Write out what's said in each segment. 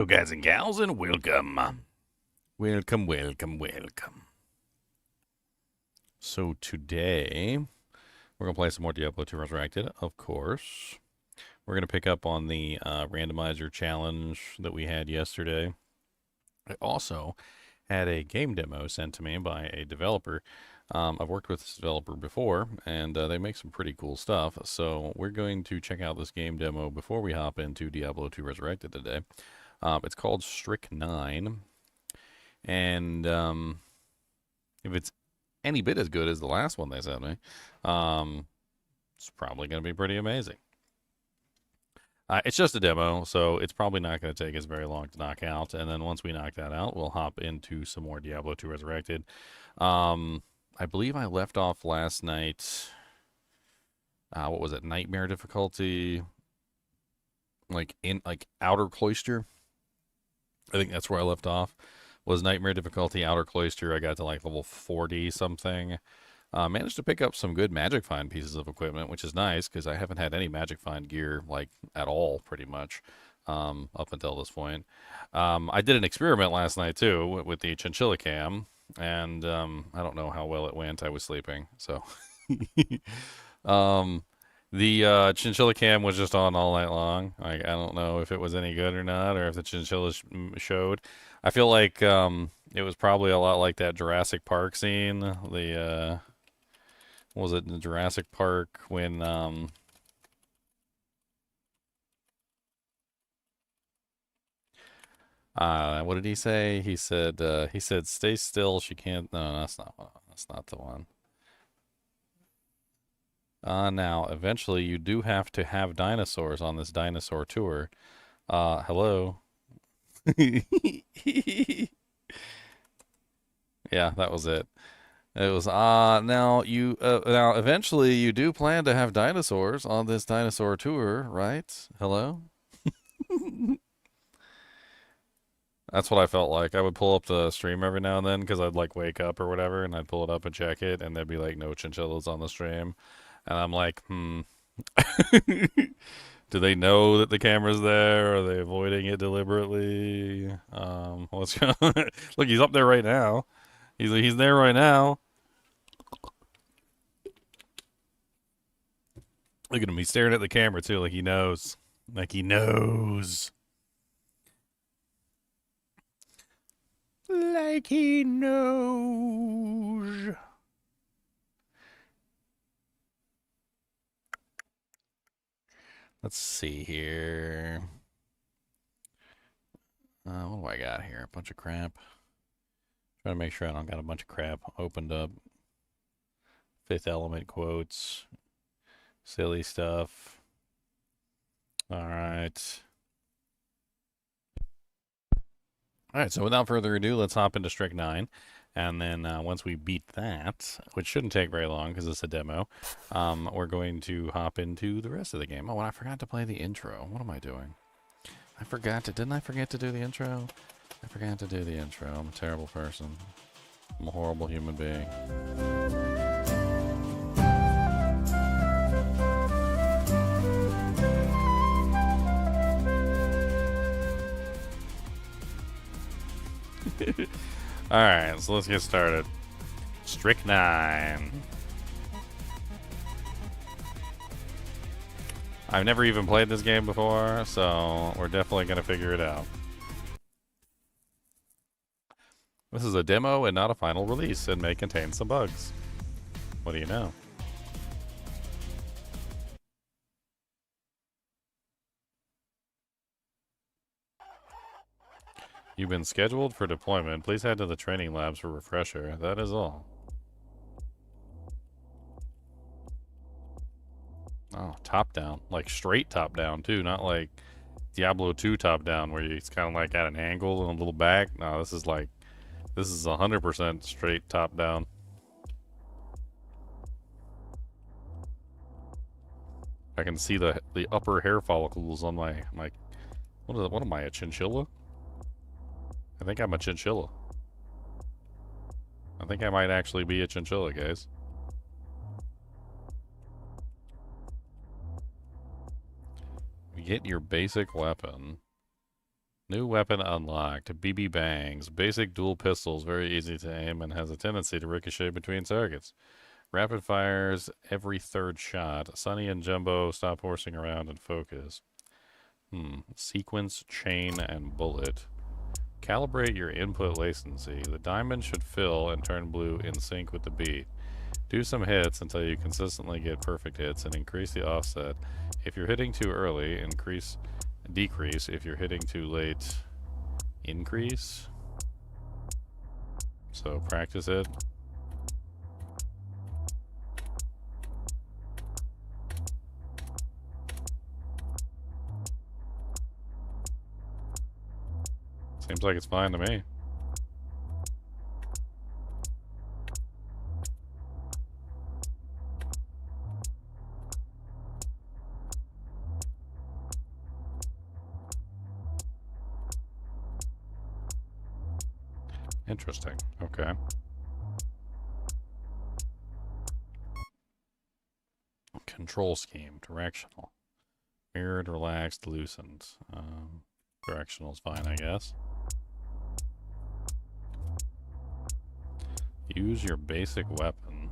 So guys and gals, and welcome. Welcome, welcome, welcome. So today, we're going to play some more Diablo 2 Resurrected, of course. We're going to pick up on the Randomizer challenge that we had yesterday. I also had a game demo sent to me by a developer. I've worked with this developer before, and they make some pretty cool stuff. So we're going to check out this game demo before we hop into Diablo 2 Resurrected today. It's called STRIK-9, and if it's any bit as good as the last one they sent me, it's probably going to be pretty amazing. It's just a demo, so it's probably not going to take us very long to knock out, and then once we knock that out, we'll hop into some more Diablo 2 Resurrected. I believe I left off last night, what was it, Nightmare difficulty, like Outer Cloister. I think that's where I left off, was Nightmare difficulty, Outer Cloister. I got to like level 40 something. Managed to pick up some good Magic Find pieces of equipment, which is nice because I haven't had any Magic Find gear like at all, pretty much, up until this point. I did an experiment last night too with the Chinchilla cam, and I don't know how well it went. I was sleeping, so the Chinchilla cam was just on all night long. Like, I don't know if it was any good or not, or if the Chinchilla showed. I feel like it was probably a lot like that Jurassic Park scene. The what was it in Jurassic Park when what did he say? He said stay still. She can't. No, that's not the one. Now, eventually you do have to have dinosaurs on this dinosaur tour. Hello. Yeah, that was it. It was now eventually you do plan to have dinosaurs on this dinosaur tour, right? Hello? That's what I felt like. I would pull up the stream every now and then because I'd like wake up or whatever, and I'd pull it up and check it, and there'd be like no chinchillas on the stream. And I'm like, do they know that the camera's there? Are they avoiding it deliberately? What's going on? Look, he's up there right now. He's there right now. Look at him. He's staring at the camera too, like he knows. Like he knows. Like he knows. Let's see here. What do I got here? A bunch of crap. Trying to make sure I don't got a bunch of crap opened up. Fifth Element quotes. Silly stuff. All right. All right, so without further ado, let's hop into STRIK-9. And then once we beat that, which shouldn't take very long because it's a demo, we're going to hop into the rest of the game. Oh, and I forgot to play the intro. What am I doing? Didn't I forget to do the intro? I forgot to do the intro. I'm a terrible person. I'm a horrible human being. Alright, so let's get started. STRIK-9. I've never even played this game before, so we're definitely going to figure it out. This is a demo and not a final release, and may contain some bugs. What do you know? You've been scheduled for deployment. Please head to the training labs for refresher. That is all. Oh, top down. Like straight top down, too. Not like Diablo 2 top down where it's kind of like at an angle and a little back. No, this is 100% straight top down. I can see the upper hair follicles on my what am I, a chinchilla? I think I'm a chinchilla. I think I might actually be a chinchilla, guys. Get your basic weapon. New weapon unlocked. BB bangs. Basic dual pistols. Very easy to aim and has a tendency to ricochet between targets. Rapid fires every third shot. Sunny and Jumbo, stop horsing around and focus. Sequence, chain, and bullet. Calibrate your input latency. The diamond should fill and turn blue in sync with the beat. Do some hits until you consistently get perfect hits and increase the offset. If you're hitting too early, decrease. If you're hitting too late, increase. So practice it. Seems like it's fine to me. Interesting. Okay. Control scheme. Directional. Mirrored, relaxed, loosened. Directional is fine, I guess. Use your basic weapon.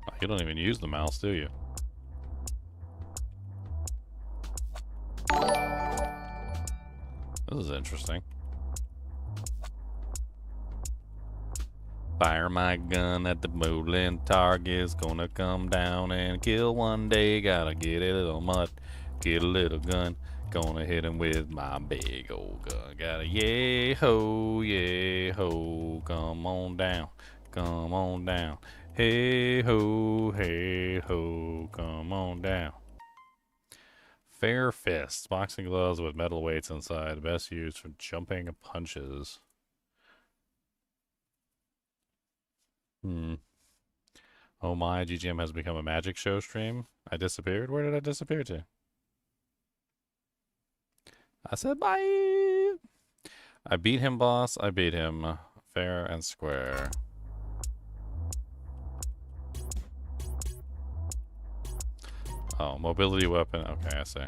Oh, you don't even use the mouse, do you? This is interesting. Fire my gun at the moving target's gonna come down and kill one day. Gotta get a little mutt, get a little gun. Gonna hit him with my big old gun. Gotta yeah ho, come on down, come on down. Hey ho, come on down. Fair fists, boxing gloves with metal weights inside. Best used for jumping punches. Oh my, GGM has become a magic show stream. I disappeared? Where did I disappear to? I said bye! I beat him, boss. I beat him. Fair and square. Oh, mobility weapon. Okay, I see.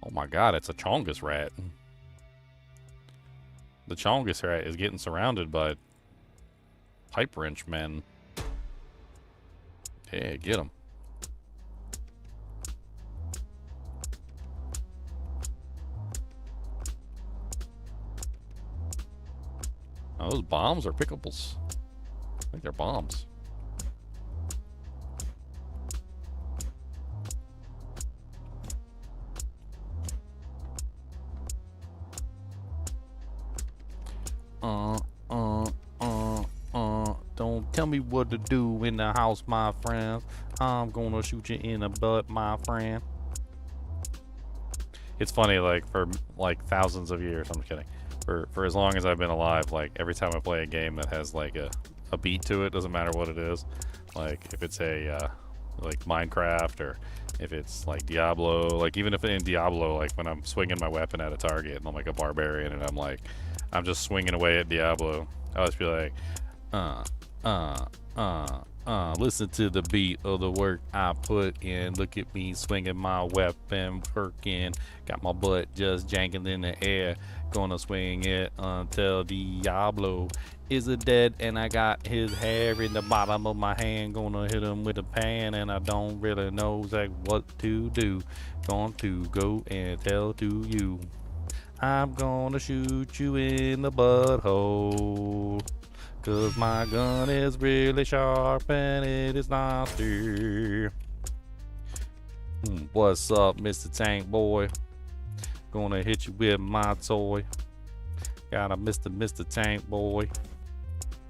Oh my god, it's a Chongus rat. The Chongus rat is getting surrounded by pipe wrench men. Yeah, get him. Oh, those bombs are pickables. I think they're bombs. Don't tell me what to do in the house, my friend. I'm gonna shoot you in the butt, my friend. It's funny, like, for like thousands of years, I'm kidding. For as long as I've been alive, like, every time I play a game that has like a beat to it, doesn't matter what it is. Like, if it's a like Minecraft, or if it's like Diablo, like even if in Diablo, like when I'm swinging my weapon at a target and I'm like a barbarian and I'm just swinging away at Diablo, I'll just be like, listen to the beat of the work I put in. Look at me swinging my weapon, working. Got my butt just janking in the air. Gonna swing it until Diablo is dead, and I got his hair in the bottom of my hand. Gonna hit him with a pan, and I don't really know exactly what to do. Going to go and tell to you, I'm gonna shoot you in the butthole. Cause my gun is really sharp and it is nasty. What's up, Mr. Tank Boy? Gonna hit you with my toy. Got a Mr. Tank Boy.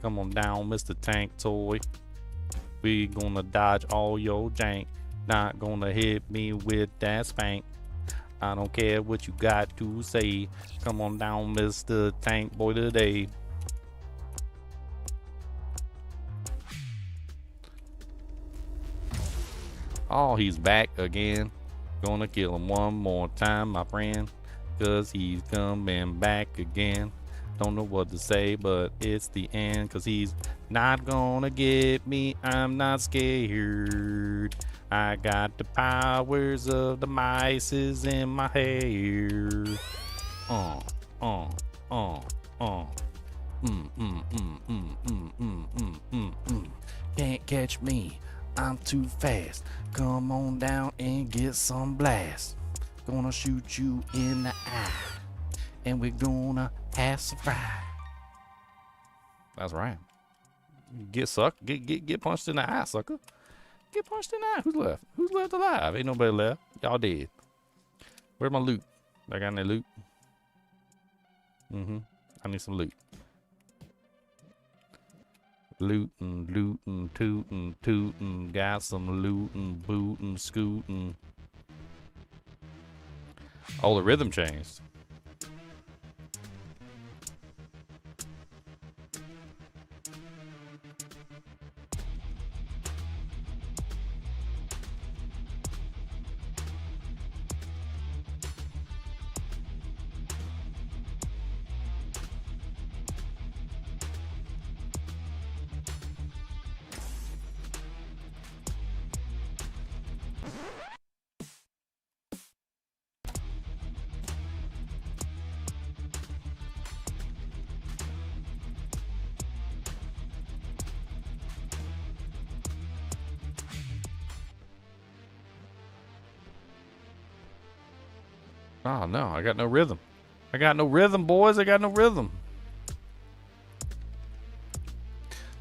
Come on down, Mr. Tank Toy. We gonna dodge all your jank. Not gonna hit me with that spank. I don't care what you got to say. Come on down, Mr. Tank Boy today. Oh, he's back again. Gonna kill him one more time, my friend. Cause he's coming back again. Don't know what to say, but it's the end. Cause he's not gonna get me. I'm not scared. I got the powers of the mices in my hair. Uh, uh, uh, uh. Can't catch me. I'm too fast. Come on down and get some blast. Gonna shoot you in the eye, and we're gonna have some fry. That's right. Get sucked. Get punched in the eye, sucker. Get punched in the eye. Who's left? Who's left alive? Ain't nobody left. Y'all dead. Where's my loot? I got any loot? I need some loot. Lootin', lootin', tootin', tootin', got some lootin', bootin', scootin'. Oh, the rhythm changed. Oh no, I got no rhythm. I got no rhythm, boys. I got no rhythm.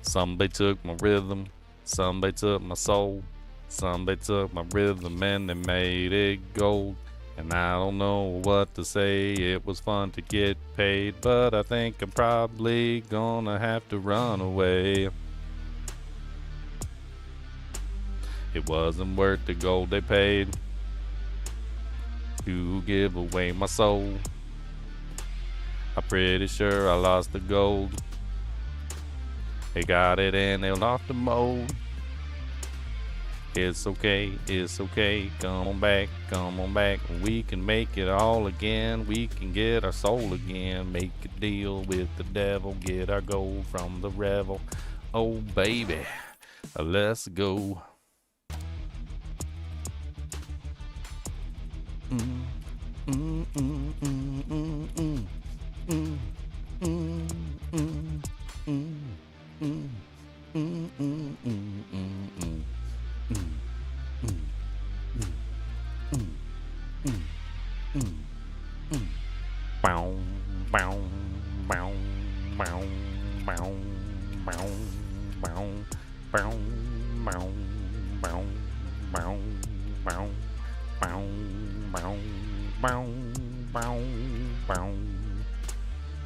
Somebody took my rhythm. Somebody took my soul. Somebody took my rhythm and they made it gold. And I don't know what to say. It was fun to get paid, but I think I'm probably gonna have to run away. It wasn't worth the gold they paid to give away my soul. I'm pretty sure I lost the gold. They got it and they lost the mold. It's okay, come on back, we can make it all again, we can get our soul again, make a deal with the devil, get our gold from the revel. Oh baby, let's go.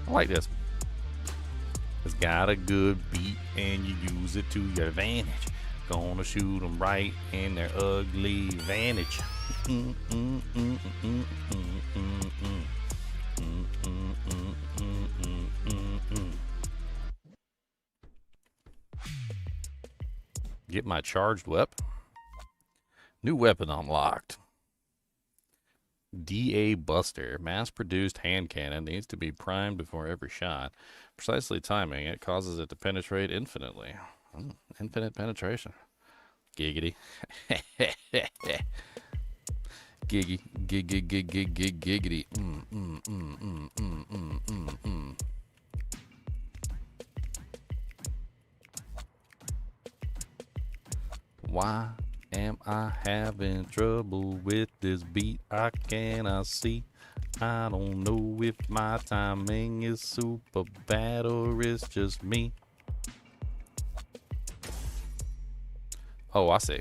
I like this. It's got a good beat and you use it to your advantage. Gonna shoot them right in their ugly vantage. Get my charged weapon. New weapon unlocked. DA Buster. Mass-produced hand cannon needs to be primed before every shot. Precisely timing, it causes it to penetrate infinitely. Infinite penetration. Giggity. Giggity. Why am I having trouble with this beat? I cannot see. I don't know if my timing is super bad or it's just me. Oh, I see.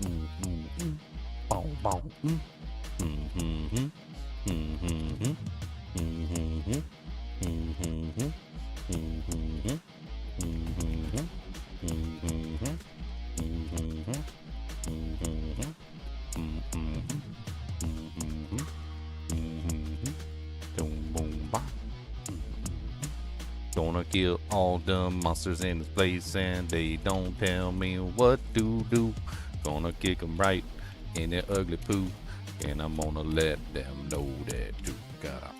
Gonna kill all the monsters in this place and they don't tell me what to do. Gonna kick them right in their ugly poo, and I'm gonna let them know that you gotta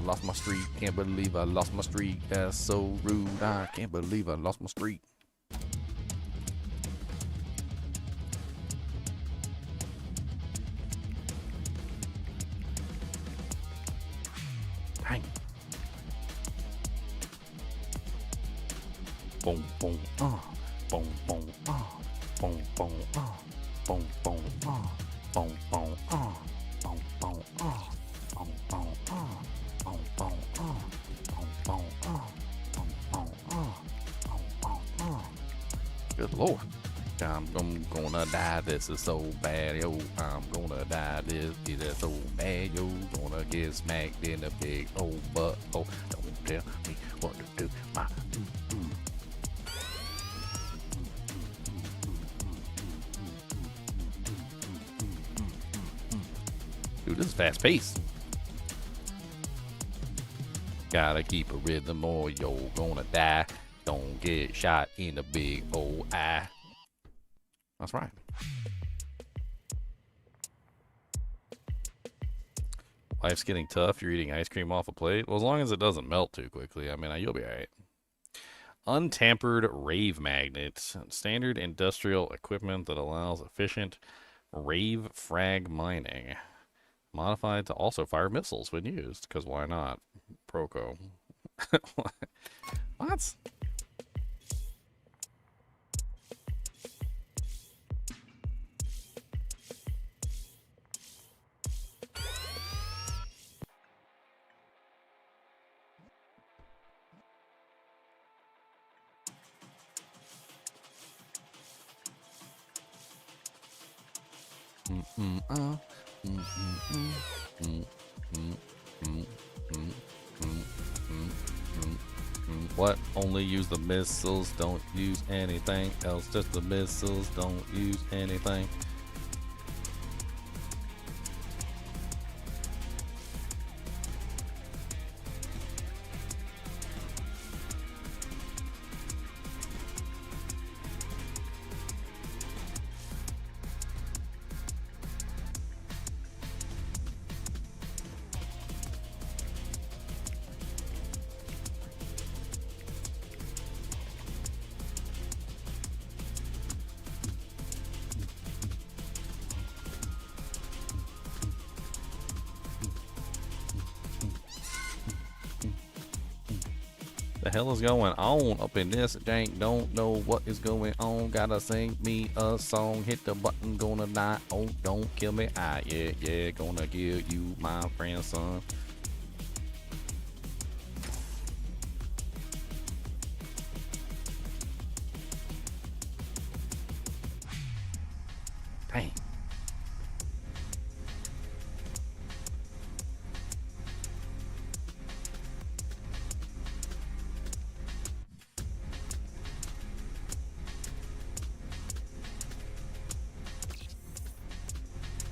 lost my streak, can't believe I lost my streak, that's so rude, I can't believe I lost my streak. Dang. Boom, boom, boom, boom, boom, boom, boom, boom, boom, boom, boom, good lord. I'm gonna die, this is so bad, yo. I'm gonna die, this is so bad, yo. Gonna get smacked in the big old butt. Oh, don't tell me what to do. My dude, this is fast paced. Gotta keep a rhythm or you're gonna die. Don't get shot in the big old eye. That's right. Life's getting tough. You're eating ice cream off a plate. Well, as long as it doesn't melt too quickly, I mean, you'll be all right. Untampered rave magnets. Standard industrial equipment that allows efficient rave frag mining. Modified to also fire missiles when used, because why not? Proco. What? What? Only use the missiles, don't use anything else. Just the missiles, don't use anything. The hell is going on up in this jank? Don't know what is going on. Gotta sing me a song. Hit the button, gonna die. Oh, don't kill me. Ah, yeah, yeah, gonna kill you, my friend, son. Dang.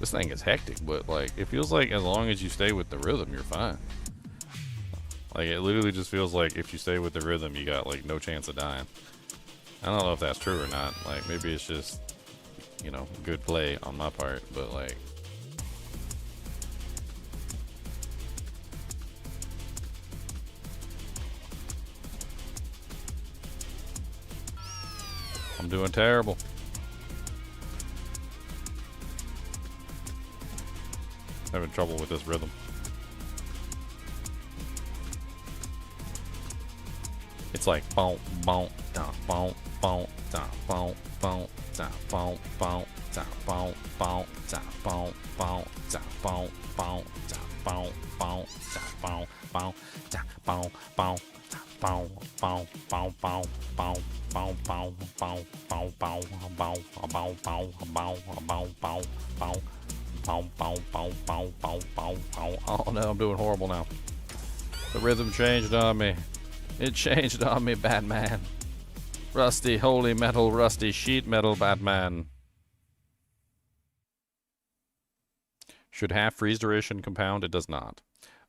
This thing is hectic, but like it feels like as long as you stay with the rhythm, you're fine. Like it literally just feels like if you stay with the rhythm, you got like no chance of dying. I don't know if that's true or not. Like maybe it's just, you know, good play on my part, but like I'm doing terrible. Having trouble with this rhythm. It's like boom, boom, da, boom, boom, da, boom, boom, da, boom, boom, da, boom, boom, da, boom, boom, da, boom, boom, da, boom, boom, da, boom, boom, da, boom, boom, da, boom, boom, boom, boom, boom, boom, boom, boom, boom, boom, boom, boom, boom, boom, boom, boom. Boom, boom, boom, boom, boom, boom, boom. Oh no, I'm doing horrible now. The rhythm changed on me. It changed on me, Batman. Rusty, holy metal, rusty sheet metal, Batman. Should half freeze duration compound? It does not.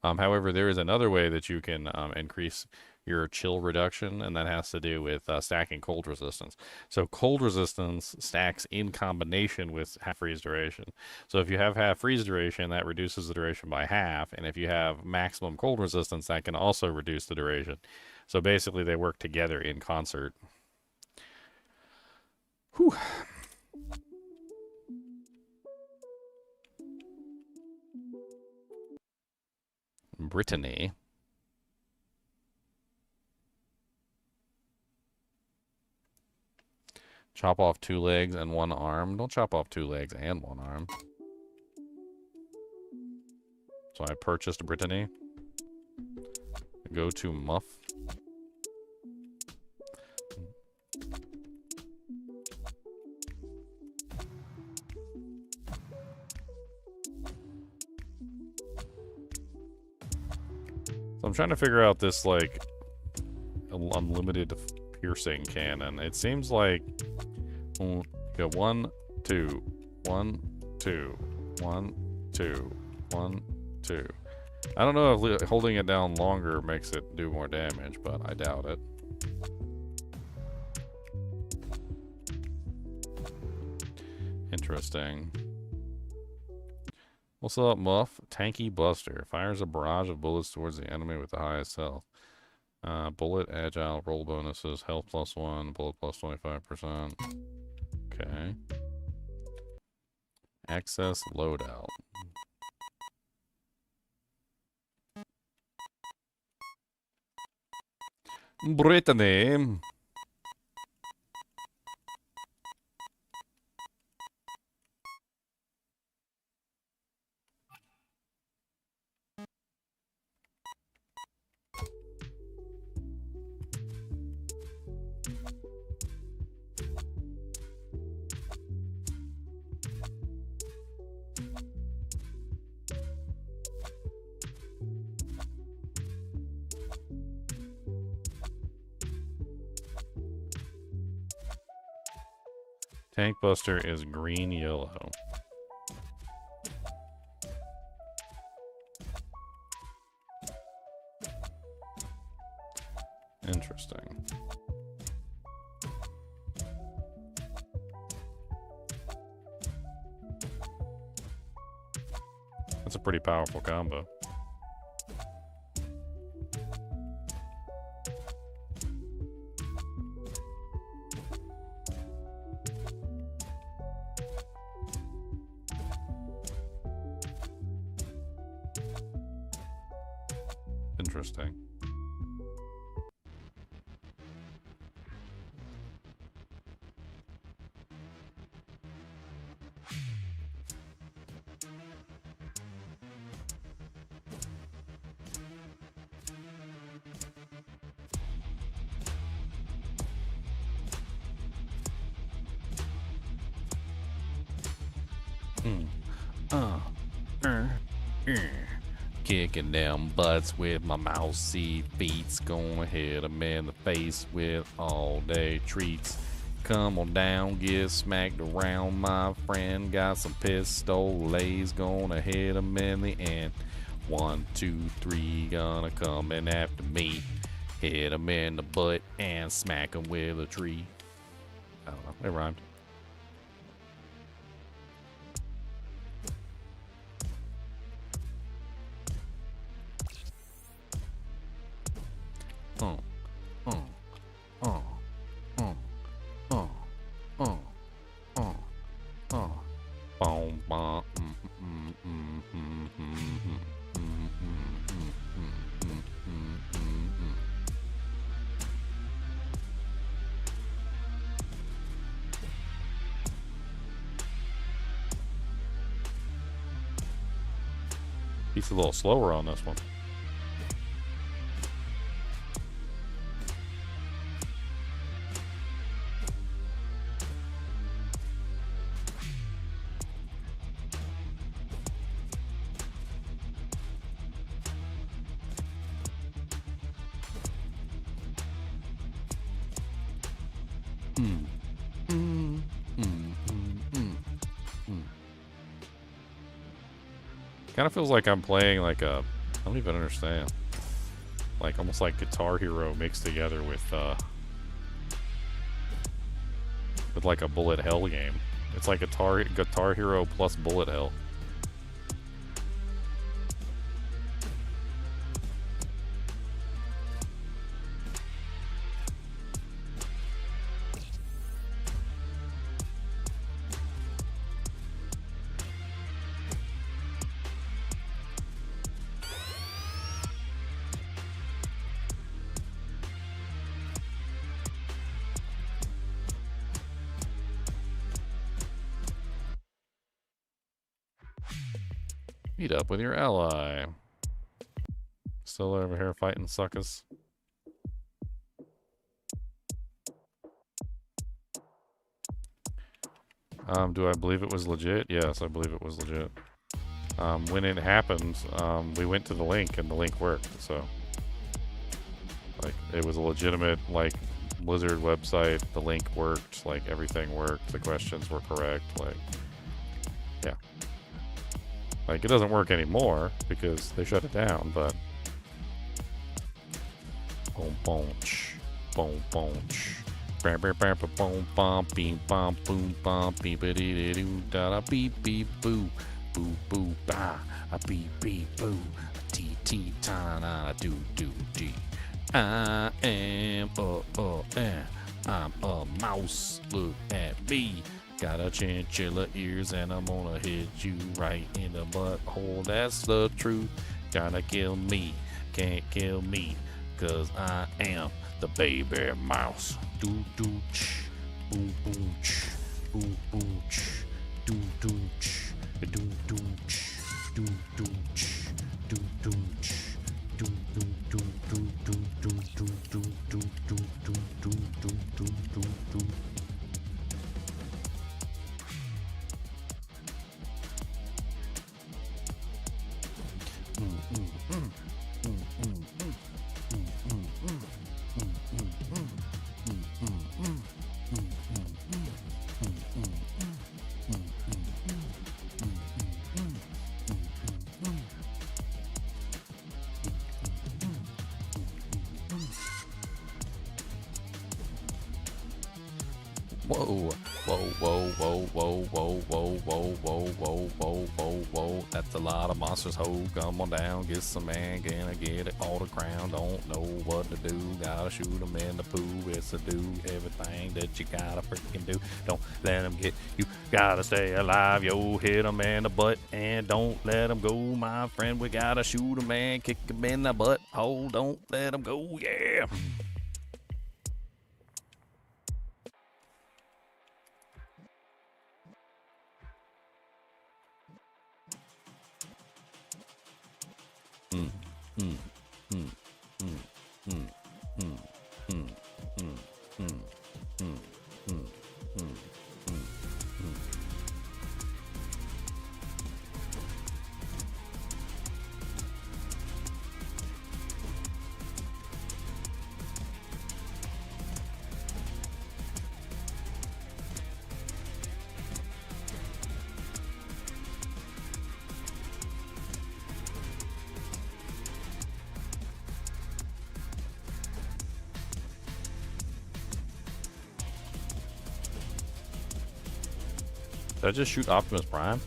However, there is another way that you can increase your chill reduction, and that has to do with stacking cold resistance. So cold resistance stacks in combination with half freeze duration. So if you have half freeze duration, that reduces the duration by half, and if you have maximum cold resistance, that can also reduce the duration. So basically, they work together in concert. Whew. Brittany. Chop off 2 legs and 1 arm. Don't chop off 2 legs and 1 arm. So I purchased Brittany. Go to Muff. So I'm trying to figure out this, like, unlimited piercing cannon. It seems like you go 1, 2, 1, 2, 1, 2, 1, 2. I don't know if holding it down longer makes it do more damage, but I doubt it. Interesting. What's up, Muff? Tanky Buster. Fires a barrage of bullets towards the enemy with the highest health. Bullet, agile, roll bonuses, health +1, bullet +25%. Okay. Access loadout. Brittany. Tank Buster is green yellow. Interesting. That's a pretty powerful combo. Interesting. Kicking them butts with my mousy feet. Gonna hit them in the face with all day treats. Come on down, get smacked around, my friend. Got some pistoles, gonna hit them in the end. 1, 2, 3, gonna come in after me. Hit them in the butt and smack them with a tree. I don't know, it rhymed. He's a little slower on this one. Kind of feels like I'm playing like a, I don't even understand. Like almost like Guitar Hero mixed together with like a bullet hell game. It's like Guitar Hero plus bullet hell. Meet up with your ally. Still over here fighting suckers. Do I believe it was legit? Yes, I believe it was legit. When it happened, we went to the link and the link worked, so. Like, it was a legitimate, like, Blizzard website, the link worked, like, everything worked, the questions were correct, like, yeah. Like, it doesn't work anymore because they shut it down, but. Boom, boom, boom, boom, bam, bam, bam, boom, bum, beam, bum, boom, bum, beep, dee, doo, da, da, beep, beep, boo, boo, boo, ba, a beep, beep, boo, t, t, ta, na, do, do, dee. I am I'm a mouse. Look at me. Got a chinchilla ears and I'm gonna hit you right in the butthole. That's the truth. Gotta kill me. Can't kill me. Cause I am the baby mouse. Do do ch. Boom boom ch. Boom boom ch. Do do ch. Do do ch. Do do ch. Do do ch. Do do do do do do do do do do do do do do do. Whoa, whoa, whoa, whoa, whoa, whoa, whoa, whoa, whoa, whoa, whoa, whoa, whoa. That's a lot of monsters, ho. Come on down, get some man, gonna get it all the crown. Don't know what to do, gotta shoot them in the poo. It's to do everything that you gotta freaking do. Don't let them get you, gotta stay alive, yo. Hit them in the butt and don't let them go, my friend. We gotta shoot them and kick them in the butt, ho. Don't let them go, yeah. Did I just shoot Optimus Prime?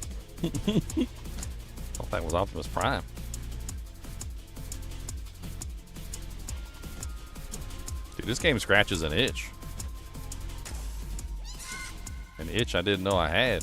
Thought that was Optimus Prime. Dude, this game scratches an itch. An itch I didn't know I had.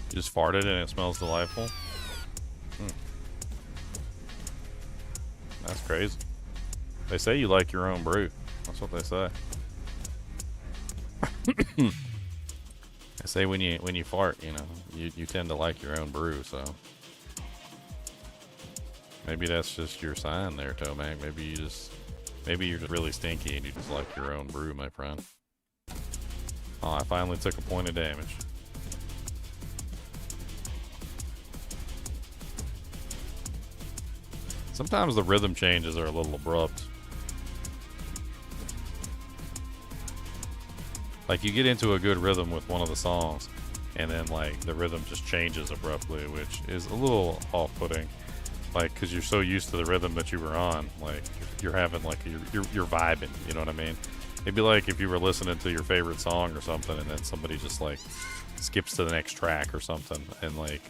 You just farted and it smells delightful? That's crazy. They say you like your own brew. That's what they say. They say when you fart, you know, you tend to like your own brew, so maybe that's just your sign there, Tomac. Maybe you're just really stinky and you just like your own brew, my friend. Oh, I finally took a point of damage. Sometimes the rhythm changes are a little abrupt. Like, you get into a good rhythm with one of the songs, and then, like, the rhythm just changes abruptly, which is a little off-putting. Like, because you're so used to the rhythm that you were on. Like, you're having, like, you're vibing, you know what I mean? It'd be like if you were listening to your favorite song or something, and then somebody just, like, skips to the next track or something, and, like,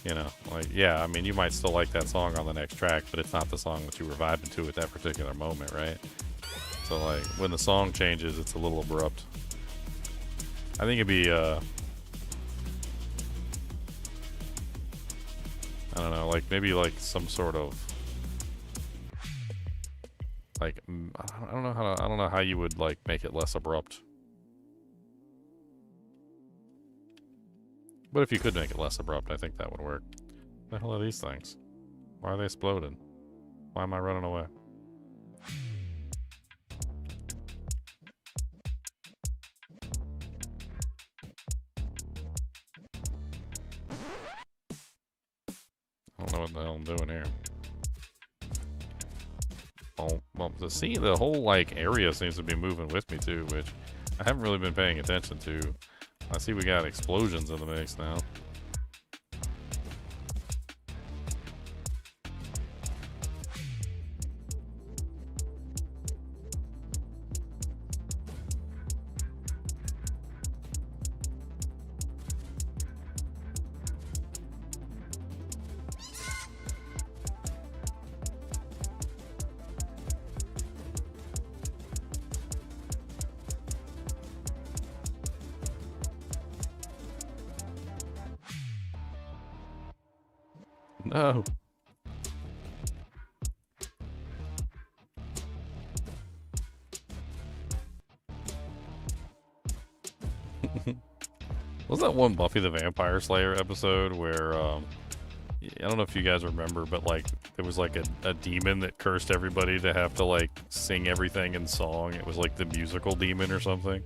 you know, like, yeah, I mean, you might still like that song on the next track, but it's not the song that you were vibing to at that particular moment, right? So, like, when the song changes, it's a little abrupt. I think it'd be, I don't know, like, maybe, like, some sort of, like, I don't know how you would, like, make it less abrupt. But if you could make it less abrupt, I think that would work. What the hell are these things? Why are they exploding? Why am I running away? I don't know what the hell I'm doing here. Oh, well, the whole, like, area seems to be moving with me, too, which I haven't really been paying attention to. I see we got explosions in the mix now. No. Was that one Buffy the Vampire Slayer episode where, I don't know if you guys remember, but, like, there was, like, a demon that cursed everybody to have to, like, sing everything in song. It was, like, the musical demon or something.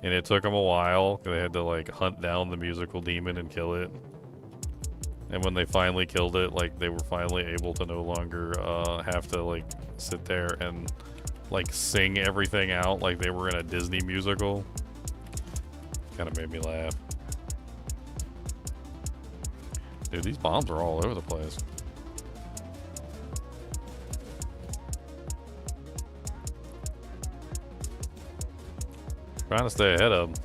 And it took them a while. They had to, like, hunt down the musical demon and kill it. And when they finally killed it, like, they were finally able to no longer, have to, like, sit there and, like, sing everything out like they were in a Disney musical. Kind of made me laugh. Dude, these bombs are all over the place. Trying to stay ahead of them.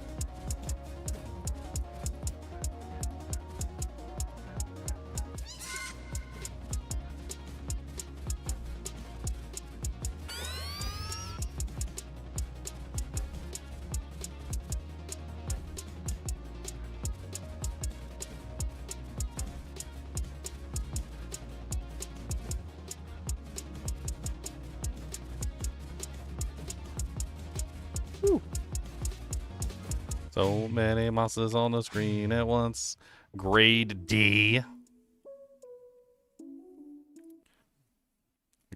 So many monsters on the screen at once. Grade D.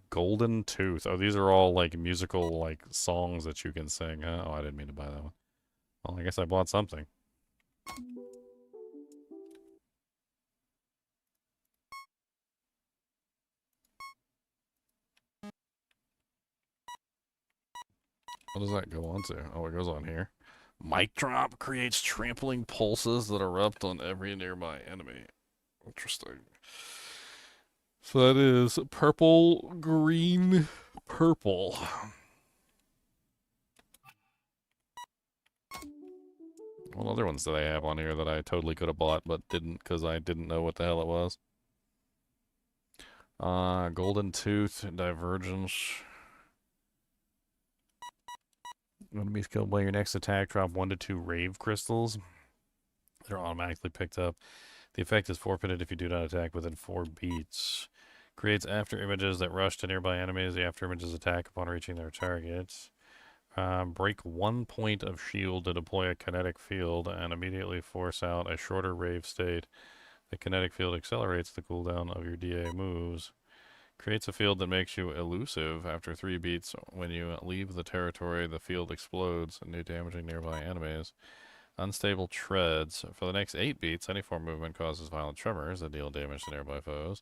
Golden Tooth. Oh, these are all, like, musical, like, songs that you can sing, huh? Oh, I didn't mean to buy that one. Well, I guess I bought something. What does that go on to? Oh, it goes on here. Mic drop creates trampling pulses that erupt on every nearby enemy. Interesting. So that is purple, green, purple. What other ones do they have on here that I totally could have bought but didn't because I didn't know what the hell it was? Golden Tooth, Divergence. Enemies killed by your next attack, drop 1 to 2 Rave Crystals. They're automatically picked up. The effect is forfeited if you do not attack within 4 beats. Creates after images that rush to nearby enemies. The after images attack upon reaching their targets. Break 1 point of shield to deploy a kinetic field and immediately force out a shorter rave state. The kinetic field accelerates the cooldown of your DA moves. Creates a field that makes you elusive after 3 beats. When you leave the territory, the field explodes, damaging nearby enemies. Unstable treads. For the next 8 beats, any form of movement causes violent tremors that deal damage to nearby foes.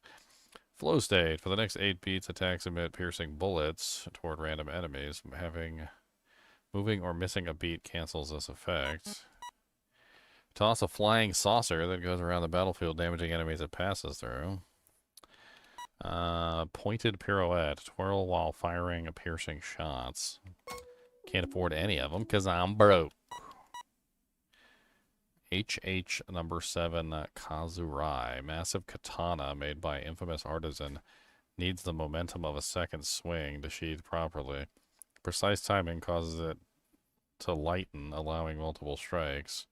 Flow state. For the next 8 beats, attacks emit piercing bullets toward random enemies. Moving or missing a beat cancels this effect. Toss a flying saucer that goes around the battlefield, damaging enemies it passes through. Pointed pirouette. Twirl while firing piercing shots. Can't afford any of them because I'm broke. HH number 7 Kazurai. Massive katana made by infamous artisan. Needs the momentum of a second swing to sheath properly. Precise timing causes it to lighten, allowing multiple strikes.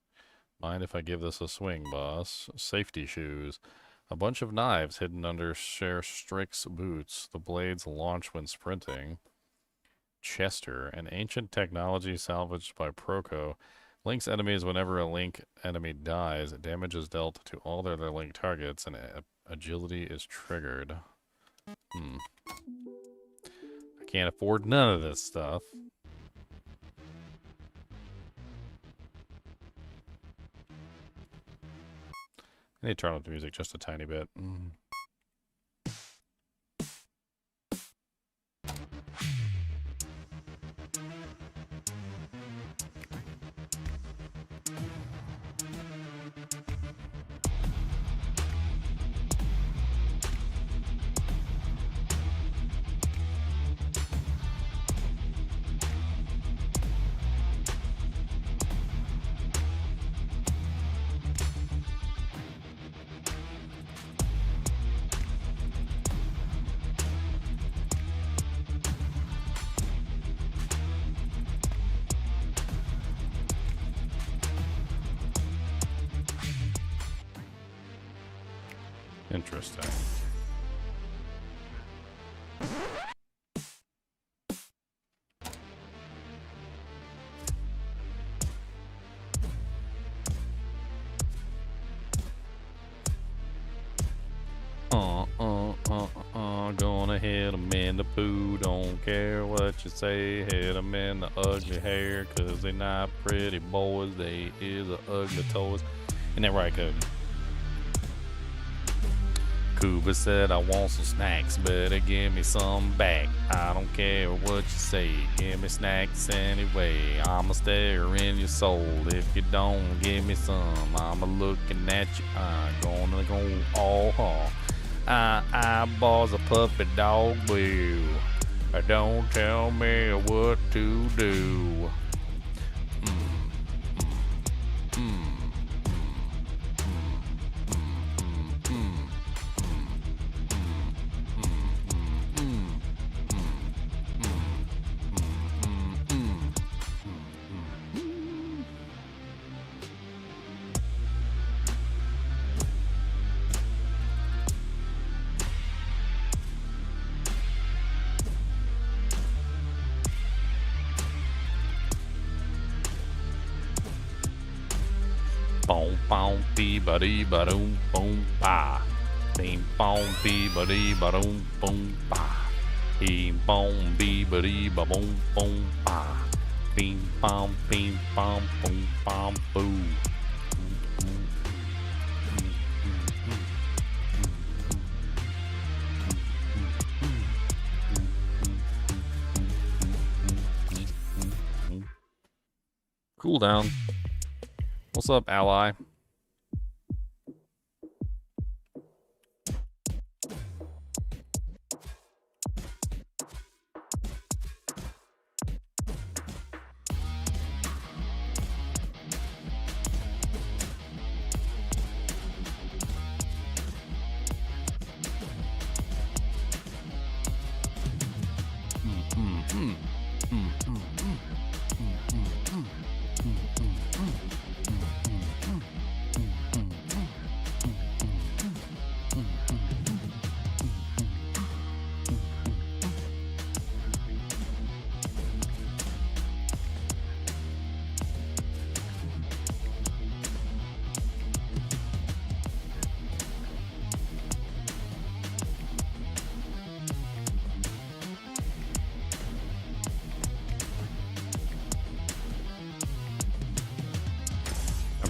Mind if I give this a swing, boss? Safety shoes. A bunch of knives hidden under Strik's boots. The blades launch when sprinting. Chester. An ancient technology salvaged by Proco. Links enemies whenever a link enemy dies. Damage is dealt to all their link targets, and agility is triggered. I can't afford none of this stuff. I need to turn up the music just a tiny bit. Interesting. Gonna hit 'em in the poo. Don't care what you say. Hit 'em in the ugly hair. 'Cause they not pretty boys. They is a ugly toys. Isn't that right, Cody? Cuba said, I want some snacks, better give me some back. I don't care what you say, give me snacks anyway. I'ma stare in your soul if you don't give me some. I'ma looking at you, I'm gonna go all hard. Eyeballs a puppy dog blue. Don't tell me what to do. Boom, boom, bee, ba dee, ba doom, boom, ba. Bing, boom, bee, ba dee, ba doom, boom, ba. Bing, boom, bee, ba dee, ba boom, boom, ba. Bing, boom, bing, boom, boom, boom, boo. Cool down. What's up, ally?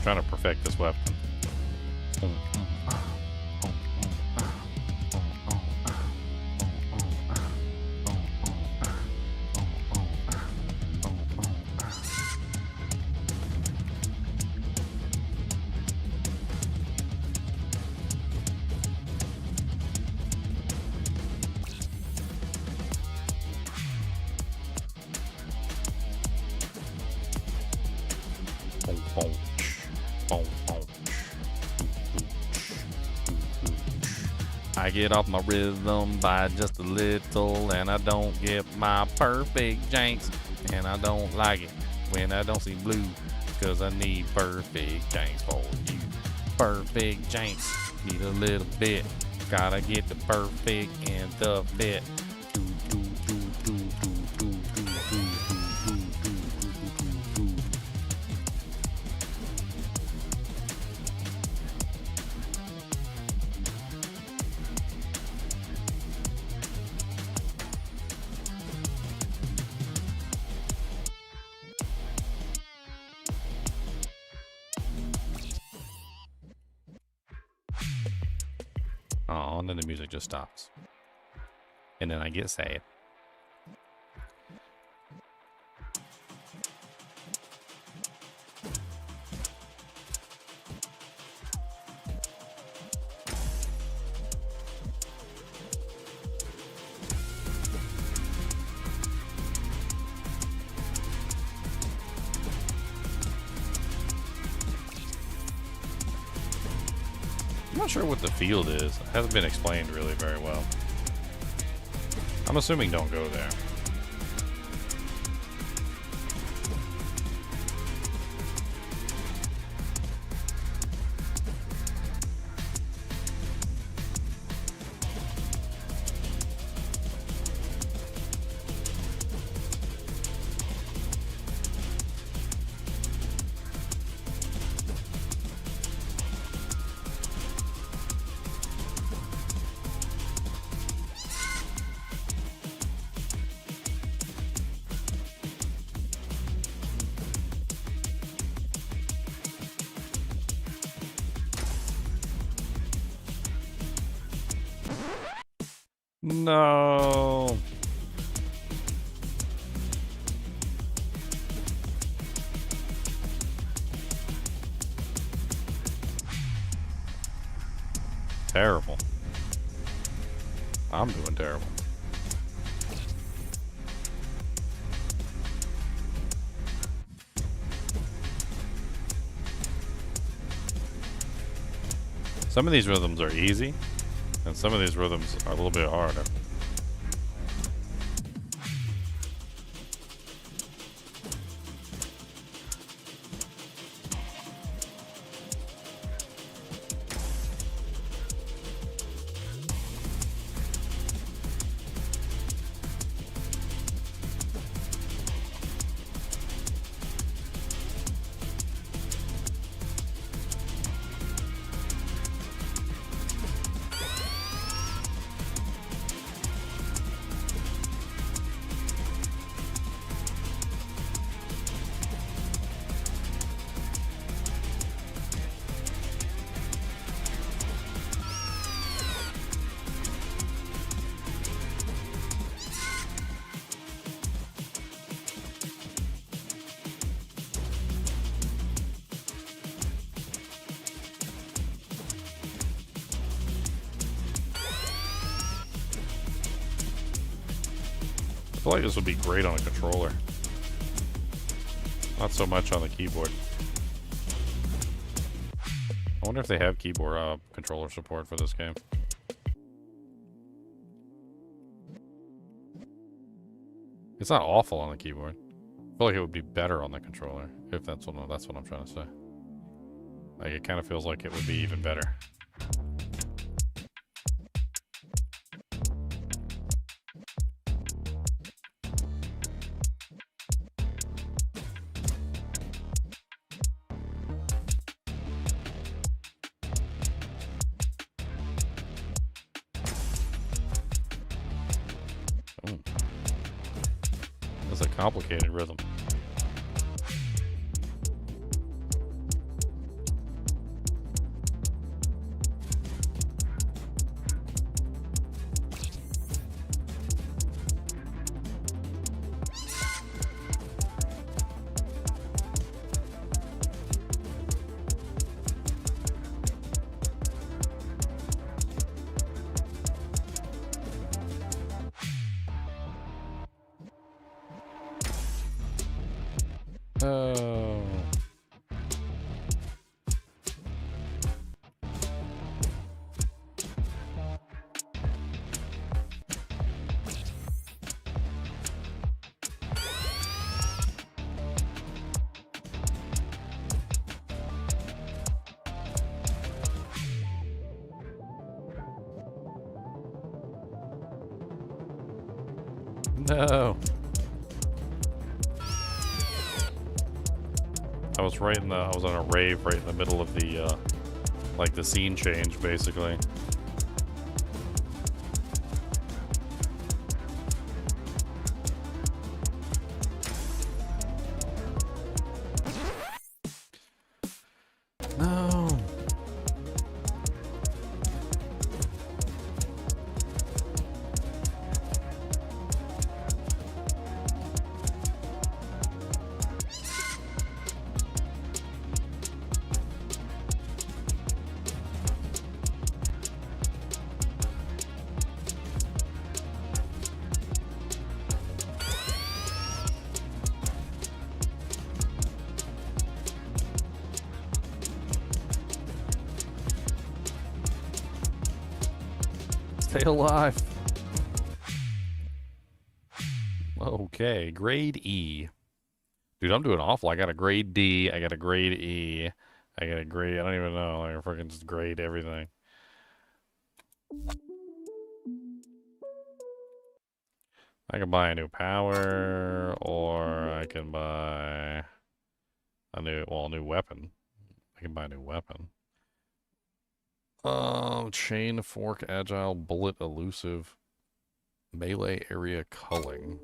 trying to perfect this weapon. I get off my rhythm by just a little, and I don't get my perfect janks, and I don't like it when I don't see blue, cause I need perfect janks for you. Perfect janks, need a little bit, gotta get the perfect and the fit. Oh, and then the music just stops. And then I get sad. I'm not sure what the field is. It hasn't been explained really very well. I'm assuming don't go there. No. Terrible. I'm doing terrible. Some of these rhythms are easy, and some of these rhythms are a little bit harder. I feel like this would be great on a controller. Not so much on the keyboard. I wonder if they have keyboard controller support for this game. It's not awful on the keyboard. I feel like it would be better on the controller, if that's what I'm trying to say. Like, it kind of feels like it would be even better. That's a complicated rhythm. No. No. I was on a rave right in the middle of the, like the scene change, basically. No. Stay alive. Okay, grade E. Dude, I'm doing awful. I got a grade D. I got a grade E. I got a grade. I don't even know. I freaking just grade everything. I can buy a new power, or I can buy a new weapon. I can buy a new weapon. Chain, fork, agile, bullet, elusive, melee area culling.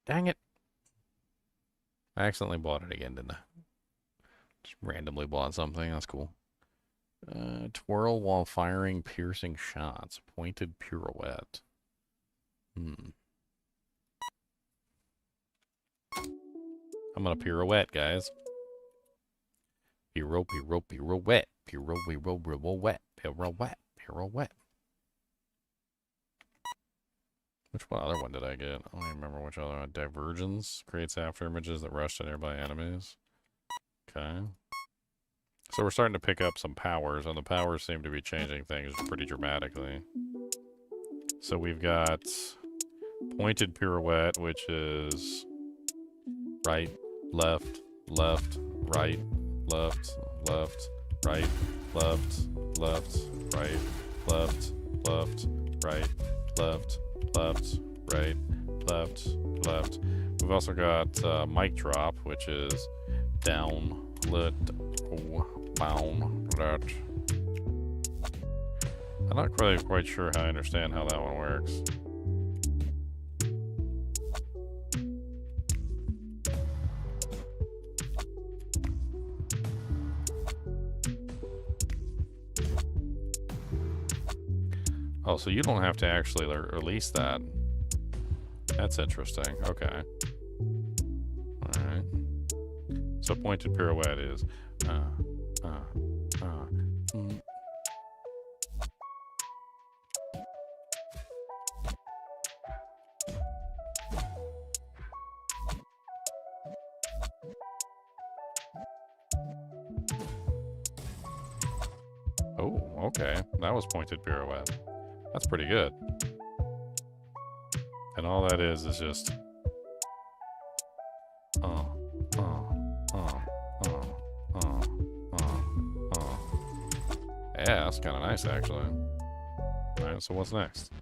Dang it. I accidentally bought it again, didn't I? Just randomly bought something. That's cool. Twirl while firing piercing shots. Pointed pirouette. I'm gonna pirouette, guys. Pirouette. Pirouette. Which one other one did I get? I don't even remember which other one. Divergence creates after images that rush to nearby enemies. Okay. So we're starting to pick up some powers, and the powers seem to be changing things pretty dramatically. So we've got pointed pirouette, which is right, left, left, right, left, left, right, left, left, right, left, left, right, left, left, right, left, left. We've also got mic drop, which is down, lit, bound, that. I'm not quite sure how I understand how that one works. Oh, so you don't have to actually release that. That's interesting. Okay. Alright. So pointed pirouette is... Oh, okay. That was pointed pirouette. That's pretty good. And all that is just... Yeah, that's kind of nice, actually. Alright, so what's next?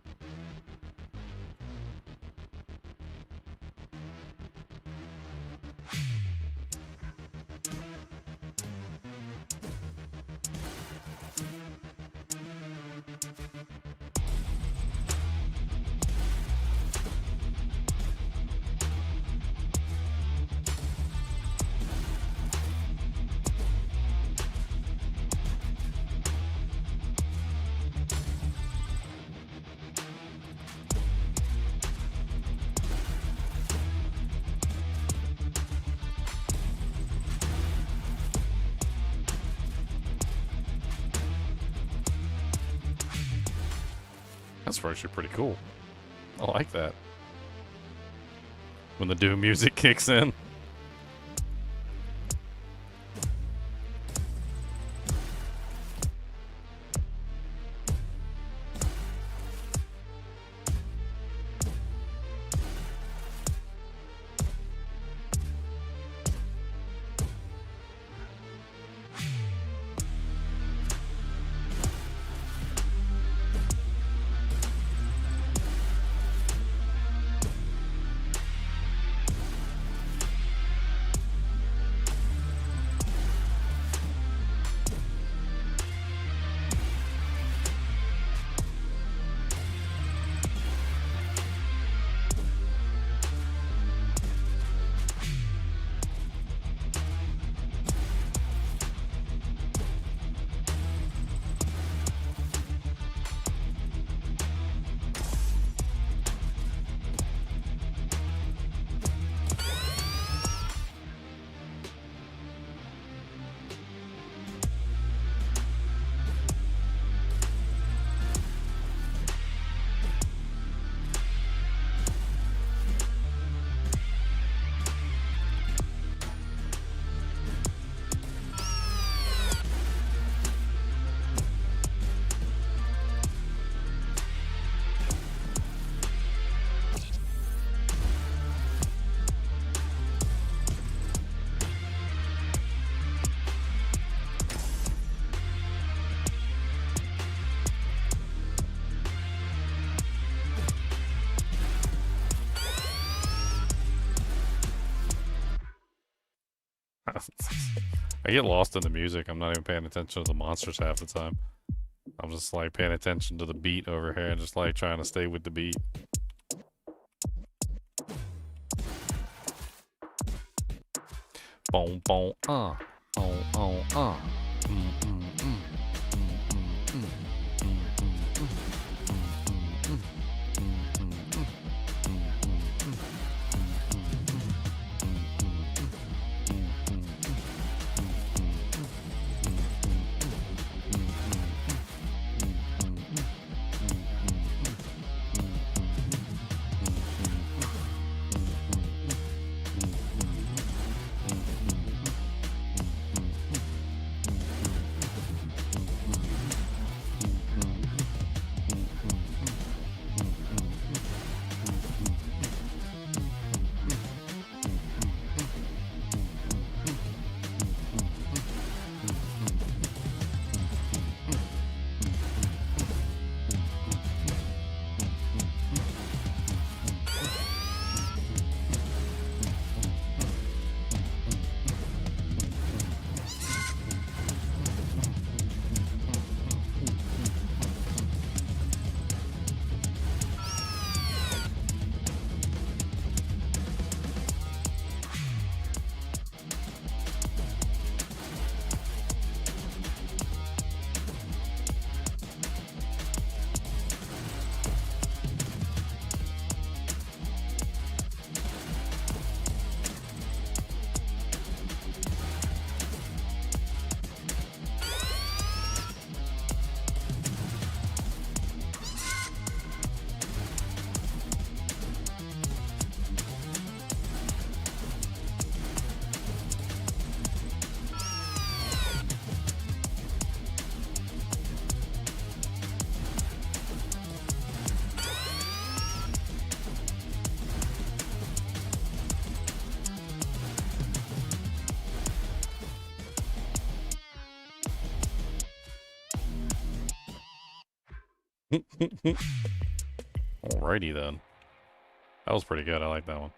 That's actually pretty cool. I like that. When the Doom music kicks in. I get lost in the music. I'm not even paying attention to the monsters half the time. I'm just like paying attention to the beat over here and just like trying to stay with the beat. Boom, boom, boom, mm, mm, mm. Alrighty then. That was pretty good. I like that one.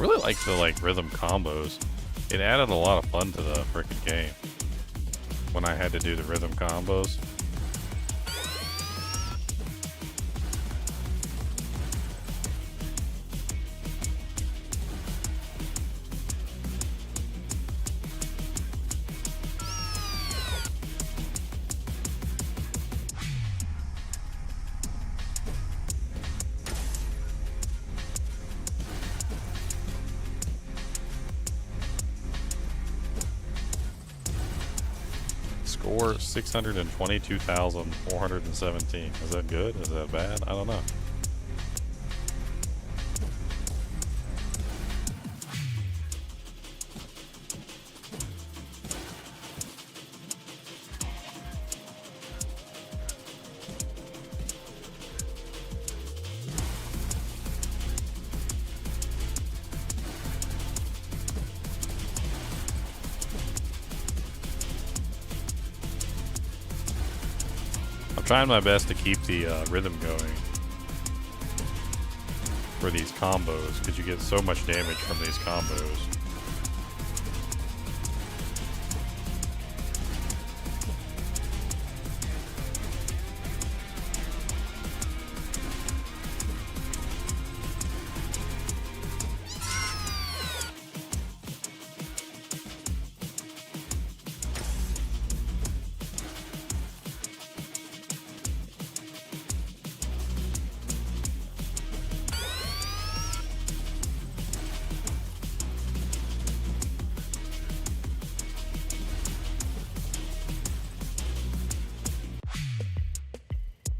really like the rhythm combos. It added a lot of fun to the frickin' game when I had to do the rhythm combos. Score 622,417. Is that good? Is that bad? I don't know. I'm trying my best to keep the rhythm going for these combos, because you get so much damage from these combos.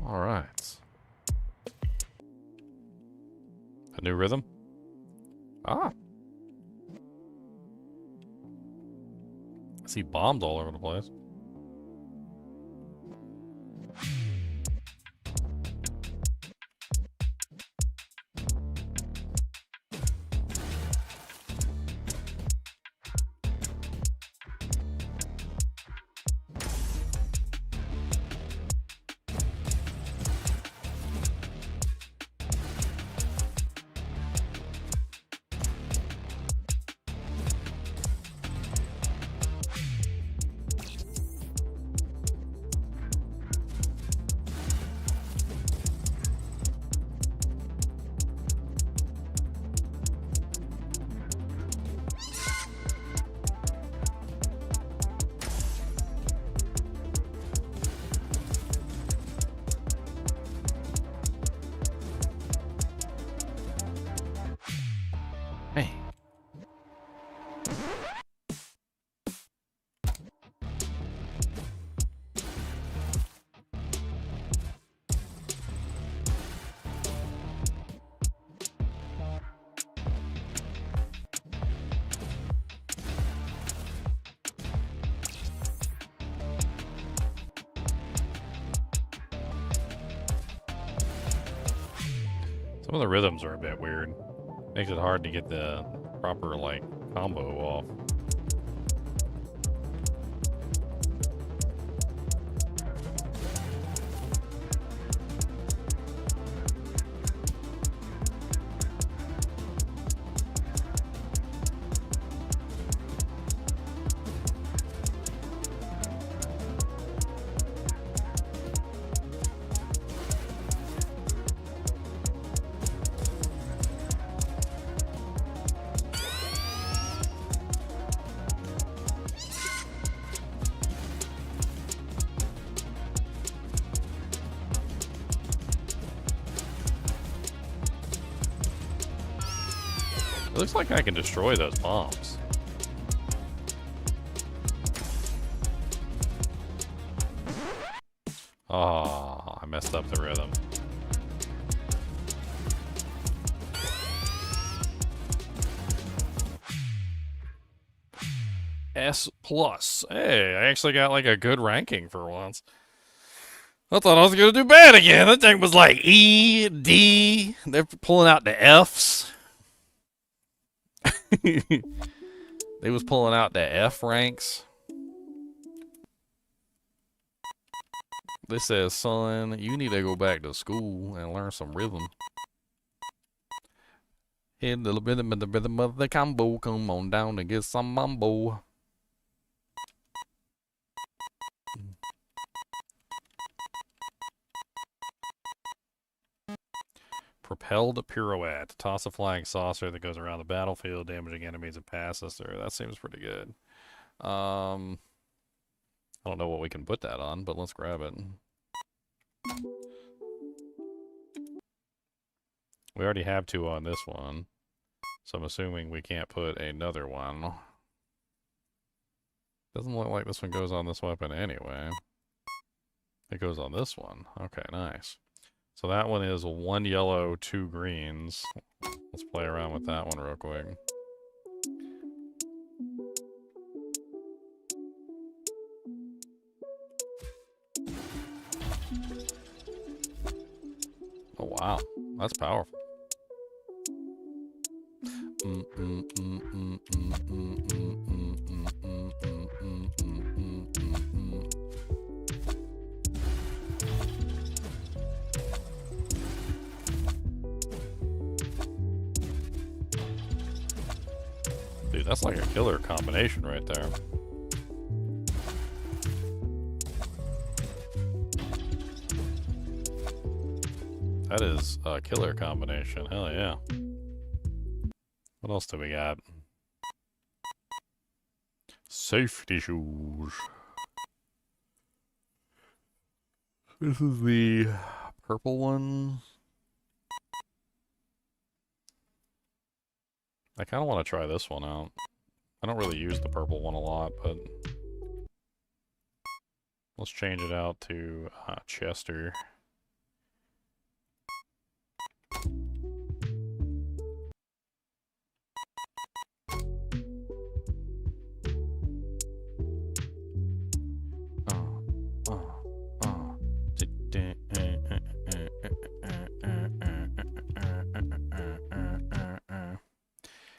All right. A new rhythm? Ah. I see bombs all over the place. Hey. Some of the rhythms are a bit weird. Makes it hard to get the proper, combo off. It looks like I can destroy those bombs. Oh, I messed up the rhythm. S+. Hey, I actually got a good ranking for once. I thought I was going to do bad again. That thing was like E, D. They're pulling out the Fs. They was pulling out the F ranks. This says, son, you need to go back to school and learn some rhythm. In the rhythm of the combo, come on down and get some mambo. Propelled pirouette. Toss a flying saucer that goes around the battlefield, damaging enemies and passes through. That seems pretty good. I don't know what we can put that on, but let's grab it. We already have 2 on this one, so I'm assuming we can't put another one. Doesn't look like this one goes on this weapon anyway. It goes on this one. Okay, nice. So that one is 1 yellow, 2 greens. Let's play around with that one real quick. Oh wow, that's powerful. Dude, that's like a killer combination right there. That is a killer combination. Hell yeah. What else do we got? Safety shoes. This is the purple one. I kind of want to try this one out. I don't really use the purple one a lot, but let's change it out to Chester.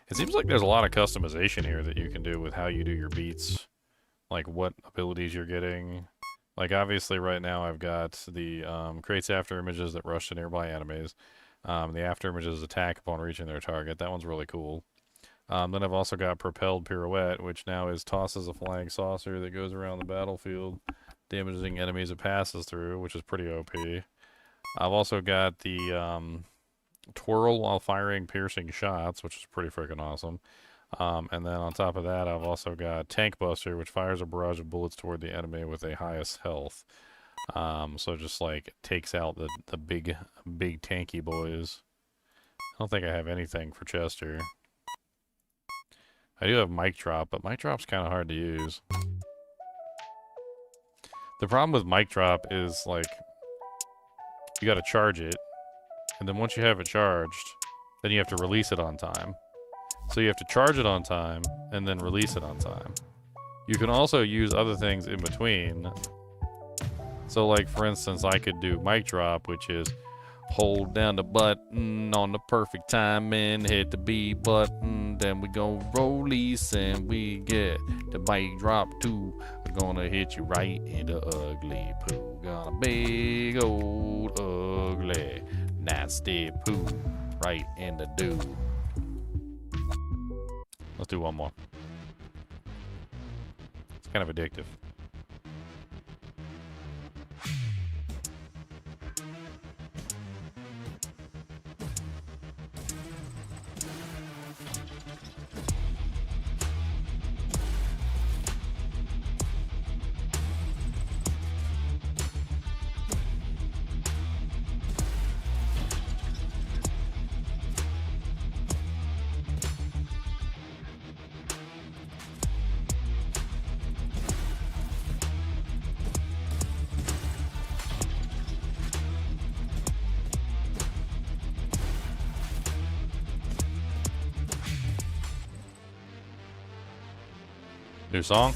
It seems like there's a lot of customization here that you can do with how you do your beats. Like what abilities you're getting. Like obviously right now I've got the creates after images that rush to nearby enemies. The after images attack upon reaching their target. That one's really cool. Then I've also got propelled pirouette, which now is tosses a flying saucer that goes around the battlefield, damaging enemies it passes through, which is pretty OP. I've also got the twirl while firing piercing shots, which is pretty freaking awesome. And then on top of that, I've also got Tank Buster, which fires a barrage of bullets toward the enemy with the highest health. So just like takes out the big tanky boys. I don't think I have anything for Chester. I do have Mic Drop, but Mic Drop's kind of hard to use. The problem with Mic Drop is like you got to charge it. And then once you have it charged, then you have to release it on time. So you have to charge it on time and then release it on time. You can also use other things in between. So like for instance, I could do Mic Drop, which is hold down the button on the perfect time and hit the B button. Then we go release and we get the Mic Drop too. We're gonna hit you right in the ugly poo. Got a big old ugly nasty poo right in the dew. Let's do one more. It's kind of addictive. New song?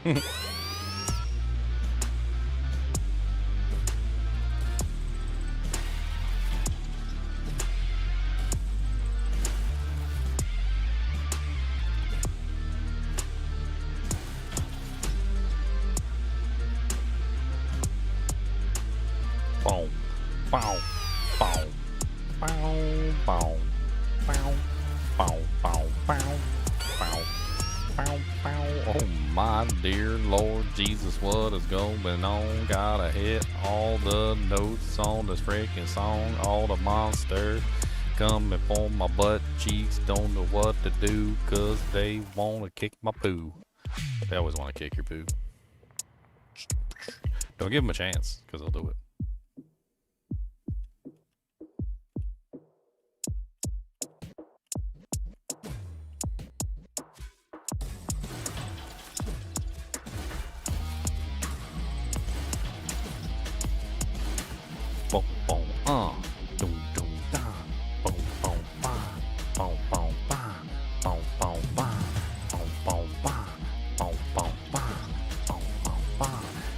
Boom, bow, bow, bow, bow, bow, bow, bow, bow, bow, bow, bow. Oh my dear Lord Jesus, what is going on? Gotta hit all the notes on this freaking song. All the monsters coming for my butt cheeks. Don't know what to do, cause they wanna kick my poo. They always wanna kick your poo. Don't give them a chance, cause they'll do it. Boom, boom, doom, doom, da. Boom, boom, ba. Boom, boom, ba. Boom, boom, ba. Boom, boom, ba. Boom, boom, ba. Boom, boom, ba.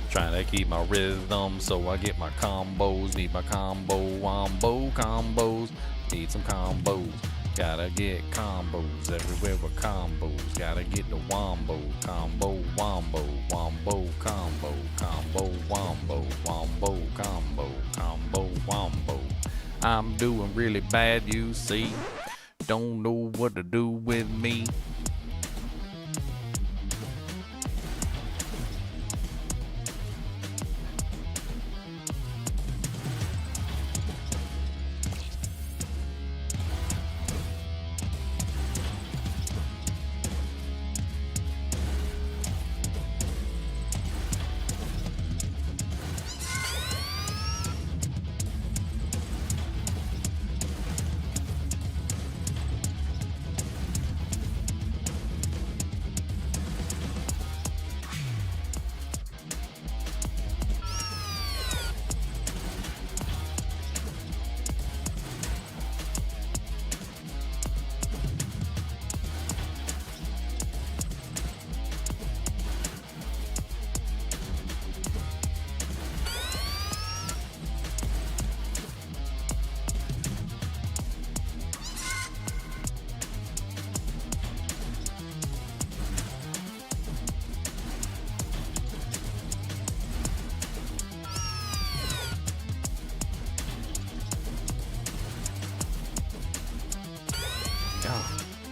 Trying to keep my rhythm so I get my combos. Need my wombo combos. Need some combos. Gotta get combos everywhere with combos. Gotta get the wombo combo, wombo combo, wombo combo, wombo. I'm doing really bad, you see. Don't know what to do with me.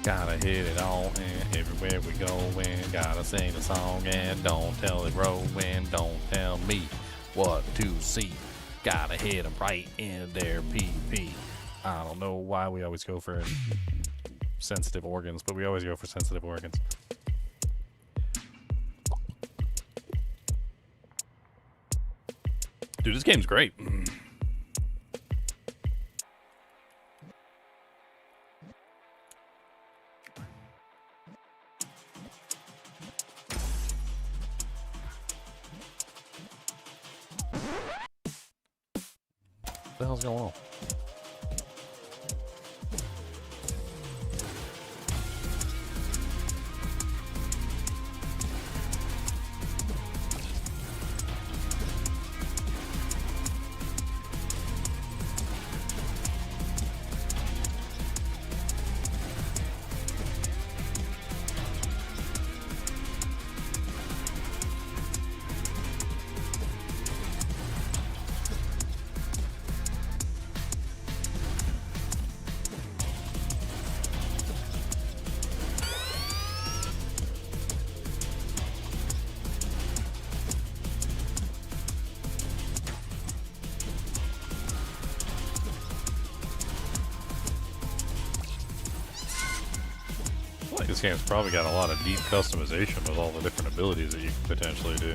Gotta hit it all and everywhere we go and gotta sing the song and don't tell it row and don't tell me what to see. Gotta hit them right in their PP. I don't know why we always go for sensitive organs, but we always go for sensitive organs. Dude, this game's great. What the hell's going on? This game's probably got a lot of deep customization with all the different abilities that you can potentially do.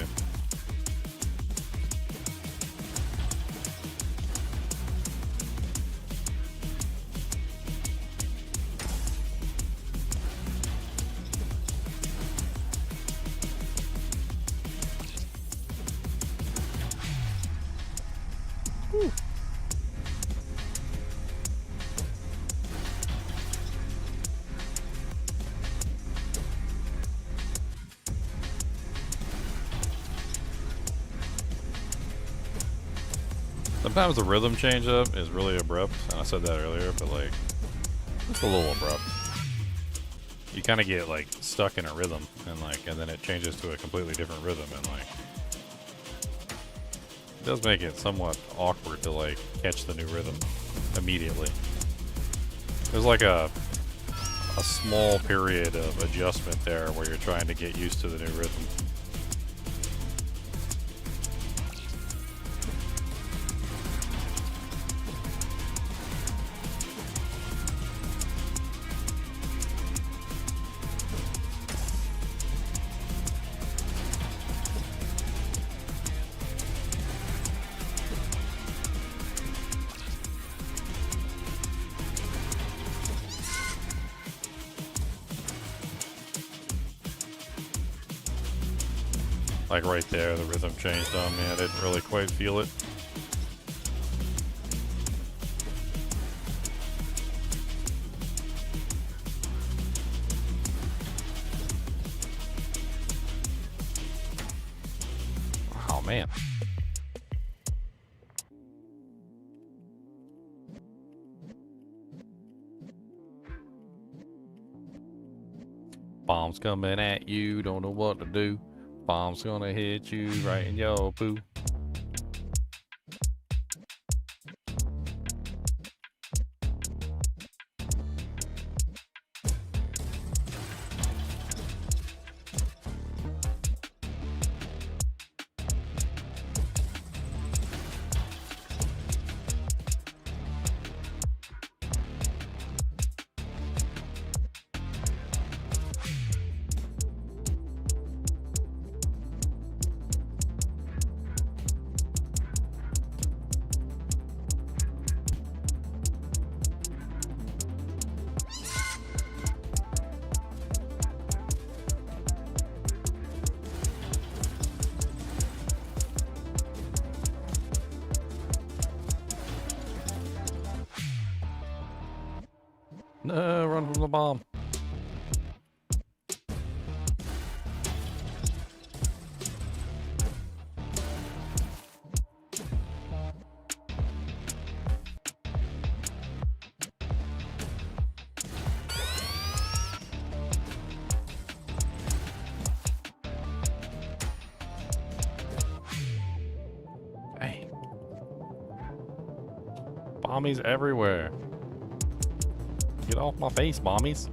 Whew. Sometimes the rhythm change up is really abrupt, and I said that earlier, but like, it's a little abrupt. You kind of get like stuck in a rhythm, and then it changes to a completely different rhythm, and like, it does make it somewhat awkward to like catch the new rhythm immediately. There's like a small period of adjustment there where you're trying to get used to the new rhythm. Like right there, the rhythm changed on me. I didn't really quite feel it. Oh man. Bombs coming at you, don't know what to do. Bomb's gonna hit you right in your poo. No, run from the bomb. Hey. Bombies everywhere. Get off my face, bombies.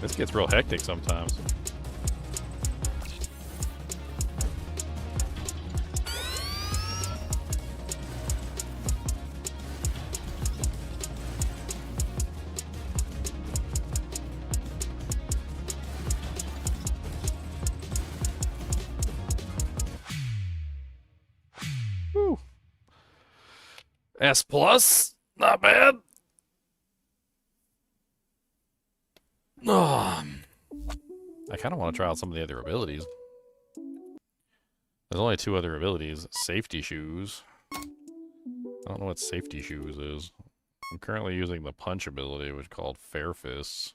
This gets real hectic sometimes. Woo. S plus, not bad. I kind of want to try out some of the other abilities. There's only 2 other abilities. Safety shoes. I don't know what safety shoes is. I'm currently using the punch ability, which is called Fair Fists.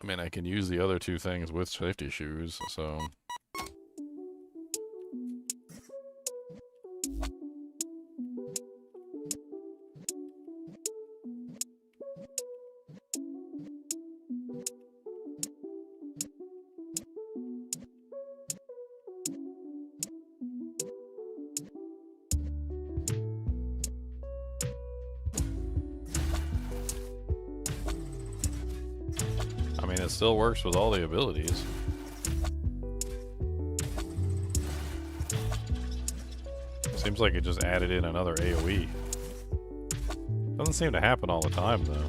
I mean, I can use the other 2 things with safety shoes, so... It still works with all the abilities. Seems like it just added in another AoE. Doesn't seem to happen all the time, though.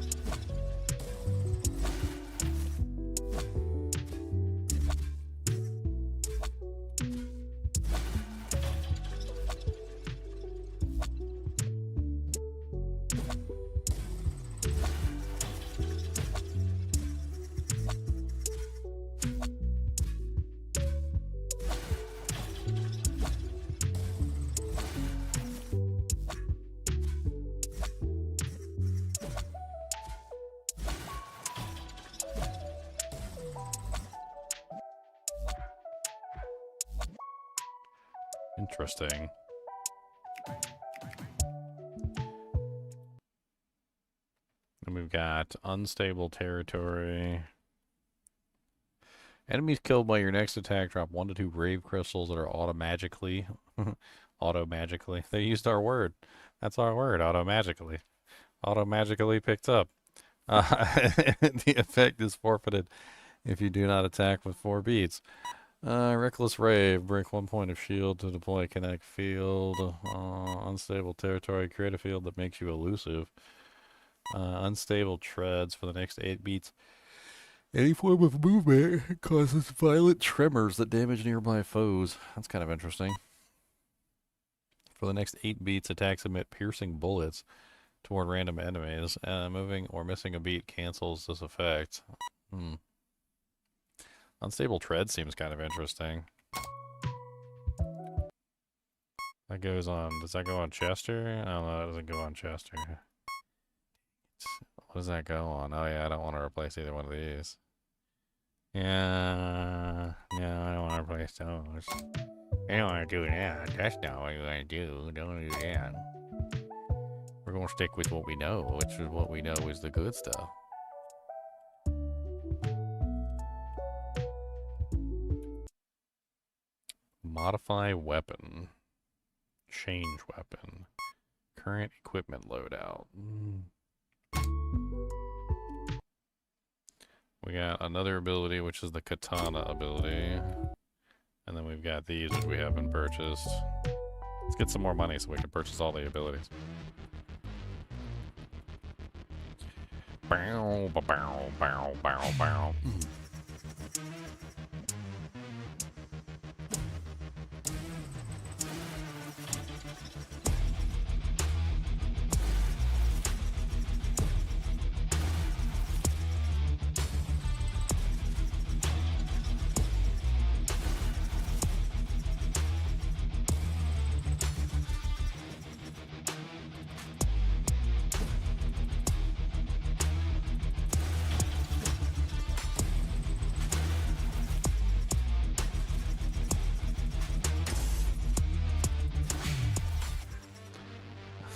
Interesting. And we've got unstable territory. Enemies killed by your next attack drop 1 to 2 grave crystals that are auto-magically. Auto-magically. They used our word. That's our word, auto-magically. Auto-magically picked up. The effect is forfeited if you do not attack with 4 beats. Reckless Rave. Break 1 point of shield to deploy kinetic field. Unstable territory. Create a field that makes you elusive. Unstable treads for the next 8 beats. Any form of movement causes violent tremors that damage nearby foes. That's kind of interesting. For the next 8 beats, attacks emit piercing bullets toward random enemies. Moving or missing a beat cancels this effect. Unstable tread seems kind of interesting. That goes on... Does that go on Chester? Oh, no, that doesn't go on Chester. What does that go on? Oh, yeah, I don't want to replace either one of these. Yeah, no, I don't want to replace those. I don't want to do that. That's not what you want to do. Don't do that. We're going to stick with what we know, which is what we know is the good stuff. Modify weapon. Change weapon. Current equipment loadout. We got another ability, which is the katana ability. And then we've got these, which we haven't purchased. Let's get some more money so we can purchase all the abilities. Bow, bow, bow, bow, bow, bow.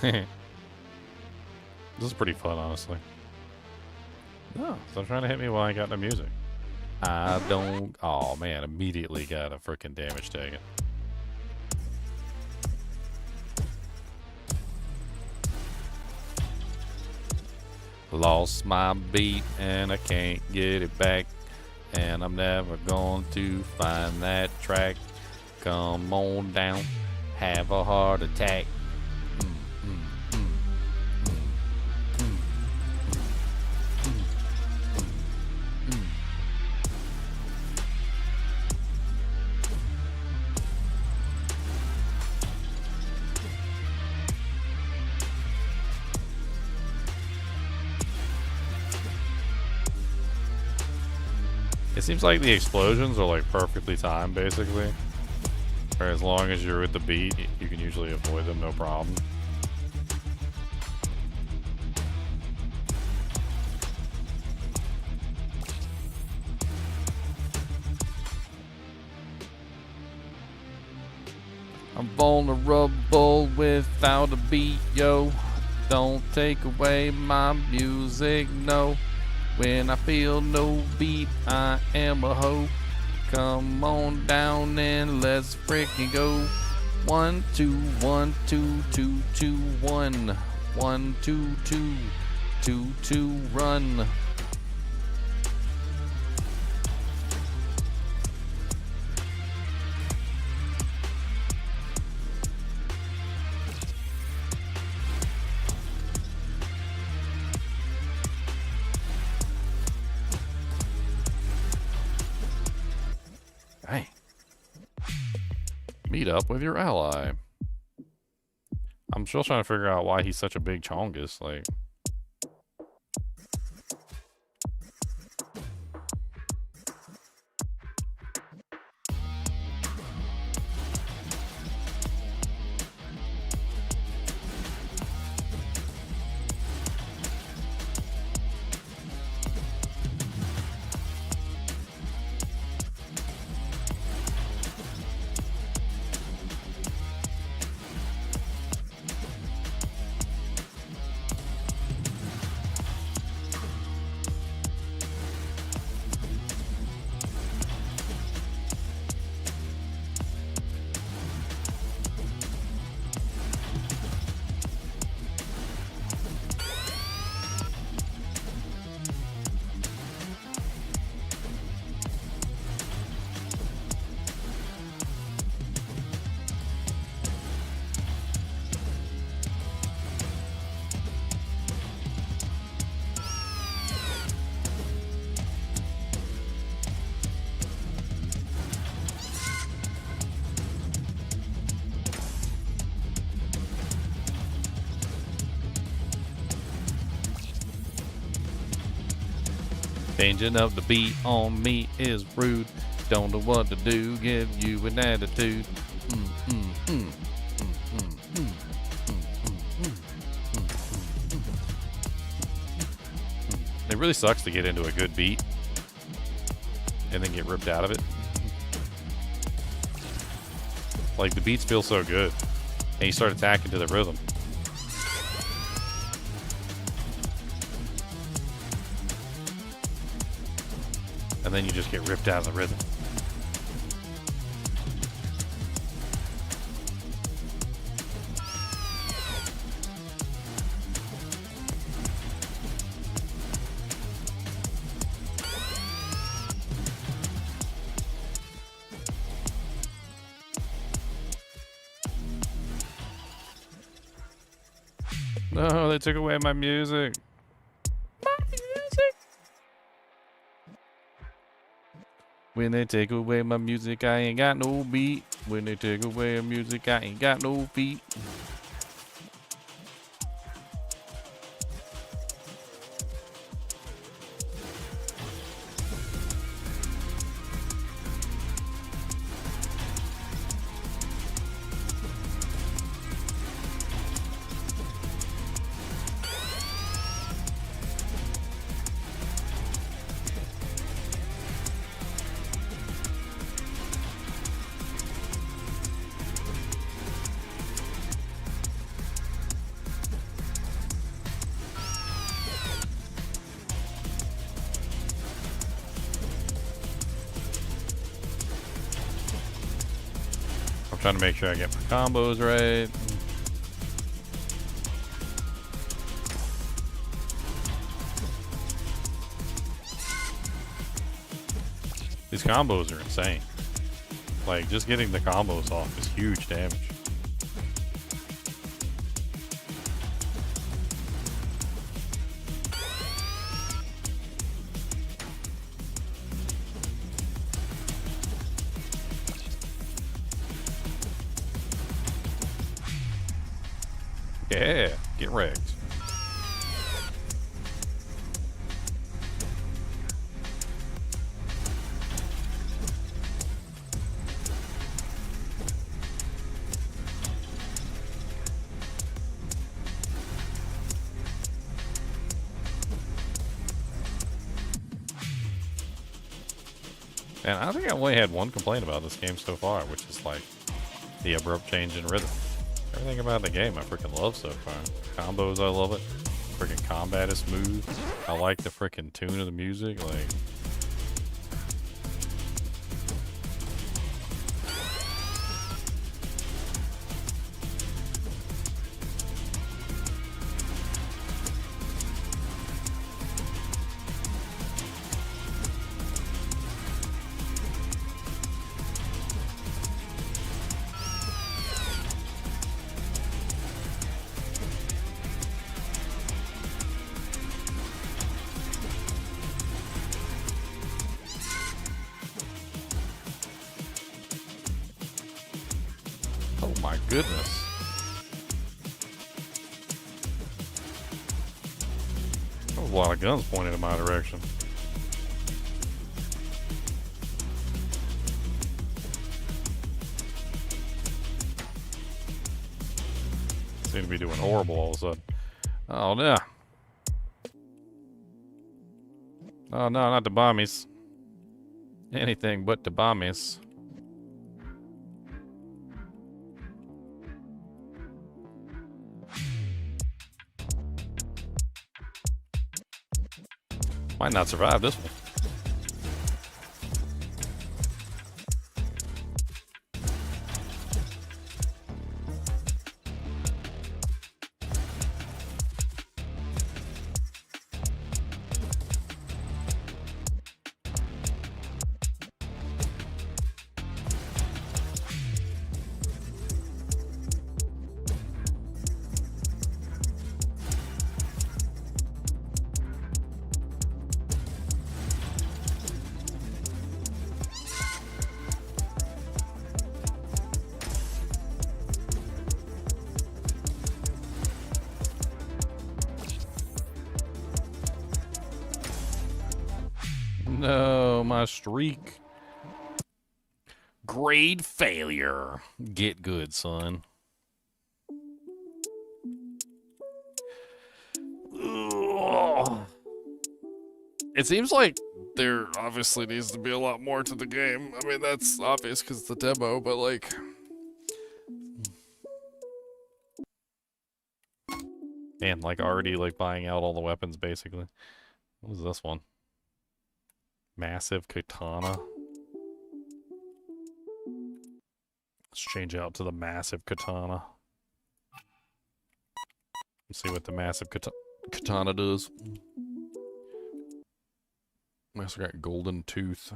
This is pretty fun, honestly. Oh, stop trying to hit me while I got the music. I don't... Oh, man, immediately got a freaking damage taken. Lost my beat and I can't get it back. And I'm never going to find that track. Come on down, have a heart attack. It seems like the explosions are like perfectly timed, basically. Or as long as you're with the beat, you can usually avoid them, no problem. I'm vulnerable without a beat, yo. Don't take away my music, no. When I feel no beat, I am a hoe. Come on down and let's freaking go. 1 2 1 2 2 2 1 1 2 2 2 2 run. Hey. Meet up with your ally. I'm still trying to figure out why he's such a big chongus, like. Changing up the beat on me is rude. Don't know what to do, give you an attitude. It really sucks to get into a good beat and then get ripped out of it. Like, the beats feel so good, and you start attacking to the rhythm. And then you just get ripped out of the rhythm. No, they took away my music. My music. When they take away my music, I ain't got no beat. When they take away my music, I ain't got no feet. Trying to make sure I get my combos right. These combos are insane. Like, just getting the combos off is huge damage. Yeah, get wrecked. And I think I only had one complaint about this game so far, which is like the abrupt change in rhythm. Everything about the game I freaking love so far. Combos, I love it. Freaking combat is smooth. I like the freaking tune of the music. Like, oh my goodness. There was a lot of guns pointed in my direction. Seem to be doing horrible all of a sudden. Oh no. Oh no, not the bombies. Anything but the bombies. Might not survive this one. No, my streak. Grade failure. Get good, son. Ugh. It seems like there obviously needs to be a lot more to the game. I mean, that's obvious because it's the demo, but like... Man, like already like buying out all the weapons, basically. What is this one? Massive katana. Let's change out to the massive katana. Let's see what the massive katana does. We also got golden tooth.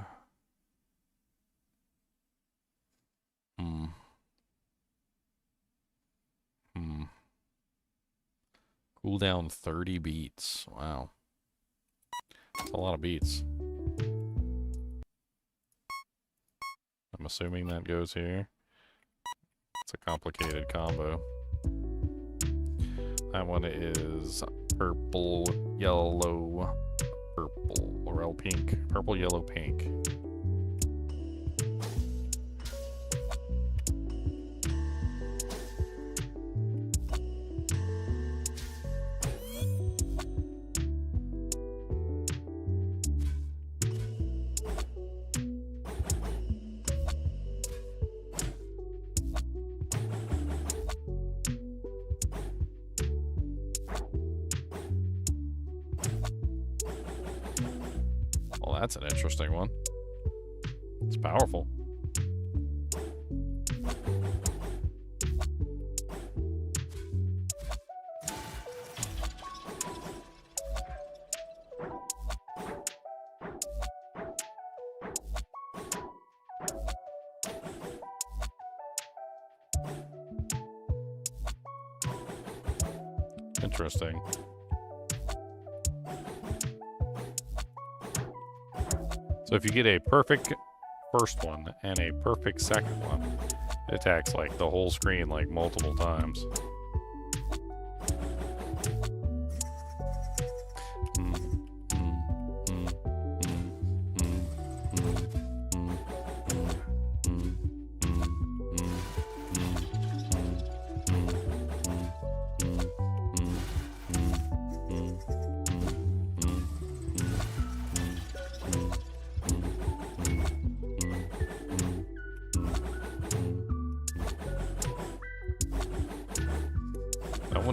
Cooldown 30 beats. Wow. That's a lot of beats. I'm assuming that goes here. It's a complicated combo. That one is purple, yellow, purple, or pink. Purple, yellow, pink. Well, that's an interesting one. It's powerful. Interesting. So if you get a perfect first one and a perfect second one, it attacks like the whole screen like multiple times.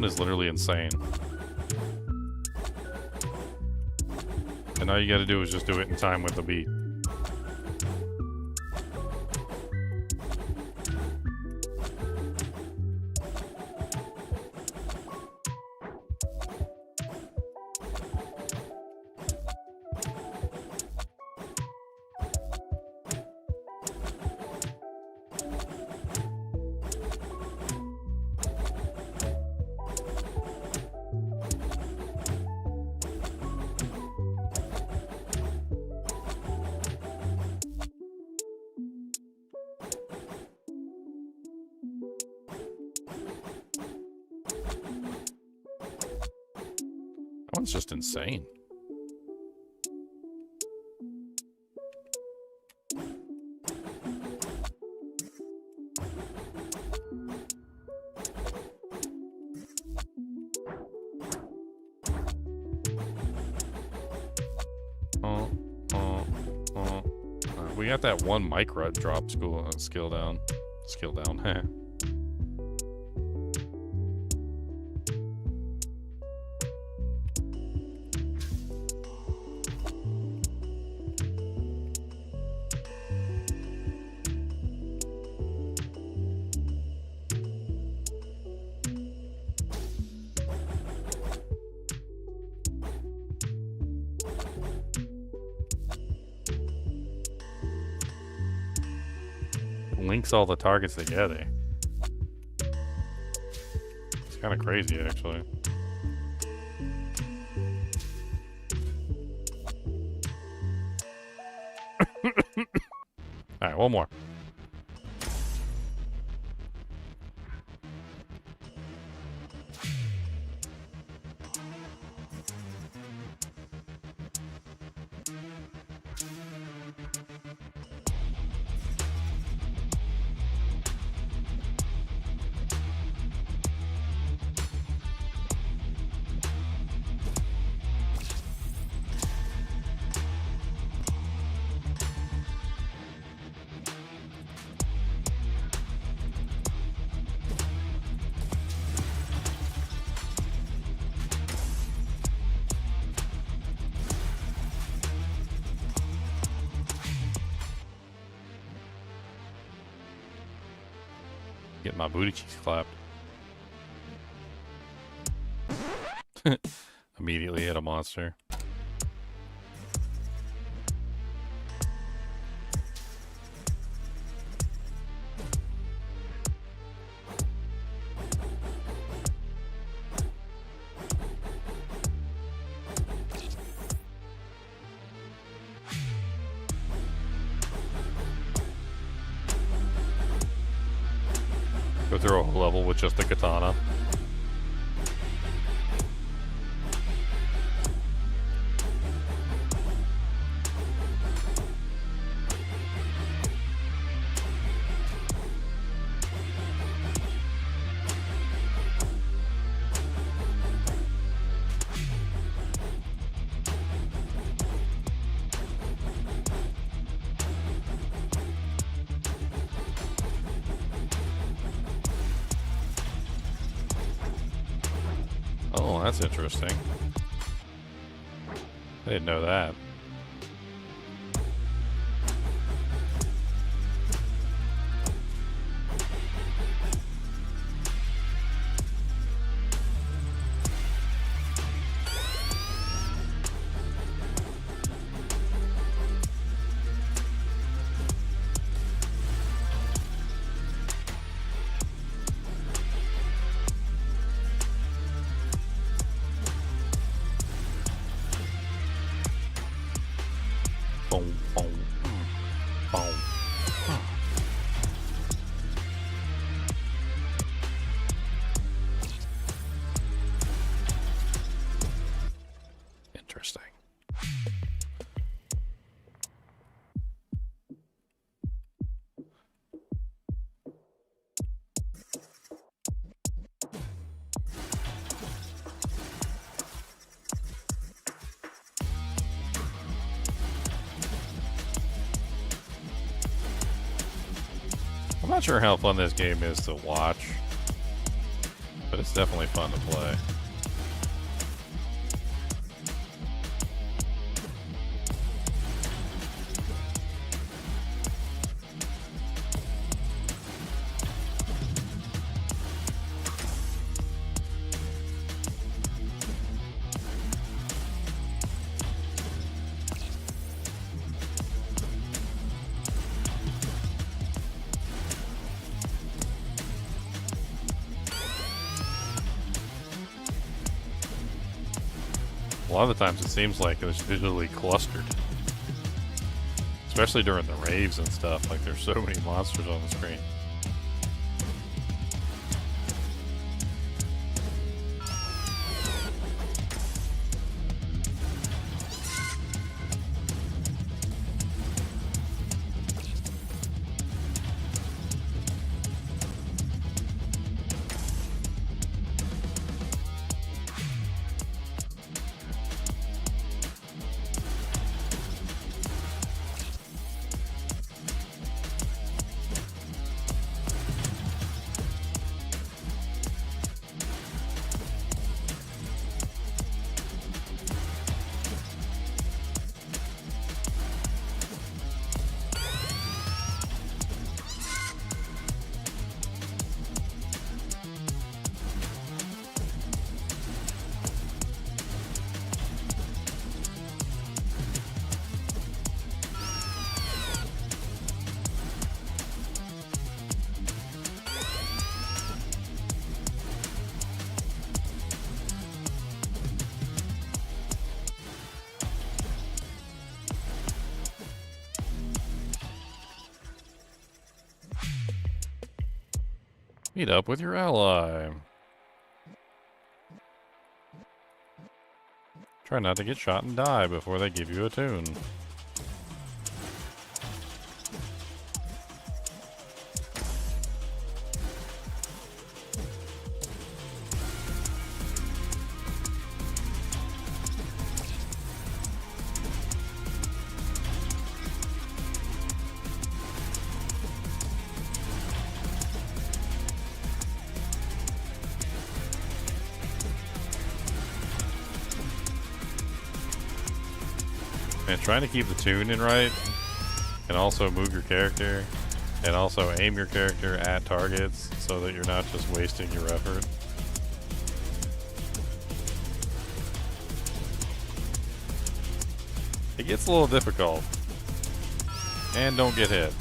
Is literally insane. And all you gotta do is just do it in time with the beat. That one's just insane. We got that one micro drop skill down. Skill down. Links all the targets together. It's kind of crazy, actually. Alright, one more. Get my booty cheeks clapped. Immediately hit a monster. Go through a whole level with just the katana. Oh, that's interesting. I didn't know that. Boom, boom, boom. Interesting. I'm not sure how fun this game is to watch, but it's definitely fun to play. A lot of the times it seems like it's visually clustered. Especially during the raves and stuff, like there's so many monsters on the screen. Meet up with your ally. Try not to get shot and die before they give you a tune. And trying to keep the tune in right and also move your character And also aim your character at targets so that you're not just wasting your effort. It gets a little difficult. And don't get hit.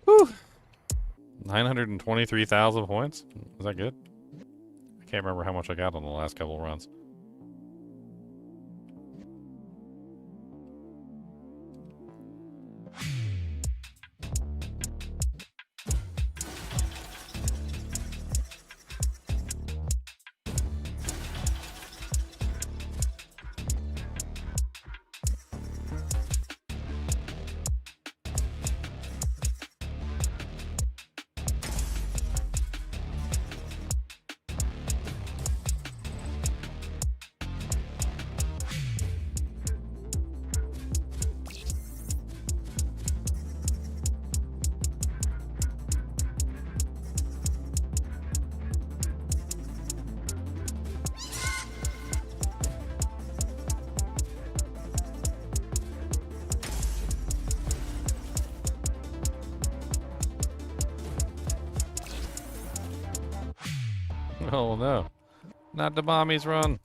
Whew. 923,000 points? Is that good? I can't remember how much I got on the last couple of runs. Oh no. Not the mommies run.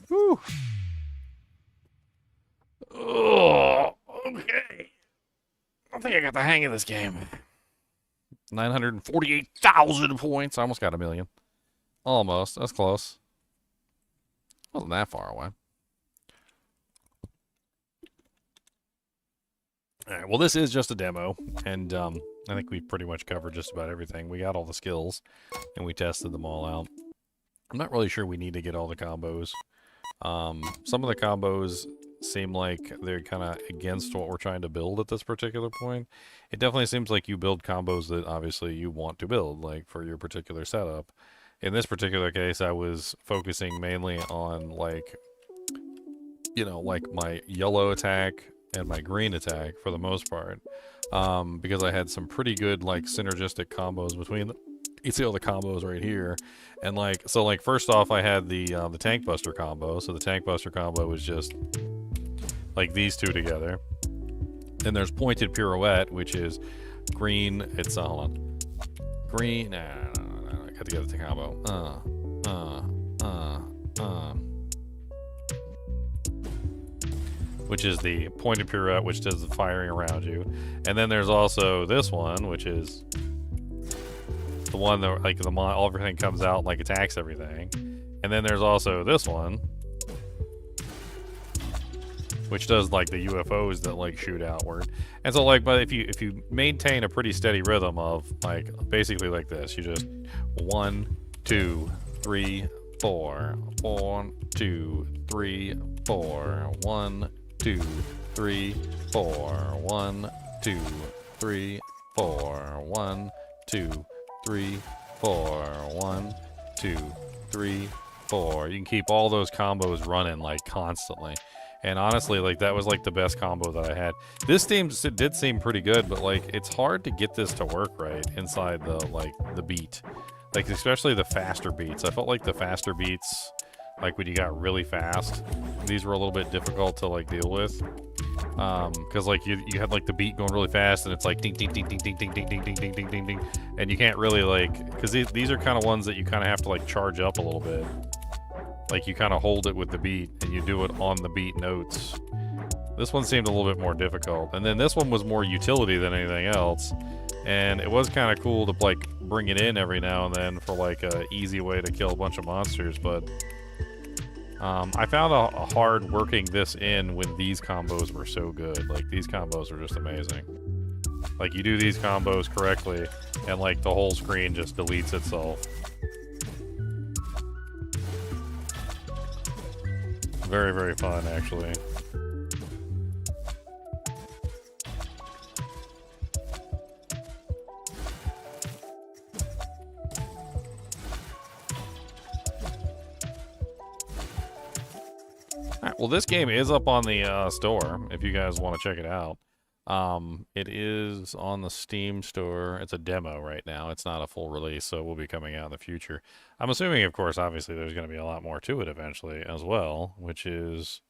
Whew. Oh, okay. I think I got the hang of this game. 948,000 points. I almost got a million. Almost. That's close. Wasn't that far away. All right, well, this is just a demo, and I think we pretty much covered just about everything. We got all the skills, and we tested them all out. I'm not really sure we need to get all the combos. Some of the combos seem like they're kind of against what we're trying to build at this particular point. It definitely seems like you build combos that obviously you want to build, like for your particular setup. In this particular case, I was focusing mainly on, like, you know, like my yellow attack and my green attack for the most part, because I had some pretty good, like, synergistic combos between them. You see all the combos right here, and like, so like, first off, I had the tank buster combo. So the tank buster combo was just like these two together. Then there's pointed pirouette, which is green. It's hold on, green. No, I got to get the combo. Which is the pointed pirouette, which does the firing around you. And then there's also this one, which is the one that, like, everything comes out and, like, attacks everything. And then there's also this one, which does, like, the UFOs that, like, shoot outward. And so, like, but if you maintain a pretty steady rhythm of, like, basically like this, you just 1, 2, 3, 4, 1, 2, 3, 4, 1, 2, 3, 4, 1, 2, 3, 4, 1, 2, 3, 4, 1, 2, 3, 4. You can keep all those combos running, like, constantly. And honestly, like, that was, like, the best combo that I had. This team did seem pretty good, but, like, it's hard to get this to work right inside the, like, the beat. Like, especially the faster beats. I felt like the faster beats, like, when you got really fast, these were a little bit difficult to, like, deal with. Because, like, you had, like, the beat going really fast, and it's like ding ding ding ding ding ding ding ding ding ding ding ding ding, and you can't really, like, because these are kind of ones that you kind of have to, like, charge up a little bit. Like, you kind of hold it with the beat, and you do it on the beat notes. This one seemed a little bit more difficult, and then this one was more utility than anything else. And it was kind of cool to, like, bring it in every now and then for, like, a easy way to kill a bunch of monsters, but I found a hard working this in when these combos were so good. Like, these combos are just amazing. Like, you do these combos correctly, and, like, the whole screen just deletes itself. Very, very fun, actually. Alright, well, this game is up on the store, if you guys want to check it out. It is on the Steam store. It's a demo right now. It's not a full release, so it will be coming out in the future. I'm assuming, of course, obviously, there's going to be a lot more to it eventually as well, which is,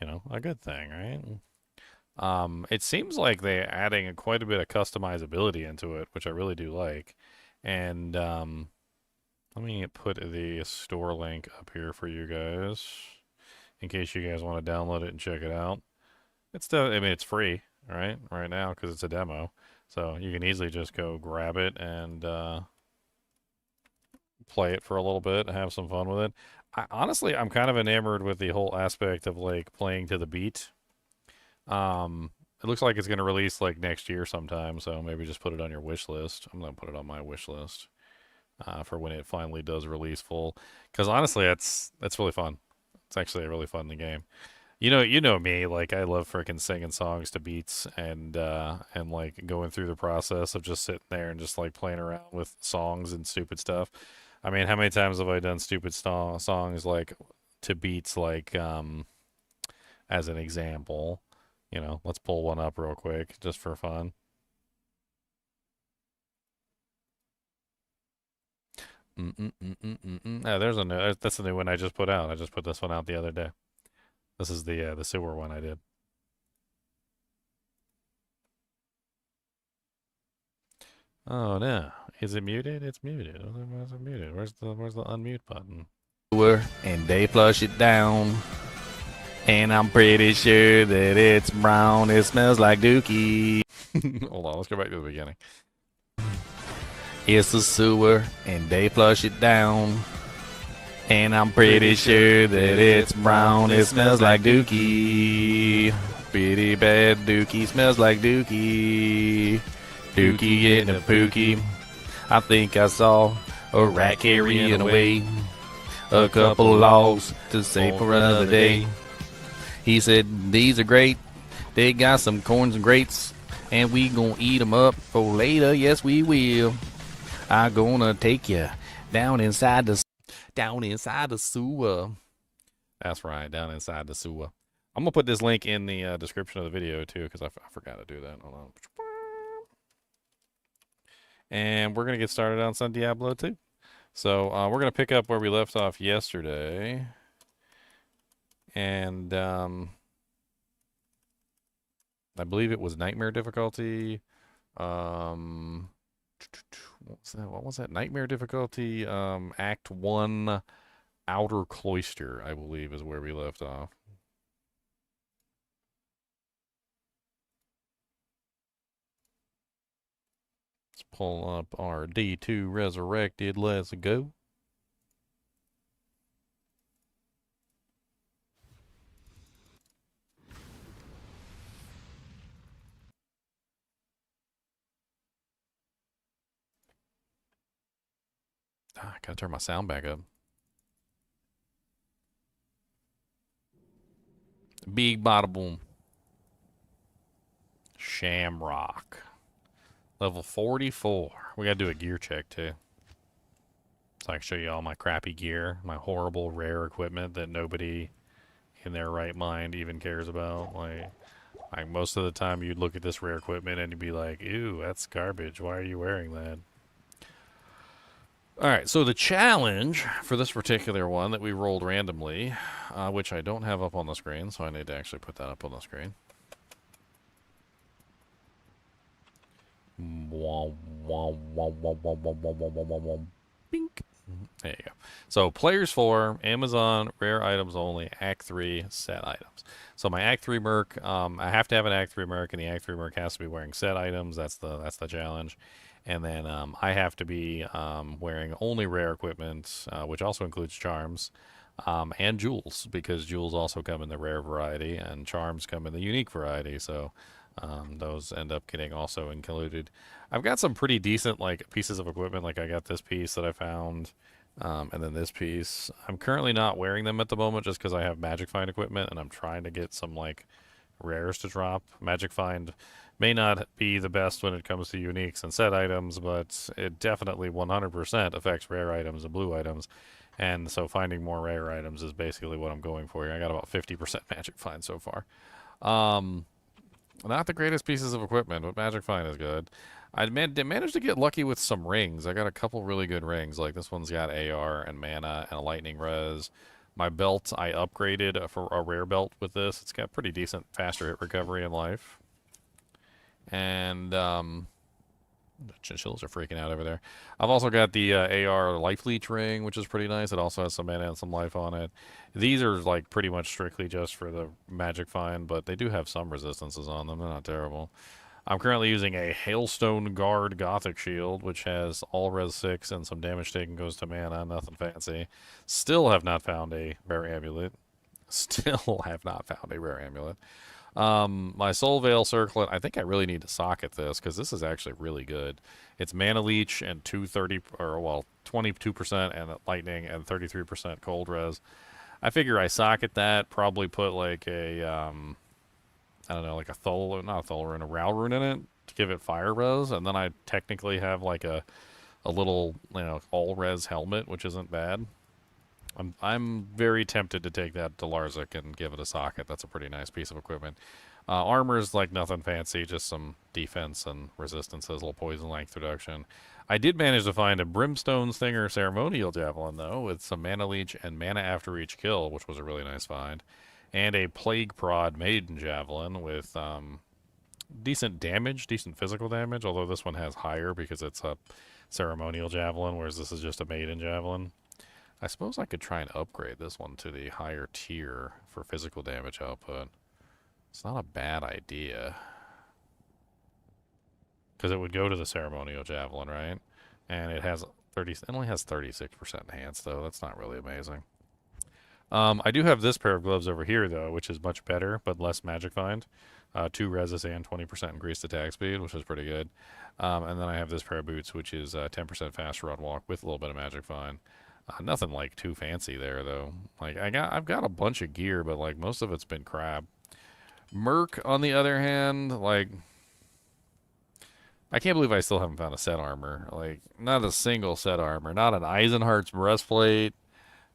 you know, a good thing, right? It seems like they're adding quite a bit of customizability into it, which I really do like. And let me put the store link up here for you guys, in case you guys want to download it and check it out. I mean, it's free, right now, because it's a demo, so you can easily just go grab it and play it for a little bit and have some fun with it. Honestly, I'm kind of enamored with the whole aspect of, like, playing to the beat. It looks like it's going to release, like, next year sometime, so maybe just put it on your wish list. I'm going to put it on my wish list for when it finally does release full, because honestly, that's really fun. It's actually a really fun game. You know me, like, I love freaking singing songs to beats and like going through the process of just sitting there and just, like, playing around with songs and stupid stuff. I mean, how many times have I done stupid songs, like, to beats, like, as an example, you know, let's pull one up real quick just for fun. There's that's the new one I just put out. I just put this one out the other day. This is the sewer one I did. Oh no, is it muted? It's muted. Where's it muted? Where's the unmute button? And they flush it down, and I'm pretty sure that it's brown. It smells like dookie. Hold on, let's go back to the beginning. It's a sewer, and they flush it down, And I'm pretty sure that it's brown. It smells like dookie. Pretty bad dookie. Smells like dookie. Dookie getting a pookie. I think I saw a rat carrying away a couple of logs to save for another day. He said, these are great. They got some corns and grapes. And we gonna eat them up for later. Yes, we will. I'm gonna take you down inside the sewer. That's right, down inside the sewer. I'm going to put this link in the description of the video, too, because I forgot to do that. Hold on. And we're going to get started on some Diablo 2. So we're going to pick up where we left off yesterday. And I believe it was Nightmare difficulty. What was that? What was that? Nightmare difficulty, Act 1, Outer Cloister, I believe, is where we left off. Let's pull up our D2 Resurrected. Let's go. I gotta turn my sound back up. Big bada boom. Shamrock. Level 44. We gotta do a gear check too. So I can show you all my crappy gear, my horrible rare equipment that nobody in their right mind even cares about. Like most of the time you'd look at this rare equipment and you'd be like, ew, that's garbage. Why are you wearing that? Alright, so the challenge for this particular one that we rolled randomly, which I don't have up on the screen, so I need to actually put that up on the screen. Bink. There you go. So players 4, Amazon, rare items only, Act 3, set items. So my Act 3 merc, I have to have an Act 3 merc, and the Act 3 merc has to be wearing set items. That's the challenge. And then I have to be wearing only rare equipment, which also includes charms, and jewels, because jewels also come in the rare variety, and charms come in the unique variety. So those end up getting also included. I've got some pretty decent like pieces of equipment. Like I got this piece that I found, and then this piece. I'm currently not wearing them at the moment just because I have Magic Find equipment, and I'm trying to get some like rares to drop. Magic Find may not be the best when it comes to uniques and set items, but it definitely 100% affects rare items and blue items. And so finding more rare items is basically what I'm going for here. I got about 50% Magic Find so far. Not the greatest pieces of equipment, but Magic Find is good. I managed to get lucky with some rings. I got a couple really good rings. Like this one's got AR and mana and a lightning res. My belt, I upgraded for a rare belt with this. It's got pretty decent faster hit recovery in life. And the chinchillas are freaking out over there. I've also got the AR life leech ring, which is pretty nice. It also has some mana and some life on it. These are like pretty much strictly just for the Magic Find, but they do have some resistances on them. They're not terrible. I'm currently using a Hailstone Guard Gothic Shield, which has all res 6 and some damage taken goes to mana. Nothing fancy. Still have not found a rare amulet. Still have not found a rare amulet. My Soul Veil Circlet, I think I really need to socket this because this is actually really good. It's Mana Leech and 22% and lightning and 33% cold res. I figure I socket that, probably put like a, I don't know, like a Thol, not a Thol rune, a Ral rune in it to give it fire res, and then I technically have like a little, all res helmet, which isn't bad. I'm very tempted to take that to Larzik and give it a socket. That's a pretty nice piece of equipment. Armor is like nothing fancy, just some defense and resistances, a little poison length reduction. I did manage to find a Brimstone Stinger Ceremonial Javelin, though, with some Mana Leech and Mana After Each Kill, which was a really nice find. And a Plague Prod Maiden Javelin with decent damage, decent physical damage, although this one has higher because it's a Ceremonial Javelin, whereas this is just a Maiden Javelin. I suppose I could try and upgrade this one to the higher tier for physical damage output. It's not a bad idea. Because it would go to the Ceremonial Javelin, right? And it has It only has 36% enhanced, though. That's not really amazing. I do have this pair of gloves over here, though, which is much better, but less magic find. 2 resist and 20% increased attack speed, which is pretty good. And then I have this pair of boots, which is 10% faster on walk with a little bit of magic find. Nothing like too fancy there, though. Like I've got a bunch of gear, but like most of it's been crap. Merc, on the other hand, like I can't believe I still haven't found a set armor. Like not a single set armor, not an Eisenhardt's breastplate,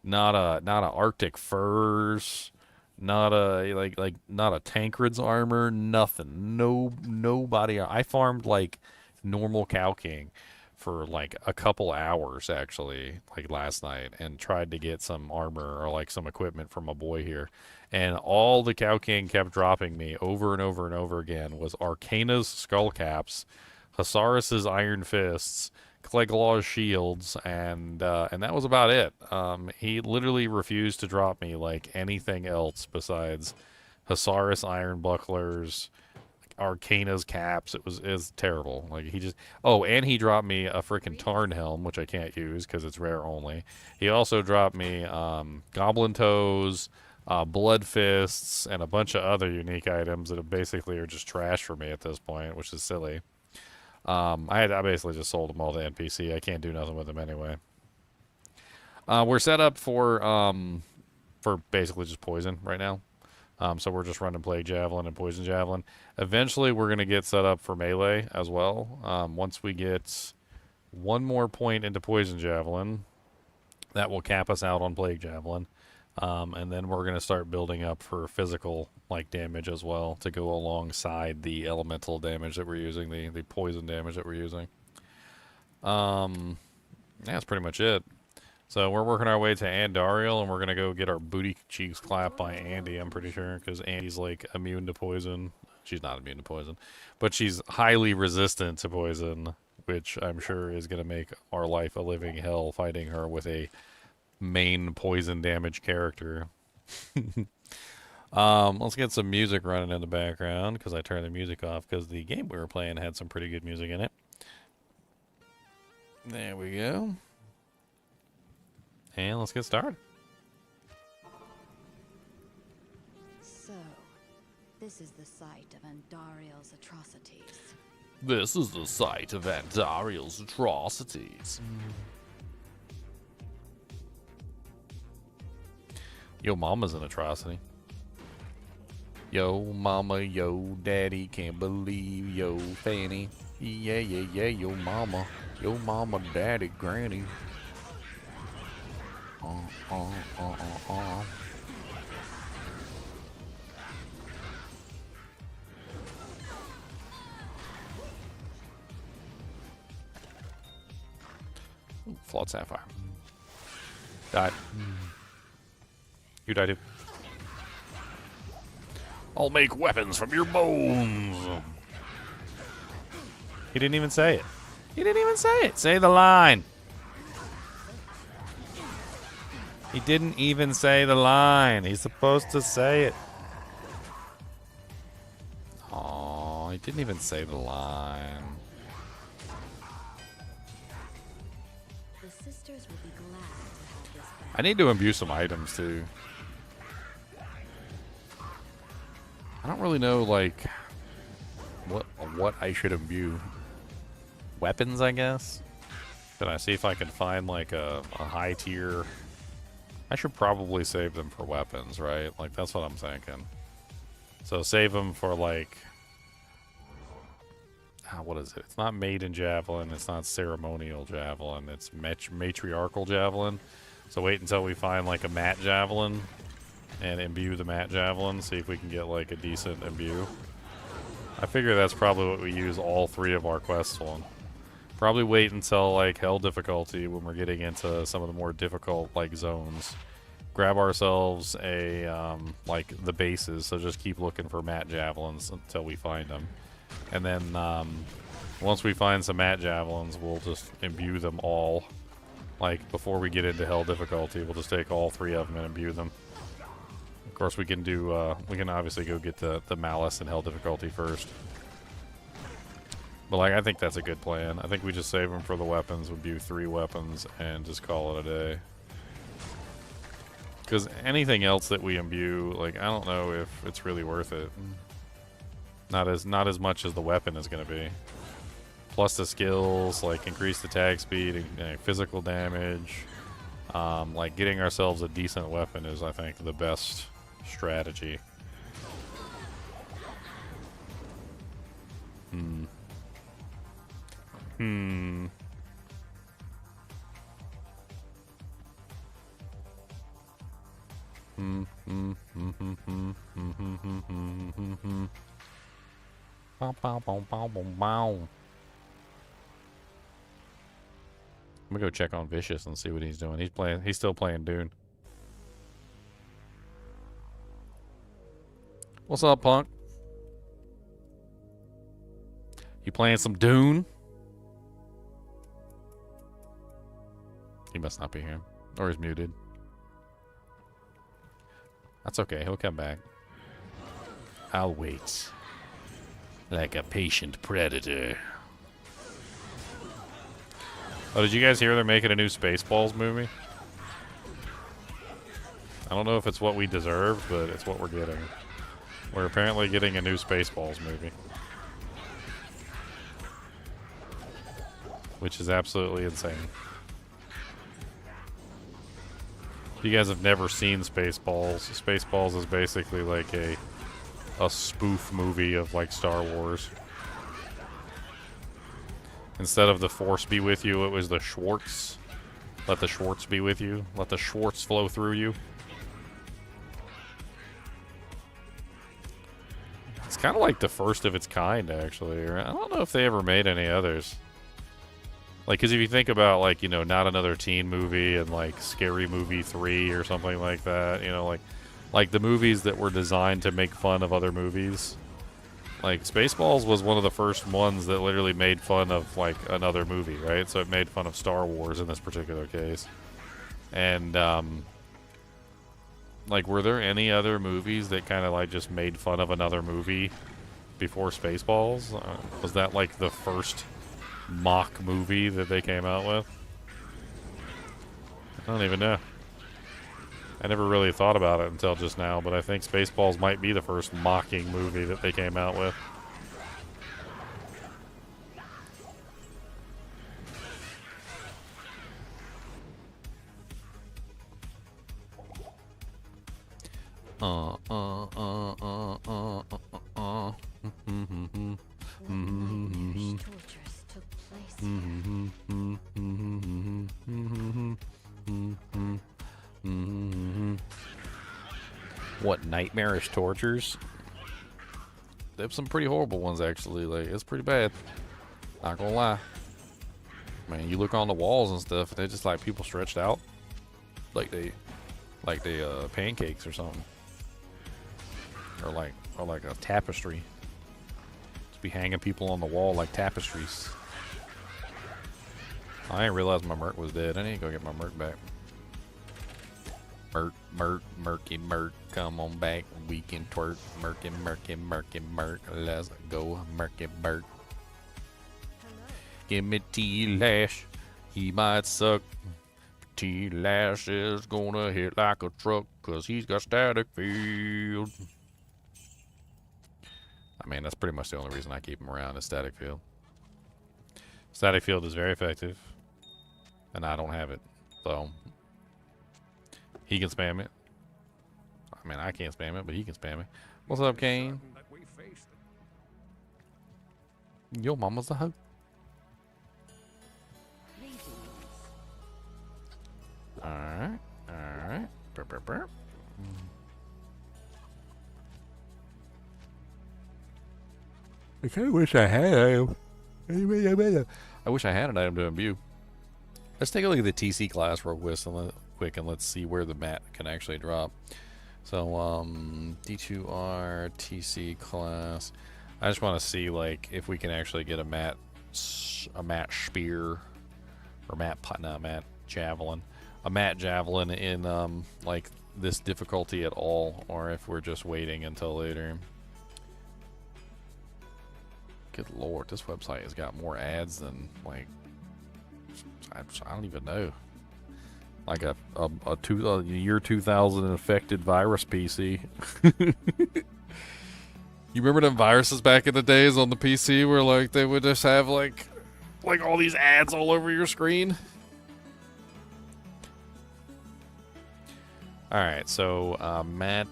not a Arctic furs, not a not a Tancred's armor, nothing. Nobody. I farmed like normal Cow King for like a couple hours actually, like last night, and tried to get some armor or like some equipment from a boy here. And all the Cow King kept dropping me over and over and over again was Arcana's skull caps, Hasaris's iron fists, Clegglaw's shields, and that was about it. He literally refused to drop me like anything else besides Hasaris iron bucklers, Arcana's caps. It was terrible. Like he just and he dropped me a freaking Tarn helm, which I can't use because it's rare only. He also dropped me Goblin toes, blood fists, and a bunch of other unique items that basically are just trash for me at this point, which is silly. I basically just sold them all to NPC. I can't do nothing with them anyway. We're set up for basically just poison right now. So we're just running Plague Javelin and Poison Javelin. Eventually, we're going to get set up for melee as well. Once we get one more point into Poison Javelin, that will cap us out on Plague Javelin. And then we're going to start building up for physical damage as well to go alongside the elemental damage that we're using, the poison damage that we're using. That's pretty much it. So we're working our way to Andariel, and we're going to go get our booty cheeks clapped by Andy, I'm pretty sure, because Andy's like immune to poison. She's not immune to poison, but she's highly resistant to poison, which I'm sure is going to make our life a living hell fighting her with a main poison damage character. Let's get some music running in the background because I turned the music off because the game we were playing had some pretty good music in it. There we go. And let's get started. So, this is the site of Andariel's atrocities. This is the site of Andariel's atrocities. Yo mama's an atrocity. Yo mama, yo daddy, can't believe yo fanny. Yeah, yeah, yeah, yo mama, daddy, granny. Flawed Sapphire. Died. You died too. I'll make weapons from your bones. He didn't even say it. He didn't even say it. Say the line. He didn't even say the line. He's supposed to say it. Oh, he didn't even say the line. The sisters will be glad to have this back. I need to imbue some items too. I don't really know what I should imbue. Weapons, I guess. Can I see if I can find a high tier? I should probably save them for weapons, right? That's what I'm thinking. So save them for what is it? It's not maiden javelin. It's not ceremonial javelin. It's matriarchal javelin. So wait until we find a matte javelin and imbue the matte javelin. See if we can get a decent imbue. I figure that's probably what we use all 3 of our quests on. Probably wait until hell difficulty when we're getting into some of the more difficult zones. Grab ourselves a the bases. So just keep looking for matte javelins until we find them, and then once we find some matte javelins, we'll just imbue them all. Before we get into hell difficulty, we'll just take all 3 of them and imbue them. Of course, we can do. We can obviously go get the malice and hell difficulty first. But like, I think that's a good plan. I think we just save them for the weapons, imbue 3 weapons, and just call it a day. Because anything else that we imbue, like, I don't know if it's really worth it. Not as much as the weapon is going to be. Plus the skills, like increased attack speed, and physical damage. Like getting ourselves a decent weapon is, I think, the best strategy. Bow, bow, bow, bow, bow, bow. I'm gonna go check on Vicious and see what he's doing. He's still playing Dune. What's up, punk? You playing some Dune? He must not be here. Or he's muted. That's okay, he'll come back. I'll wait. Like a patient predator. Oh, did you guys hear they're making a new Spaceballs movie? I don't know if it's what we deserve, but it's what we're getting. We're apparently getting a new Spaceballs movie. Which is absolutely insane. If you guys have never seen Spaceballs, Spaceballs is basically like a spoof movie of like Star Wars. Instead of the Force be with you, it was the Schwartz. Let the Schwartz be with you. Let the Schwartz flow through you. It's kind of like the first of its kind, actually. I don't know if they ever made any others. Like, because if you think about, like, you know, Not Another Teen Movie and, like, Scary Movie 3 or something like that, you know, like the movies that were designed to make fun of other movies. Like, Spaceballs was one of the first ones that literally made fun of, like, another movie, right? So it made fun of Star Wars in this particular case. And, like, were there any other movies that kind of, like, just made fun of another movie before Spaceballs? Was that, like, the first mock movie that they came out with? I don't even know. I never really thought about it until just now, but I think Spaceballs might be the first mocking movie that they came out with. Nightmarish tortures took place What nightmarish tortures? There's some pretty horrible ones, actually. Like, it's pretty bad. Not gonna lie. Man, you look on the walls and stuff, they're just like people stretched out, like they pancakes or something, or like a tapestry. Just be hanging people on the wall like tapestries. I didn't realize my Merc was dead. I need to go get my Merc back. Murky Merc, come on back. We can twerk. Murky Merc. Let's go, Murky Merc. Give me T-Lash. He might suck. T-Lash is gonna hit like a truck, 'cause he's got static field. I mean, that's pretty much the only reason I keep him around is static field. Static field is very effective, and I don't have it, so he can spam it. I mean, I can't spam it, but he can spam it. What's up, Kane? Yo, mama's a hoe. Alright. Burp, burp, burp. I kind of wish I had an item. I wish I had an item to imbue. Let's take a look at the TC class real quick and let's see where the mat can actually drop. So, D2R TC class. I just want to see, like, if we can actually get a mat spear, or mat javelin. A mat javelin in like this difficulty at all, or if we're just waiting until later. Good lord, this website has got more ads than, like, I don't even know. Like a year 2000 infected virus PC. You remember them viruses back in the days on the PC where, like, they would just have, like all these ads all over your screen? Alright, so, Matt...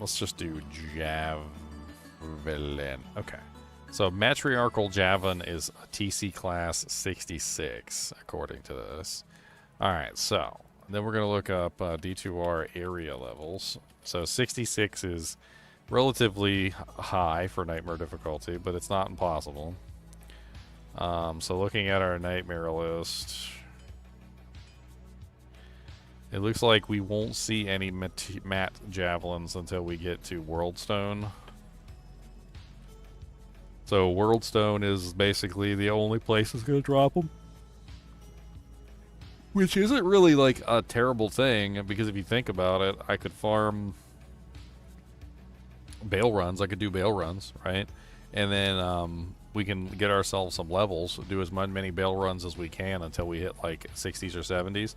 Let's just do Javelin. Okay. So Matriarchal Javelin is a TC class 66, according to this. Alright, so then we're going to look up D2R area levels. So 66 is relatively high for Nightmare difficulty, but it's not impossible. So looking at our Nightmare list... It looks like we won't see any matte javelins until we get to Worldstone. So Worldstone is basically the only place that's going to drop them. Which isn't really like a terrible thing, because if you think about it, I could farm bail runs. I could do bail runs, right? And then we can get ourselves some levels, do as many bail runs as we can until we hit like 60s or 70s.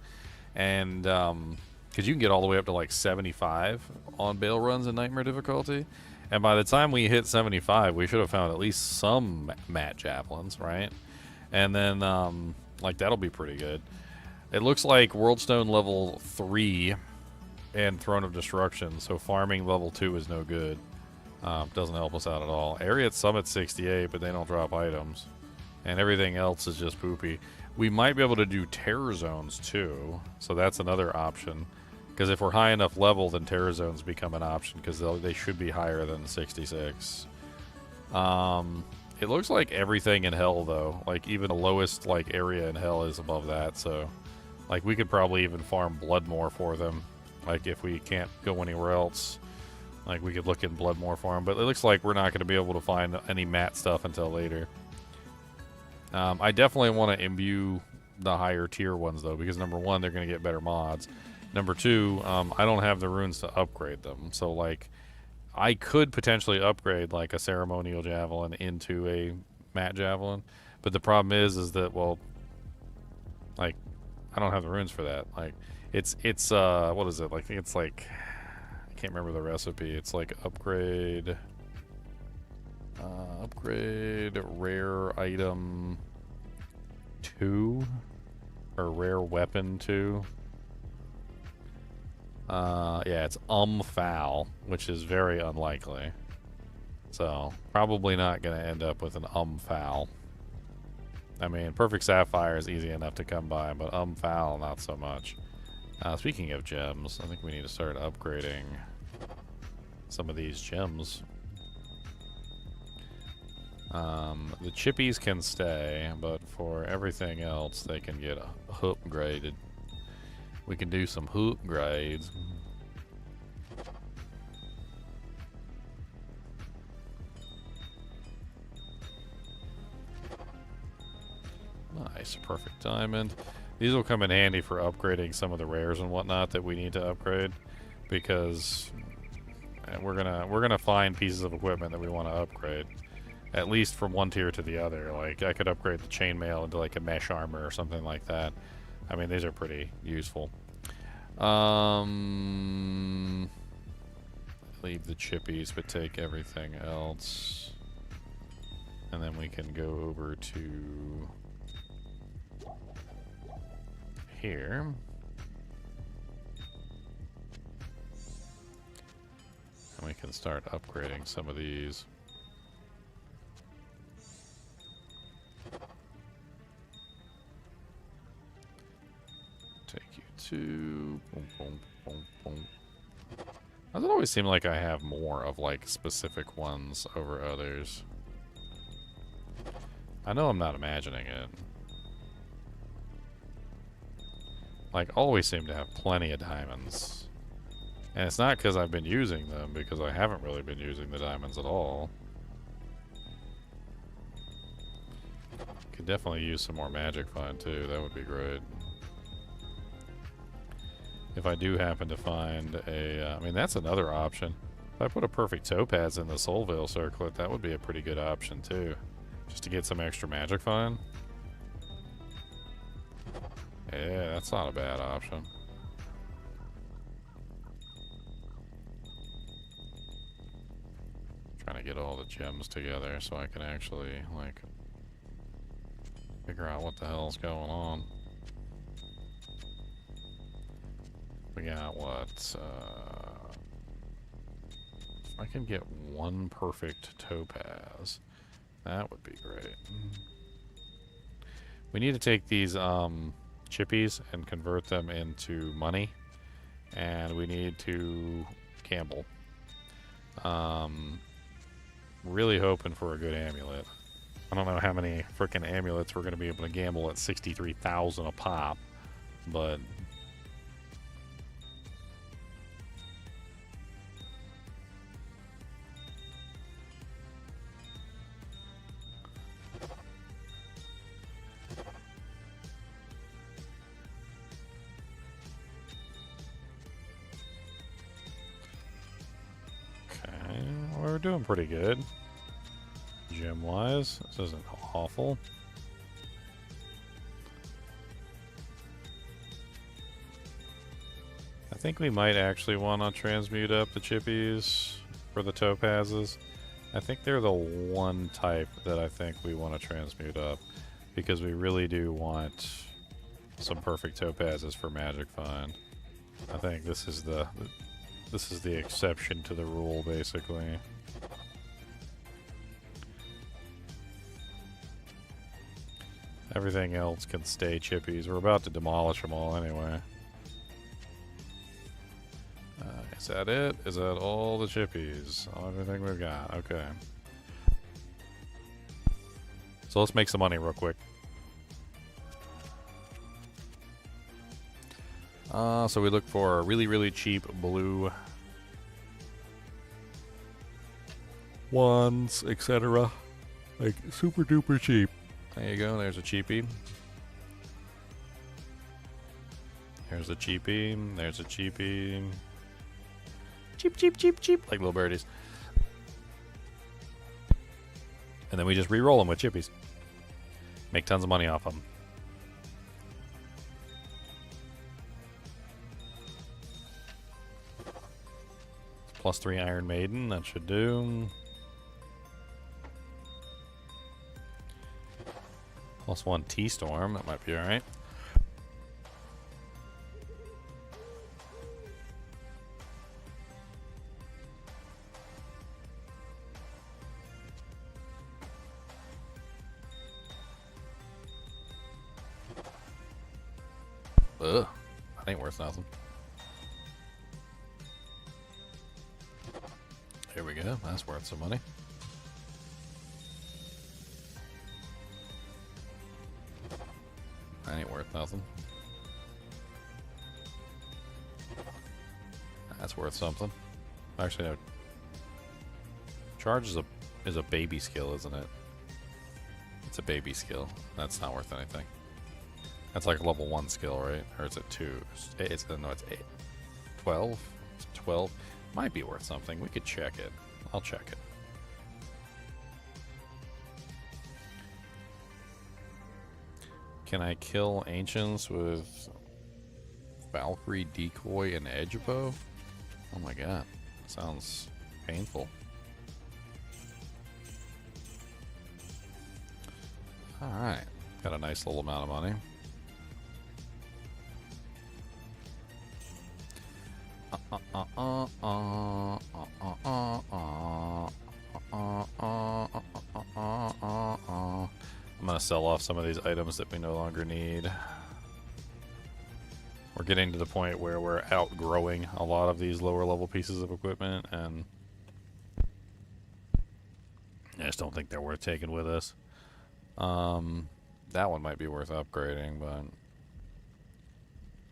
And, because you can get all the way up to like 75 on bail runs in Nightmare difficulty. And by the time we hit 75, we should have found at least some matte javelins, right? And then, like, that'll be pretty good. It looks like Worldstone level 3 and Throne of Destruction, so farming level 2 is no good. Doesn't help us out at all. Area at Summit 68, but they don't drop items. And everything else is just poopy. We might be able to do terror zones too, so that's another option. Because if we're high enough level, then terror zones become an option, because they should be higher than 66. It looks like everything in Hell, though. Like, even the lowest like area in Hell is above that, so... Like, we could probably even farm Bloodmore for them. Like, if we can't go anywhere else, like, we could look in Bloodmore for them. But it looks like we're not going to be able to find any matte stuff until later. I definitely want to imbue the higher tier ones, though, because number one, they're going to get better mods. Number two, I don't have the runes to upgrade them. So, like, I could potentially upgrade, like, a ceremonial javelin into a matte javelin. But the problem is that, well, like, I don't have the runes for that. Like, it's what is it? Like, it's like, I can't remember the recipe. It's like upgrade rare item 2 or rare weapon 2. Yeah, it's foul, which is very unlikely. So, probably not going to end up with an foul. I mean, Perfect Sapphire is easy enough to come by, but foul, not so much. Speaking of gems, I think we need to start upgrading some of these gems. The chippies can stay, but for everything else, they can get upgraded. We can do some upgrades. Nice, perfect diamond. These will come in handy for upgrading some of the rares and whatnot that we need to upgrade, because we're gonna find pieces of equipment that we want to upgrade, at least from one tier to the other. Like, I could upgrade the chainmail into like a mesh armor or something like that. I mean, these are pretty useful. Leave the chippies, but take everything else, and then we can go over to here. And we can start upgrading some of these. Take you to... Boom, boom, boom, boom. Does it always seem like I have more of, like, specific ones over others? I know I'm not imagining it. Like, always seem to have plenty of diamonds. And it's not because I've been using them, because I haven't really been using the diamonds at all. Could definitely use some more magic find too, that would be great. If I do happen to find a, I mean, that's another option. If I put a perfect topaz in the Soul Veil circlet, that would be a pretty good option too. Just to get some extra magic fine. Yeah, that's not a bad option. Trying to get all the gems together so I can actually, like, figure out what the hell's going on. We got what? If I can get one perfect topaz, that would be great. We need to take these chippies and convert them into money, and we need to gamble. Really hoping for a good amulet. I don't know how many freaking amulets we're going to be able to gamble at 63,000 a pop, but okay, we're doing pretty good. Gem-wise, this isn't awful. I think we might actually want to transmute up the chippies for the topazes. I think they're the one type that I think we want to transmute up, because we really do want some perfect topazes for magic find. I think this is the exception to the rule, basically. Everything else can stay chippies. We're about to demolish them all anyway. Is that it? Is that all the chippies? Everything we've got. Okay. So let's make some money real quick. So we look for a really, really cheap blue ones, etc. Like super duper cheap. There you go, there's a cheapie. There's a cheapie, there's a cheapie. Cheap, cheap, cheap, cheap, like little birdies. And then we just re-roll them with chippies. Make tons of money off them. +3 Iron Maiden, that should do. +1 T-Storm, that might be alright. Ugh, that ain't worth nothing. Here we go, that's worth some money. That ain't worth nothing. That's worth something. Actually, no. Charge is a baby skill, isn't it? It's a baby skill. That's not worth anything. That's like a level 1 skill, right? Or is it 2? No, it's 8. 12? It's 12. Might be worth something. We could check it. I'll check it. Can I kill ancients with Valkyrie, Decoy, and Edge Bow? Oh my god. Sounds painful. Alright. Got a nice little amount of money. I'm gonna sell off some of these items that we no longer need. We're getting to the point where we're outgrowing a lot of these lower level pieces of equipment, and I just don't think they're worth taking with us. That one might be worth upgrading, but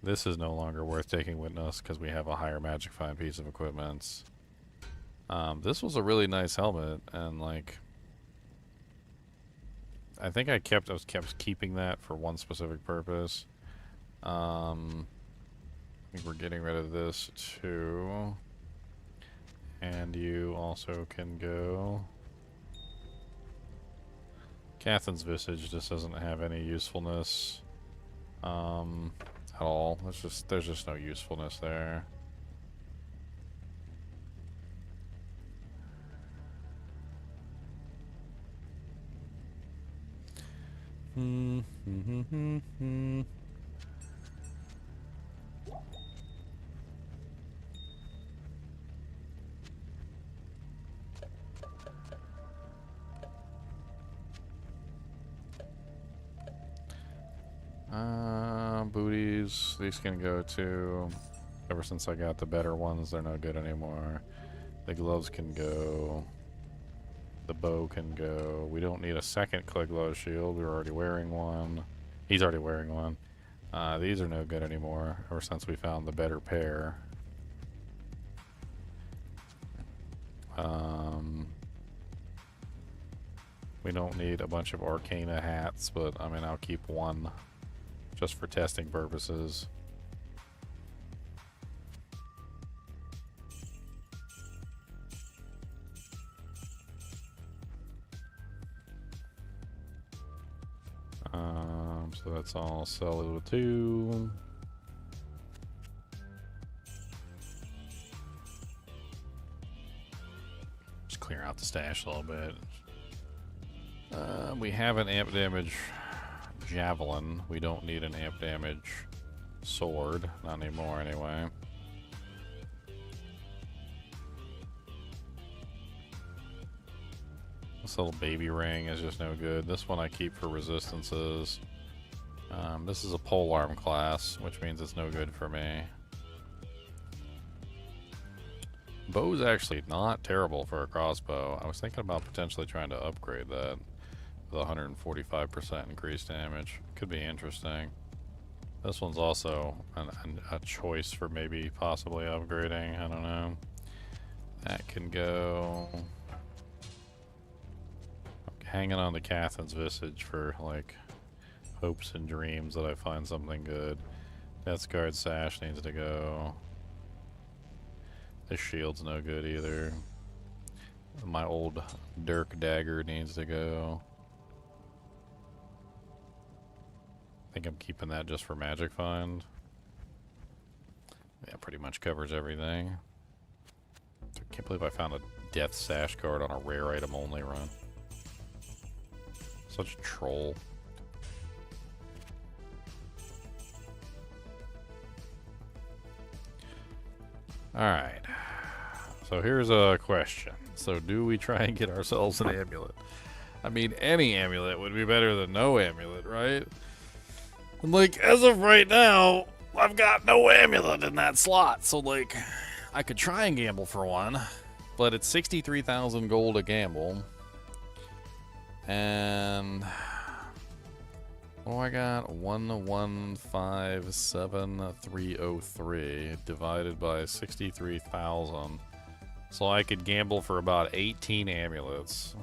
this is no longer worth taking with us because we have a higher magic find piece of equipment. This was a really nice helmet, and like, I think I was kept keeping that for one specific purpose. I think we're getting rid of this too. And you also can go. Catherine's Visage just doesn't have any usefulness at all. There's just no usefulness there. Booties, these can go to. Ever since I got the better ones, they're no good anymore. The gloves can go. The bow can go. We don't need a second clay glove shield. We're already wearing one. He's already wearing one. These are no good anymore ever since we found the better pair. We don't need a bunch of Arcana hats, but I mean, I'll keep one just for testing purposes. So that's all solid with 2. Just clear out the stash a little bit. We have an amp damage javelin. We don't need an amp damage sword. Not anymore, anyway. This little baby ring is just no good. This one I keep for resistances. This is a polearm class, which means it's no good for me. Bow's actually not terrible for a crossbow. I was thinking about potentially trying to upgrade that with 145% increased damage. Could be interesting. This one's also a choice for maybe possibly upgrading. I don't know. That can go. I'm hanging on to Catherine's Visage for like hopes and dreams that I find something good. Death's Guard Sash needs to go. This shield's no good either. My old Dirk Dagger needs to go. I think I'm keeping that just for Magic Find. Yeah, pretty much covers everything. I can't believe I found a Death Sash card on a rare item only run. Such a troll. Alright. So here's a question. So do we try and get ourselves an amulet? I mean, any amulet would be better than no amulet, right? And like, as of right now, I've got no amulet in that slot. So like, I could try and gamble for one, but it's 63,000 gold a gamble. And what do I got? 1,157,303 divided by 63,000. So I could gamble for about 18 amulets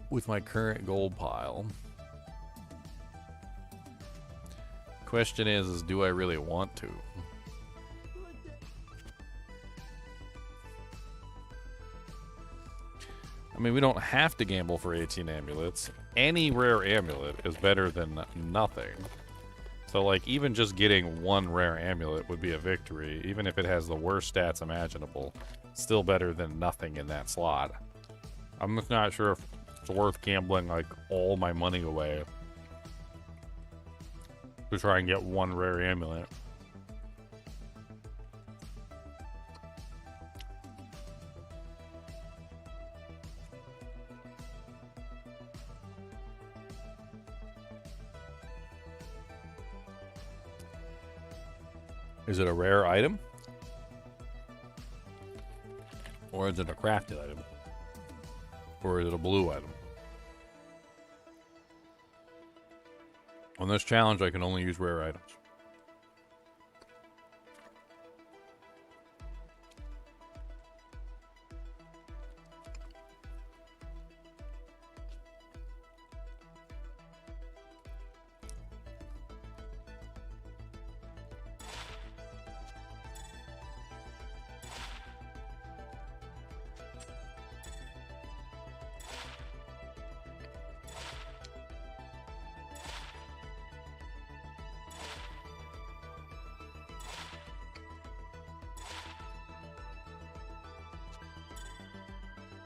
with my current gold pile. Question is do I really want to? I mean, we don't have to gamble for 18 amulets. Any rare amulet is better than nothing. So, like, even just getting one rare amulet would be a victory. Even if it has the worst stats imaginable. Still better than nothing in that slot. I'm just not sure if it's worth gambling, like, all my money away to try and get one rare amulet. Is it a rare item? Or is it a crafted item? Or is it a blue item? On this challenge, I can only use rare items.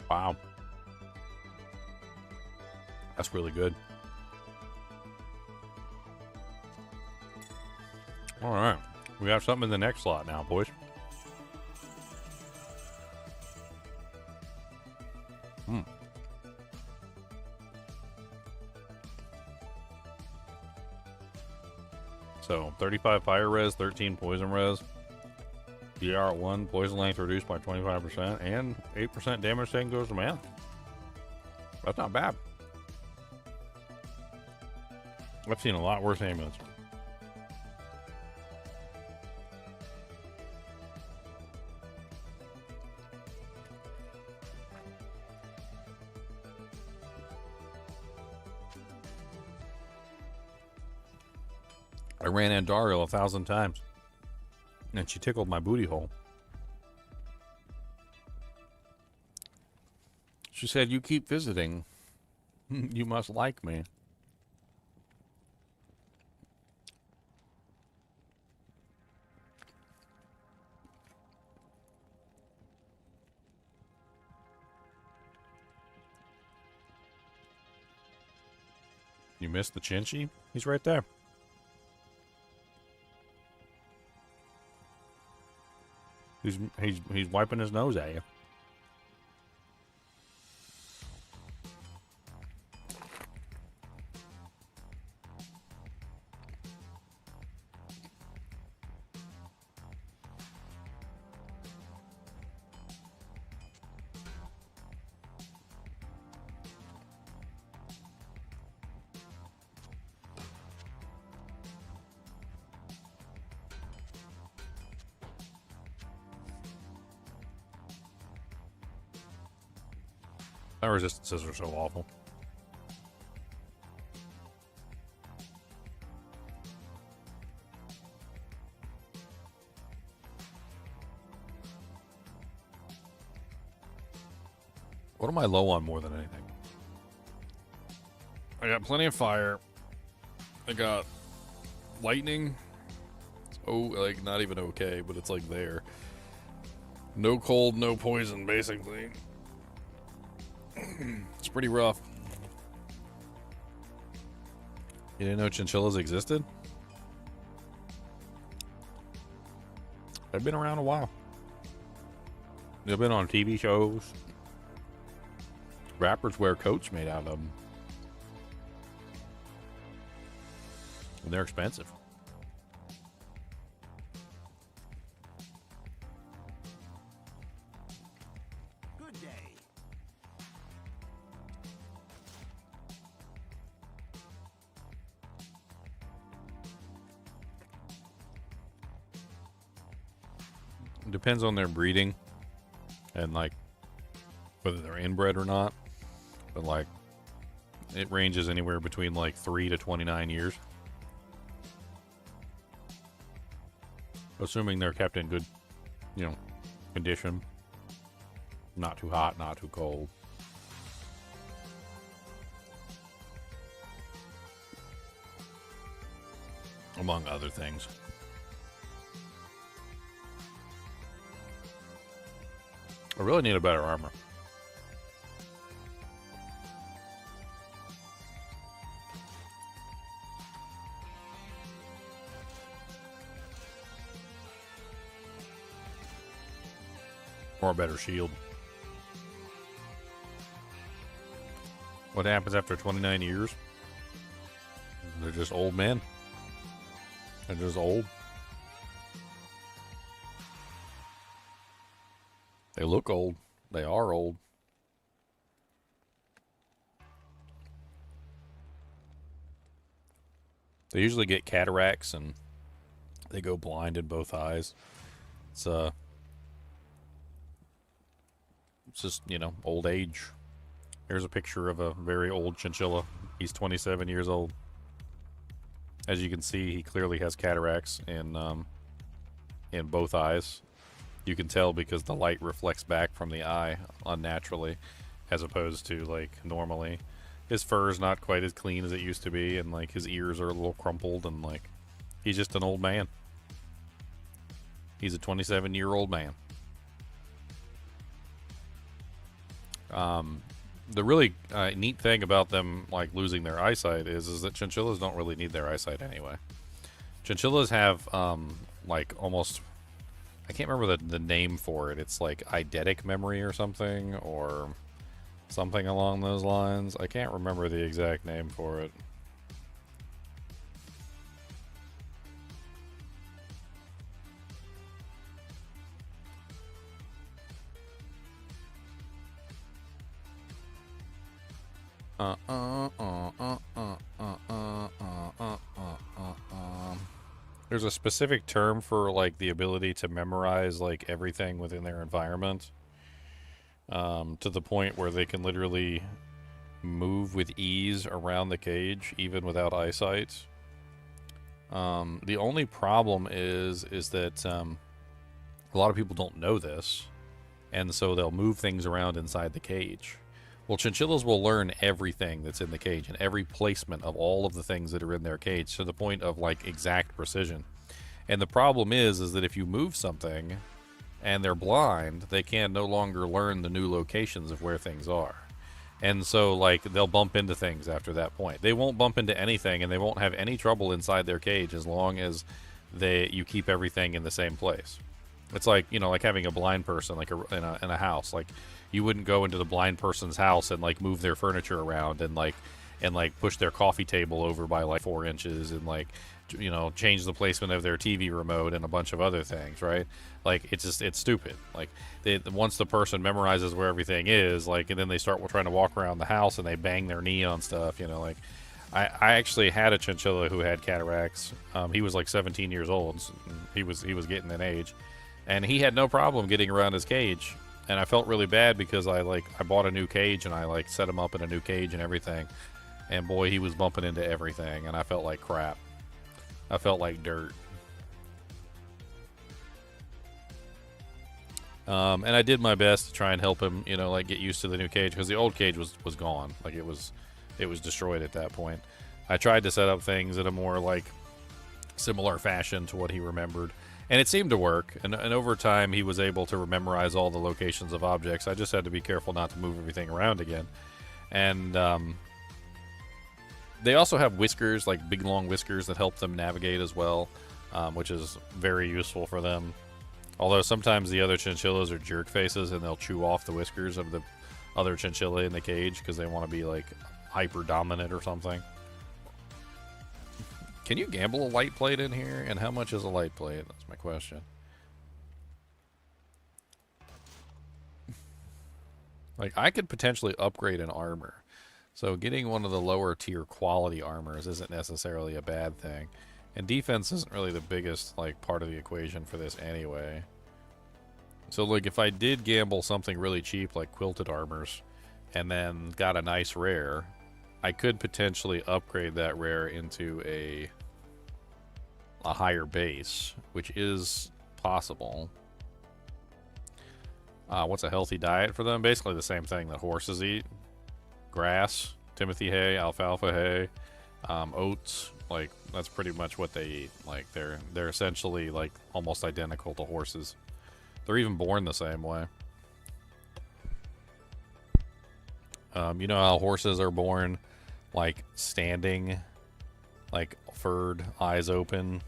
Wow. That's really good. All right. We have something in the next slot now, boys. So 35 fire res, 13 poison res. DR at 1, poison length reduced by 25%, and 8% damage taken goes to man. That's not bad. I've seen a lot worse amulets. I ran Andariel 1,000 times, and she tickled my booty hole. She said, "You keep visiting. You must like me." You missed the Chinchilla? He's right there. He's wiping his nose at you. My resistances are so awful. What am I low on more than anything? I got plenty of fire. I got lightning. Oh, like not even okay, but it's like there. No cold, no poison, basically. It's pretty rough. You didn't know chinchillas existed? They've been around a while. They've been on TV shows. Rappers wear coats made out of them. And they're expensive. Good day. It depends on their breeding and like whether they're inbred or not. But like it ranges anywhere between like 3 to 29 years. Assuming they're kept in good, condition. Not too hot, not too cold. Among other things. I really need a better armor. Or a better shield. What happens after 29 years? They're just old men. They're just old. They look old. They are old. They usually get cataracts and they go blind in both eyes. It's just, old age. Here's a picture of a very old chinchilla. He's 27 years old. As you can see, he clearly has cataracts in both eyes. You can tell because the light reflects back from the eye unnaturally, as opposed to like normally. His fur is not quite as clean as it used to be, and like his ears are a little crumpled, and like he's just an old man. He's a 27-year-old man. The really neat thing about them like losing their eyesight is that chinchillas don't really need their eyesight anyway. Chinchillas have like almost, I can't remember the name for it. It's like eidetic memory or something along those lines. I can't remember the exact name for it. There's a specific term for like the ability to memorize like everything within their environment, to the point where they can literally move with ease around the cage even without eyesight. The only problem is that a lot of people don't know this, and so they'll move things around inside the cage. Well, chinchillas will learn everything that's in the cage and every placement of all of the things that are in their cage to the point of like exact precision. And the problem is that if you move something and they're blind, they can no longer learn the new locations of where things are. And so like they'll bump into things after that point. They won't bump into anything and they won't have any trouble inside their cage as long as you keep everything in the same place. It's like, you know, like having a blind person like in a house. Like you wouldn't go into the blind person's house and like move their furniture around and like push their coffee table over by like 4 inches and like, you know, change the placement of their TV remote and a bunch of other things, right? Like it's stupid. Like once the person memorizes where everything is, like, and then they start trying to walk around the house and they bang their knee on stuff, you know, like I actually had a chinchilla who had cataracts. He was like 17 years old. So he was getting an age, and he had no problem getting around his cage. And I felt really bad because I bought a new cage and I like set him up in a new cage and everything. And boy, he was bumping into everything, and I felt like crap. I felt like dirt. And I did my best to try and help him, you know, like get used to the new cage, because the old cage was gone. Like it was destroyed at that point. I tried to set up things in a more like similar fashion to what he remembered, and it seemed to work. And over time, he was able to memorize all the locations of objects. I just had to be careful not to move everything around again. And they also have whiskers, like big long whiskers that help them navigate as well, which is very useful for them. Although sometimes the other chinchillas are jerk faces and they'll chew off the whiskers of the other chinchilla in the cage because they want to be like hyper dominant or something. Can you gamble a light plate in here? And how much is a light plate? That's my question. Like, I could potentially upgrade an armor. So getting one of the lower tier quality armors isn't necessarily a bad thing. And defense isn't really the biggest like part of the equation for this anyway. So like if I did gamble something really cheap like quilted armors and then got a nice rare, I could potentially upgrade that rare into a higher base, which is possible. What's a healthy diet for them? Basically the same thing that horses eat. Grass, Timothy hay, alfalfa hay, oats. Like that's pretty much what they eat. Like they're essentially like almost identical to horses. They're even born the same way. You know how horses are born like standing, like furred, eyes open.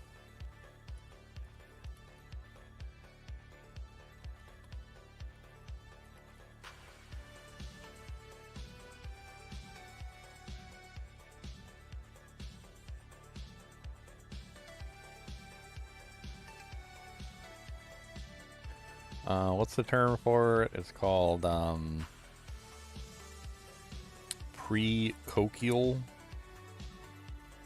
What's the term for it? It's called precochial.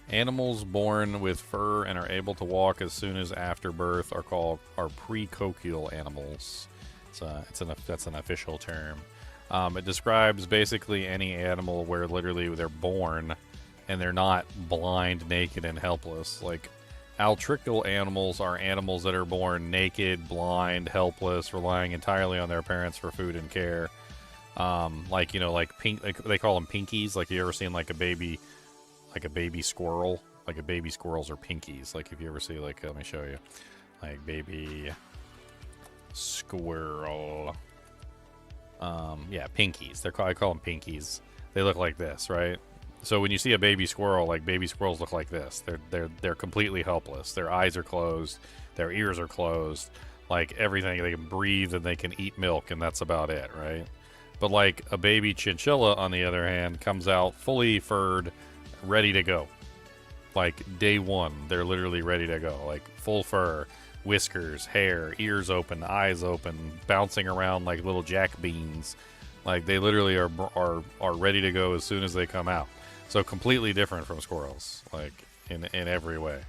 Animals born with fur and are able to walk as soon as after birth are precochial animals. That's an official term. It describes basically any animal where literally they're born and they're not blind, naked, and helpless. Like altrical animals are animals that are born naked, blind, helpless, relying entirely on their parents for food and care. Like, you know, like they call them pinkies. Like, you ever seen like a baby squirrel? Like a baby squirrels are pinkies. Like if you ever see like, let me show you, like baby squirrel. Yeah, pinkies. I call them pinkies. They look like this, right? So when you see a baby squirrel, like baby squirrels look like this. They're completely helpless. Their eyes are closed, their ears are closed, like everything. They can breathe and they can eat milk, and that's about it, right? But like a baby chinchilla, on the other hand, comes out fully furred, ready to go. Like day one, they're literally ready to go. Like full fur, whiskers, hair, ears open, eyes open, bouncing around like little jack beans. Like they literally are ready to go as soon as they come out. So completely different from squirrels, like in every way.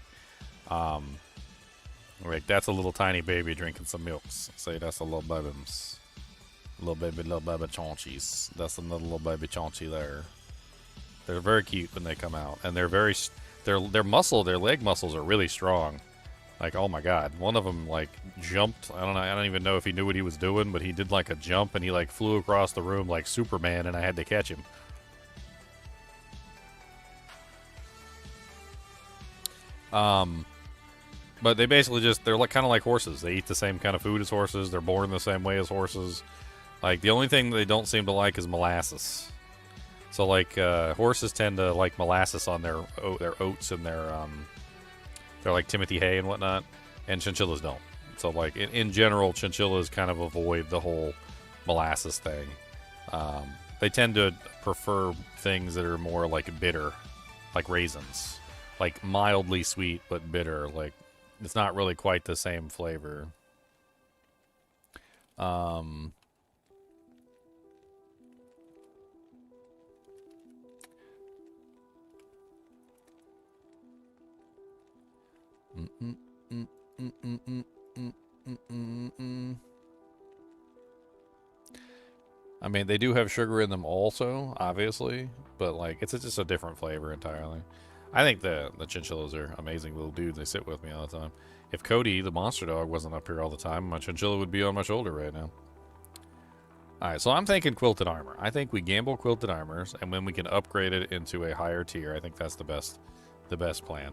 Like that's a little tiny baby drinking some milks. Say that's a little baby's. Little baby chonchies. That's another little baby chonchi there. They're very cute when they come out, and they're very their leg muscles are really strong. Like, oh my god, one of them like jumped. I don't even know if he knew what he was doing, but he did like a jump and he like flew across the room like Superman, and I had to catch him. But they basically they're like kind of like horses. They eat the same kind of food as horses. They're born the same way as horses. Like, the only thing they don't seem to like is molasses. So, like, horses tend to like molasses on their oats and their like Timothy hay and whatnot, and chinchillas don't. So, like, in general, chinchillas kind of avoid the whole molasses thing. They tend to prefer things that are more, like, bitter, like raisins. Like, mildly sweet, but bitter. Like, it's not really quite the same flavor. I mean, they do have sugar in them also, obviously, but like it's just a different flavor entirely. I think the chinchillas are amazing little dudes. They sit with me all the time. If Cody, the monster dog, wasn't up here all the time, my chinchilla would be on my shoulder right now. Alright, so I'm thinking quilted armor. I think we gamble quilted armors, and then we can upgrade it into a higher tier. I think that's the best plan.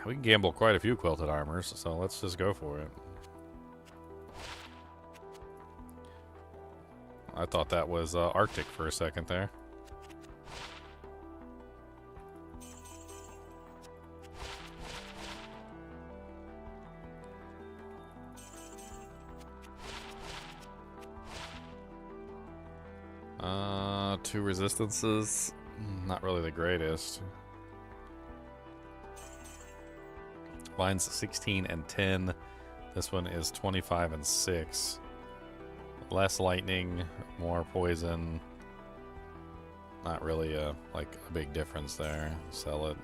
We can gamble quite a few quilted armors, so let's just go for it. I thought that was Arctic for a second there. Two resistances, not really the greatest. Mine's 16 and 10. This one is 25 and 6. Less lightning, more poison. Not really a big difference there. Sell it.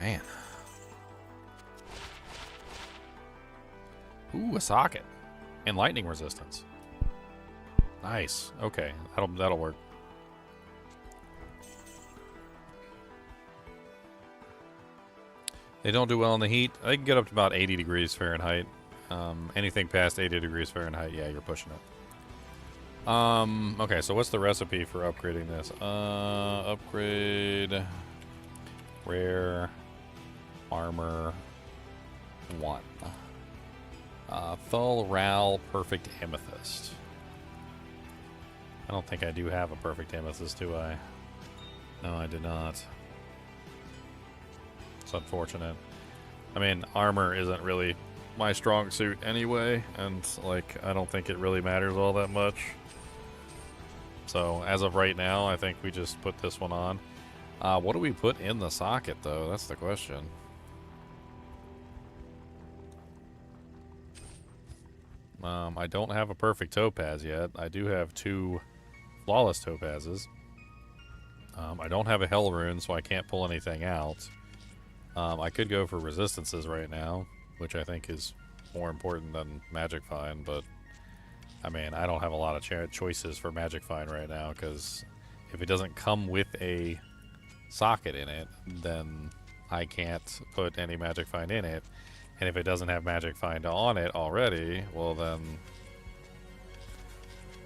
Man. Ooh, a socket. And lightning resistance. Nice. Okay, that'll work. They don't do well in the heat. They can get up to about 80 degrees Fahrenheit. Anything past 80 degrees Fahrenheit, yeah, you're pushing it. Okay, so what's the recipe for upgrading this? Upgrade rare armor 1. Thul Ral Perfect Amethyst. I don't think I do have a perfect amethyst, do I? No, I do not. It's unfortunate. I mean, armor isn't really my strong suit anyway, and, like, I don't think it really matters all that much. So, as of right now, I think we just put this one on. What do we put in the socket, though? That's the question. I don't have a perfect topaz yet. I do have 2 flawless topazes. I don't have a hell rune, so I can't pull anything out. I could go for resistances right now, which I think is more important than Magic Find, but I mean, I don't have a lot of choices for Magic Find right now, because if it doesn't come with a socket in it, then I can't put any Magic Find in it. And if it doesn't have Magic Find on it already, well then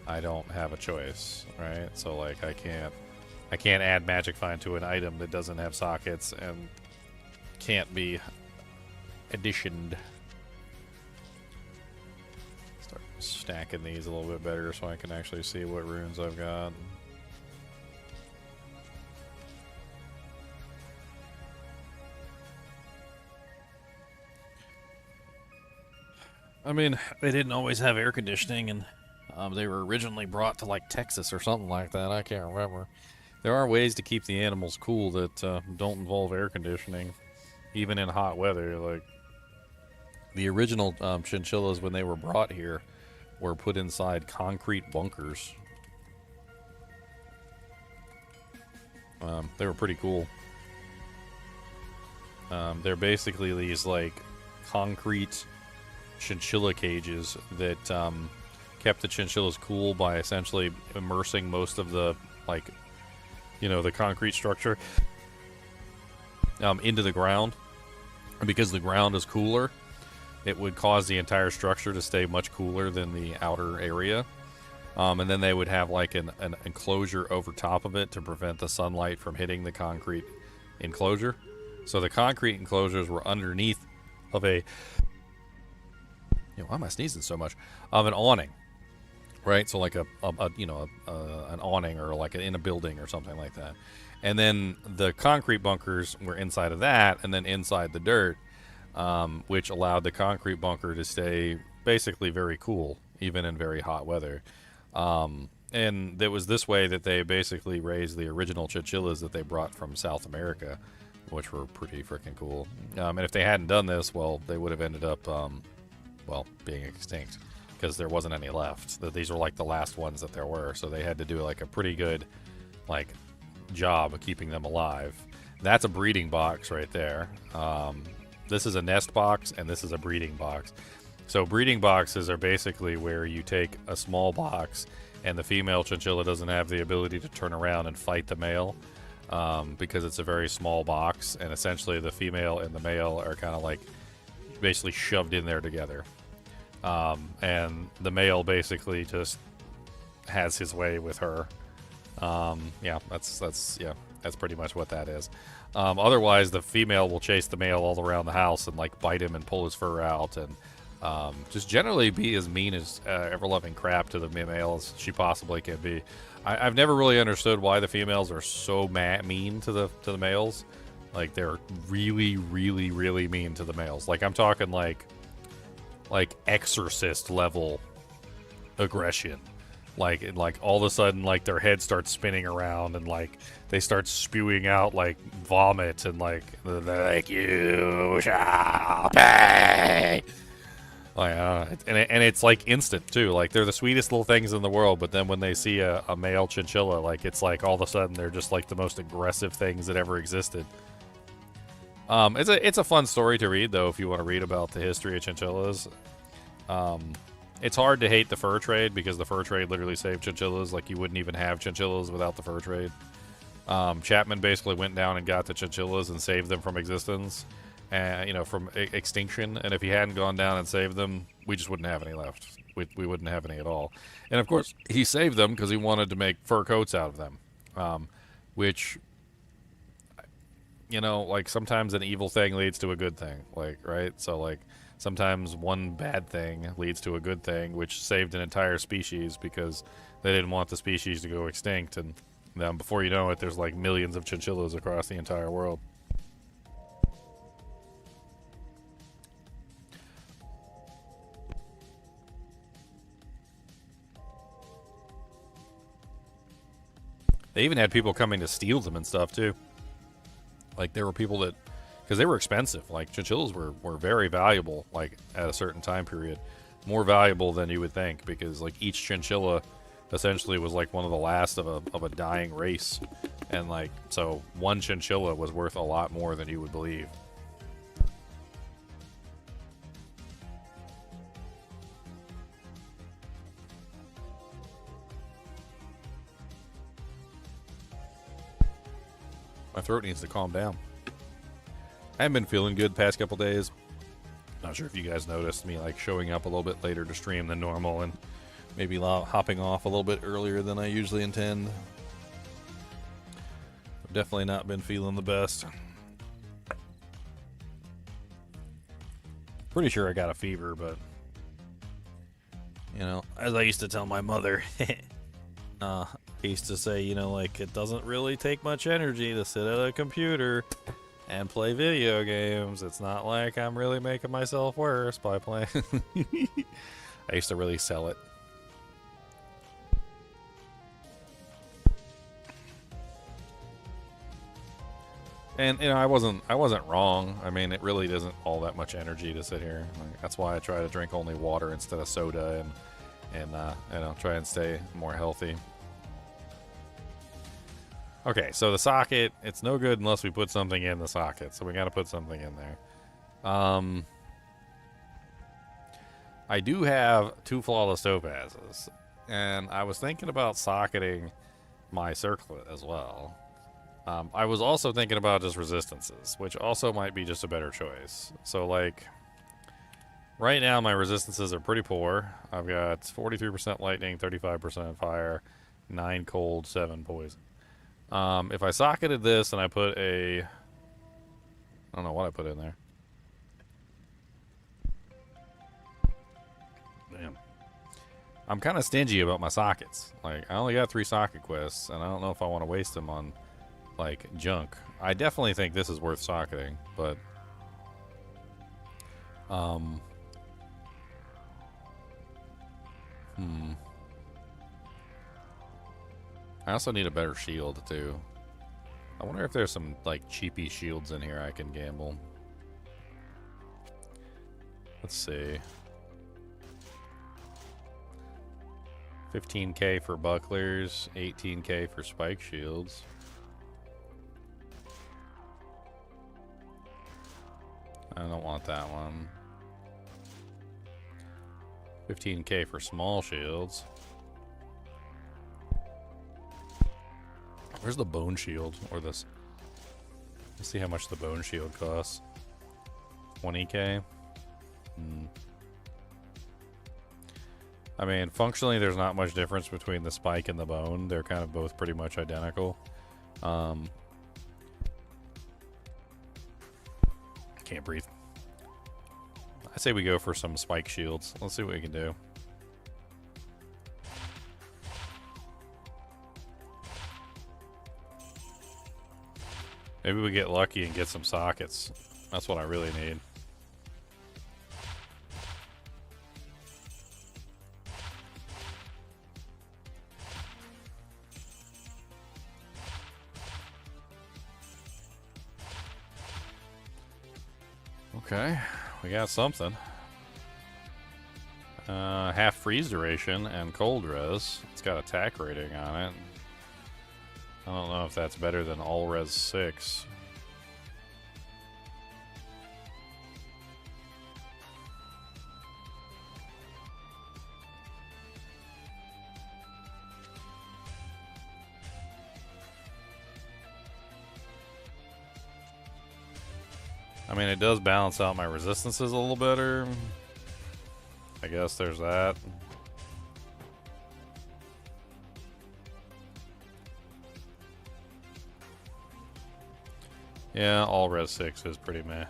I don't have a choice, right? So like I can't add magic find to an item that doesn't have sockets and can't be additioned. Start stacking these a little bit better so I can actually see what runes I've got. I mean, they didn't always have air conditioning, and they were originally brought to like Texas or something like that. I can't remember. There are ways to keep the animals cool that don't involve air conditioning, even in hot weather. Like the original chinchillas, when they were brought here, were put inside concrete bunkers. They were pretty cool. They're basically these like concrete chinchilla cages that kept the chinchillas cool by essentially immersing most of the like, you know, the concrete structure into the ground. And because the ground is cooler, it would cause the entire structure to stay much cooler than the outer area. And then they would have like an enclosure over top of it to prevent the sunlight from hitting the concrete enclosure. So the concrete enclosures were underneath of a, why am I sneezing so much? Of an awning, right? So like an awning, or like in a building or something like that. And then the concrete bunkers were inside of that, and then inside the dirt, which allowed the concrete bunker to stay basically very cool, even in very hot weather. And it was this way that they basically raised the original chinchillas that they brought from South America, which were pretty freaking cool. And if they hadn't done this, well, they would have ended up being extinct, because there wasn't any left. These were like the last ones that there were, so they had to do like a pretty good like job of keeping them alive. That's a breeding box right there. This is a nest box, and this is a breeding box. So breeding boxes are basically where you take a small box, and the female chinchilla doesn't have the ability to turn around and fight the male, because it's a very small box, and essentially the female and the male are kind of like basically shoved in there together. And the male basically just has his way with her. That's pretty much what that is. Otherwise, the female will chase the male all around the house and like bite him and pull his fur out, and just generally be as mean as ever-loving crap to the male as she possibly can be. I've never really understood why the females are so mean to the males. Like, they're really, really, really mean to the males. Like, I'm talking like exorcist level aggression. Like all of a sudden, like, their head starts spinning around, and like they start spewing out like vomit, and like they're like, "You shall pay." Like, and it's like instant too. Like, they're the sweetest little things in the world, but then when they see a male chinchilla, like, it's like all of a sudden they're just like the most aggressive things that ever existed. It's a fun story to read, though, if you want to read about the history of chinchillas. It's hard to hate the fur trade, because the fur trade literally saved chinchillas. Like, you wouldn't even have chinchillas without the fur trade. Chapman basically went down and got the chinchillas and saved them from existence, and from extinction. And if he hadn't gone down and saved them, we just wouldn't have any left. We wouldn't have any at all. And of course, he saved them because he wanted to make fur coats out of them, which, like, sometimes an evil thing leads to a good thing, like, right? So, like, sometimes one bad thing leads to a good thing, which saved an entire species because they didn't want the species to go extinct. And then before you know it, there's like millions of chinchillas across the entire world. They even had people coming to steal them and stuff too. Like, there were people that, because they were expensive. Like, chinchillas were very valuable, like, at a certain time period. More valuable than you would think, because, like, each chinchilla essentially was, like, one of the last of a dying race. And, like, so one chinchilla was worth a lot more than you would believe. My throat needs to calm down. I haven't been feeling good the past couple days. Not sure if you guys noticed me, like, showing up a little bit later to stream than normal, and Maybe hopping off a little bit earlier than I usually intend. I've definitely not been feeling the best. Pretty sure I got a fever, but you know, as I used to tell my mother, I used to say, you know, like, it doesn't really take much energy to sit at a computer and play video games. It's not like I'm really making myself worse by playing. I used to really sell it. And you know, I wasn't wrong. I mean, it really isn't all that much energy to sit here. Like, that's why I try to drink only water instead of soda, and you know, try and stay more healthy. Okay, so the socket, it's no good unless we put something in the socket. So we got to put something in there. I do have 2 flawless topazes, and I was thinking about socketing my circlet as well. I was also thinking about just resistances, which also might be just a better choice. So, like, right now my resistances are pretty poor. I've got 43% lightning, 35% fire, 9 cold, 7 poison. If I socketed this and I put I don't know what I put in there. Damn. I'm kind of stingy about my sockets. Like, I only got 3 socket quests, and I don't know if I want to waste them on, like, junk. I definitely think this is worth socketing, but I also need a better shield, too. I wonder if there's some, like, cheapy shields in here I can gamble. Let's see. 15k for bucklers, 18k for spike shields. I don't want that one. 15k for small shields. Where's the bone shield? Or this? Let's see how much the bone shield costs. 20k? I mean, functionally, there's not much difference between the spike and the bone. They're kind of both pretty much identical. Can't breathe. I say we go for some spike shields. Let's see what we can do. Maybe we get lucky and get some sockets. That's what I really need. Okay, we got something. Half freeze duration and cold res. It's got attack rating on it. I don't know if that's better than all res 6. I mean, it does balance out my resistances a little better. I guess there's that. Yeah, all res 6 is pretty meh.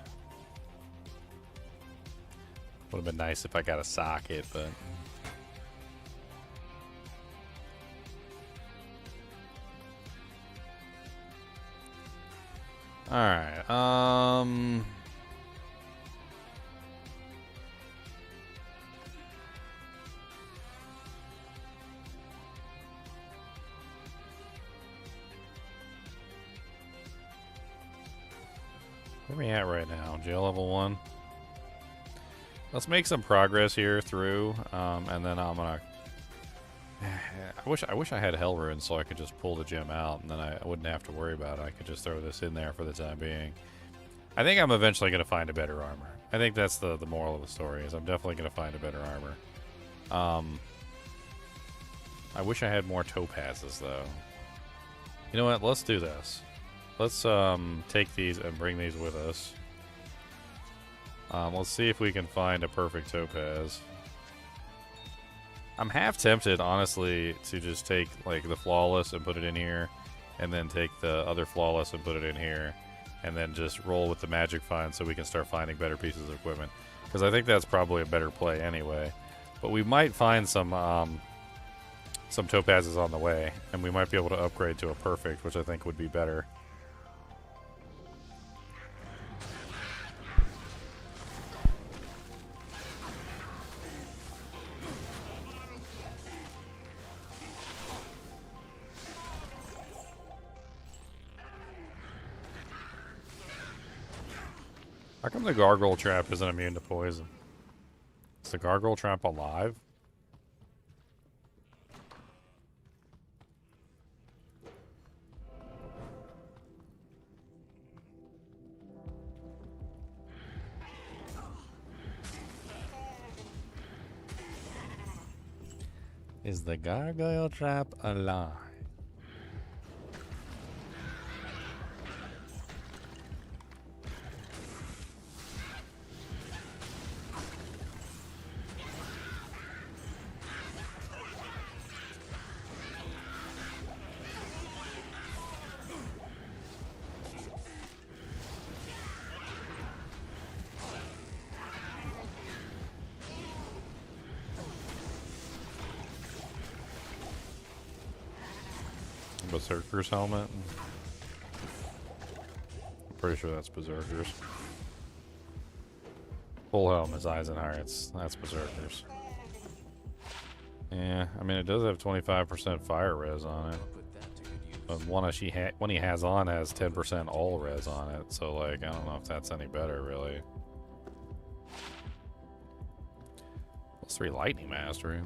Would have been nice if I got a socket, but... Alright, where are we at right now? Jail level 1? Let's make some progress here through, and then I'm gonna... I wish I had Hell Runes so I could just pull the gem out, and then I wouldn't have to worry about it. I could just throw this in there for the time being. I think I'm eventually going to find a better armor. I think that's the moral of the story, is I'm definitely going to find a better armor. I wish I had more topazes, though. You know what? Let's do this. Let's take these and bring these with us. Let's see if we can find a perfect topaz. I'm half tempted, honestly, to just take like the flawless and put it in here, and then take the other flawless and put it in here, and then just roll with the magic find so we can start finding better pieces of equipment. Because I think that's probably a better play anyway. But we might find some topazes on the way, and we might be able to upgrade to a perfect, which I think would be better. How come the gargoyle trap isn't immune to poison? Is the gargoyle trap alive? Is the gargoyle trap alive? Berserker's helmet? I'm pretty sure that's Berserker's. Full helm is Eisenhower. That's Berserker's. Yeah, I mean it does have 25% fire res on it. But one he has on has 10% all res on it, so like I don't know if that's any better really. +3 lightning mastery.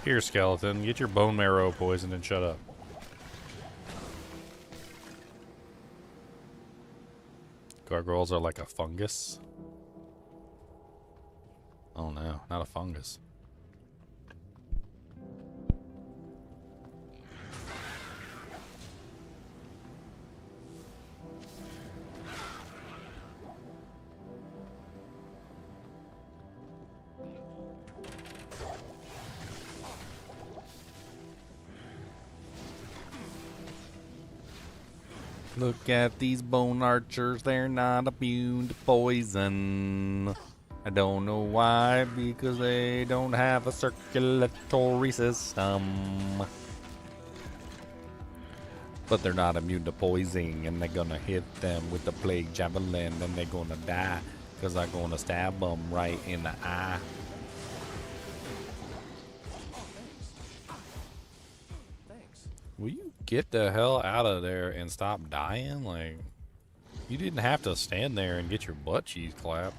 Here, skeleton, get your bone marrow poisoned and shut up. Gargoyles are like a fungus. Oh no, not a fungus. Look at these bone archers, they're not immune to poison. I don't know why, because they don't have a circulatory system. But they're not immune to poison, and they're gonna hit them with the plague javelin, and they're gonna die, because I'm gonna stab them right in the eye. Will you get the hell out of there and stop dying? Like, you didn't have to stand there and get your butt cheese clapped.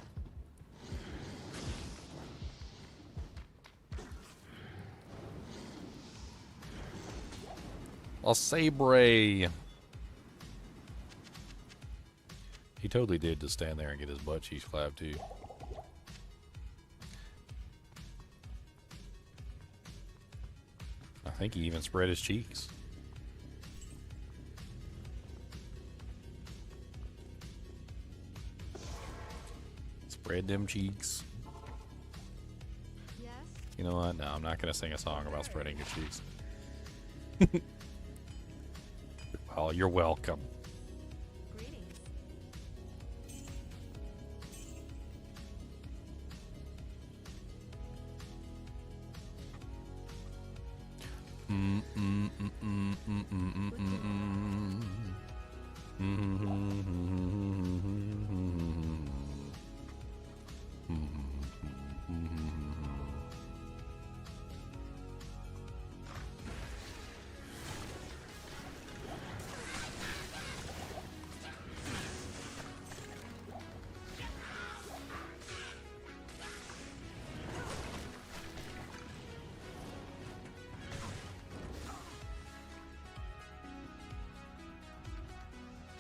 A sabre. He totally did just stand there and get his butt cheese clapped too. I think he even spread his cheeks. Spread them cheeks. Yes? You know what? No, I'm not going to sing a song about spreading your cheeks. Well, you're welcome. Greetings.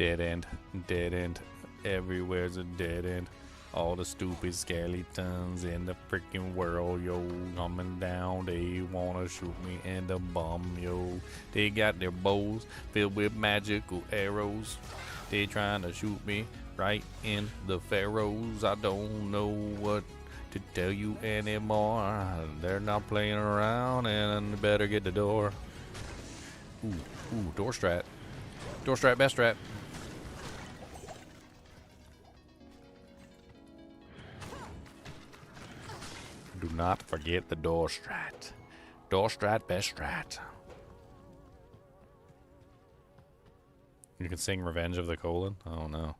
Dead end, dead end. Everywhere's a dead end. All the stupid skeletons in the freaking world, yo, coming down. They wanna shoot me in the bum, yo. They got their bows filled with magical arrows. They trying to shoot me right in the pharaohs. I don't know what to tell you anymore. They're not playing around, and you better get the door. Ooh, door strat. Door strat, best strat. Do not forget the door strat. Door strat, best strat. You can sing Revenge of the Colon? I don't know.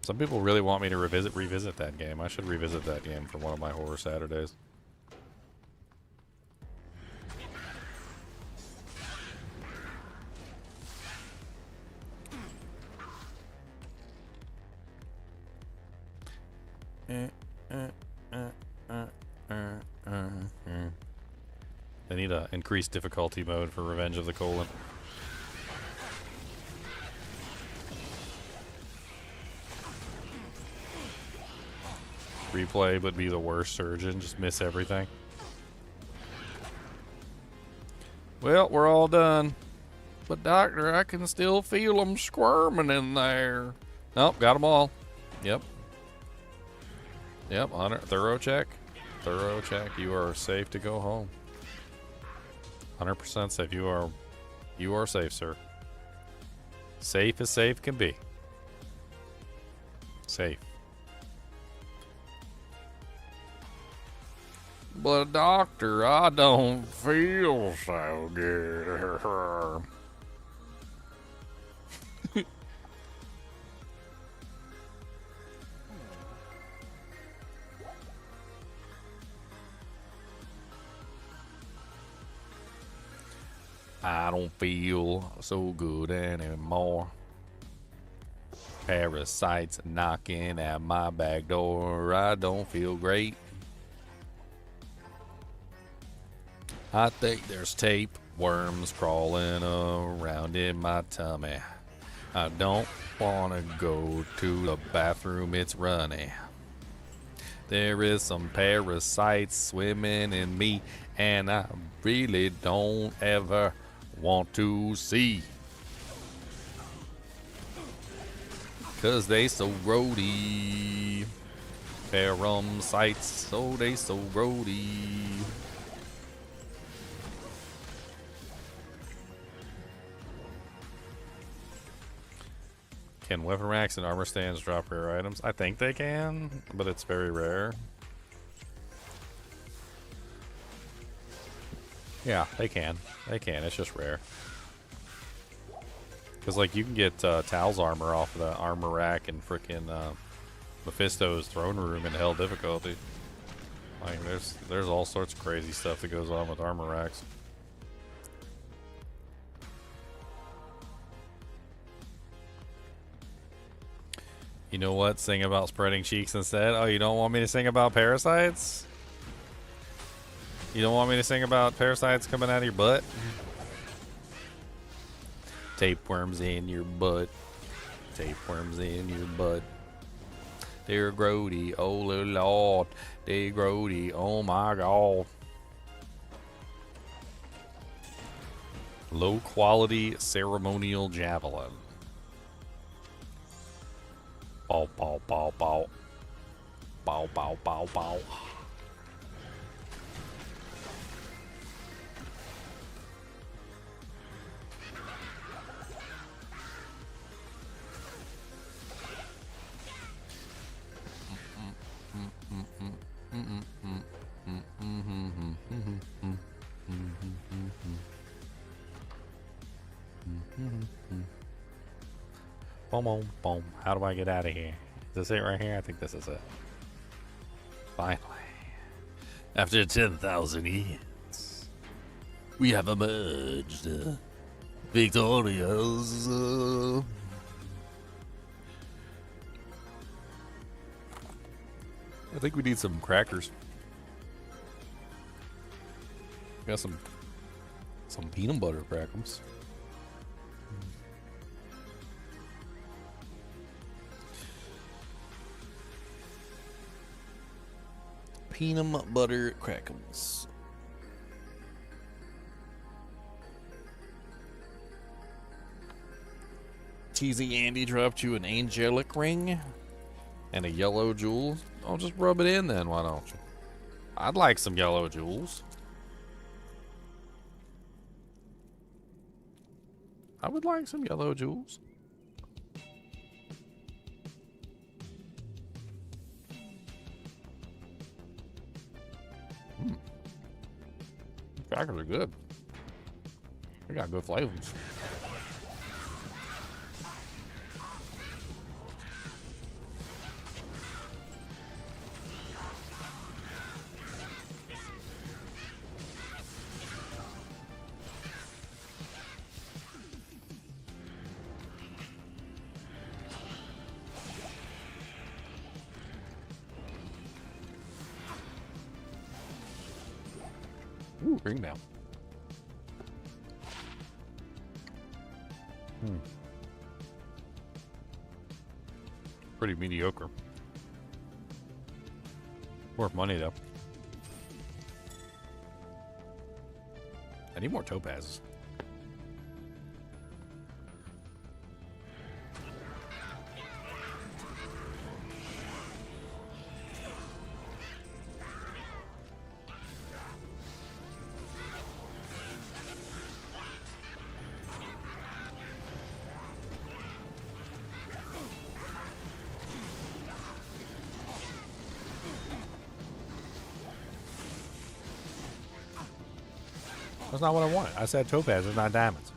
Some people really want me to revisit that game. I should revisit that game for one of my horror Saturdays. They need a increased difficulty mode for Revenge of the Colon. Replay would be the worst surgeon, just miss everything. Well, we're all done. But doctor, I can still feel them squirming in there. Nope, got them all. Yep. Yep, thorough check. Thorough check. You are safe to go home. 100% safe. You are safe, sir. Safe as safe can be. Safe. But doctor, I don't feel so good. I don't feel so good anymore. Parasites knocking at my back door. I don't feel great. I think there's tapeworms crawling around in my tummy. I don't want to go to the bathroom, it's runny. There is some parasites swimming in me, and I really don't ever want to see. 'Cause they so grody. Parasites, so they so grody. Can weapon racks and armor stands drop rare items? I think they can, but it's very rare. Yeah, they can. They can. It's just rare. Because, like, you can get Tal's armor off of the armor rack and frickin' Mephisto's throne room in hell difficulty. Like, there's all sorts of crazy stuff that goes on with armor racks. You know what? Sing about spreading cheeks instead. Oh, you don't want me to sing about parasites? You don't want me to sing about parasites coming out of your butt? Tapeworms in your butt. Tapeworms in your butt. They're grody, oh lord. They're grody, oh my god. Low quality ceremonial javelin. Bow, bow, bow, bow. Bow, bow, bow, bow. Boom, boom, boom. How do I get out of here? Is this it right here? I think this is it. Finally. After 10,000 years, we have emerged victorious. I think we need some crackers. Got some peanut butter crackers. peanut butter crackles. Cheesy Andy dropped you an angelic ring and a yellow jewel. Oh, just rub it in then, why don't you? I'd like some yellow jewels. I would like some yellow jewels. Crackers are good. They got good flavors. Ooh, ring down. Pretty mediocre. Worth money though. I need more topazes. That's not what I wanted. I said topazes, not diamonds.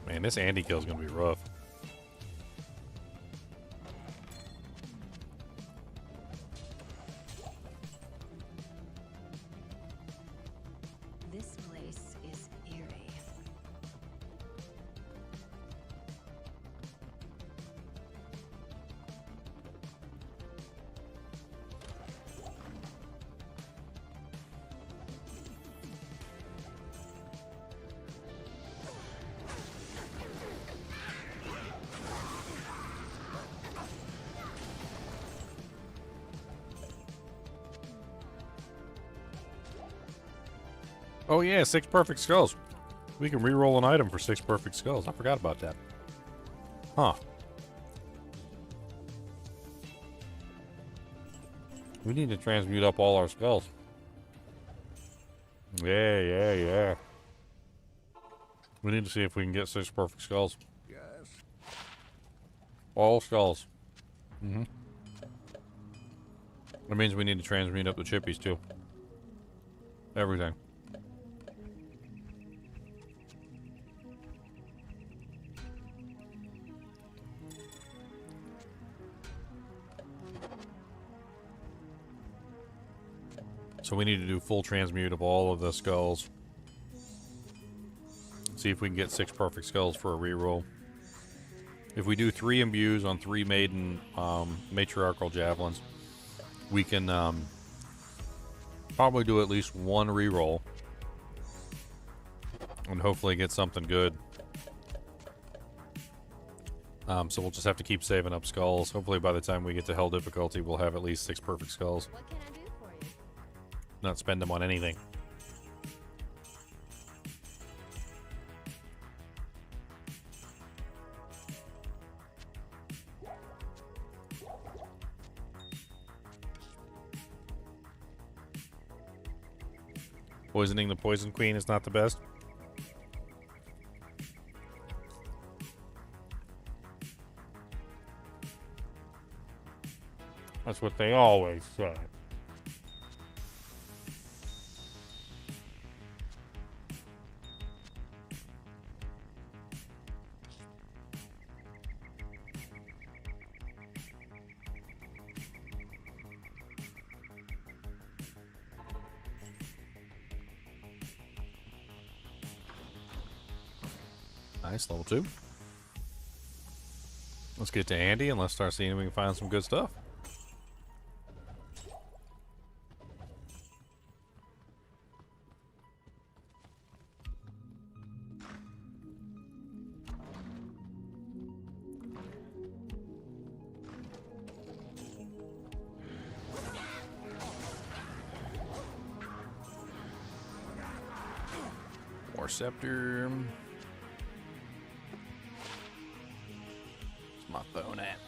Man, this Andy kill is going to be rough. This place is eerie. Oh yeah, 6 perfect skulls. We can re-roll an item for 6 perfect skulls. I forgot about that. Huh. We need to transmute up all our skulls. Yeah. We need to see if we can get 6 perfect skulls. Yes. All skulls. That means we need to transmute up the chippies too. Everything. So we need to do full transmute of all of the skulls. See if we can get 6 perfect skulls for a reroll. If we do 3 imbues on 3 maiden matriarchal javelins, we can probably do at least 1 reroll and hopefully get something good. So we'll just have to keep saving up skulls. Hopefully by the time we get to hell difficulty, we'll have at least 6 perfect skulls. What can I do for you? Not spend them on anything. Poisoning the Poison Queen is not the best. That's what they always say. Nice, level 2. Let's get to Andy and let's start seeing if we can find some good stuff. scepter. Where's my phone at?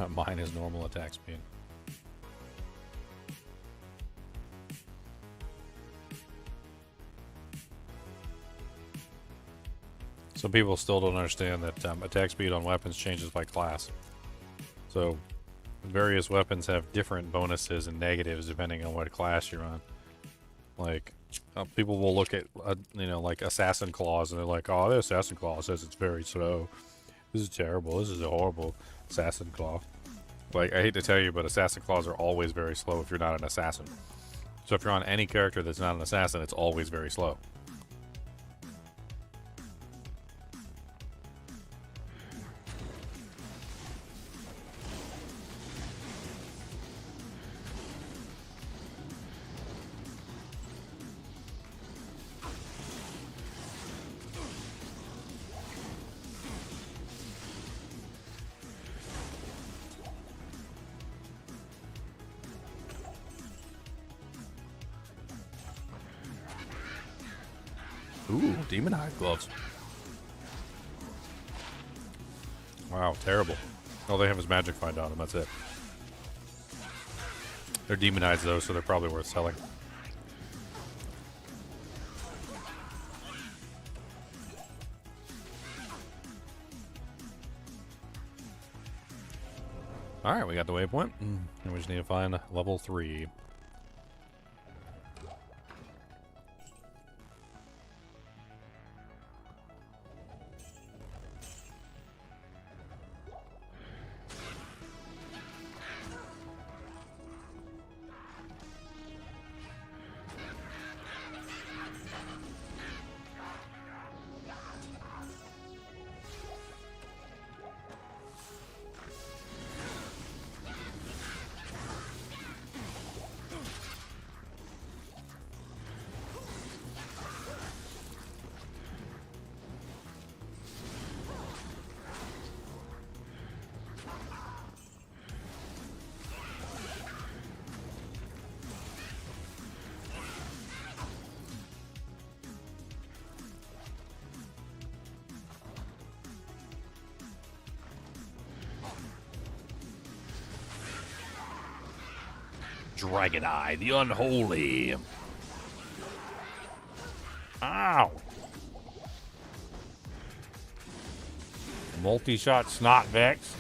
Mine is normal attack speed. Some people still don't understand that attack speed on weapons changes by class. So various weapons have different bonuses and negatives depending on what class you're on. Like people will look at you know, like assassin claws, and they're like, oh, the assassin claw says it's very slow. This is terrible. This is a horrible assassin claw. Like, I hate to tell you, but assassin claws are always very slow if you're not an assassin. So if you're on any character that's not an assassin, it's always very slow. Ooh, demon hide gloves. Wow, terrible. All they have is magic find on them, that's it. They're demonized though, so they're probably worth selling. Alright, we got the waypoint. And we just need to find level 3. Dragon Eye, the Unholy. Ow! Multi-shot Snot Vex.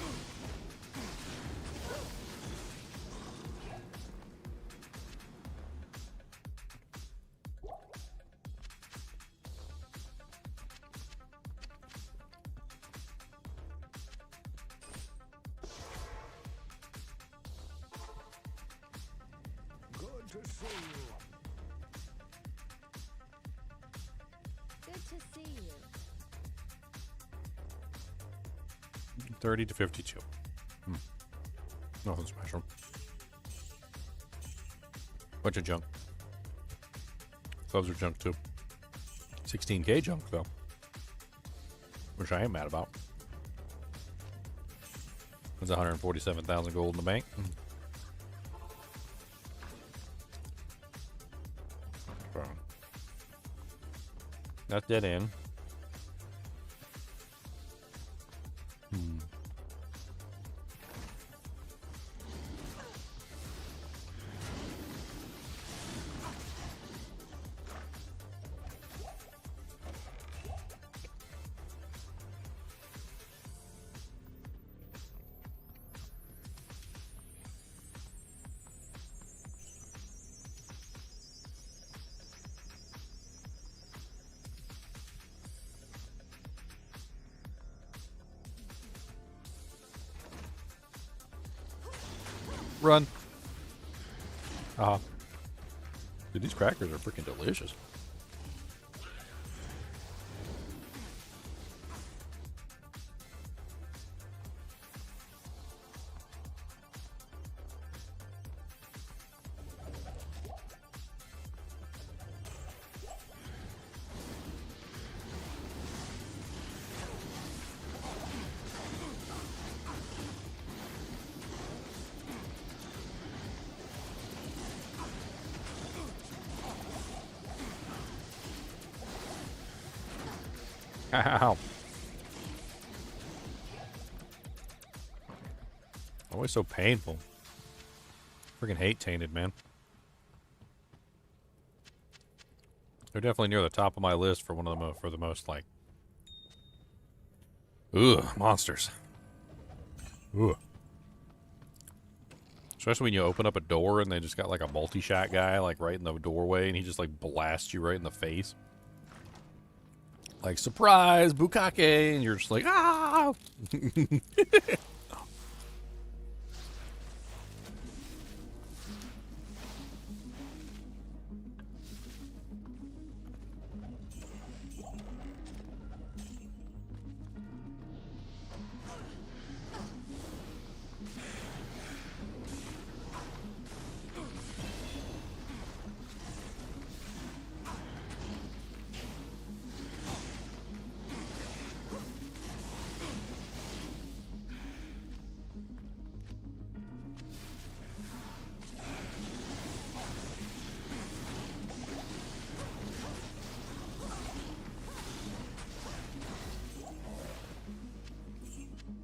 to see you. Good to see you. 30 to 52. Nothing special. Bunch of junk. Gloves are junk too. 16k junk though. Which I am mad about. There's 147,000 gold in the bank. That's dead end. Run. Dude, these crackers are freaking delicious. Ow. Always so painful. Freaking hate tainted, man. They're definitely near the top of my list for one of the most like, monsters. Ugh. Especially when you open up a door and they just got like a multi-shot guy like right in the doorway and he just like blasts you right in the face. Like, surprise, Bukake, and you're just like, ah!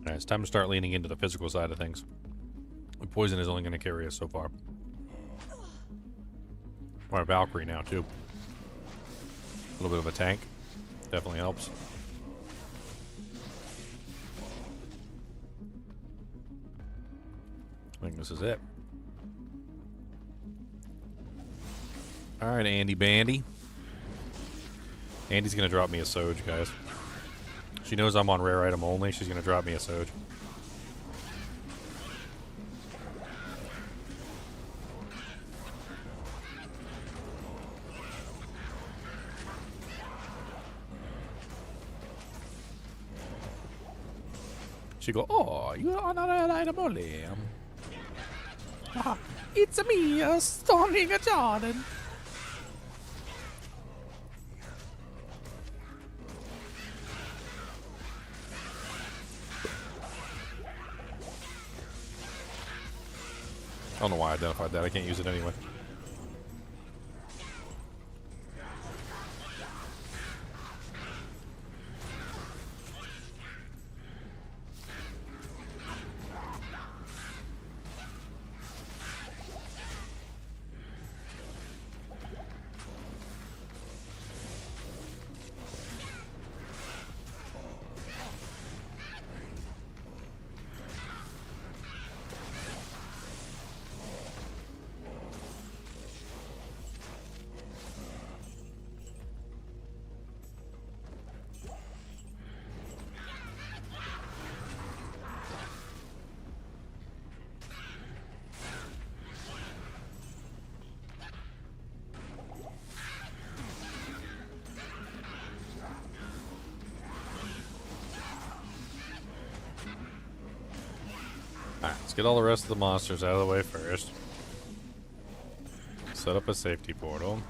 Alright, it's time to start leaning into the physical side of things. The poison is only going to carry us so far. Or a Valkyrie now, too. A little bit of a tank. Definitely helps. I think this is it. Alright, Andy Bandy. Andy's going to drop me a Soj, guys. She knows I'm on rare item only. She's going to drop me a Soj. She go, oh, you're on a rare item only. Ah, it's me, storming a Jordan. I don't know why I identified that. I can't use it anyway. Alright, let's get all the rest of the monsters out of the way first. Set up a safety portal.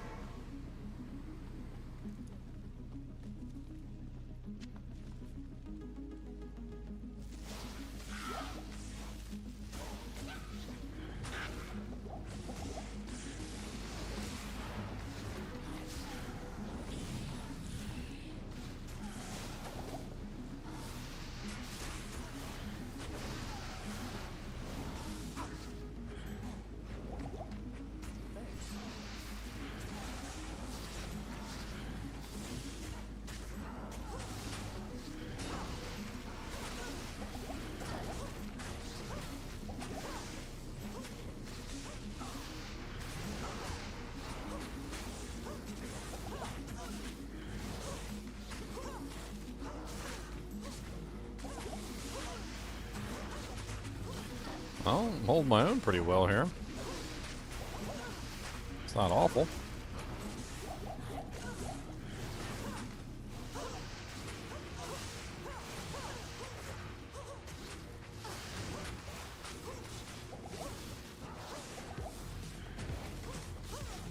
I'll hold my own pretty well here. It's not awful.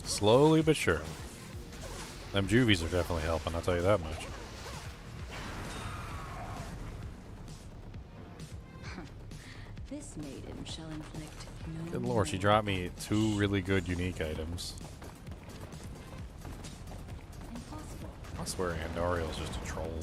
Slowly but surely. Them juvies are definitely helping, I'll tell you that much. This maiden shall inflict no Good lord, she dropped me 2 really good unique items. impossible. I swear Andariel's just a troll.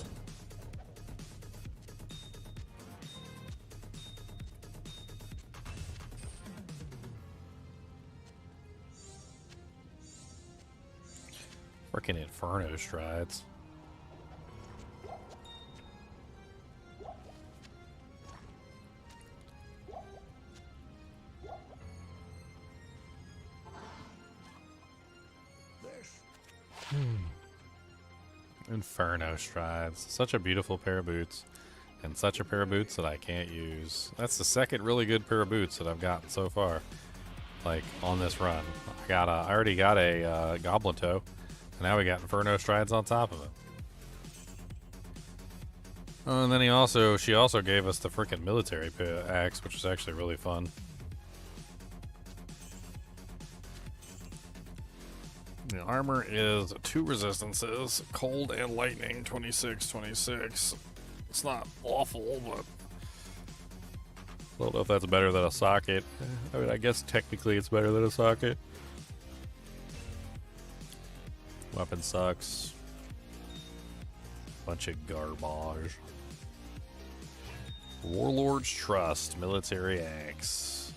Frickin' Inferno Strides. Inferno Strides. Such a beautiful pair of boots. And such a pair of boots that I can't use. That's the second really good pair of boots that I've gotten so far. Like, on this run. I already got a Goblin Toe. And now we got Inferno Strides on top of it. And then she also gave us the freaking military axe, which is actually really fun. The armor is 2 resistances, cold and lightning, 26, 26. It's not awful, but I don't know if that's better than a socket. I mean, I guess technically it's better than a socket. Weapon sucks. Bunch of garbage. Warlord's Trust, military axe.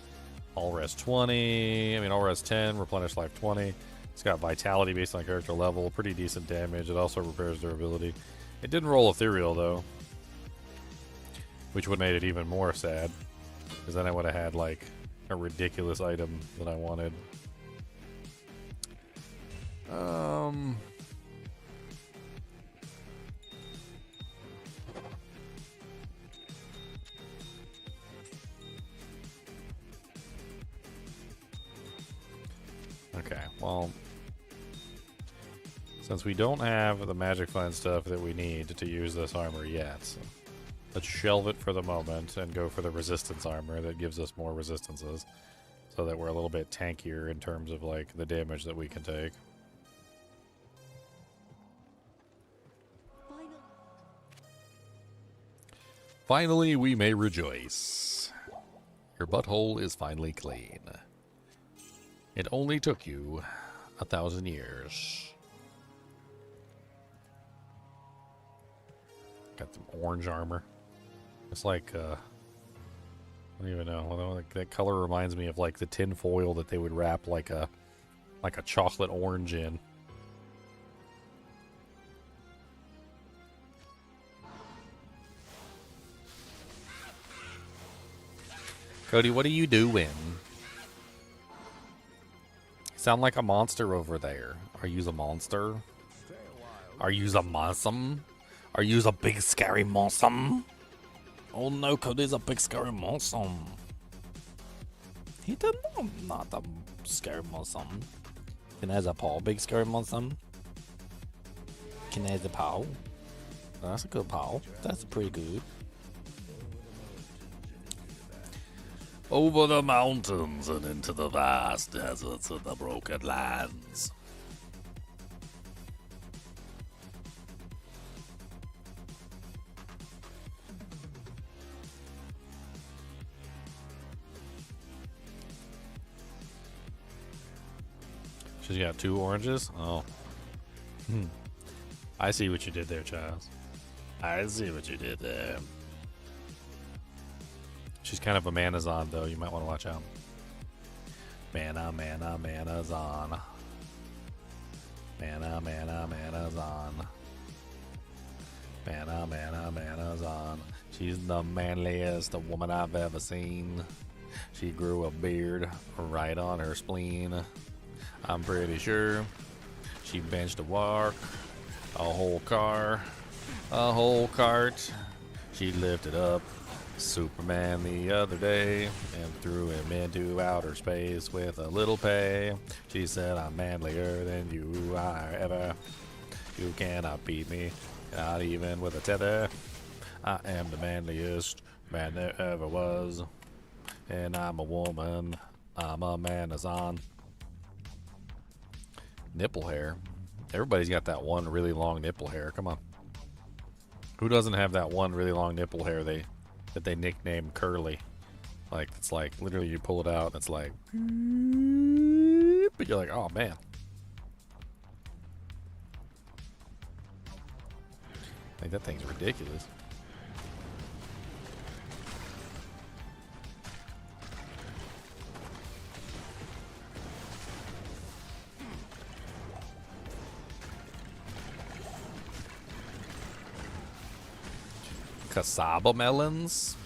All res 20. I mean, all res 10, replenish life 20. It's got vitality based on character level, pretty decent damage. It also repairs durability. It didn't roll ethereal though, which would have made it even more sad, because then I would have had like a ridiculous item that I wanted. Okay, well, since we don't have the magic find stuff that we need to use this armor yet, so let's shelve it for the moment and go for the resistance armor that gives us more resistances, so that we're a little bit tankier in terms of like the damage that we can take. Finally, we may rejoice. Your butthole is finally clean. It only took you 1,000 years. Got some orange armor. It's like, I don't even know. Like, that color reminds me of like the tin foil that they would wrap like a chocolate orange in. Cody, what are you doing? Sound like a monster over there. Are you a monster? Are you a monster? Are you a big scary monster? Oh no, Cody's a big scary monster. He did not a scary monster. Can I have a paw, big scary monster? Can I have a paw? That's a good paw. That's pretty good. Over the mountains and into the vast deserts of the broken lands. She's got 2 oranges? Oh. I see what you did there, Charles. I see what you did there. She's kind of a Manazon, though. You might want to watch out. Manazon. Manazon. Manazon. She's the manliest woman I've ever seen. She grew a beard right on her spleen. I'm pretty sure she benched a walk, a whole car, a whole cart. She lifted up Superman the other day and threw him into outer space with a little pay. She said, I'm manlier than you are ever. You cannot beat me, not even with a tether. I am the manliest man there ever was. And I'm a woman. I'm a Manazon. Nipple hair. Everybody's got that one really long nipple hair. Come on. Who doesn't have that one really long nipple hair that they nickname curly? Like, it's like literally you pull it out and it's like, but you're like, oh man. Like, that thing's ridiculous. Cassava melons.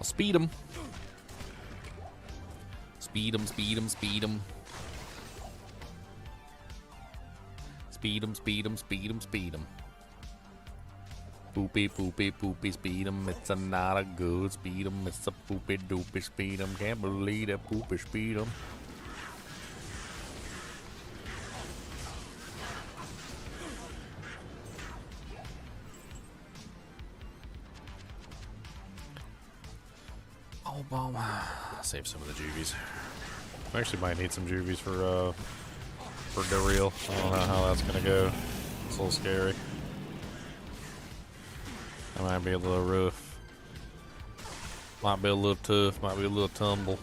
Speed him. Speed him, speed him, speed him. Speed him, speed him, speed him, speed him. Poopy, poopy, poopy, speed him. It's a not a good speed him. It's a poopy doopy speed him. Can't believe that poopy speed him. Oh, bomb. Save some of the juvies. I actually might need some juvies for the real. I don't know how that's gonna go. It's a little scary. I might be a little rough. Might be a little tough. Might be a little tumble.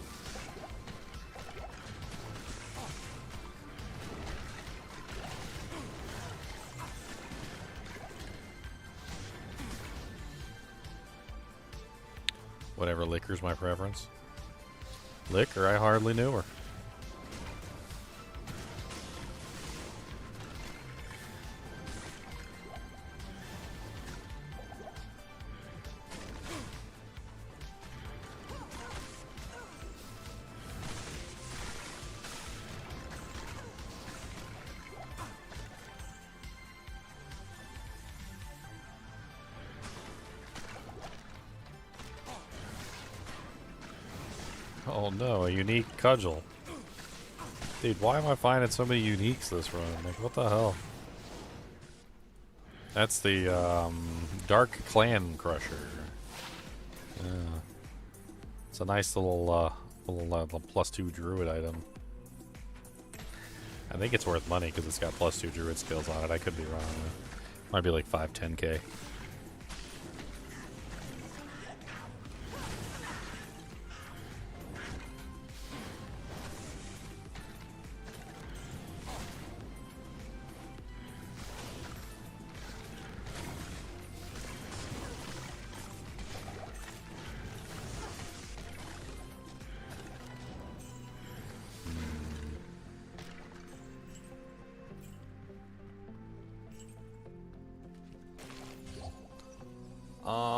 Whatever liquor's my preference. Liquor, I hardly knew her. Oh no, a unique cudgel. Dude, why am I finding so many uniques this run? Like, what the hell? That's the Dark Clan Crusher. Yeah. It's a nice little +2 druid item. I think it's worth money because it's got +2 druid skills on it. I could be wrong. Might be like 5-10k.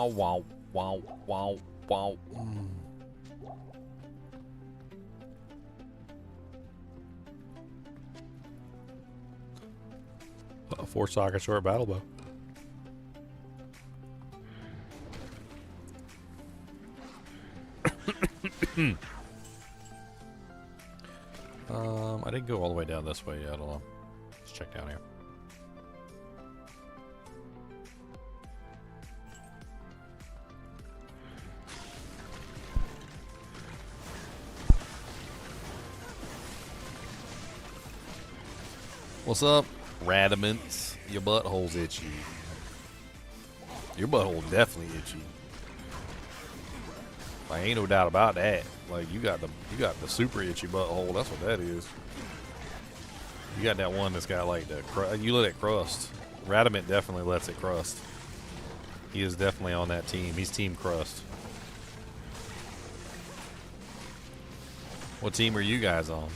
Wow, wow, wow, wow. A 4-socket short battle bow. I didn't go all the way down this way yet. I don't know. Let's check down here. What's up, Radamants? Your butthole's itchy. Your butthole definitely itchy. Like, ain't no doubt about that. Like, you got the super itchy butthole. That's what that is. You got that one that's got like you let it crust. Radamant definitely lets it crust. He is definitely on that team. He's team crust. What team are you guys on?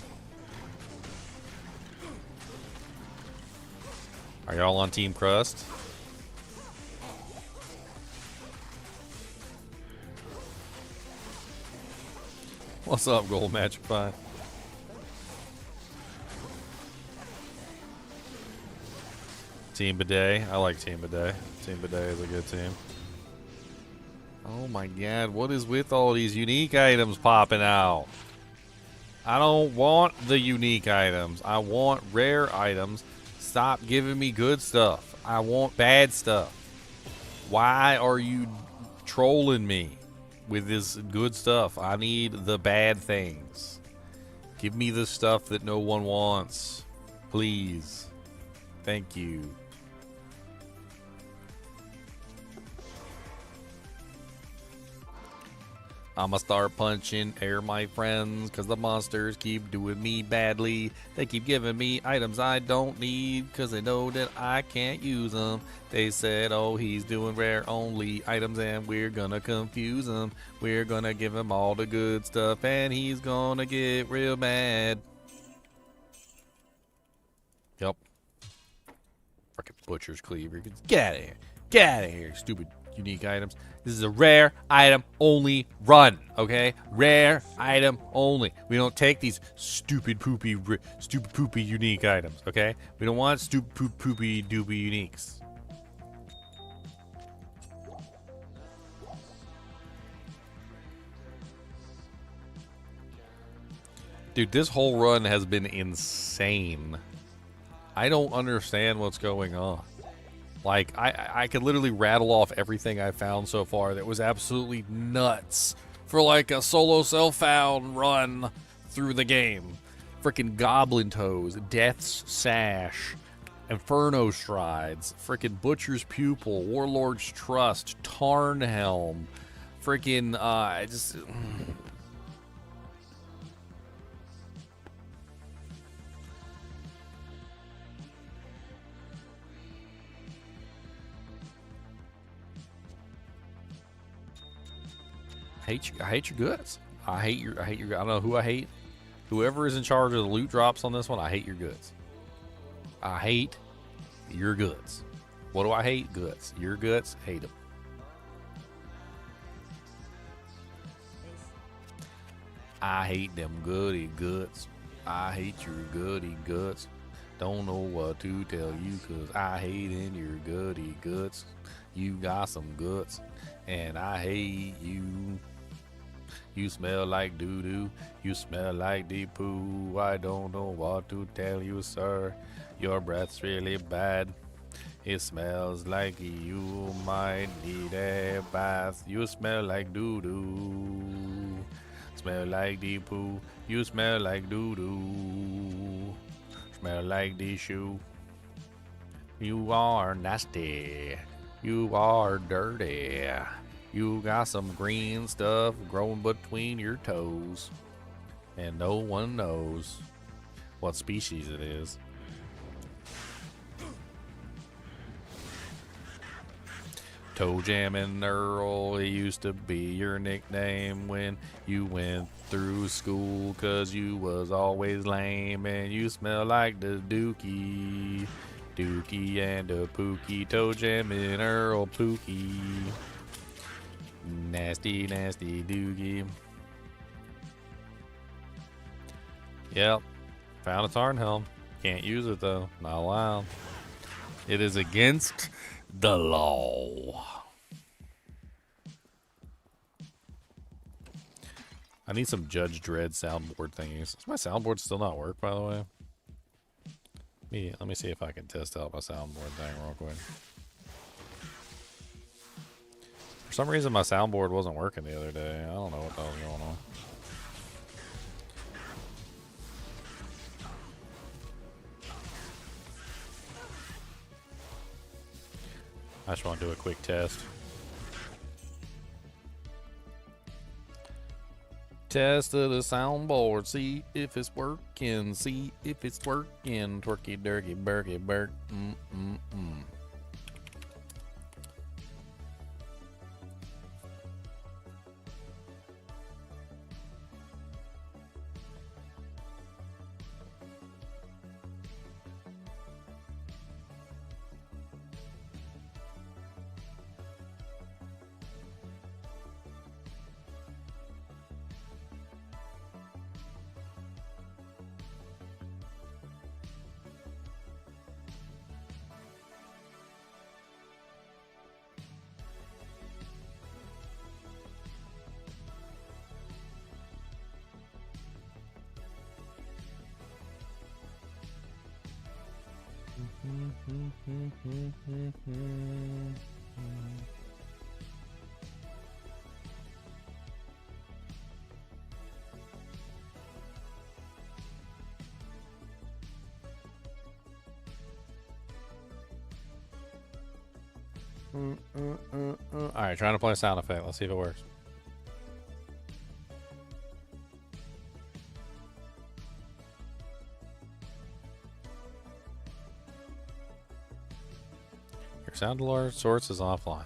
Are y'all on Team Crust? What's up, Gold Magic 5? Team Bidet. I like Team Bidet. Team Bidet is a good team. Oh my god, what is with all these unique items popping out? I don't want the unique items. I want rare items. Stop giving me good stuff. I want bad stuff. Why are you trolling me with this good stuff? I need the bad things. Give me the stuff that no one wants. Please. Thank you. I'ma start punching air, my friends, cause the monsters keep doing me badly. They keep giving me items I don't need, cause they know that I can't use them. They said, oh, he's doing rare only items, and we're gonna confuse him. We're gonna give him all the good stuff, and he's gonna get real mad. Yep. Fucking butcher's cleaver. Get out of here. Get out of here, stupid unique items. This is a rare item only run, okay? Rare item only. We don't take these stupid poopy unique items, okay? We don't want stupid poopy doopy uniques. Dude, this whole run has been insane. I don't understand what's going on. Like, I could literally rattle off everything I found so far that was absolutely nuts for like a solo self-found run through the game. Freaking Goblin Toes, Death's Sash, Inferno Strides, freaking Butcher's Pupil, Warlord's Trust, Tarnhelm, freaking, I hate your guts. I hate your I don't know who I hate. Whoever is in charge of the loot drops on this one, I hate your guts. I hate your guts. What do I hate? Guts. Your guts, hate them. I hate them goody guts. I hate your goody guts. Don't know what to tell you, cause I hate in your goody guts. You got some guts, and I hate you. You smell like doo-doo. You smell like deep poo. I don't know what to tell you, sir. Your breath's really bad. It smells like you might need a bath. You smell like doo-doo. Smell like deep poo. You smell like doo-doo. Smell like the shoe. You are nasty. You are dirty. You got some green stuff growing between your toes. And no one knows what species it is. Toe Jammin' Earl, it used to be your nickname when you went through school, 'cause you was always lame and you smell like the Dookie. Dookie and a Pookie, Toe Jammin' Earl Pookie. Nasty, nasty Dookie. Yep, found a Tarnhelm. Can't use it though, not allowed. It is against the law. I need some Judge Dredd soundboard thingies. Does my soundboard still not work, by the way? Let me see if I can test out my soundboard thing real quick. For some reason, my soundboard wasn't working the other day. I don't know what the hell's going on. I just want to do a quick test. Test of the soundboard. See if it's working. See if it's working. Twerky, durky, burky, burk. Alright, trying to play a sound effect. Let's see if it works. Your sound alert source is offline.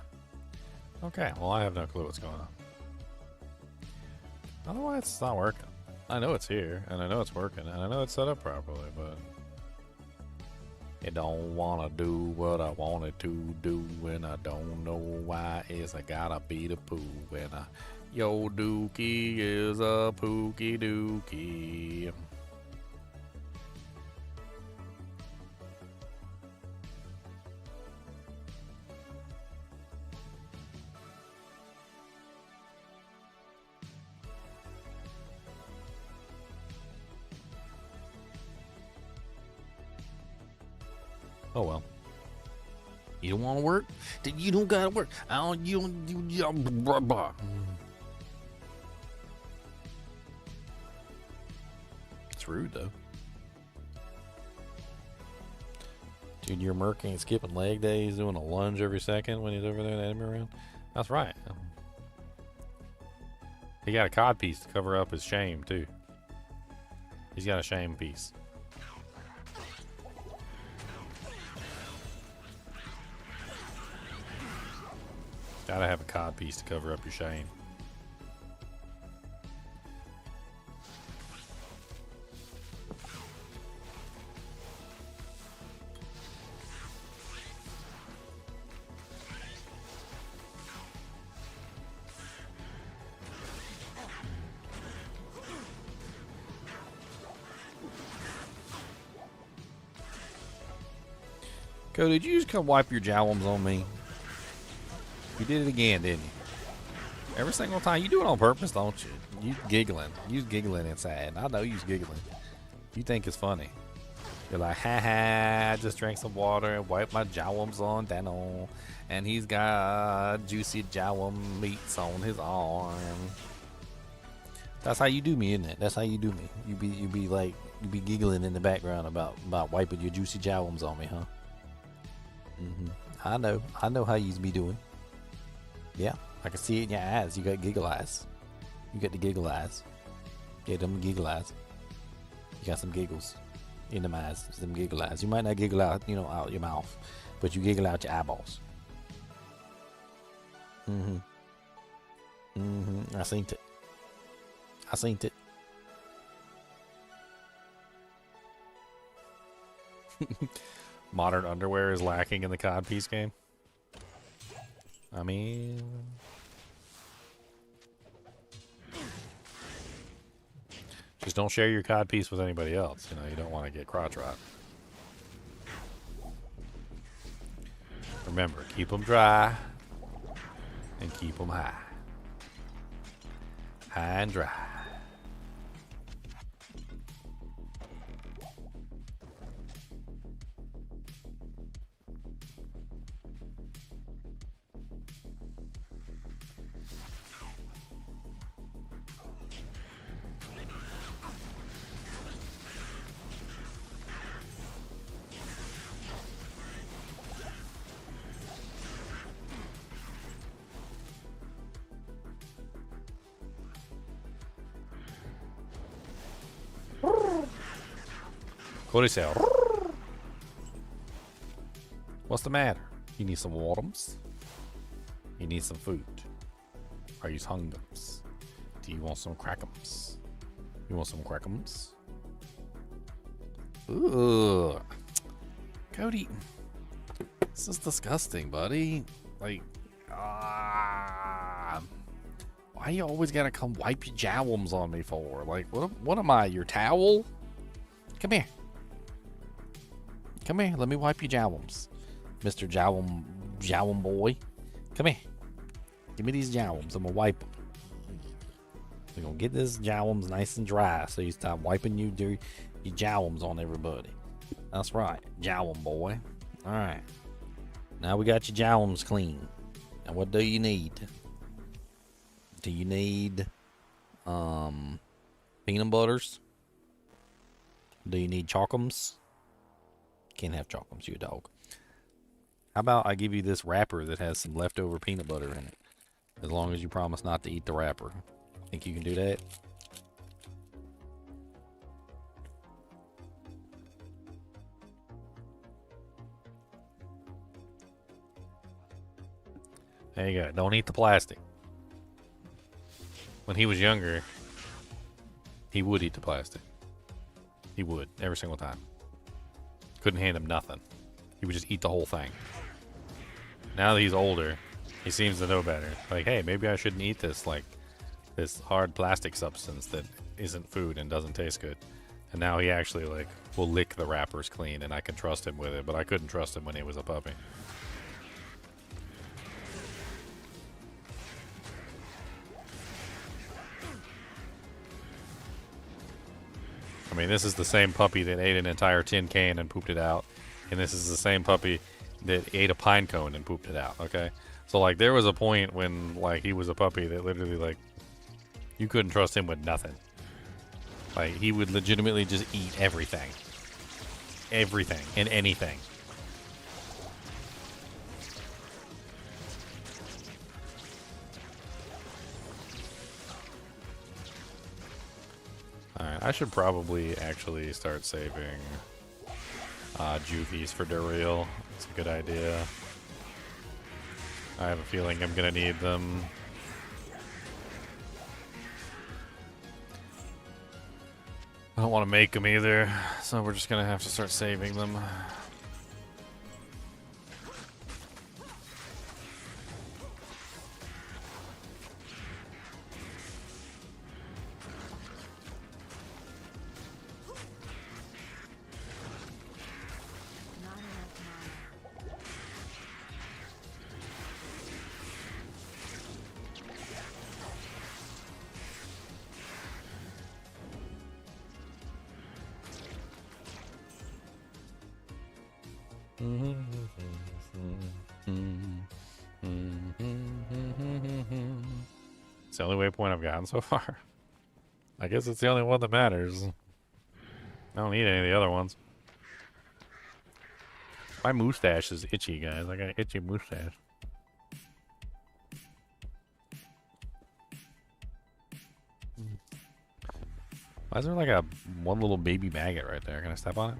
Okay, well I have no clue what's going on. I don't know why it's not working. I know it's here, and I know it's working, and I know it's set up properly, but it don't wanna do what I want it to do, and I don't know why it's I gotta be the poo, and yo dookie is a pookie dookie. Oh well. You don't want to work? Then you don't gotta work. I don't. You don't. Blah, blah. It's rude though. Dude, your Merc ain't skipping leg day. He's doing a lunge every second when he's over there in the enemy round. That's right. He got a cod piece to cover up his shame too. He's got a shame piece. Gotta have a cod piece to cover up your shame. Cody, did you just come wipe your jowls on me? You did it again, didn't you? Every single time. You do it on purpose, don't you? You giggling. You's giggling inside. I know you's giggling. You think it's funny. You're like, ha ha, I just drank some water and wiped my jowls on Dano. And he's got juicy jowl meats on his arm. That's how you do me, isn't it? That's how you do me. You be giggling in the background about wiping your juicy jowls on me, huh? I know how you be doing. Yeah, I can see it in your eyes. You got giggle eyes. You got the giggle eyes. Yeah, them giggle eyes. You got some giggles in them eyes. Some giggle eyes. You might not giggle out, out your mouth, but you giggle out your eyeballs. I seen it. I seen it. Modern underwear is lacking in the codpiece game. I mean, just don't share your codpiece with anybody else. You don't want to get crotch rot. Remember, keep them dry and keep them high. High and dry. What do you say? What's the matter? You need some waters? You need some food? Are you hungry? Do you want some crackums? You want some crackums? Ooh. Cody, this is disgusting, buddy. Like, why you always gotta come wipe your jowls on me for? Like, what am I, your towel? Come here. Come here, let me wipe your jowls. Mr. Jowl boy. Come here. Give me these jowls, I'm gonna wipe them. We're gonna get this jowls nice and dry so you stop wiping your jowls on everybody. That's right, jowl boy. Alright. Now we got your jowls clean. Now what do you need? Do you need peanut butters? Do you need chalkums? Can't have chalkums, you a dog. How about I give you this wrapper that has some leftover peanut butter in it? As long as you promise not to eat the wrapper. Think you can do that? There you go. Don't eat the plastic. When he was younger, he would eat the plastic. He would, every single time. Couldn't hand him nothing. He would just eat the whole thing. Now that he's older, he seems to know better. Like, hey, maybe I shouldn't eat this, like, this hard plastic substance that isn't food and doesn't taste good. And now he actually, like, will lick the wrappers clean, and I can trust him with it, but I couldn't trust him when he was a puppy. I mean, this is the same puppy that ate an entire tin can and pooped it out. And this is the same puppy that ate a pine cone and pooped it out, okay? So, like, there was a point when, like, he was a puppy that literally, like, you couldn't trust him with nothing. Like, he would legitimately just eat everything. Everything and anything. Alright, I should probably actually start saving juvies for Duriel. It's a good idea. I have a feeling I'm gonna need them. I don't want to make them either, so we're just gonna have to start saving them. Not enough mana. It's the only waypoint I've gotten so far. I guess it's the only one that matters. I don't need any of the other ones. My mustache is itchy, guys. I got an itchy mustache. Why is there like a one little baby maggot right there? Can I step on it?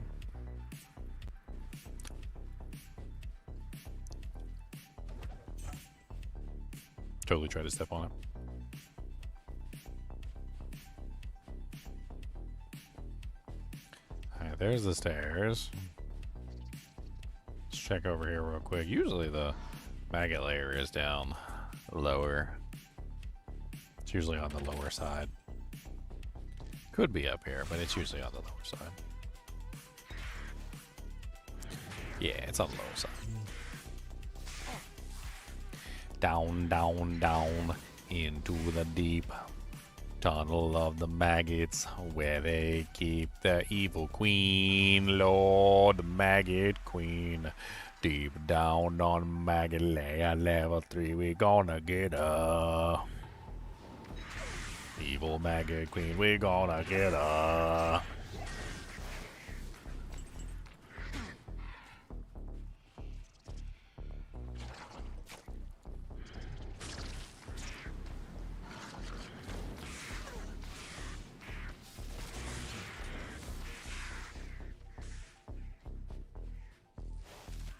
Totally try to step on it. Alright, there's the stairs. Let's check over here real quick. Usually the maggot layer is down lower. It's usually on the lower side. Could be up here, but it's usually on the lower side. Yeah, it's on the lower side. Down, down, down into the deep tunnel of the maggots where they keep the evil queen, Lord, the maggot queen. Deep down on maggot layer level 3, we gonna get her. Evil maggot queen, we gonna get her.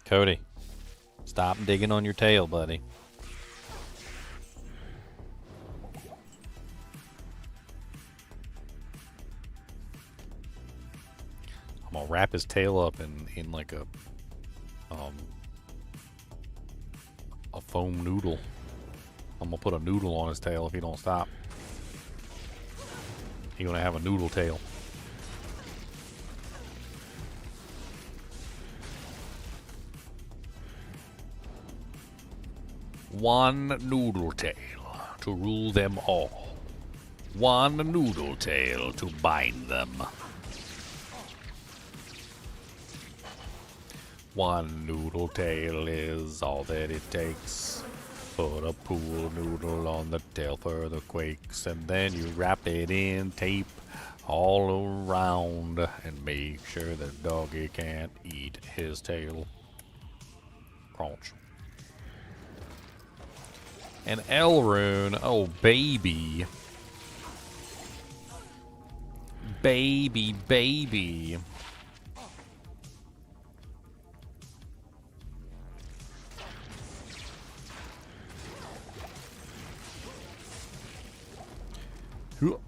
Cody, stop digging on your tail, buddy. I'm gonna wrap his tail up in like a foam noodle. I'm gonna put a noodle on his tail if he don't stop. He's gonna have a noodle tail. One noodle tail to rule them all. One noodle tail to bind them. One noodle tail is all that it takes. Put a pool noodle on the tail for the quakes, and then you wrap it in tape all around and make sure the doggy can't eat his tail. Crunch. An L rune. Oh, baby. Baby, baby.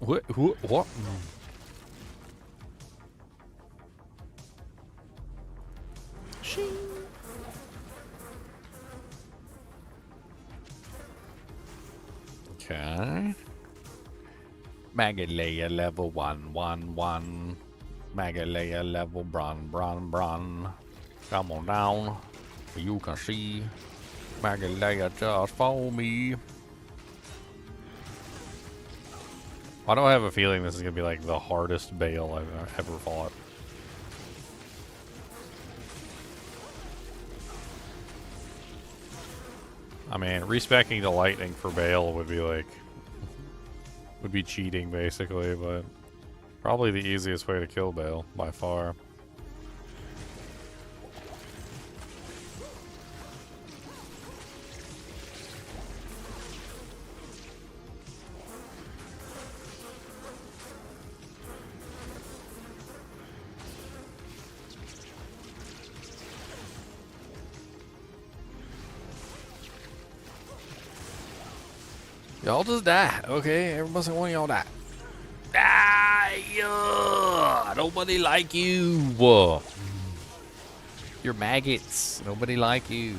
What? Okay. Magalea level 111. Magalea level bron. Come on down. You can see Magalea just follow me. Why do I have a feeling this is gonna be like the hardest Bale I've ever fought? I mean, respecking the lightning for Bale would be like, would be cheating basically, but probably the easiest way to kill Bale by far. Y'all just die, okay? Every single one of y'all die. Die! Nobody like you. You're maggots. Nobody like you.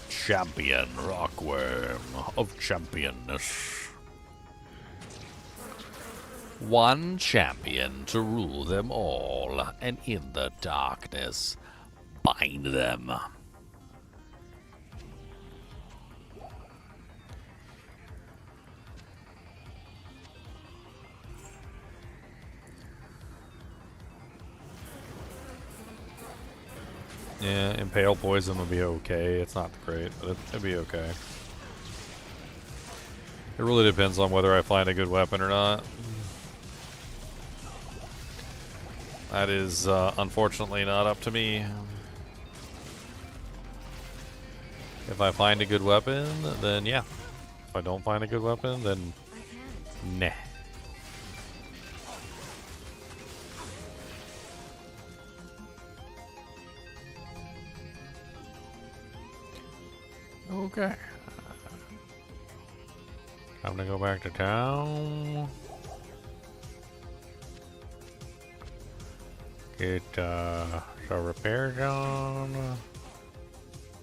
Champion Rockworm of Championness. One champion to rule them all, and in the darkness, bind them. Yeah, Impale Poison would be okay. It's not great, but it'd be okay. It really depends on whether I find a good weapon or not. That is unfortunately not up to me. If I find a good weapon, then yeah. If I don't find a good weapon, then nah. Okay. Time to go back to town. Get some repairs on.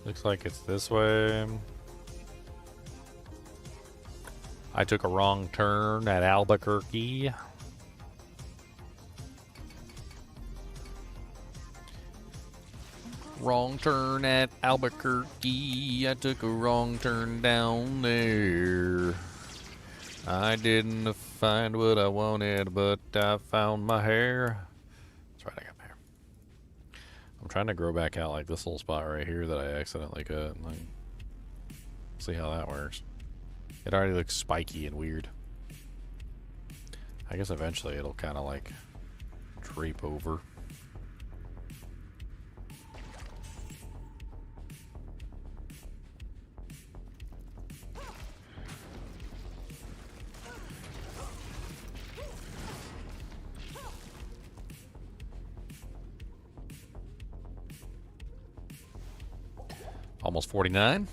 Looks like it's this way. I took a wrong turn at Albuquerque. Wrong turn at Albuquerque. I took a wrong turn down there. I didn't find what I wanted, but I found my hair. That's right, I got my hair. I'm trying to grow back out like this little spot right here that I accidentally cut. Like, see how that works. It already looks spiky and weird. I guess eventually it'll kind of like drape over. Almost 49.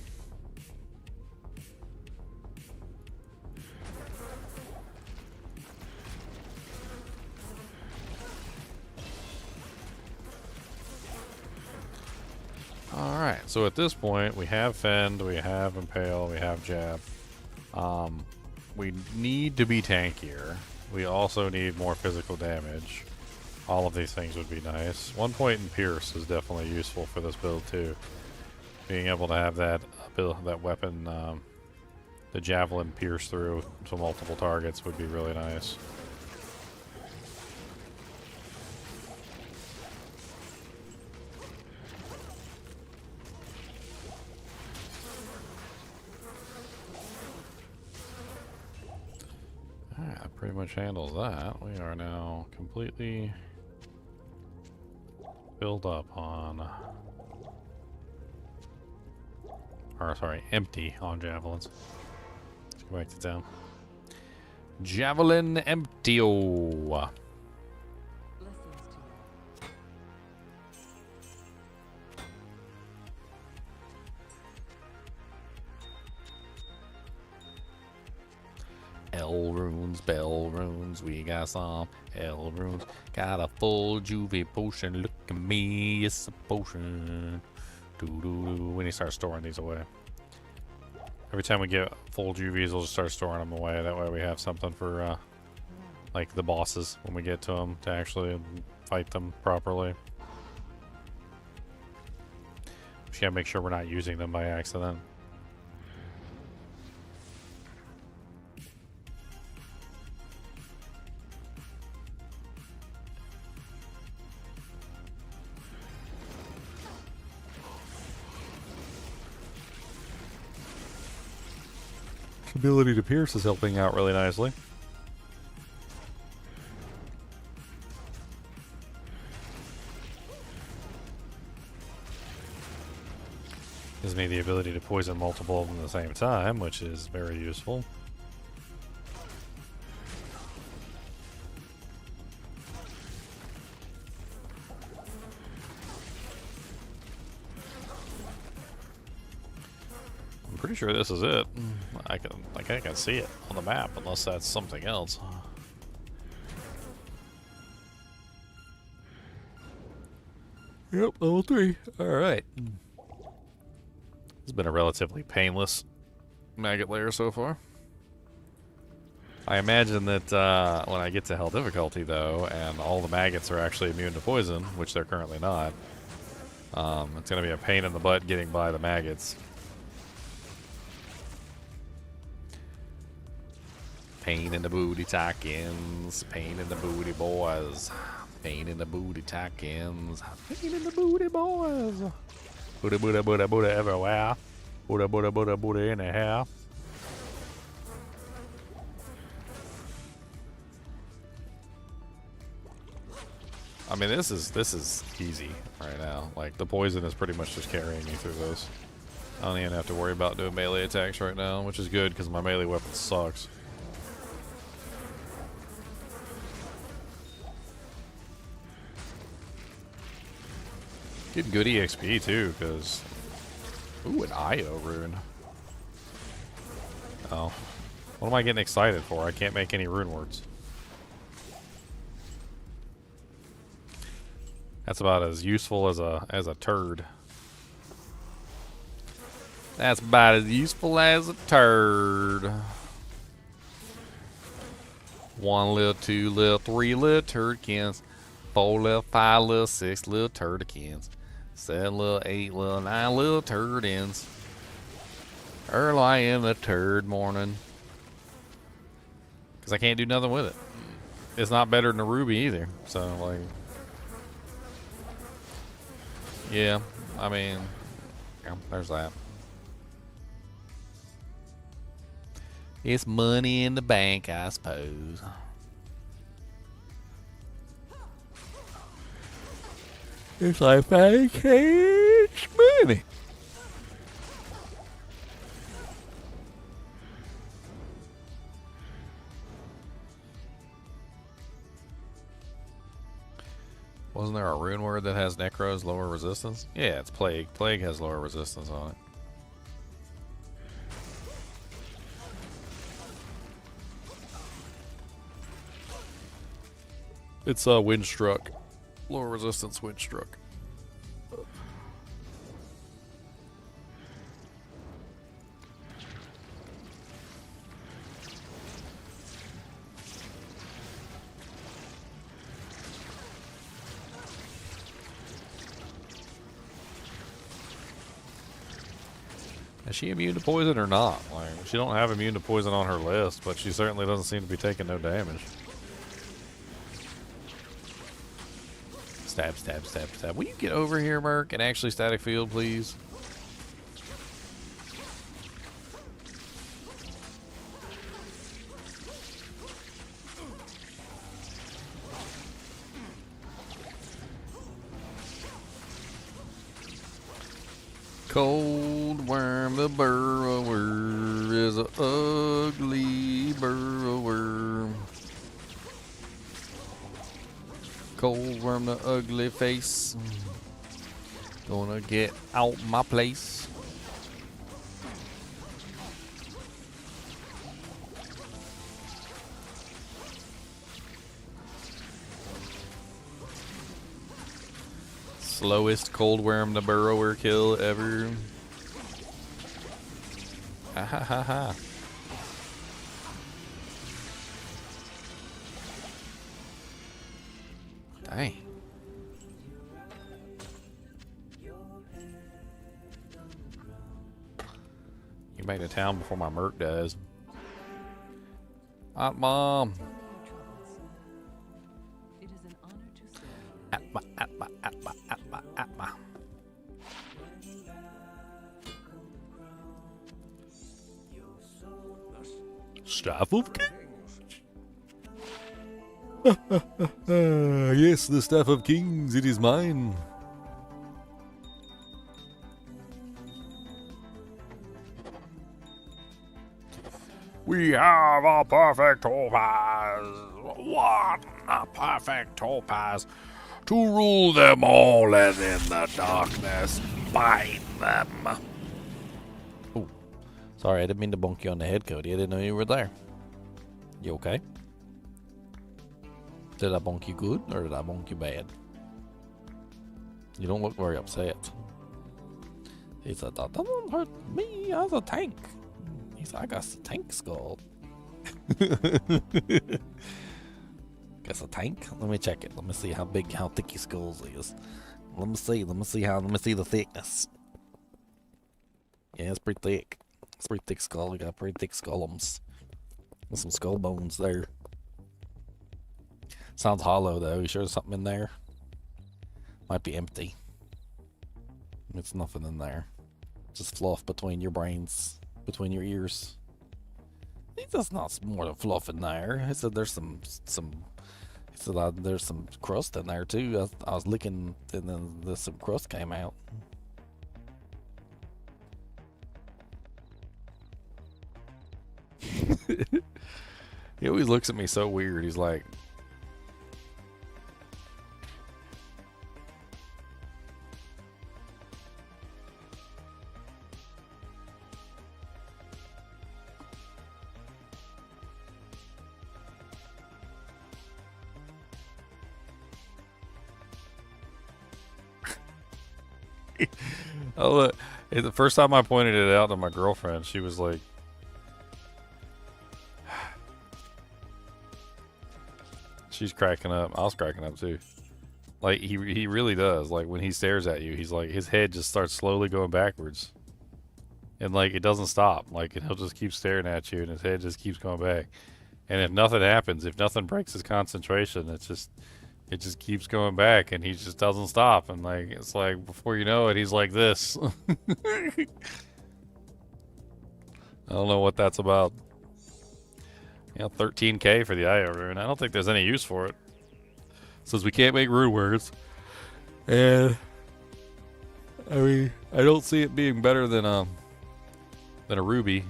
Alright, so at this point, we have Fend, we have Impale, we have Jab. We need to be tankier. We also need more physical damage. All of these things would be nice. 1 point in Pierce is definitely useful for this build too. Being able to have that that weapon, the javelin pierce through to multiple targets would be really nice. That pretty much handles that. We are now completely filled up on, or sorry, empty on javelins. Let's go back to town. Javelin empty-o. Blessings to you. L runes, bell runes, we got some L runes. Got a full juvie potion. Look at me, it's a potion. Doo-doo-doo. We need to start storing these away. Every time we get full juvies, we'll just start storing them away. That way we have something for, like, the bosses when we get to them to actually fight them properly. Just gotta make sure we're not using them by accident. Ability to pierce is helping out really nicely. Gives me the ability to poison multiple of them at the same time, which is very useful. I'm pretty sure this is it. I can see it on the map, unless that's something else. Yep, level 3. Alright. It's been a relatively painless maggot layer so far. I imagine that when I get to hell difficulty, though, and all the maggots are actually immune to poison, which they're currently not, it's going to be a pain in the butt getting by the maggots. Pain in the booty tackins, pain in the booty boys, pain in the booty tackins, pain in the booty boys. Booty, booty, booty, booty everywhere. Booty, booty, booty, booty in the hair. I mean, this is easy right now. Like, the poison is pretty much just carrying me through this. I don't even have to worry about doing melee attacks right now, which is good because my melee weapon sucks. Getting good EXP too, because ooh, an IO rune. Oh, what am I getting excited for? I can't make any Runewords. That's about as useful as a turd. That's about as useful as a turd. 1 little, 2 little, 3 little turdkins, 4 little, 5 little, 6 little turdkins, 7 little, 8 little, 9 little turdins. Early in the turd morning. Because I can't do nothing with it. It's not better than a ruby either. So, like, yeah, I mean, yeah, there's that. It's money in the bank, I suppose. It's like pancakes money. Wasn't there a rune word that has Necro's lower resistance? Yeah, it's Plague. Plague has lower resistance on it. It's Windstruck. Lower resistance Windstruck. Is she immune to poison or not? Like, she don't have immune to poison on her list, but she certainly doesn't seem to be taking no damage. Stab, stab, stab, stab. Will you get over here, Merc, and actually static field, please? Cold worm the burrower is a ugly burrower. Cold worm the ugly face. Gonna get out my place. Slowest cold worm the burrower kill ever. Ah ha ha ha. Dang. You made it to town before my Merc does. Mom. It is an honor to serve. Atma, atma, atma, atma, atma. Staff of Kings. Yes, the Staff of Kings, it is mine. We have a perfect topaz. What a perfect topaz. To rule them all and in the darkness bind them. Oh, sorry, I didn't mean to bonk you on the head, Cody. I didn't know you were there. You okay? Did I bonk you good or did I bonk you bad? You don't look very upset. He said, that won't hurt me as a tank. He said, I got a tank skull. Guess a tank? Let me check it. Let me see how big, how thick your skull is. Let me see the thickness. Yeah, it's pretty thick. It's a pretty thick skull. You got pretty thick skullums. With some skull bones there. Sounds hollow though. You sure there's something in there? Might be empty. It's nothing in there. Just fluff between your brains, between your ears. There's not more than fluff in there. I said there's some. He said there's some crust in there too. I was licking, and then some crust came out. He always looks at me so weird. He's like, oh, look. The first time I pointed it out to my girlfriend, she was like, she's cracking up. I was cracking up too. Like, he really does. Like, when he stares at you, he's like, his head just starts slowly going backwards. And, like, it doesn't stop. Like, and he'll just keep staring at you, and his head just keeps going back. And if nothing happens, if nothing breaks his concentration, it just keeps going back, and he just doesn't stop. And, like, it's like, before you know it, he's like this. I don't know what that's about. You know, 13K for the IO rune. I don't think there's any use for it. Says we can't make Runewords. And I mean, I don't see it being better than a ruby.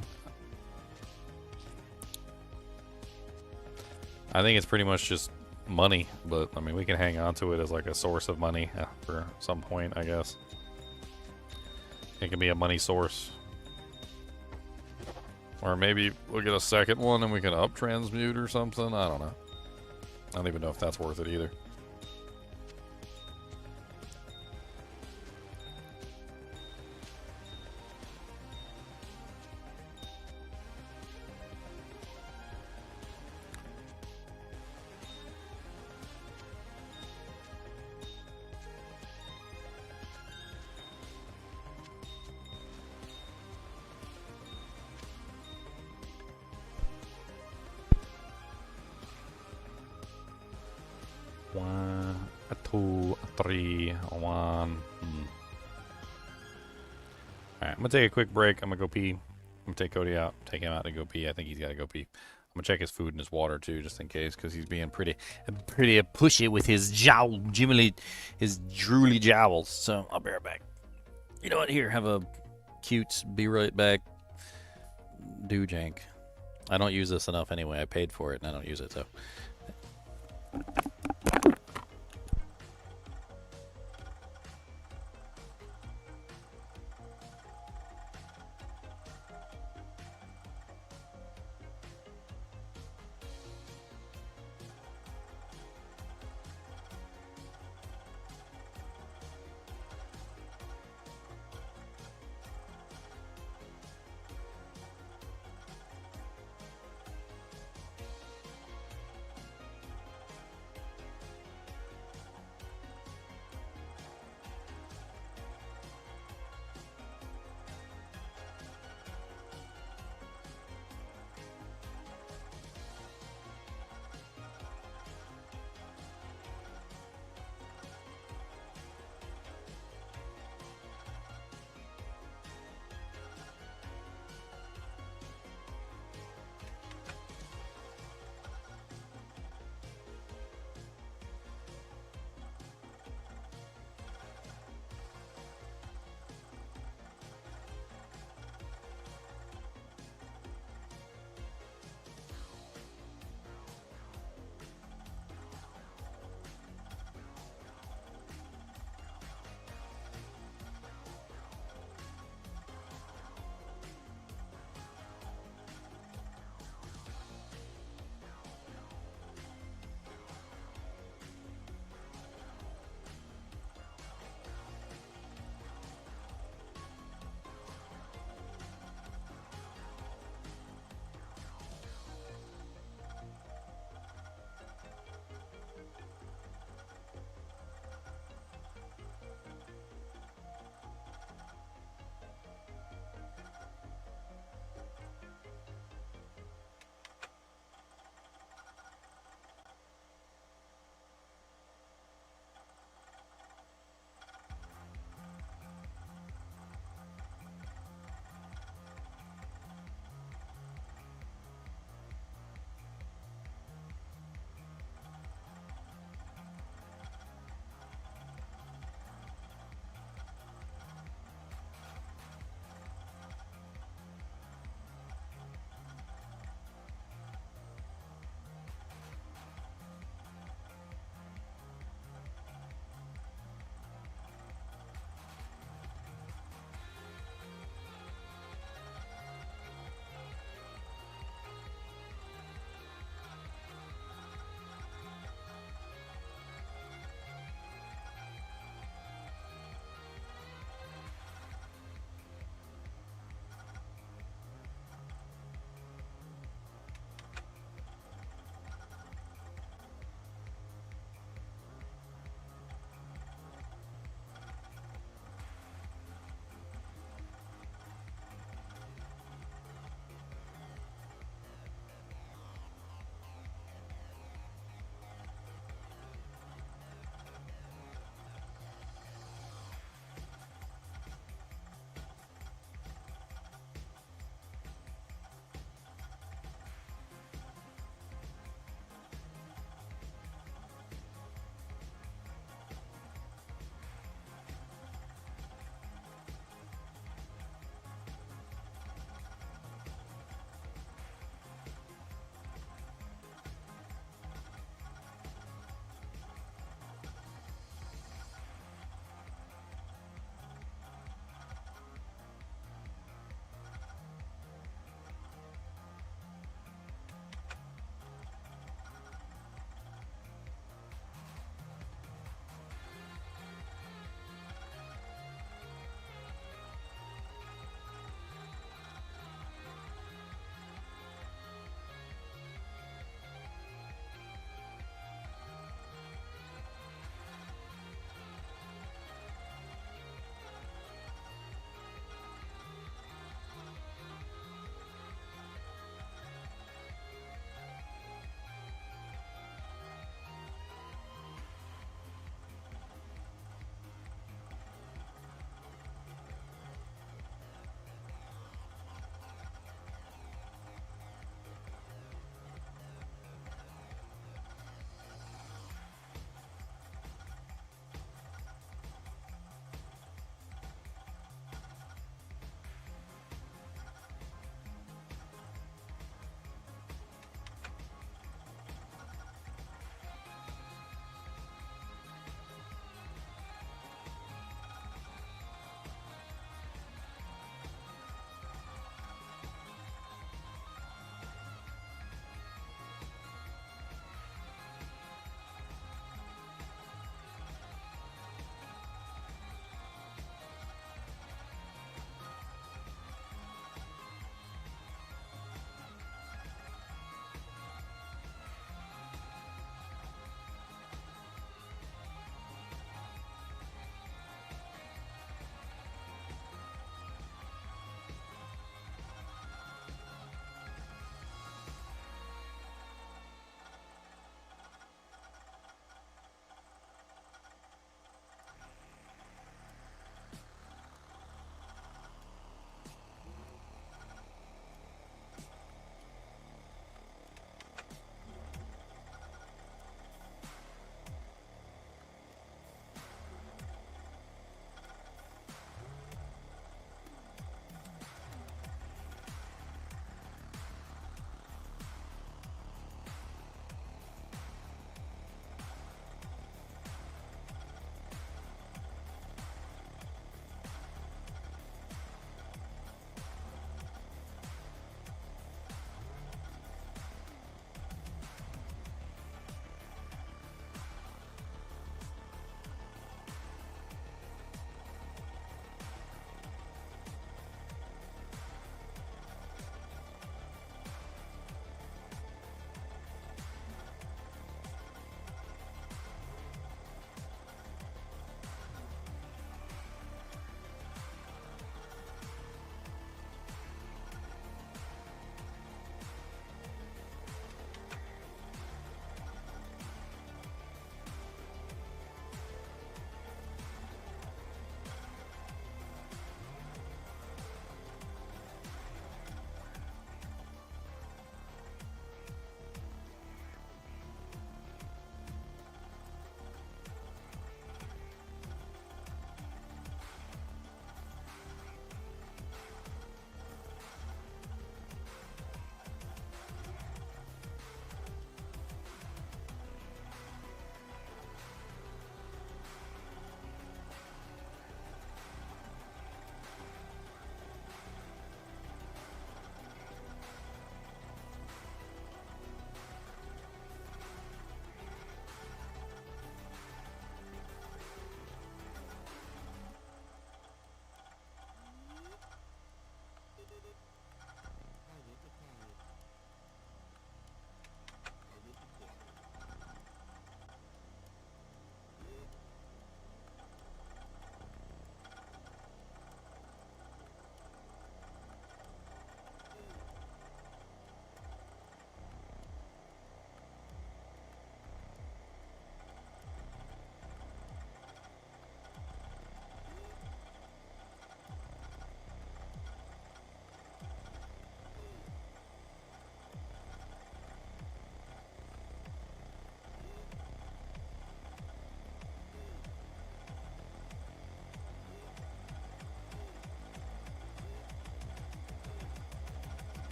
I think it's pretty much just money, but I mean, we can hang on to it as like a source of money for some point, I guess. It can be a money source. Or maybe we'll get a second one and we can up transmute or something. I don't know. I don't even know if that's worth it either. 2, 3, 1. Alright, I'm going to take a quick break. I'm going to go pee. I'm going to take Cody out, take him out to go pee. I think he's got to go pee. I'm going to check his food and his water, too, just in case, because he's being pretty pushy with his his drooly jowls. So, I'll be right back. You know what? Here, have a cute, be right back doojank. I don't use this enough anyway. I paid for it, and I don't use it, so...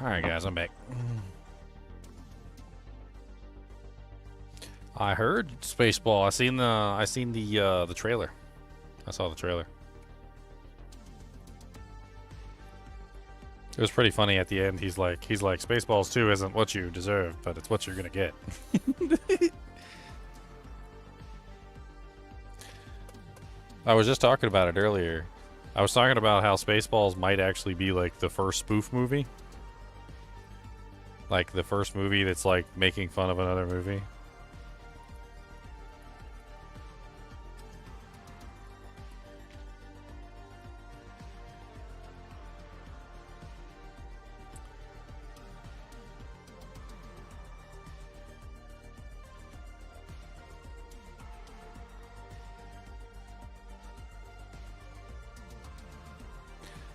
Alright guys, I'm back. I heard Spaceball. I seen the trailer. I saw the trailer. It was pretty funny at the end. He's like Spaceballs 2 isn't what you deserve, but it's what you're gonna get. I was just talking about it earlier. I was talking about how Spaceballs might actually be like the first spoof movie. Like the first movie that's like making fun of another movie.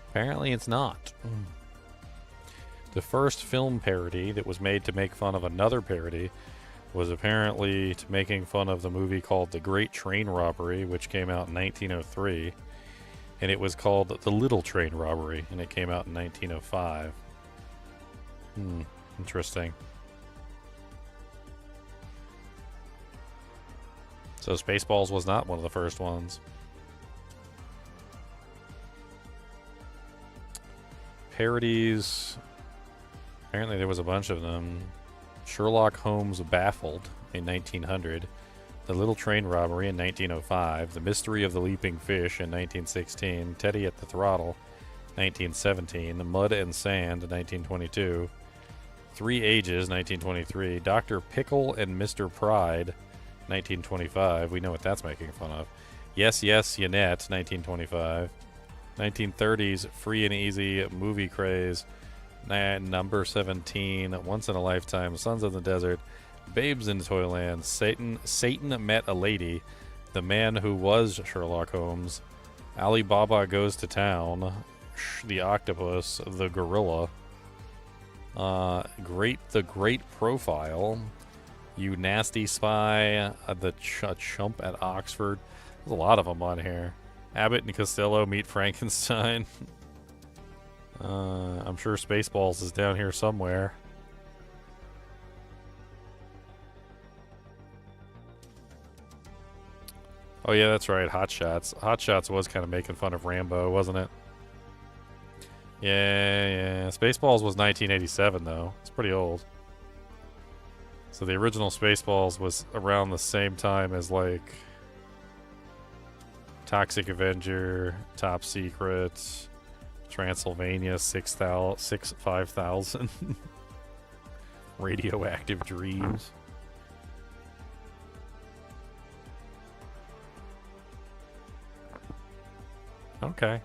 Apparently it's not. The first film parody that was made to make fun of another parody was apparently making fun of the movie called The Great Train Robbery, which came out in 1903. And it was called The Little Train Robbery, and it came out in 1905. Interesting. So Spaceballs was not one of the first ones. Parodies. Apparently there was a bunch of them. Sherlock Holmes Baffled in 1900. The Little Train Robbery in 1905. The Mystery of the Leaping Fish in 1916. Teddy at the Throttle 1917. The Mud and Sand 1922. Three Ages 1923. Dr. Pickle and Mr. Pride 1925. We know what that's making fun of. Yes, Yes, Yannette 1925. 1930s Free and Easy Movie Craze, number 17, Once in a Lifetime, Sons of the Desert, Babes in Toyland, Satan Met a Lady, The Man Who Was Sherlock Holmes, Alibaba Goes to Town, The Octopus, The Gorilla, The Great Profile, You Nasty Spy, The Chump at Oxford. There's a lot of them on here. Abbott and Costello Meet Frankenstein. I'm sure Spaceballs is down here somewhere. Oh yeah, that's right, Hot Shots. Hot Shots was kind of making fun of Rambo, wasn't it? Yeah. Spaceballs was 1987 though. It's pretty old. So the original Spaceballs was around the same time as like Toxic Avenger, Top Secret, Transylvania 5000, Radioactive Dreams. Okay,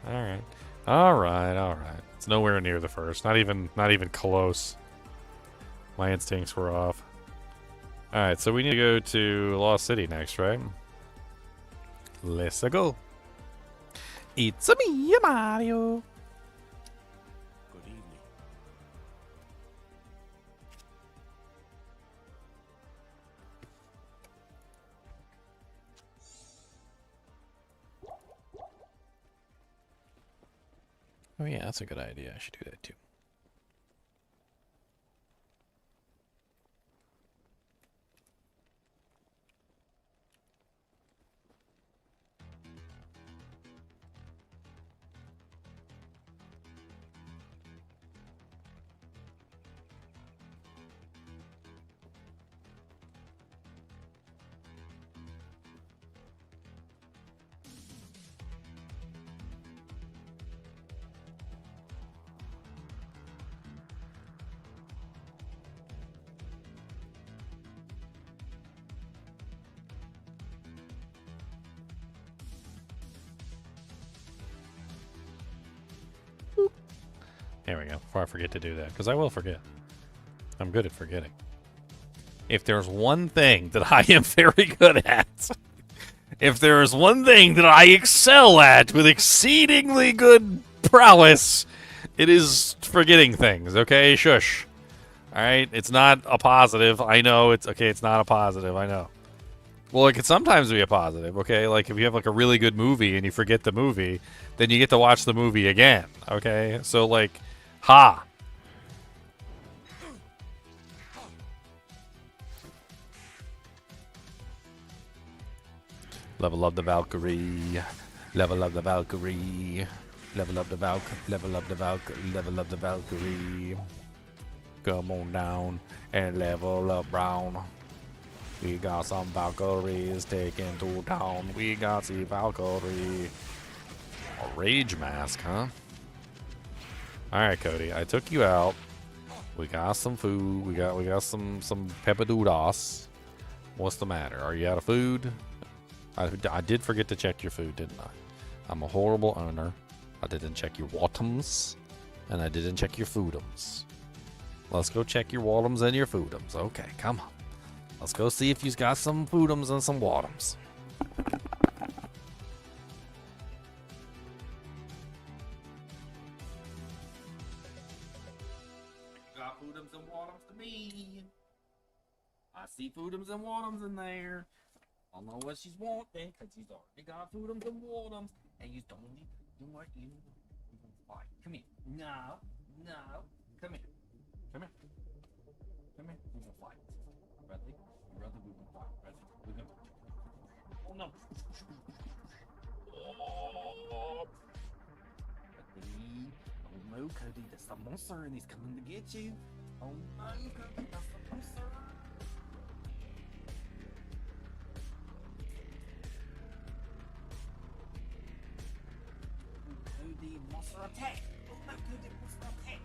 all right. It's nowhere near the first. Not even close. My instincts were off. All right, so we need to go to Lost City next, right? Let's go. It's me, Mario. Good evening. Oh yeah, that's a good idea. I should do that too. There we go. Before I forget to do that, because I will forget. I'm good at forgetting. If there's one thing that I am very good at, if there is one thing that I excel at with exceedingly good prowess, it is forgetting things, okay? Shush. Alright? It's not a positive. I know it's okay, it's not a positive, I know. Well, it can sometimes be a positive, okay? Like, if you have, like, a really good movie and you forget the movie, then you get to watch the movie again, okay? So, like, ha! Level up the Valkyrie. Level up the Valkyrie. Level up the level up the level up the Valkyrie. Come on down and level up Brown. We got some Valkyries taken to town. We got the Valkyrie. A rage mask, huh? Alright, Cody. I took you out. We got some food. We got some peppadoodles. What's the matter? Are you out of food? I did forget to check your food, didn't I? I'm a horrible owner. I didn't check your watums, and I didn't check your foodums. Let's go check your watums and your foodums. Okay, come on. Let's go see if you've got some foodums and some watums. Got foodums and watums to me. I see foodums and watums in there. I don't know what she's wanting, because she's already got foodums and watums. And you don't need to do what you fight. Come here. No. Come here. Come here. Come here. We're gonna fight. Ready? We're gonna fight. Ready? We're gonna. Oh no. Ready? Oh no, Cody, that's the monster and he's coming to get you. Oh no, Cody, that's the monster. Cody, monster attack! Oh no, Cody, monster attack!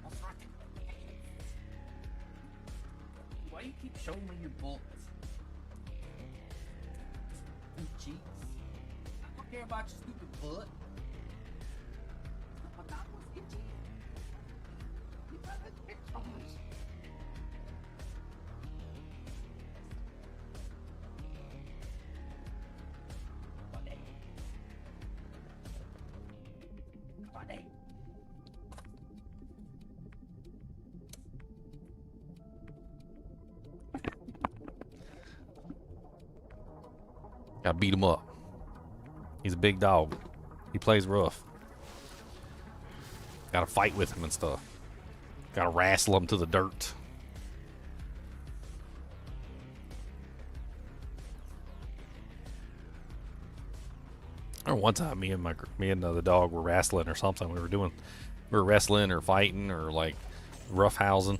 Monster attack! Why you keep showing me your bullets? You cheats. I don't care about your stupid butt. Oh my God, what's itchy? You got that itch on us. Gotta beat him up. He's a big dog. He plays rough. Gotta fight with him and stuff. Gotta wrestle him to the dirt. Or one time, me and the dog were wrestling or something. We were wrestling or fighting or like roughhousing.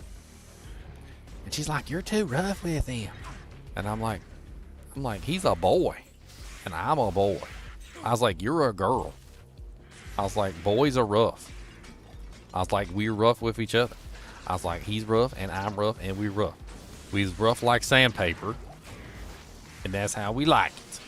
And she's like, "You're too rough with him." And I'm like, he's a boy. And I'm a boy. I was like, you're a girl. I was like, boys are rough. I was like, we're rough with each other. I was like, he's rough and I'm rough and we're rough. We's rough like sandpaper. And that's how we like it.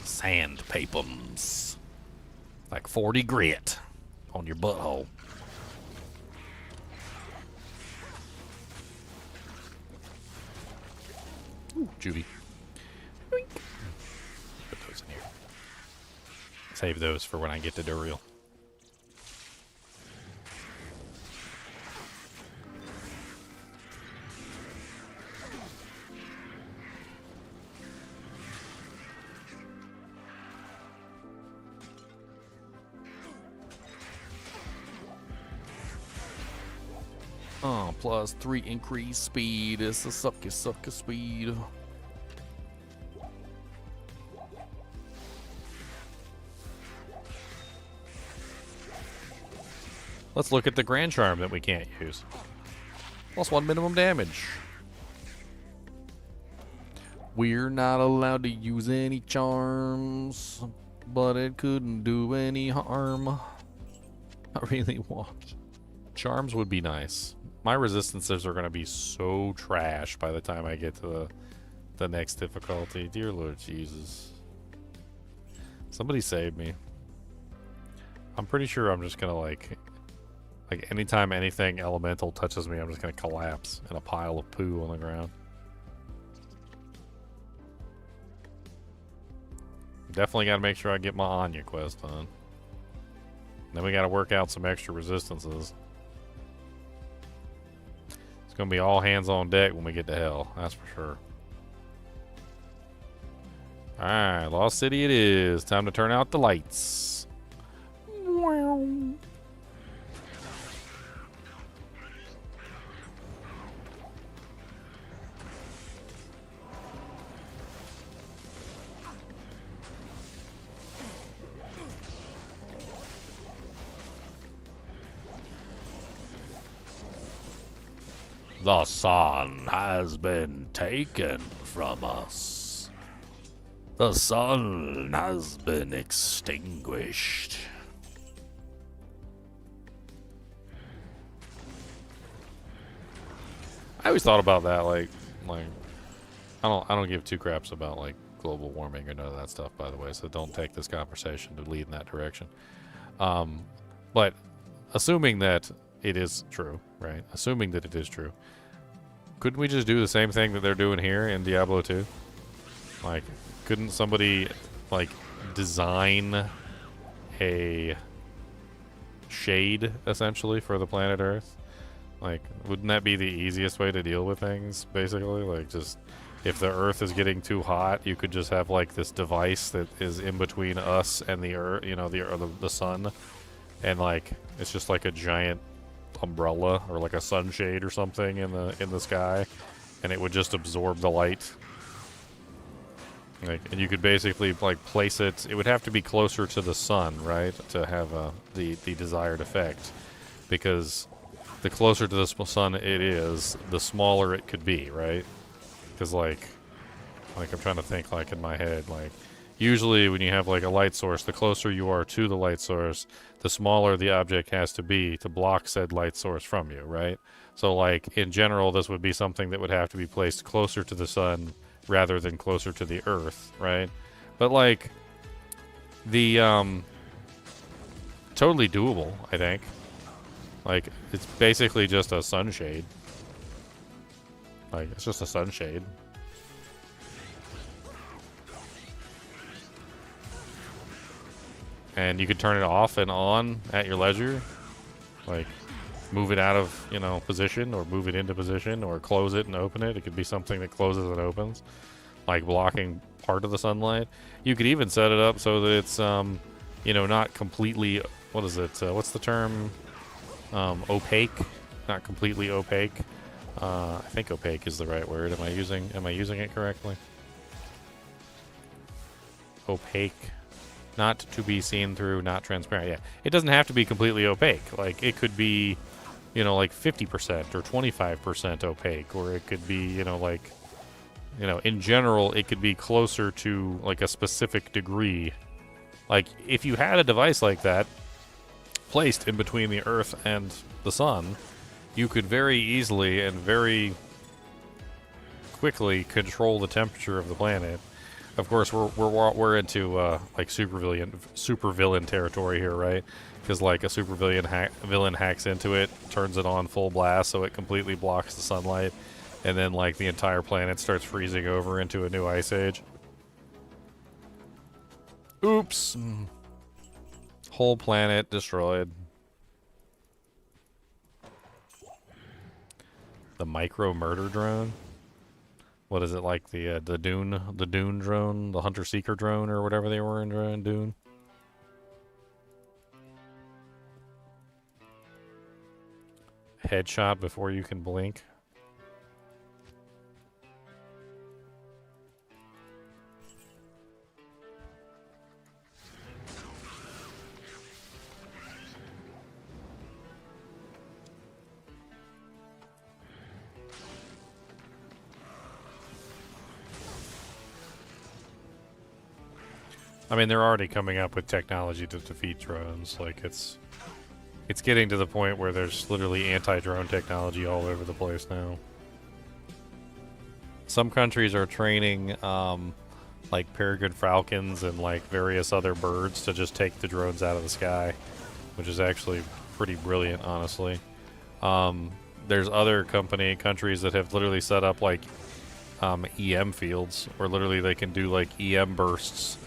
Sandpapums. Like 40 grit on your butthole. Ooh, juvie. Yoink. Put those in here. Save those for when I get to Duriel. Oh, plus 3 increased speed. It's a sucky speed. Let's look at the Grand Charm that we can't use. Plus 1 minimum damage. We're not allowed to use any charms, but it couldn't do any harm. I really want. Charms would be nice. My resistances are going to be so trash by the time I get to the next difficulty. Dear Lord Jesus. Somebody save me. I'm pretty sure I'm just going to like anytime anything elemental touches me, I'm just going to collapse in a pile of poo on the ground. Definitely got to make sure I get my Anya quest done. Then we got to work out some extra resistances. It's going to be all hands on deck when we get to hell. That's for sure. Alright, Lost City it is. Time to turn out the lights. Wow. The sun has been taken from us. The sun has been extinguished. I always thought about that, like I don't give two craps about like global warming or none of that stuff, by the way. So don't take this conversation to lead in that direction. But assuming that it is true, right? Assuming that it is true, couldn't we just do the same thing that they're doing here in Diablo 2? Like, couldn't somebody like design a shade essentially for the planet Earth? Like, wouldn't that be the easiest way to deal with things, basically? Like, just, if the Earth is getting too hot, you could just have, like, this device that is in between us and the Earth, you know, the sun. And, like, it's just like a giant umbrella or, like, a sunshade or something in the sky. And it would just absorb the light. Like, and you could basically, like, place it. It would have to be closer to the sun, right? To have the desired effect. Because the closer to the sun it is, the smaller it could be, right? Because like I'm trying to think, like, in my head, like, usually when you have like a light source, the closer you are to the light source, the smaller the object has to be to block said light source from you, right? So like in general, this would be something that would have to be placed closer to the sun rather than closer to the Earth, right? But like the totally doable, I think. Like, it's basically just a sunshade. Like, it's just a sunshade. And you could turn it off and on at your leisure. Like, move it out of, you know, position, or move it into position, or close it and open it. It could be something that closes and opens, like blocking part of the sunlight. You could even set it up so that it's, you know, not completely, what is it? What's the term? Opaque, not completely opaque. I think opaque is the right word. Am I using it correctly? Opaque, not to be seen through, not transparent. Yeah, it doesn't have to be completely opaque. Like, it could be, you know, like 50% or 25% opaque, or it could be, you know, like, you know, in general, it could be closer to like a specific degree. Like, if you had a device like that placed in between the Earth and the sun, you could very easily and very quickly control the temperature of the planet. Of course, we're into like supervillain territory here, right? Because like a villain hacks into it, turns it on full blast, so it completely blocks the sunlight, and then like the entire planet starts freezing over into a new ice age. Oops. Whole planet destroyed. The micro murder drone. What is it, like the Dune drone, the hunter seeker drone, or whatever they were in Dune? Headshot before you can blink. I mean, they're already coming up with technology to defeat drones. Like, it's getting to the point where there's literally anti-drone technology all over the place now. Some countries are training, like, peregrine falcons and, like, various other birds to just take the drones out of the sky, which is actually pretty brilliant, honestly. There's other countries that have literally set up, like, EM fields, where literally they can do, like, EM bursts,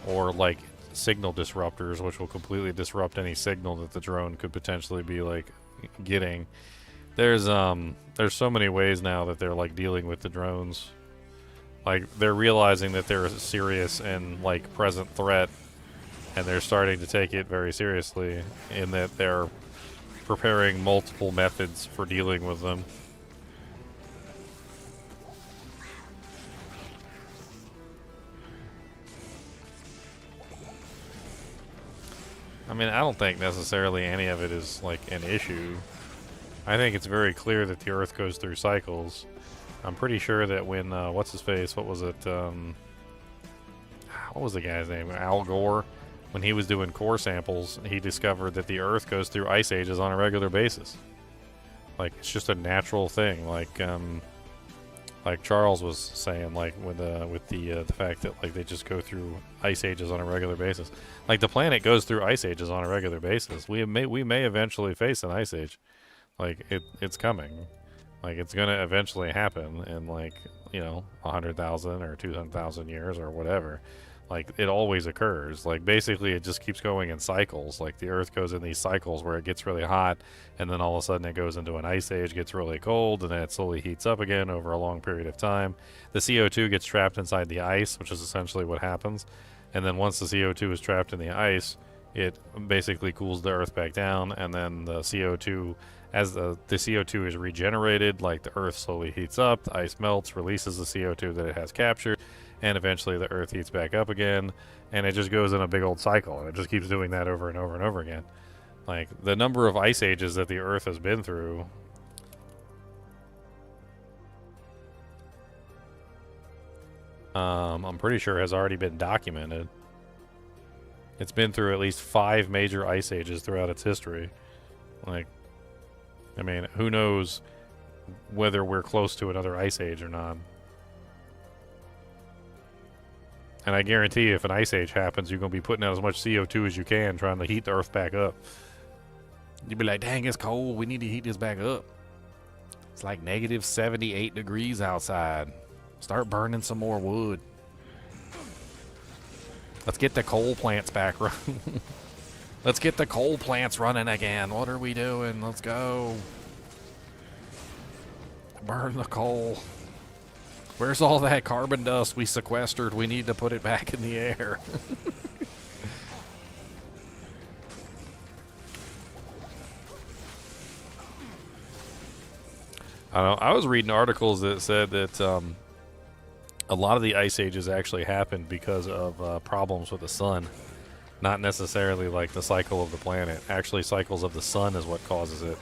or like signal disruptors, which will completely disrupt any signal that the drone could potentially be like getting. There's so many ways now that they're like dealing with the drones. Like, they're realizing that they're a serious and like present threat, and they're starting to take it very seriously, in that they're preparing multiple methods for dealing with them. I mean, I don't think necessarily any of it is like an issue. I think it's very clear that the Earth goes through cycles. I'm pretty sure that when, what's his face? What was it? What was the guy's name? Al Gore. When he was doing core samples, he discovered that the Earth goes through ice ages on a regular basis. Like, it's just a natural thing. Like Charles was saying, like with the fact that like they just go through ice ages on a regular basis. Like the planet goes through ice ages on a regular basis. We may eventually face an ice age. Like it's coming. Like it's gonna eventually happen in like 100,000 or 200,000 years or whatever. Like it always occurs. Like basically it just keeps going in cycles. Like the Earth goes in these cycles where it gets really hot and then all of a sudden it goes into an ice age, gets really cold, and then it slowly heats up again over a long period of time. The CO2 gets trapped inside the ice, which is essentially what happens. And then once the CO2 is trapped in the ice, it basically cools the Earth back down, and then the CO2, as the CO2 is regenerated, like the Earth slowly heats up, the ice melts, releases the CO2 that it has captured, and eventually the Earth heats back up again, and it just goes in a big old cycle, and it just keeps doing that over and over and over again. Like, the number of ice ages that the Earth has been through, I'm pretty sure has already been documented. It's been through at least 5 major ice ages throughout its history. Like, I mean, who knows whether we're close to another ice age or not. And I guarantee you, if an ice age happens, you're going to be putting out as much CO2 as you can trying to heat the Earth back up. You'd be like, dang, it's cold. We need to heat this back up. It's like negative 78 degrees outside. Start burning some more wood. Let's get the coal plants back running. Let's get the coal plants running again. What are we doing? Let's go. Burn the coal. Where's all that carbon dust we sequestered? We need to put it back in the air. I don't know. I was reading articles that said that a lot of the ice ages actually happened because of problems with the sun. Not necessarily like the cycle of the planet. Actually, cycles of the sun is what causes it,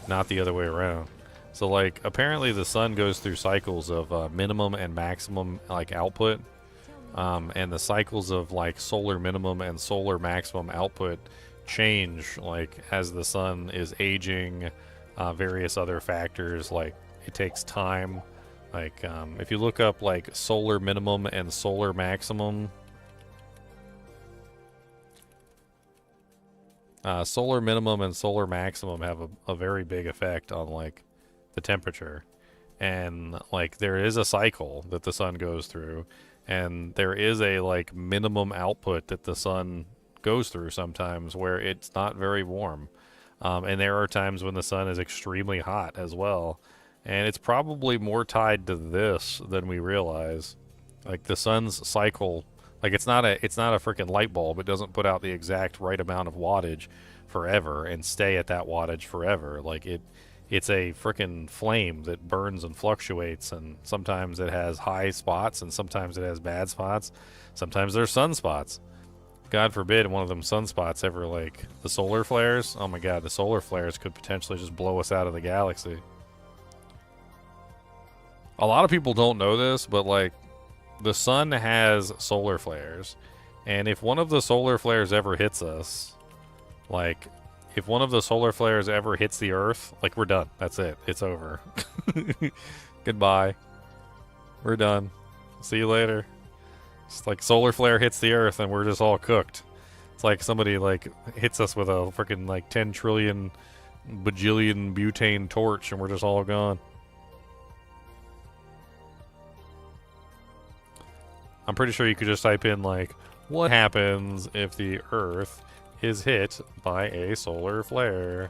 not the other way around. So, like, apparently the sun goes through cycles of minimum and maximum, like, output. And the cycles of, like, solar minimum and solar maximum output change, like, as the sun is aging, various other factors, like, it takes time. Like, if you look up, like, solar minimum and solar maximum... solar minimum and solar maximum have a very big effect on, like, the temperature. And, like, there is a cycle that the sun goes through, and there is a, like, minimum output that the sun goes through sometimes where it's not very warm. And there are times when the sun is extremely hot as well. And it's probably more tied to this than we realize. Like, the sun's cycle... Like, it's not a freaking light bulb. It doesn't put out the exact right amount of wattage forever and stay at that wattage forever. Like, it's a freaking flame that burns and fluctuates, and sometimes it has high spots and sometimes it has bad spots. Sometimes there's sunspots. God forbid one of them sunspots ever, like, the solar flares. Oh my god, the solar flares could potentially just blow us out of the galaxy. A lot of people don't know this, but, like, the sun has solar flares, and if one of the solar flares ever hits us, like, if one of the solar flares ever hits the Earth, like, we're done. That's it. It's over. Goodbye. We're done. See you later. It's like solar flare hits the Earth, and we're just all cooked. It's like somebody, like, hits us with a freaking, like, 10 trillion bajillion butane torch, and we're just all gone. I'm pretty sure you could just type in, like, what happens if the Earth is hit by a solar flare?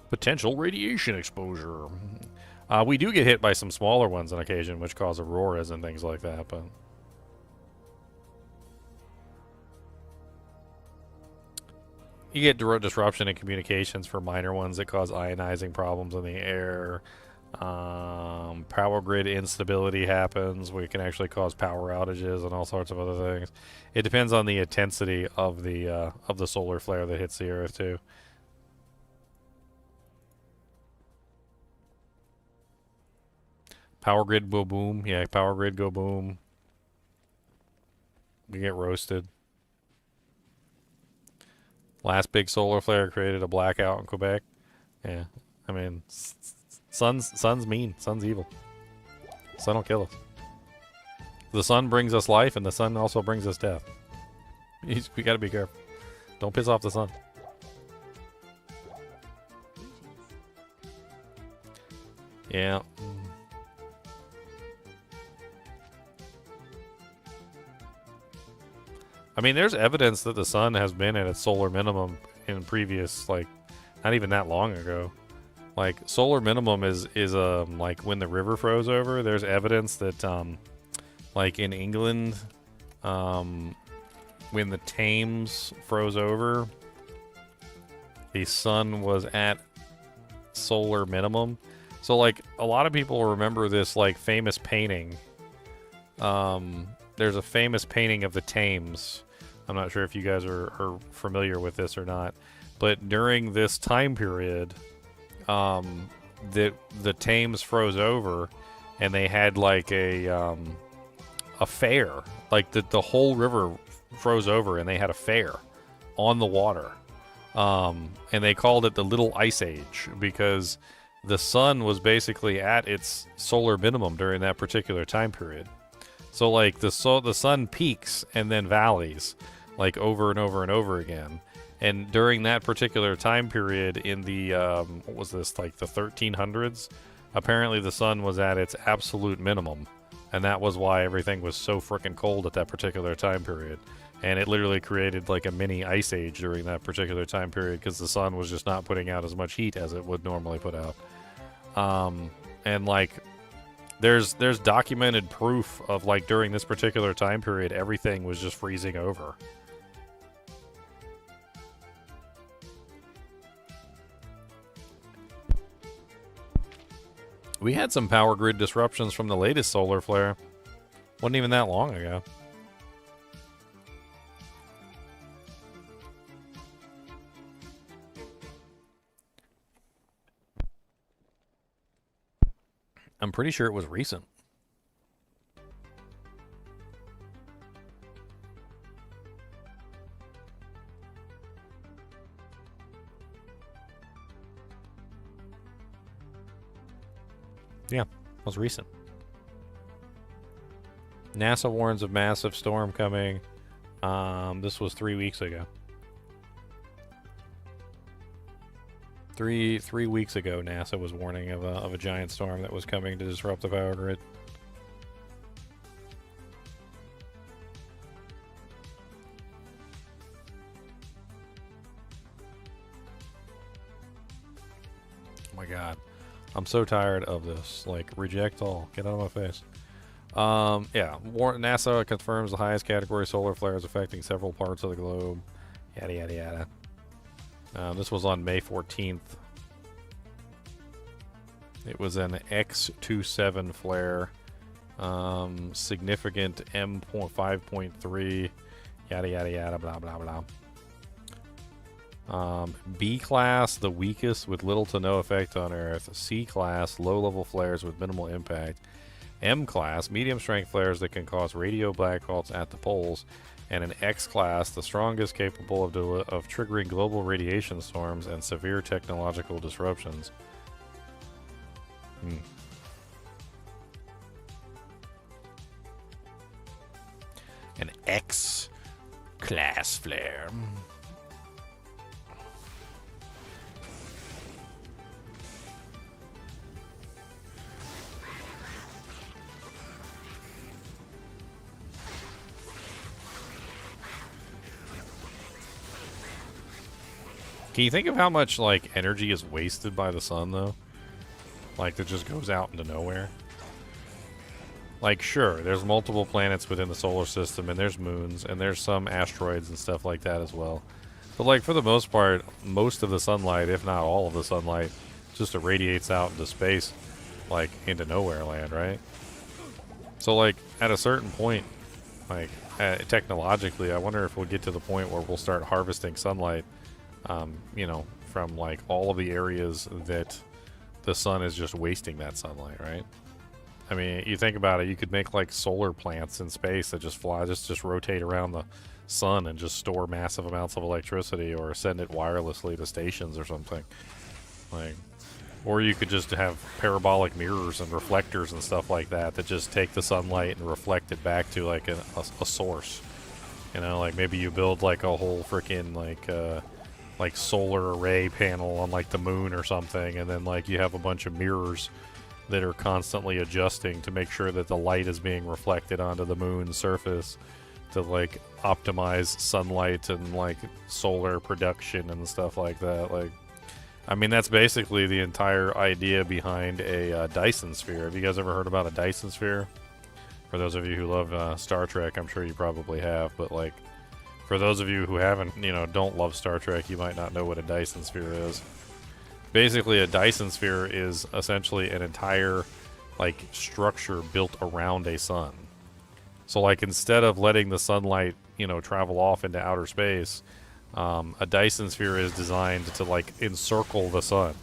Potential radiation exposure. We do get hit by some smaller ones on occasion, which cause auroras and things like that, but... You get disruption in communications for minor ones that cause ionizing problems in the air. Power grid instability happens. We can actually cause power outages and all sorts of other things. It depends on the intensity of the solar flare that hits the Earth too. Power grid will boom. Yeah, power grid go boom. We get roasted. Last big solar flare created a blackout in Quebec. Yeah, I mean, sun's mean. Sun's evil. Sun will kill us. The sun brings us life, and the sun also brings us death. We gotta be careful. Don't piss off the sun. Yeah. I mean, there's evidence that the sun has been at its solar minimum in previous, like, not even that long ago. Like, solar minimum is like when the river froze over. There's evidence that, like in England, when the Thames froze over, the sun was at solar minimum. So, like, a lot of people remember this, like, famous painting. There's a famous painting of the Thames. I'm not sure if you guys are familiar with this or not. But during this time period, the Thames froze over, and they had, like, a fair. Like, the whole river froze over, and they had a fair on the water. And they called it the Little Ice Age because the sun was basically at its solar minimum during that particular time period. So, like, the sun peaks and then valleys, like, over and over and over again. And during that particular time period in the, what was this, like the 1300s, apparently the sun was at its absolute minimum. And that was why everything was so frickin' cold at that particular time period. And it literally created, like, a mini ice age during that particular time period because the sun was just not putting out as much heat as it would normally put out. And, like, there's documented proof of, like, during this particular time period, everything was just freezing over. We had some power grid disruptions from the latest solar flare. Wasn't even that long ago. I'm pretty sure it was recent. Yeah, it was recent. NASA warns of massive storm coming. This was 3 weeks ago. Three weeks ago, NASA was warning of a giant storm that was coming to disrupt the power grid. Oh my god. I'm so tired of this. Like, reject all. Get out of my face. Yeah. NASA confirms the highest category solar flares affecting several parts of the globe. Yada, yada, yada. This was on May 14th. It was an X27 flare. Significant M5.3. Yada, yada, yada, blah, blah, blah. B class, the weakest with little to no effect on Earth. C class, low-level flares with minimal impact. M class, medium-strength flares that can cause radio blackouts at the poles. And an X class, the strongest, capable of triggering global radiation storms and severe technological disruptions. An X class flare. Can you think of how much, like, energy is wasted by the sun, though? Like, that just goes out into nowhere? Like, sure, there's multiple planets within the solar system, and there's moons, and there's some asteroids and stuff like that as well. But, like, for the most part, most of the sunlight, if not all of the sunlight, just irradiates out into space. like into nowhere land, right? So like at a certain point, like technologically, I wonder if we'll get to the point where we'll start harvesting sunlight, you know, from like all of the areas that the sun is just wasting that sunlight, right? I mean, you think about it, you could make like solar plants in space that just fly, just rotate around the sun and just store massive amounts of electricity, or send it wirelessly to stations or something. Like, or you could just have parabolic mirrors and reflectors and stuff like that that just take the sunlight and reflect it back to like a source. You know, like maybe you build like a whole freaking like solar array panel on like the moon or something, and then like you have a bunch of mirrors that are constantly adjusting to make sure that the light is being reflected onto the moon's surface to like optimize sunlight and like solar production and stuff like that. Like, I mean, that's basically the entire idea behind a Dyson sphere. Have you guys ever heard about a Dyson sphere? For those of you who love Star Trek, I'm sure you probably have, but like for those of you who haven't, you know, don't love Star Trek, you might not know what a Dyson sphere is. Basically, a Dyson sphere is essentially an entire like structure built around a sun. So like instead of letting the sunlight, you know, travel off into outer space, a Dyson sphere is designed to like encircle the sun.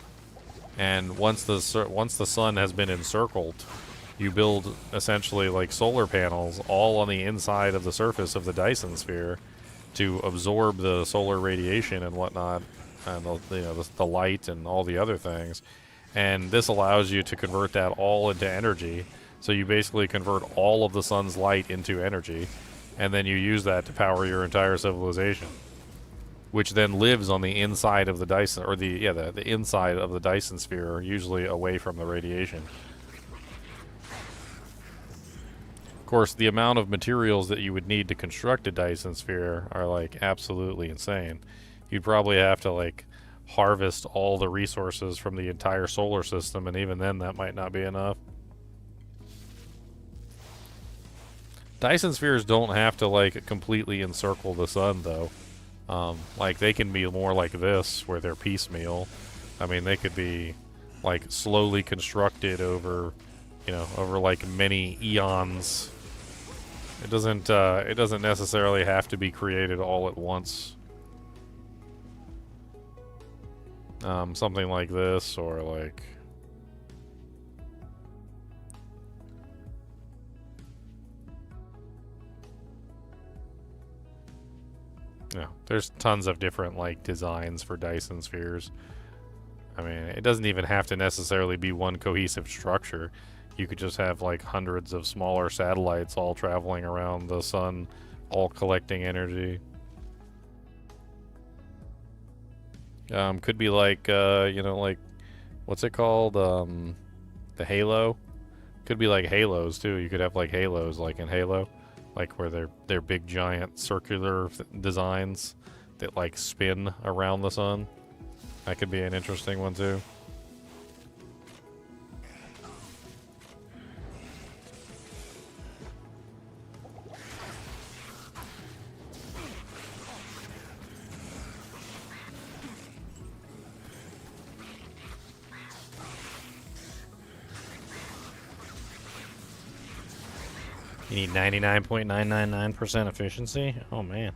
And once the sun has been encircled, you build essentially like solar panels all on the inside of the surface of the Dyson sphere to absorb the solar radiation and whatnot, and the light and all the other things. And this allows you to convert that all into energy. So you basically convert all of the sun's light into energy, and then you use that to power your entire civilization, which then lives on the inside of the Dyson, or the inside of the Dyson sphere, usually away from the radiation. Of course, the amount of materials that you would need to construct a Dyson sphere are like absolutely insane. You'd probably have to like harvest all the resources from the entire solar system, and even then that might not be enough. Dyson spheres don't have to like completely encircle the sun though. Like they can be more like this, where they're piecemeal. I mean, they could be like slowly constructed over, you know, over like many eons. It doesn't necessarily have to be created all at once. Something like this, or like yeah, there's tons of different like designs for Dyson spheres. I mean, it doesn't even have to necessarily be one cohesive structure. You could just have like hundreds of smaller satellites all traveling around the sun, all collecting energy. Could be like, you know, like, what's it called? The Halo? Could be like halos too. You could have like halos, like in Halo, like where they're big giant circular designs that like spin around the sun. That could be an interesting one too. You need 99.999% efficiency? Oh, man.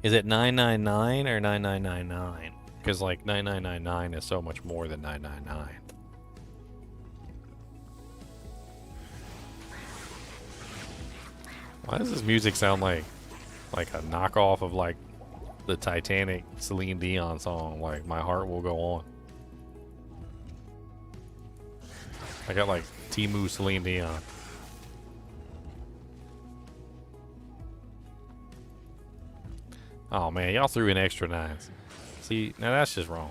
Is it 999 or 9999? Because, like, 9999 is so much more than 999. Why does this music sound like a knockoff of, like, the Titanic Celine Dion song, like, My Heart Will Go On? I got, like, Timu Celine Dion. Oh man, y'all threw in extra nines. See, now that's just wrong.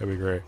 That'd be great.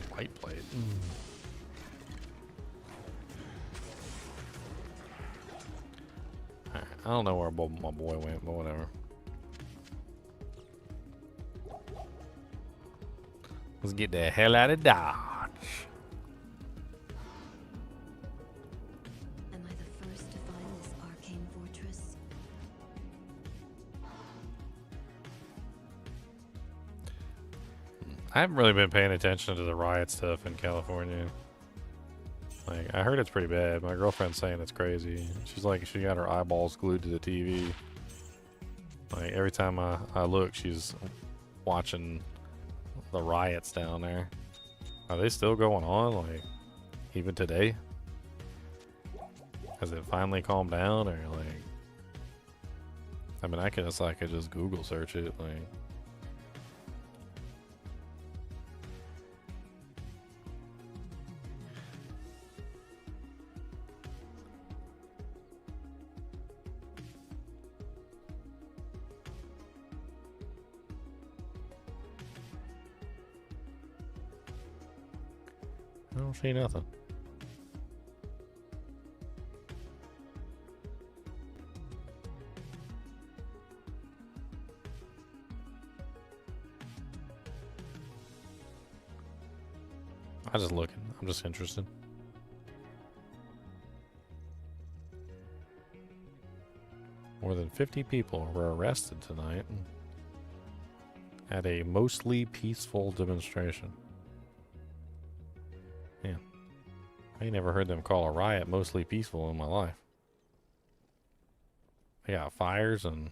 White plate. Alright, I don't know where my boy went, but whatever. Let's get the hell out of Dodge. Am I the first to find this arcane fortress? I haven't really been paying attention to the riot stuff in California. Like, I heard it's pretty bad. My girlfriend's saying it's crazy. She's like, she got her eyeballs glued to the TV. Like, every time I look, she's watching the riots down there. Are they still going on? Like, even today? Has it finally calmed down? Or, like... I mean, I could just Google search it. Like... I don't see nothing. I'm just looking. I'm just interested. More than 50 people were arrested tonight at a mostly peaceful demonstration. Yeah. I ain't never heard them call a riot mostly peaceful in my life. They got fires and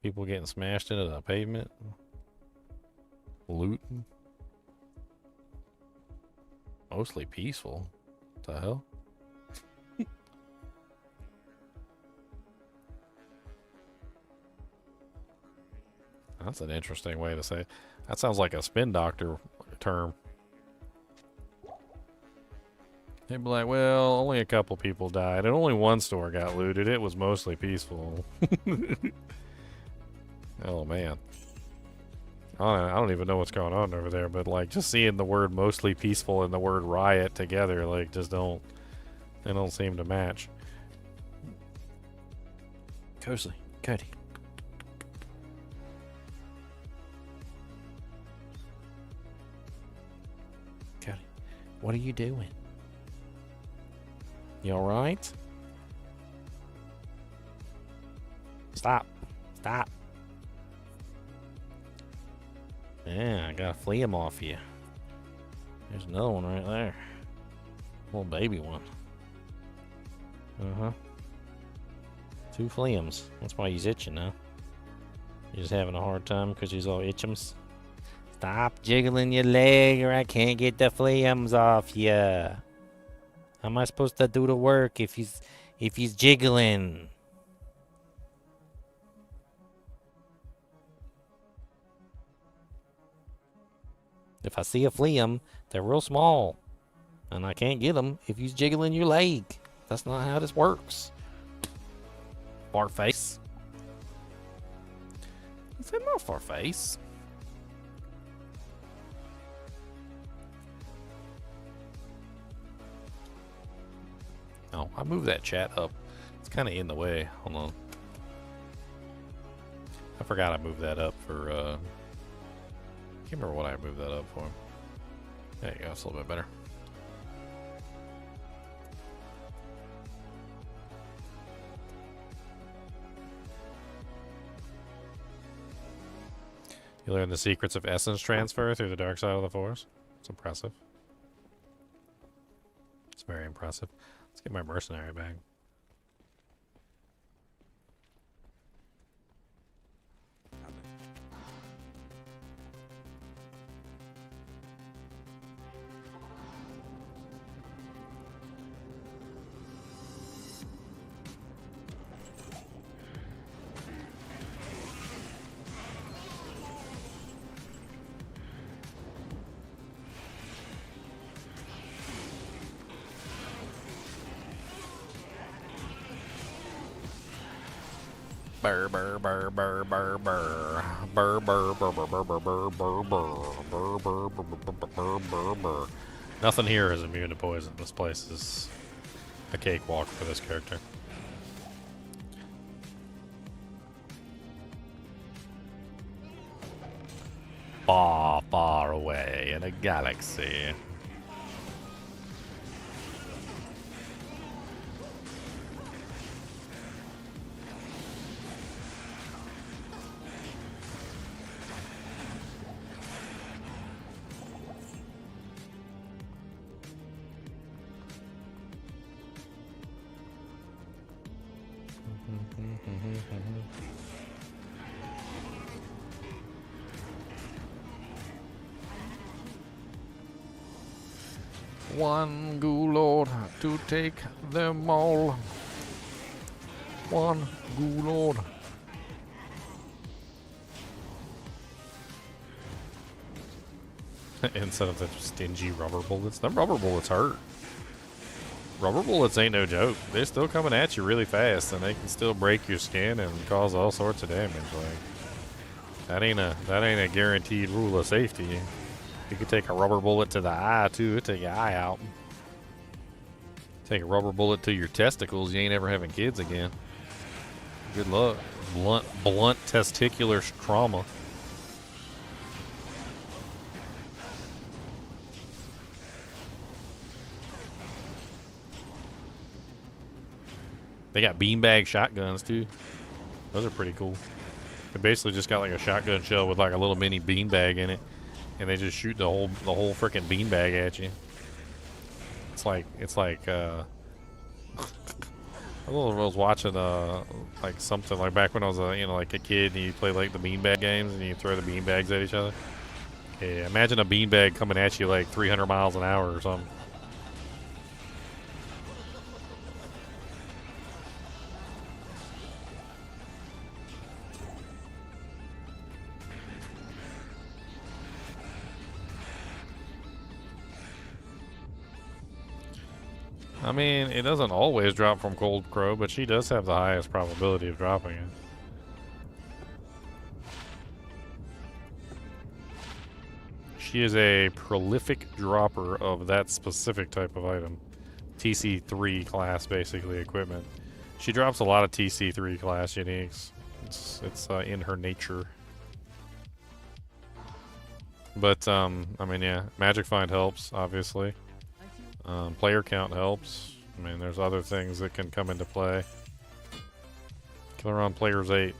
people getting smashed into the pavement. Looting. Mostly peaceful. What the hell? That's an interesting way to say it. That sounds like a spin doctor term. They'd be like, well, only a couple people died, and only one store got looted. It was mostly peaceful. Oh, man. I don't even know what's going on over there, but, like, just seeing the word mostly peaceful and the word riot together, like, just they don't seem to match. Cody. What are you doing? You alright? Stop. Yeah, I gotta flee him off you. There's another one right there. Little baby one. Uh-huh. 2 fleeums. That's why he's itching now. You're just having a hard time because he's all itchums. Stop jiggling your leg or I can't get the fleams off ya. How am I supposed to do the work if he's jiggling? If I see a fleam, they're real small. And I can't get them if he's jiggling your leg. That's not how this works. Far face. I said not far face. Oh, I moved that chat up. It's kind of in the way. Hold on. I forgot I moved that up for, I can't remember what I moved that up for. There you go. It's a little bit better. You learn the secrets of essence transfer through the dark side of the force. It's impressive. It's very impressive. Let's get my mercenary bag. Burr, burr, burr, burr, burr, burr. Burr, burr, burr, burr, burr, burr, burr, burr, burr. Burr, burr, burr, burr, burr, burr, burr, burr. Nothing here is immune to poison. This place is a cakewalk for this character. Far, far away in a galaxy. One ghoul lord to take them all. One ghoul lord. Instead of the stingy rubber bullets. Them rubber bullets hurt. Rubber bullets ain't no joke. They're still coming at you really fast, and they can still break your skin and cause all sorts of damage. Like that ain't a guaranteed rule of safety. You could take a rubber bullet to the eye too. It'll take your eye out. Take a rubber bullet to your testicles. You ain't ever having kids again. Good luck. Blunt testicular trauma. They got beanbag shotguns too. Those are pretty cool. They basically just got like a shotgun shell with like a little mini beanbag in it, and they just shoot the whole freaking beanbag at you. It's like I was watching like something like back when I was like a kid and you play like the beanbag games and you throw the beanbags at each other. Yeah, imagine a beanbag coming at you like 300 miles an hour or something. I mean, it doesn't always drop from Cold Crow, but she does have the highest probability of dropping it. She is a prolific dropper of that specific type of item. TC3 class, basically, equipment. She drops a lot of TC3 class uniques. It's in her nature. But, I mean, yeah, Magic Find helps, obviously. Player count helps. I mean, there's other things that can come into play. Killer on players 8.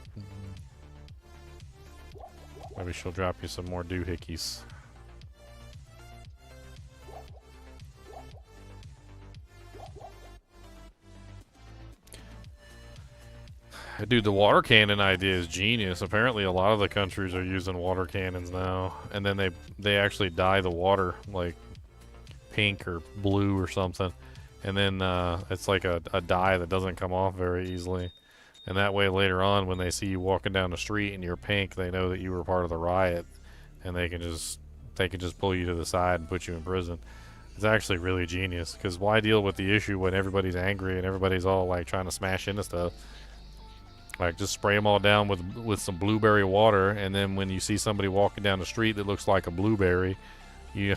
Maybe she'll drop you some more doohickeys. Dude, the water cannon idea is genius. Apparently a lot of the countries are using water cannons now. And then they actually dye the water, like pink or blue or something, and then it's like a dye that doesn't come off very easily, and that way later on when they see you walking down the street and you're pink, they know that you were part of the riot, and they can just pull you to the side and put you in prison. It's actually really genius, because why deal with the issue when everybody's angry and everybody's all like trying to smash into stuff? Like, just spray them all down with some blueberry water, and then when you see somebody walking down the street that looks like a blueberry, you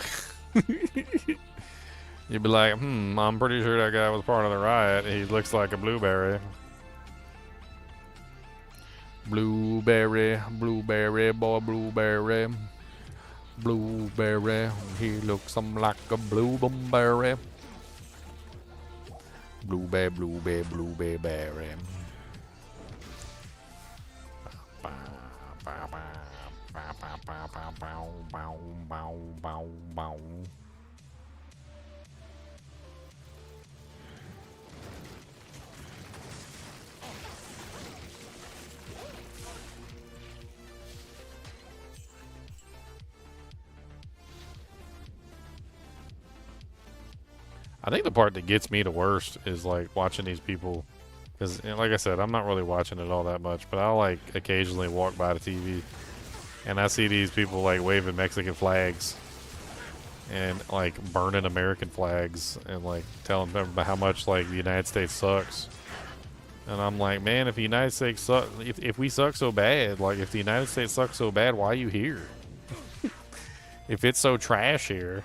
you'd be like, I'm pretty sure that guy was part of the riot. He looks like a blueberry. Blueberry, blueberry, boy, blueberry. Blueberry, he looks something like a blueberry. Blueberry, blueberry, blueberry. I think the part that gets me the worst is like watching these people, because like I said, I'm not really watching it all that much, but I'll like occasionally walk by the TV and I see these people like waving Mexican flags and like burning American flags and like telling them about how much like the United States sucks. And I'm like, man, if the United States suck, if we suck so bad, like if the United States sucks so bad, why are you here? If it's so trash here,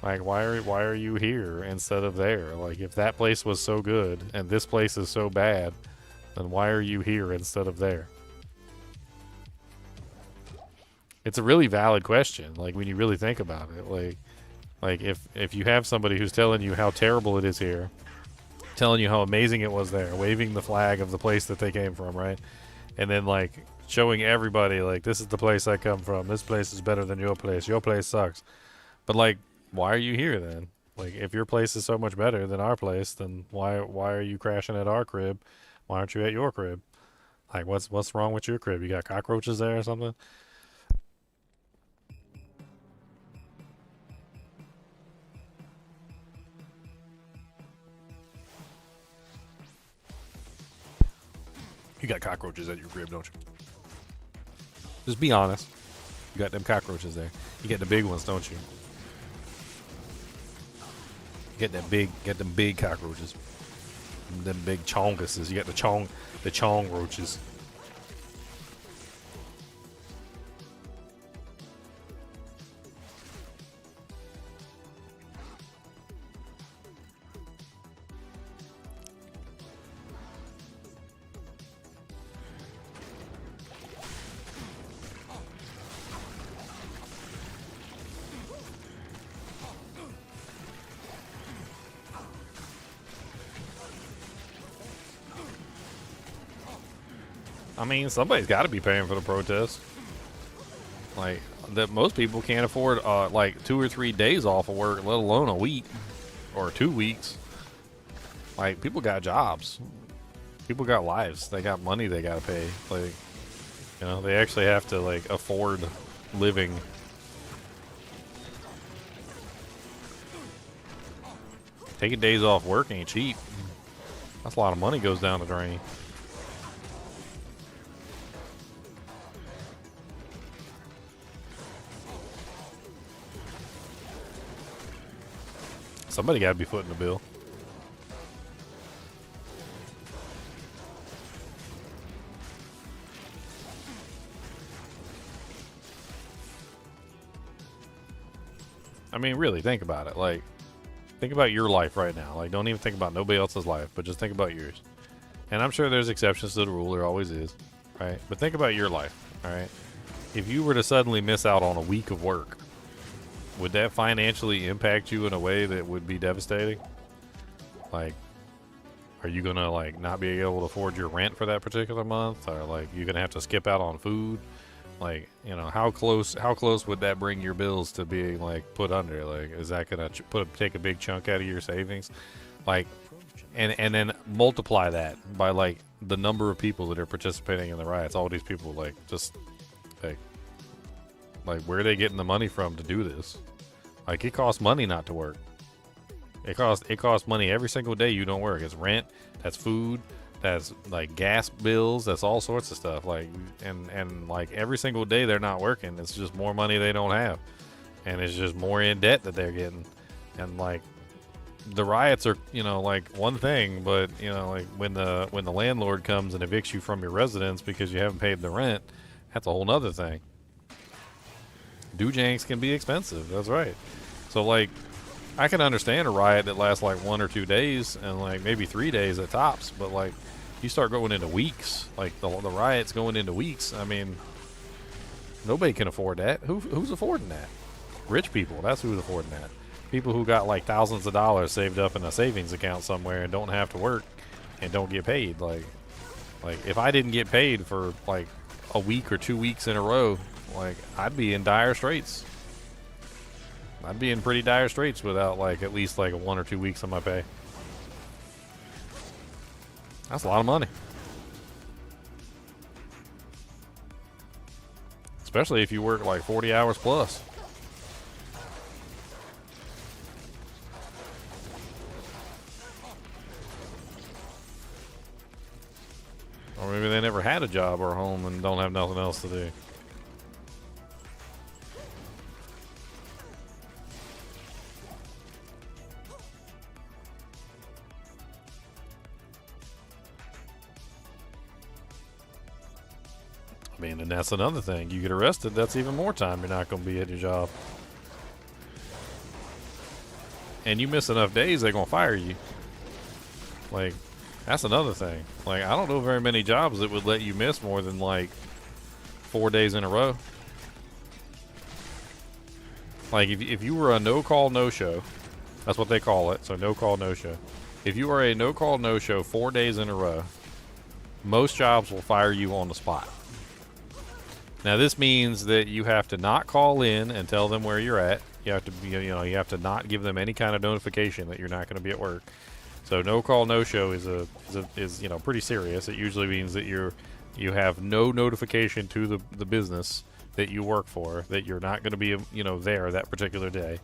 like why are you here instead of there? Like if that place was so good and this place is so bad, then why are you here instead of there? It's a really valid question. Like when you really think about it, like if you have somebody who's telling you how terrible it is here, telling you how amazing it was there, waving the flag of the place that they came from, right? And then like showing everybody like this is the place I come from. This place is better than your place. Your place sucks. But like why are you here then? Like if your place is so much better than our place, then why are you crashing at our crib? Why aren't you at your crib? Like what's wrong with your crib? You got cockroaches there or something? You got cockroaches at your crib, don't you? Just be honest. You got them cockroaches there. You get the big ones, don't you? You get them big cockroaches. Them big chonguses. You got the chong roaches. I mean, somebody's got to be paying for the protest. Like that, most people can't afford like 2 or 3 days off of work, let alone a week or 2 weeks. Like people got jobs, people got lives, they got money they got to pay. Like you know, they actually have to like afford living. Taking days off work ain't cheap. That's a lot of money goes down the drain. Somebody got to be footing the bill. I mean, really, think about it. Like, think about your life right now. Like, don't even think about nobody else's life, but just think about yours. And I'm sure there's exceptions to the rule. There always is, right? But think about your life, all right? If you were to suddenly miss out on a week of work, would that financially impact you in a way that would be devastating? Like, are you gonna like not be able to afford your rent for that particular month, or like you're gonna have to skip out on food? Like, you know, how close would that bring your bills to being like put under? Like, is that gonna take a big chunk out of your savings? Like, and then multiply that by like the number of people that are participating in the riots. All these people, like, just like where are they getting the money from to do this? Like, it costs money not to work. It costs money every single day you don't work. It's rent, that's food, that's like gas bills, that's all sorts of stuff. Like, and like every single day they're not working, it's just more money they don't have, and it's just more in debt that they're getting. And like the riots are, you know, like one thing, but you know, like when the landlord comes and evicts you from your residence because you haven't paid the rent, that's a whole nother thing. Doojanks can be expensive. That's right. So like, I can understand a riot that lasts like 1 or 2 days and like maybe 3 days at tops, but like you start going into weeks, like the riots going into weeks. I mean, nobody can afford that. Who's affording that? Rich people. That's who's affording that. People who got like thousands of dollars saved up in a savings account somewhere and don't have to work and don't get paid. Like if I didn't get paid for like a week or 2 weeks in a row, like I'd be in dire straits. I'd be in pretty dire straits without like at least like 1 or 2 weeks on my pay. That's a lot of money. Especially if you work like 40 hours plus. Or maybe they never had a job or a home and don't have nothing else to do. I mean, and that's another thing. You get arrested, that's even more time you're not going to be at your job. And you miss enough days, they're going to fire you. Like, that's another thing. Like, I don't know very many jobs that would let you miss more than, like, 4 days in a row. Like, if you were a no-call, no-show, that's what they call it, so no-call, no-show. If you are a no-call, no-show 4 days in a row, most jobs will fire you on the spot. Now, this means that you have to not call in and tell them where you're at. You have to be, you have to not give them any kind of notification that you're not going to be at work. So no call, no show is pretty serious. It usually means that you have no notification to the business that you work for that you're not going to be there that particular day.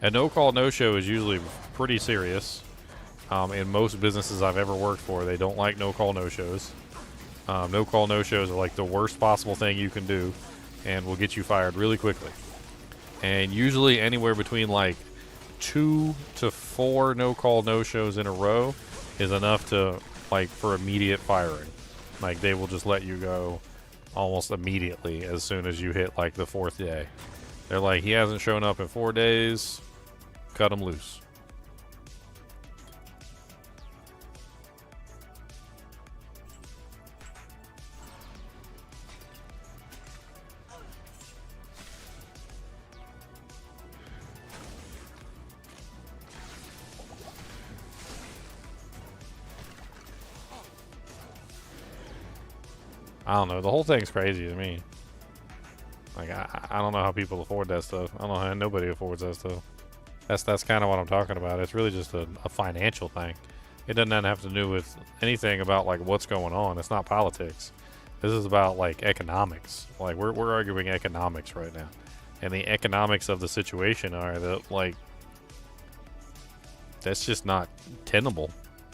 And no call, no show is usually pretty serious. In most businesses I've ever worked for, they don't like no call, no shows. No call, no shows are like the worst possible thing you can do and will get you fired really quickly. And usually anywhere between like 2 to 4 no call, no shows in a row is enough to for immediate firing. Like they will just let you go almost immediately as soon as you hit like the 4th day. They're like, he hasn't shown up in 4 days, cut him loose. I don't know. The whole thing's crazy to me. Like, I don't know how people afford that stuff. I don't know how nobody affords that stuff. That's kind of what I'm talking about. It's really just a financial thing. It doesn't have to do with anything about, like, what's going on. It's not politics. This is about, like, economics. Like, we're arguing economics right now. And the economics of the situation are that, like, that's just not tenable.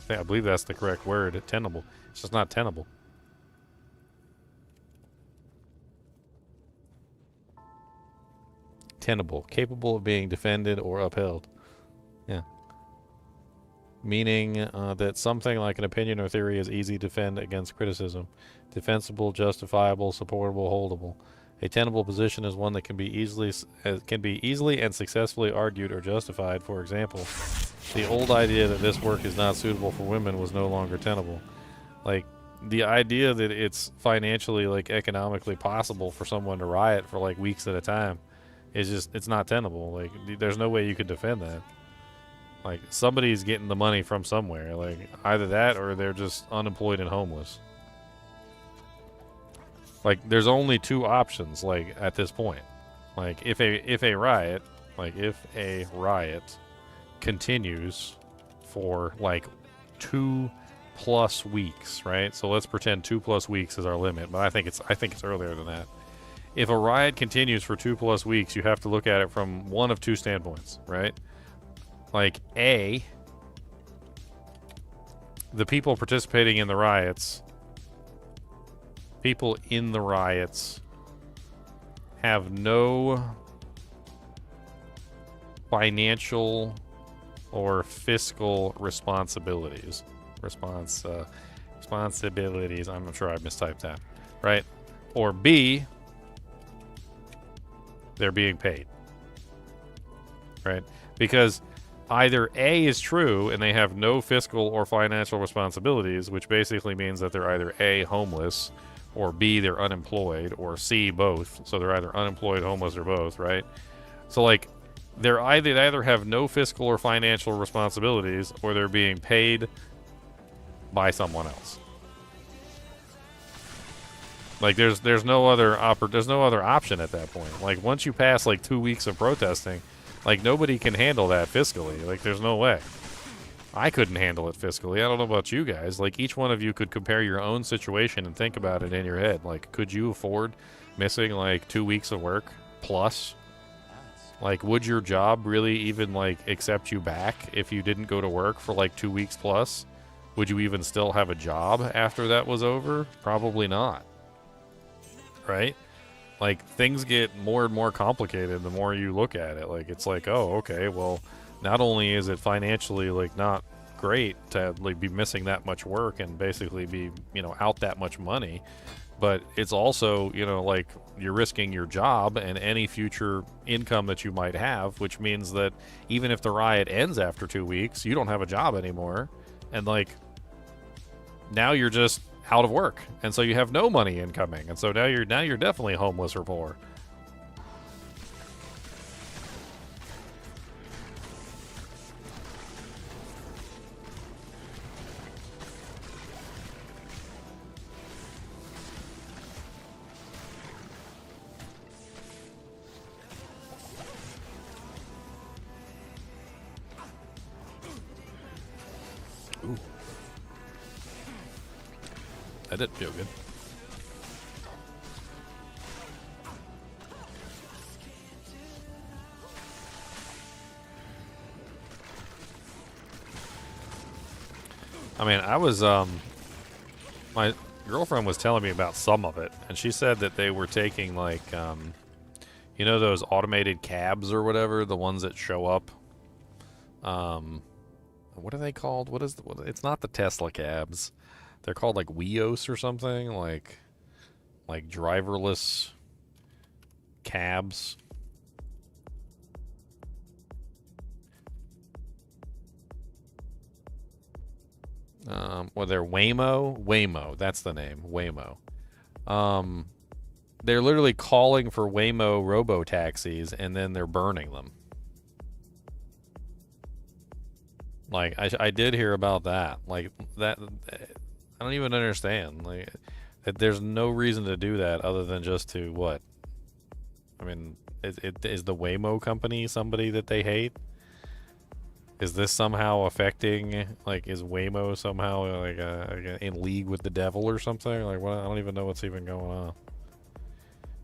I believe that's the correct word, tenable. It's just not tenable. Tenable, capable of being defended or upheld. Yeah. Meaning that something like an opinion or theory is easy to defend against criticism. Defensible, justifiable, supportable, holdable. A tenable position is one that can be easily and successfully argued or justified. For example, the old idea that this work is not suitable for women was no longer tenable. Like, the idea that it's financially, like, economically possible for someone to riot for, like, weeks at a time is just, it's not tenable. Like, there's no way you could defend that. Like, somebody's getting the money from somewhere. Like, either that or they're just unemployed and homeless. Like, there's only 2 options, like, at this point. Like, if a riot continues for, like, 2+ weeks, right? So let's pretend 2+ weeks is our limit, but I think it's earlier than that. If a riot continues for 2+ weeks, you have to look at it from one of 2 standpoints, right? Like, A, the people participating in the riots, have no financial or fiscal responsibilities. Responsibilities, I'm sure I mistyped that, right? Or B, they're being paid, right? Because either A is true and they have no fiscal or financial responsibilities, which basically means that they're either A, homeless, or B, they're unemployed, or C, both. So they're either unemployed, homeless, or both, right? So, like, they either have no fiscal or financial responsibilities, or they're being paid by someone else. Like, there's no other option at that point. Like, once you pass like 2 weeks of protesting, like, nobody can handle that fiscally. Like, there's no way. I couldn't handle it fiscally. I don't know about you guys. Like, each one of you could compare your own situation and think about it in your head. Like, could you afford missing like 2 weeks of work plus? Like, would your job really even like accept you back if you didn't go to work for like 2 weeks plus? Would you even still have a job after that was over? Probably not. Right? Like, things get more and more complicated the more you look at it. Like, it's like, oh, okay, well, not only is it financially like not great to like be missing that much work and basically be, out that much money, but it's also, you know, like you're risking your job and any future income that you might have, which means that even if the riot ends after 2 weeks, you don't have a job anymore, and like now you're just out of work, and so you have no money incoming, and so now you're definitely homeless or poor. Ooh. That didn't feel good. I mean, I was, my girlfriend was telling me about some of it, and she said that they were taking, like, you know those automated cabs or whatever, the ones that show up? What are they called? It's not the Tesla cabs. They're called, like, Weos or something, like driverless cabs. Well, they're Waymo, that's the name, Waymo. They're literally calling for Waymo robo-taxis, and then they're burning them. Like, I did hear about that. Like, that, I don't even understand. Like, there's no reason to do that other than just to, what? I mean, is the Waymo company somebody that they hate? Is this somehow affecting, like, is Waymo somehow, like, in league with the devil or something? Like, what? I don't even know what's even going on.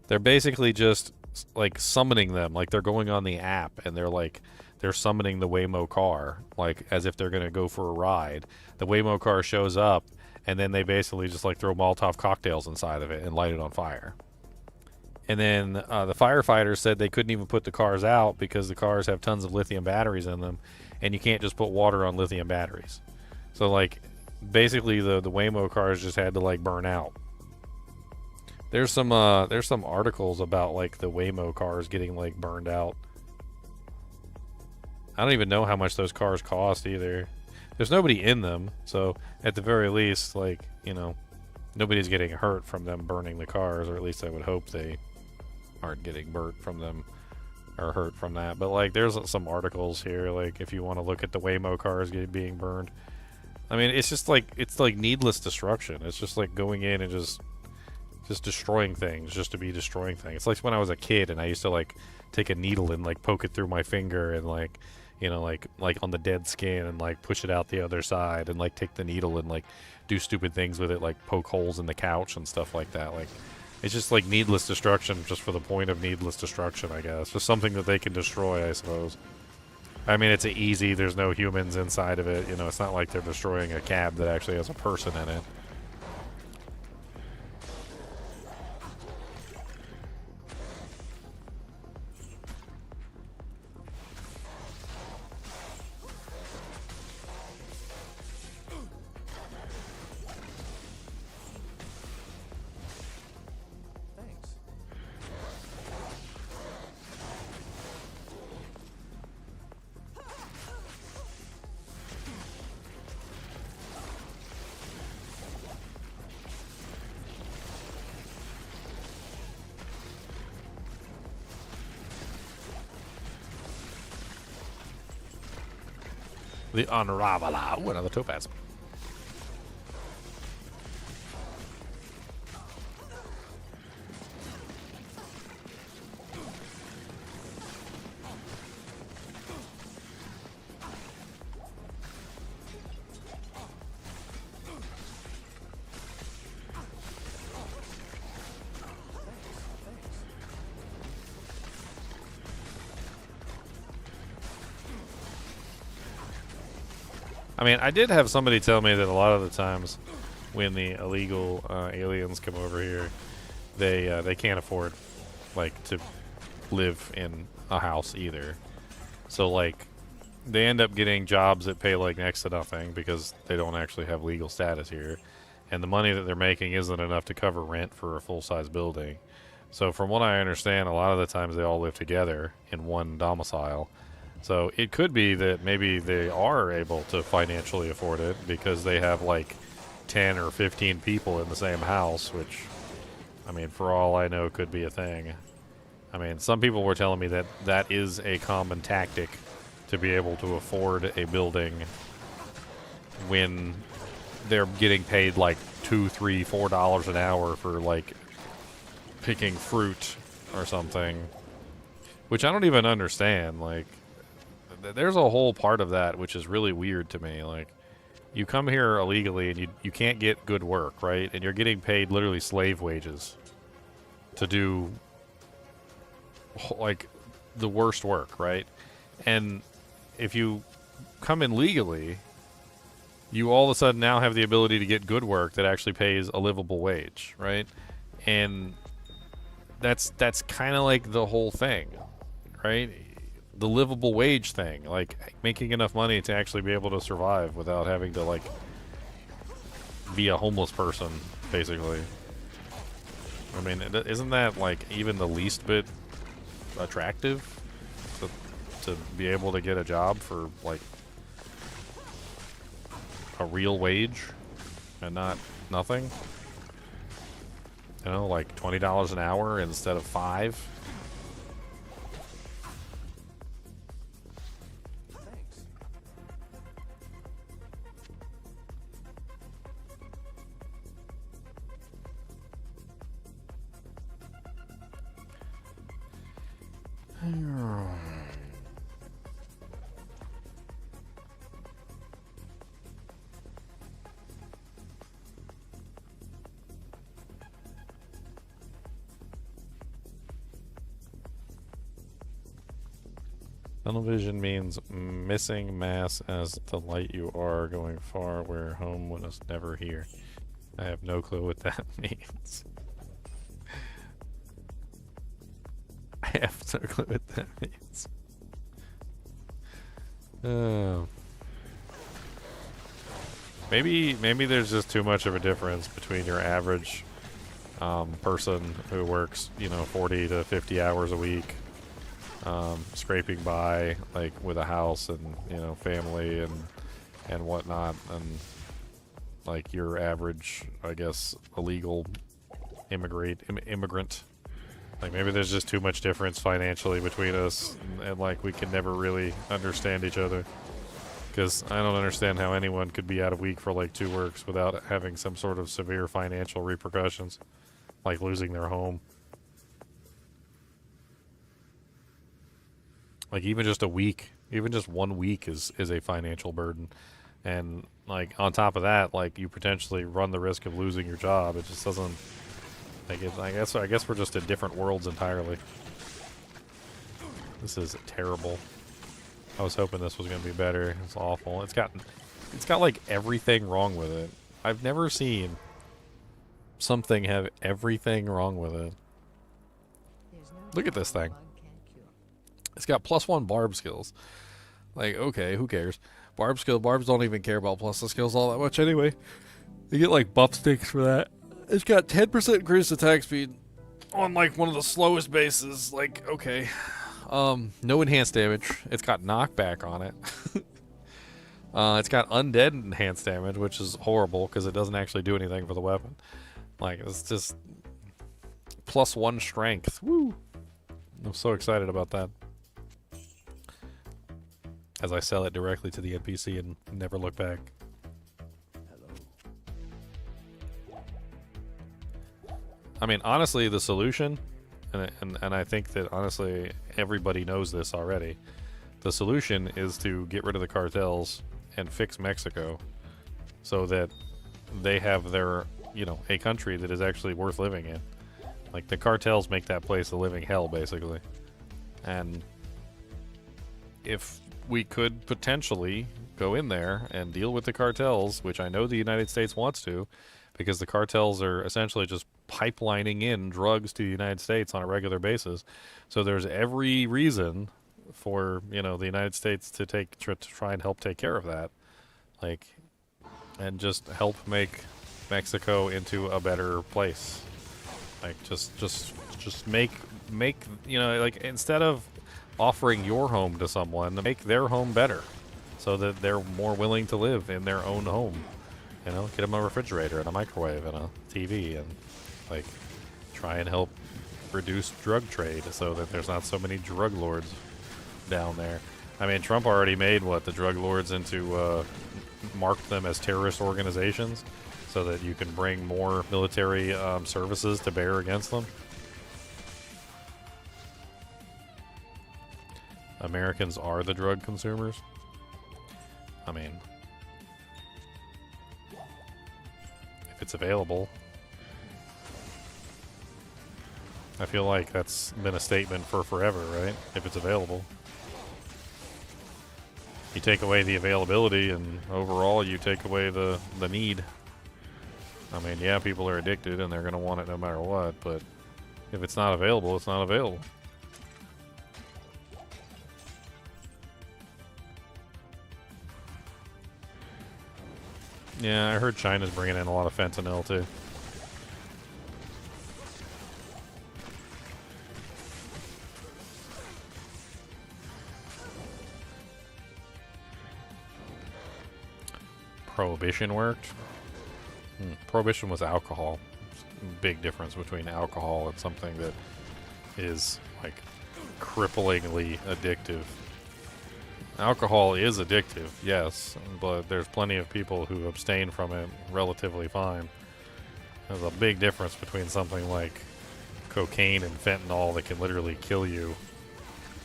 They're basically just, like, summoning them. Like, they're going on the app, and they're summoning the Waymo car, like, as if they're going to go for a ride. The Waymo car shows up, and then they basically just, like, throw Molotov cocktails inside of it and light it on fire. And then the firefighters said they couldn't even put the cars out because the cars have tons of lithium batteries in them, and you can't just put water on lithium batteries. So, like, basically the Waymo cars just had to, like, burn out. There's some articles about, like, the Waymo cars getting, like, burned out. I don't even know how much those cars cost either. There's nobody in them, so at the very least, like, you know, nobody's getting hurt from them burning the cars, or at least I would hope they aren't getting burnt from them or hurt from that. But, like, there's some articles here, like, if you want to look at the Waymo cars being burned. I mean, it's just like, it's like needless destruction. It's just like going in and just destroying things just to be destroying things. It's like when I was a kid and I used to, like, take a needle and, like, poke it through my finger and, like, you know, like on the dead skin and, like, push it out the other side and, like, take the needle and, like, do stupid things with it, like poke holes in the couch and stuff like that. Like, it's just like needless destruction just for the point of needless destruction, I guess. Just something that they can destroy, I suppose. I mean, it's easy. There's no humans inside of it. You know, it's not like they're destroying a cab that actually has a person in it. Thanks. The Unraveler. Ooh, another topaz. I mean, I did have somebody tell me that a lot of the times when the illegal aliens come over here, they can't afford, like, to live in a house either. So, like, they end up getting jobs that pay, like, next to nothing because they don't actually have legal status here. and the money that they're making isn't enough to cover rent for a full-size building. So from what I understand, a lot of the times they all live together in one domicile. So it could be that maybe they are able to financially afford it because they have like 10 or 15 people in the same house, which, I mean, for all I know, could be a thing. I mean, some people were telling me that that is a common tactic to be able to afford a building when they're getting paid like $2, $3, $4 an hour for like picking fruit or something, which I don't even understand. Like, there's a whole part of that which is really weird to me. Like, you come here illegally and you can't get good work, right? And you're getting paid literally slave wages to do like the worst work, right? And if you come in legally, you all of a sudden now have the ability to get good work that actually pays a livable wage, right? And that's kind of like the whole thing, right? The livable wage thing, like making enough money to actually be able to survive without having to like be a homeless person, basically. I mean, isn't that like even the least bit attractive to be able to get a job for like a real wage and not nothing? You know, like $20 an hour instead of $5. Thanks. Tunnel vision means missing mass as the light you are, going far where home was never here. I have no clue what that means. I have no clue what that means. Maybe there's just too much of a difference between your average person who works, 40 to 50 hours a week, scraping by like with a house and family and whatnot, and like your average, I guess, illegal immigrant. Like, maybe there's just too much difference financially between us, and like we can never really understand each other. Because I don't understand how anyone could be out a week for like 2 works without having some sort of severe financial repercussions, like losing their home. Like, even just a week, even just 1 week is a financial burden. And like on top of that, like you potentially run the risk of losing your job. It just doesn't, like, I guess we're just in different worlds entirely. This is terrible. I was hoping this was going to be better. It's awful. It's got like everything wrong with it. I've never seen something have everything wrong with it. Look at this thing. It's got +1 barb skills. Like, okay, who cares? Barbs don't even care about plus the skills all that much anyway. You get like buff sticks for that. It's got 10% increased attack speed on like one of the slowest bases. Like, okay. No enhanced damage. It's got knockback on it. It's got undead enhanced damage, which is horrible because it doesn't actually do anything for the weapon. Like, it's just +1 strength. Woo! I'm so excited about that. As I sell it directly to the NPC and never look back. I mean, honestly, the solution, and I think that honestly everybody knows this already, the solution is to get rid of the cartels and fix Mexico so that they have their, a country that is actually worth living in. Like, the cartels make that place a living hell, basically. And if we could potentially go in there and deal with the cartels, which I know the United States wants to, because the cartels are essentially just pipelining in drugs to the United States on a regular basis. So there's every reason for, the United States to try and help take care of that. Like, and just help make Mexico into a better place. Like just make you know, like instead of offering your home to someone, make their home better, so that they're more willing to live in their own home. You know, get them a refrigerator and a microwave and a TV, and like try and help reduce drug trade so that there's not so many drug lords down there. I mean, Trump already made the drug lords into marked them as terrorist organizations, so that you can bring more military services to bear against them. Americans are the drug consumers. I mean, if it's available. I feel like that's been a statement for forever, right? If it's available. You take away the availability, and overall you take away the need. I mean, yeah, people are addicted and they're going to want it no matter what, but if it's not available, it's not available. Yeah, I heard China's bringing in a lot of fentanyl too. Prohibition worked. Prohibition was alcohol. Big difference between alcohol and something that is like cripplingly addictive. Alcohol is addictive, yes, but there's plenty of people who abstain from it relatively fine. There's a big difference between something like cocaine and fentanyl that can literally kill you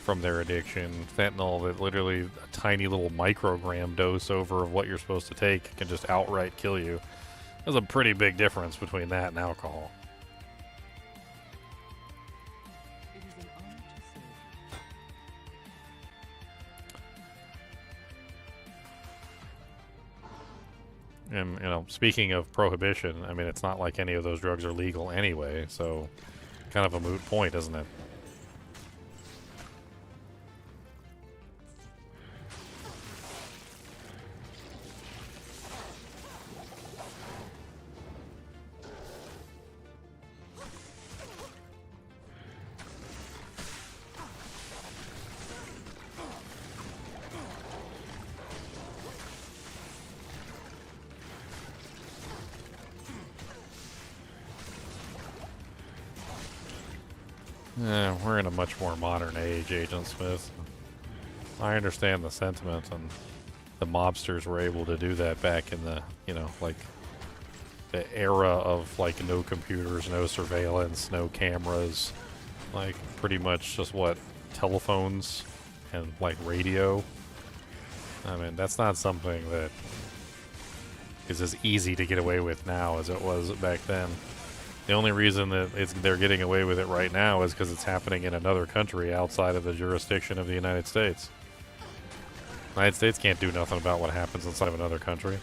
from their addiction. Fentanyl that literally a tiny little microgram dose over of what you're supposed to take can just outright kill you. There's a pretty big difference between that and alcohol. It is an honor to serve. And, you know, speaking of prohibition, I mean, it's not like any of those drugs are legal anyway, so kind of a moot point, isn't it? Yeah, we're in a much more modern age, Agent Smith. I understand the sentiment, and the mobsters were able to do that back in the, you know, like the era of like no computers, no surveillance, no cameras, like pretty much just telephones and like radio. I mean, that's not something that is as easy to get away with now as it was back then. The only reason that they're getting away with it right now is because it's happening in another country outside of the jurisdiction of the United States. The United States can't do nothing about what happens inside of another country.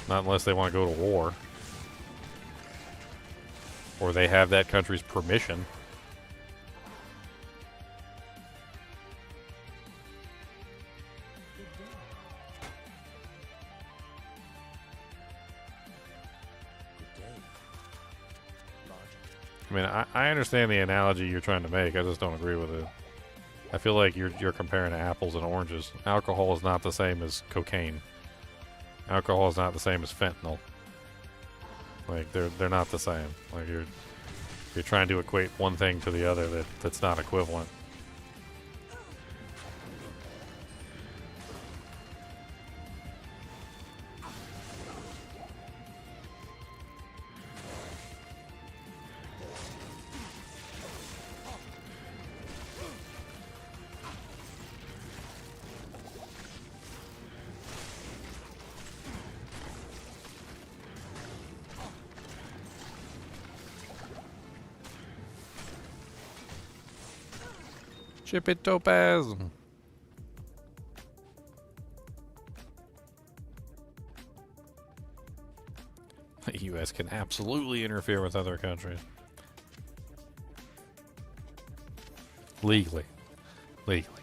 Not unless they want to go to war. Or they have that country's permission. I mean, I understand the analogy you're trying to make. I just don't agree with it. I feel like you're comparing apples and oranges. Alcohol is not the same as cocaine. Alcohol is not the same as fentanyl. Like they're not the same. Like you're trying to equate one thing to the other that's not equivalent. Chip it, Topaz. The U.S. can absolutely interfere with other countries. Legally. Legally.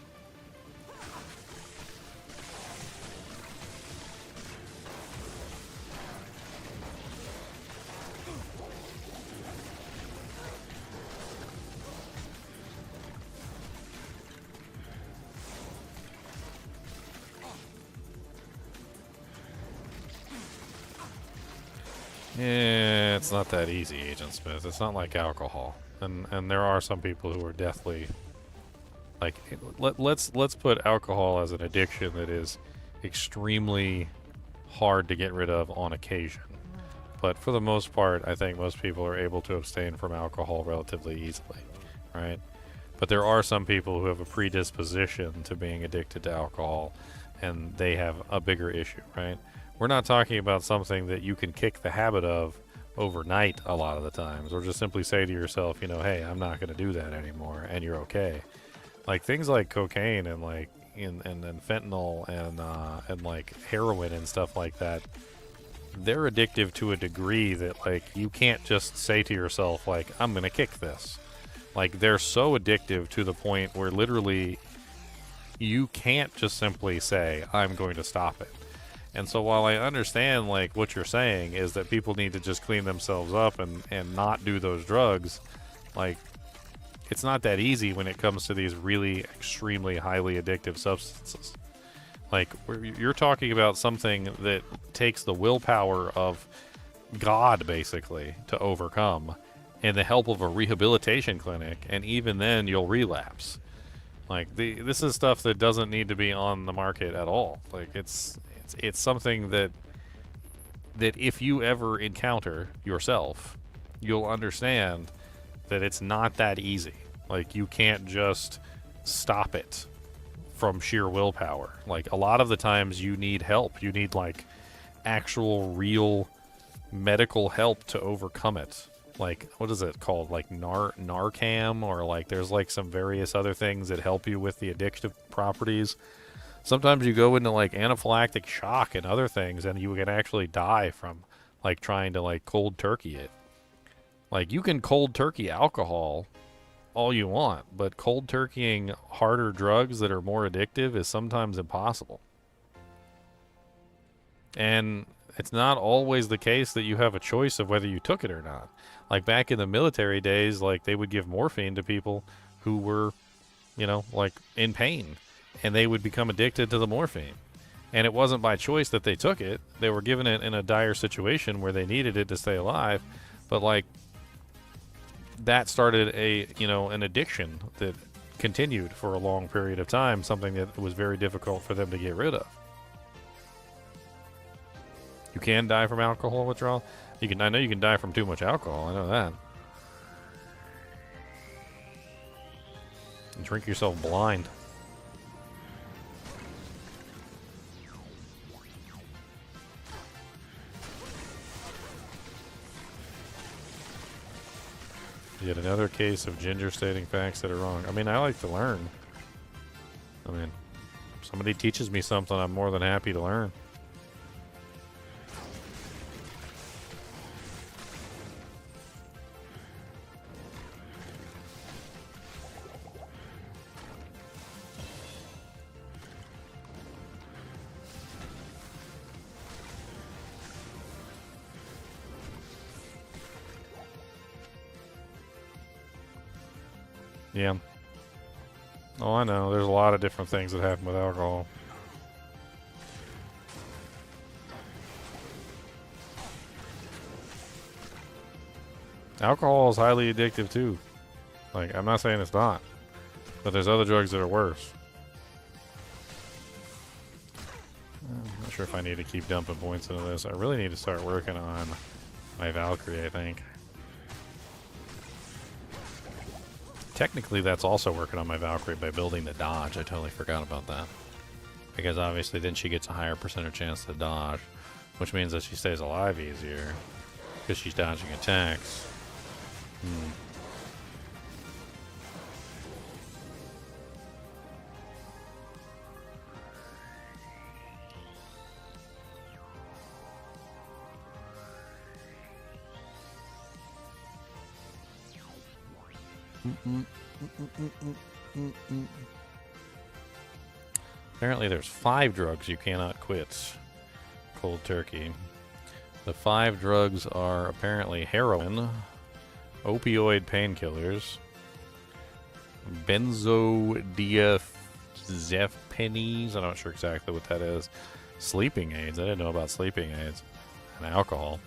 Yeah, it's not that easy, Agent Smith. It's not like alcohol, and there are some people who are deathly like. Let's put alcohol as an addiction that is extremely hard to get rid of on occasion. But for the most part, I think most people are able to abstain from alcohol relatively easily, right? But there are some people who have a predisposition to being addicted to alcohol, and they have a bigger issue, right? We're not talking about something that you can kick the habit of overnight a lot of the times, or just simply say to yourself, you know, hey, I'm not going to do that anymore, and you're okay. Like things like cocaine and like and fentanyl and like heroin and stuff like that, they're addictive to a degree that like you can't just say to yourself like I'm going to kick this. Like they're so addictive to the point where literally you can't just simply say I'm going to stop it. And so while I understand like what you're saying is that people need to just clean themselves up and not do those drugs, like it's not that easy when it comes to these really extremely highly addictive substances. Like you're talking about something that takes the willpower of God basically to overcome and the help of a rehabilitation clinic, and even then you'll relapse. Like this is stuff that doesn't need to be on the market at all. Like it's something that if you ever encounter yourself, you'll understand that it's not that easy. Like you can't just stop it from sheer willpower. Like a lot of the times you need help. You need like actual real medical help to overcome it. Like what is it called? Like Narcan, or like there's like some various other things that help you with the addictive properties. Sometimes you go into like anaphylactic shock and other things, and you can actually die from like trying to like cold turkey it. Like you can cold turkey alcohol all you want, but cold turkeying harder drugs that are more addictive is sometimes impossible. And it's not always the case that you have a choice of whether you took it or not. Like back in the military days, like they would give morphine to people who were, you know, like in pain, and they would become addicted to the morphine. And it wasn't by choice that they took it. They were given it in a dire situation where they needed it to stay alive. But like that started an addiction that continued for a long period of time, something that was very difficult for them to get rid of. You can die from alcohol withdrawal. I know you can die from too much alcohol. I know that. And drink yourself blind. Yet another case of Ginger stating facts that are wrong. I mean, I like to learn. I mean, if somebody teaches me something, I'm more than happy to learn. Yeah. Oh, I know. There's a lot of different things that happen with alcohol. Alcohol is highly addictive too. Like, I'm not saying it's not, but there's other drugs that are worse. I'm not sure if I need to keep dumping points into this. I really need to start working on my Valkyrie, I think. Technically, that's also working on my Valkyrie by building the dodge. I totally forgot about that. Because obviously then she gets a higher percentage chance to dodge, which means that she stays alive easier because she's dodging attacks. Apparently there's 5 drugs you cannot quit cold turkey. The 5 drugs are apparently heroin, opioid painkillers, benzodiazepines, I'm not sure exactly what that is, sleeping aids, I didn't know about sleeping aids, and alcohol.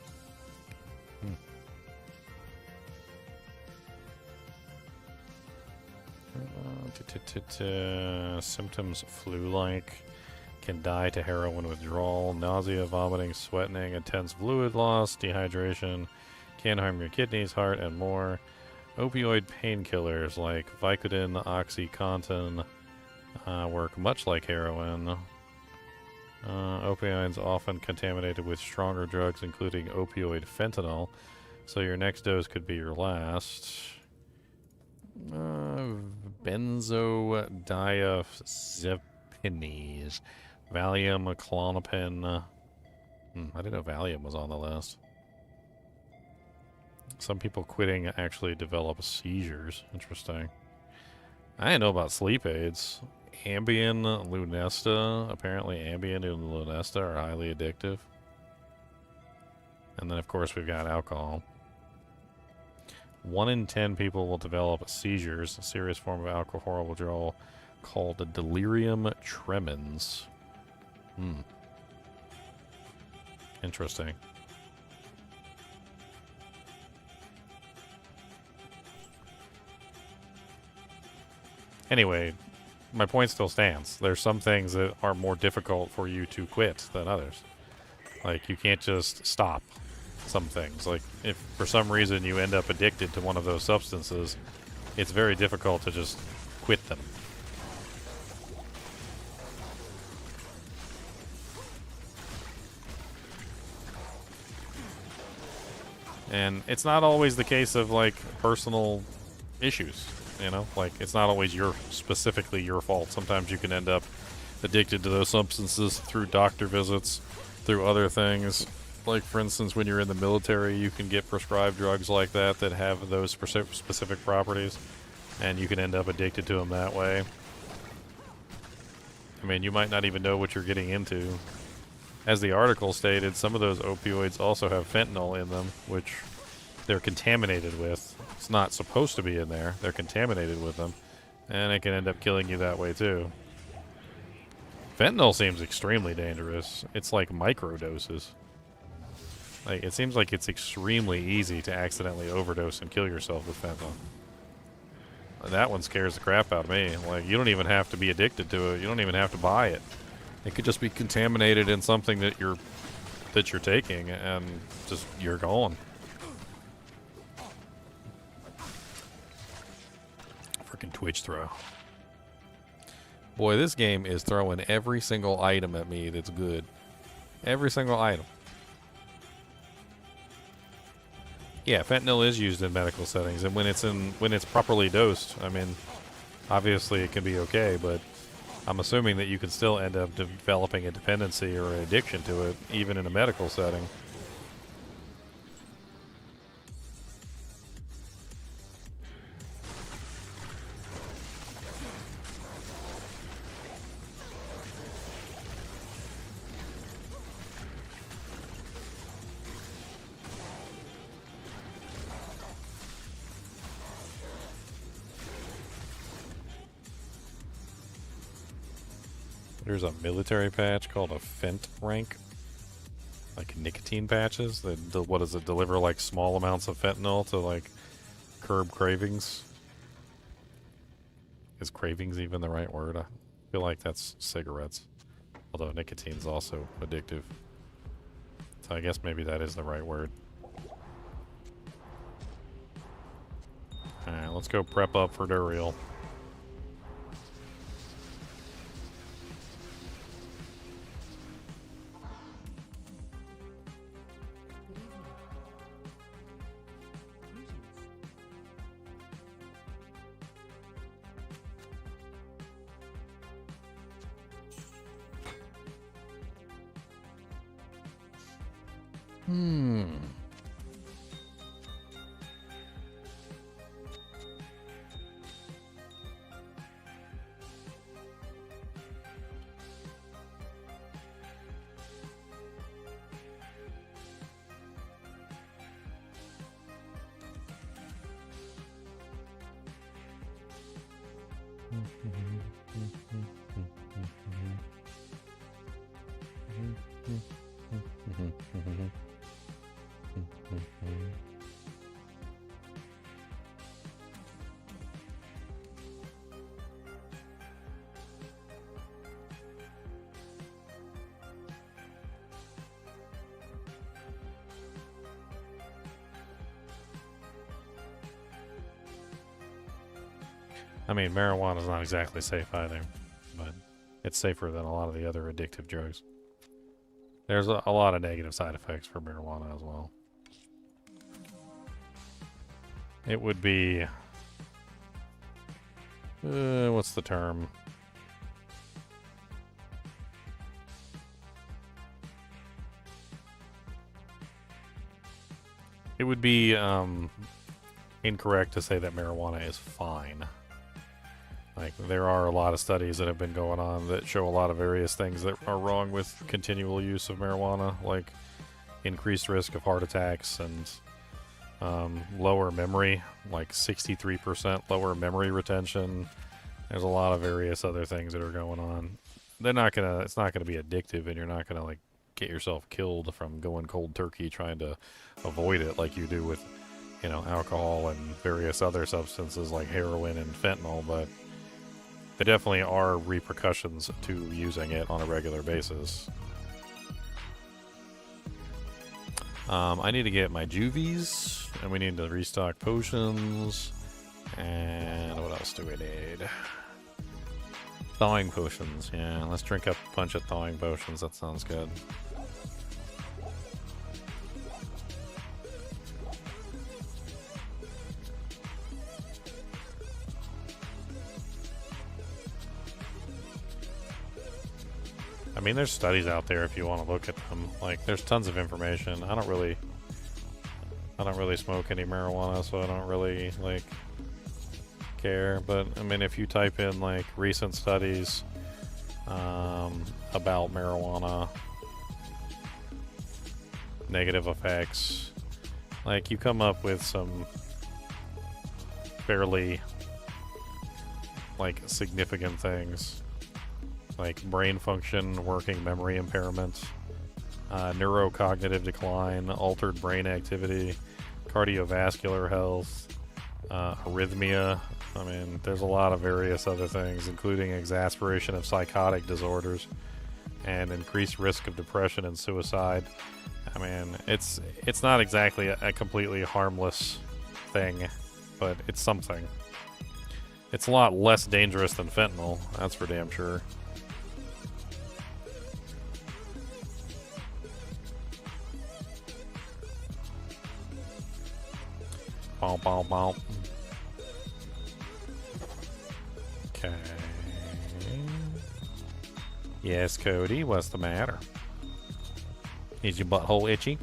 Symptoms flu-like. Can die to heroin withdrawal, nausea, vomiting, sweating, intense fluid loss, dehydration. Can harm your kidneys, heart, and more. Opioid painkillers like Vicodin, OxyContin work much like heroin. Opioids often contaminated with stronger drugs, including opioid fentanyl. So your next dose could be your last. Benzodiazepines. Valium, Klonopin. I didn't know Valium was on the list. Some people quitting actually develop seizures. Interesting. I didn't know about sleep aids. Ambien, Lunesta. Apparently Ambien and Lunesta are highly addictive. And then, of course, we've got alcohol. 1 in 10 people will develop seizures, a serious form of alcohol withdrawal called delirium tremens. Interesting. Anyway, my point still stands. There's some things that are more difficult for you to quit than others. Like, you can't just stop some things. Like, if for some reason you end up addicted to one of those substances, it's very difficult to just quit them. And it's not always the case of, like, personal issues, you know? Like, it's not always specifically your fault. Sometimes you can end up addicted to those substances through doctor visits, through other things. Like, for instance, when you're in the military, you can get prescribed drugs like that that have those specific properties, and you can end up addicted to them that way. I mean, you might not even know what you're getting into. As the article stated, some of those opioids also have fentanyl in them, which they're contaminated with. It's not supposed to be in there. They're contaminated with them, and it can end up killing you that way, too. Fentanyl seems extremely dangerous. It's like microdoses. Like, it seems like it's extremely easy to accidentally overdose and kill yourself with fentanyl. And that one scares the crap out of me. Like, you don't even have to be addicted to it. You don't even have to buy it. It could just be contaminated in something that you're taking, and just you're gone. Freaking Twitch throw. Boy, this game is throwing every single item at me that's good. Every single item. Yeah, fentanyl is used in medical settings, and when it's properly dosed, I mean, obviously it can be okay, but I'm assuming that you can still end up developing a dependency or an addiction to it, even in a medical setting. There's a military patch called a Fent rank. Like nicotine patches that, what does it deliver, like small amounts of fentanyl to like curb cravings? Is cravings even the right word? I feel like that's cigarettes. Although nicotine's also addictive. So I guess maybe that is the right word. Alright, let's go prep up for Duriel. I mean, marijuana's not exactly safe either, but it's safer than a lot of the other addictive drugs. There's a lot of negative side effects for marijuana as well. It would be... what's the term? It would be incorrect to say that marijuana is fine. Like, there are a lot of studies that have been going on that show a lot of various things that are wrong with continual use of marijuana, like increased risk of heart attacks and lower memory, like 63% lower memory retention. There's a lot of various other things that are going on. It's not gonna be addictive, and you're not gonna like get yourself killed from going cold turkey trying to avoid it like you do with, you know, alcohol and various other substances like heroin and fentanyl, but there definitely are repercussions to using it on a regular basis. I need to get my juvies, and we need to restock potions. And what else do we need? Thawing potions, yeah. Let's drink up a bunch of thawing potions. That sounds good. I mean, there's studies out there if you want to look at them. Like, there's tons of information. I don't really smoke any marijuana, so I don't really, like, care. But, I mean, if you type in, like, recent studies about marijuana, negative effects, like, you come up with some fairly, like, significant things. Like brain function, working memory impairment, neurocognitive decline, altered brain activity, cardiovascular health, arrhythmia. I mean, there's a lot of various other things, including exasperation of psychotic disorders and increased risk of depression and suicide. I mean, it's not exactly a completely harmless thing, but it's something. It's a lot less dangerous than fentanyl, that's for damn sure. Bow, bow, bow. Okay. Yes, Cody, what's the matter? Is your butthole itchy?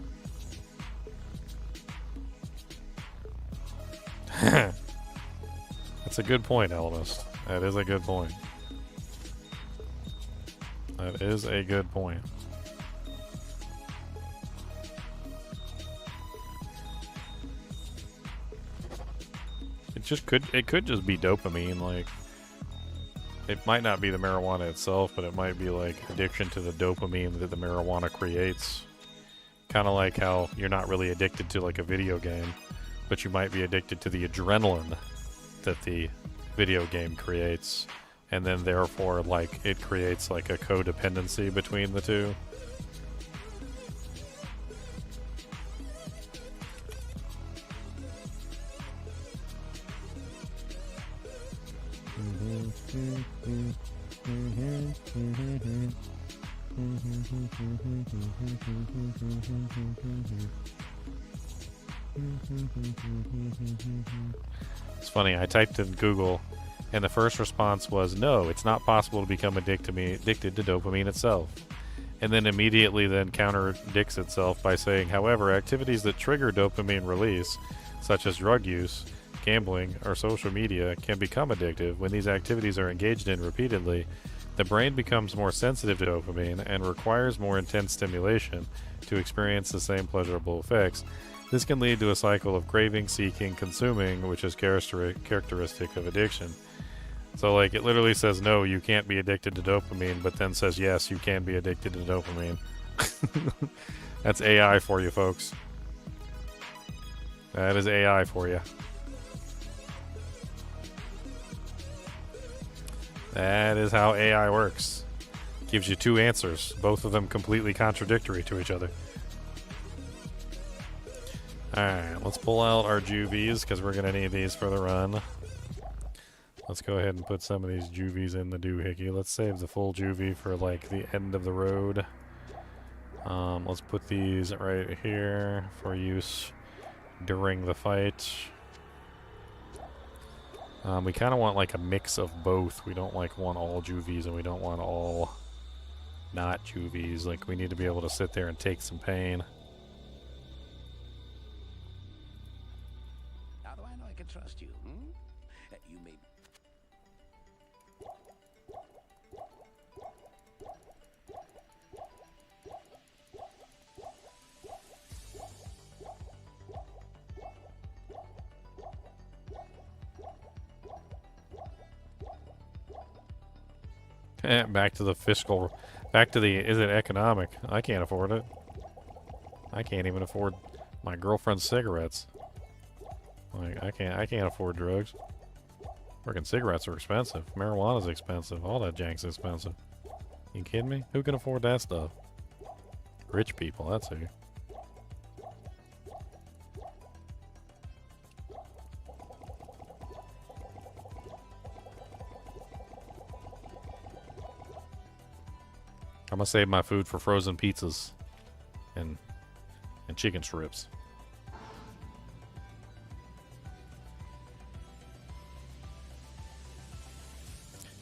That's a good point, Elemist. That is a good point. That is a good point. It could just be dopamine. Like, it might not be the marijuana itself, but it might be like addiction to the dopamine that the marijuana creates. Kind of like how you're not really addicted to like a video game, but you might be addicted to the adrenaline that the video game creates, and then therefore like it creates like a codependency between the two. It's funny, I typed in Google and the first response was, no, it's not possible to become addicted to dopamine itself. And then immediately then contradicts itself by saying, however, activities that trigger dopamine release, such as drug use, gambling, or social media, can become addictive. When these activities are engaged in repeatedly, the brain becomes more sensitive to dopamine and requires more intense stimulation to experience the same pleasurable effects. This can lead to a cycle of craving, seeking, consuming, which is characteristic of addiction. So, like, it literally says, no, you can't be addicted to dopamine, but then says, yes, you can be addicted to dopamine. That's AI for you, folks. That is AI for you. That is how AI works. Gives you two answers, both of them completely contradictory to each other. Alright, let's pull out our juvies, because we're going to need these for the run. Let's go ahead and put some of these juvies in the doohickey. Let's save the full juvie for like the end of the road. Let's put these right here for use during the fight. We kind of want like a mix of both. We don't like want all juvies and we don't want all not juvies. Like we need to be able to sit there and take some pain. How do I know I can trust you? You may. Back to the fiscal, back to the, is it economic? I can't afford it. I can't even afford my girlfriend's cigarettes. Like, I can't afford drugs. Freaking cigarettes are expensive. Marijuana's expensive. All that jank's expensive. You kidding me? Who can afford that stuff? Rich people, that's who. I'm gonna save my food for frozen pizzas and chicken strips.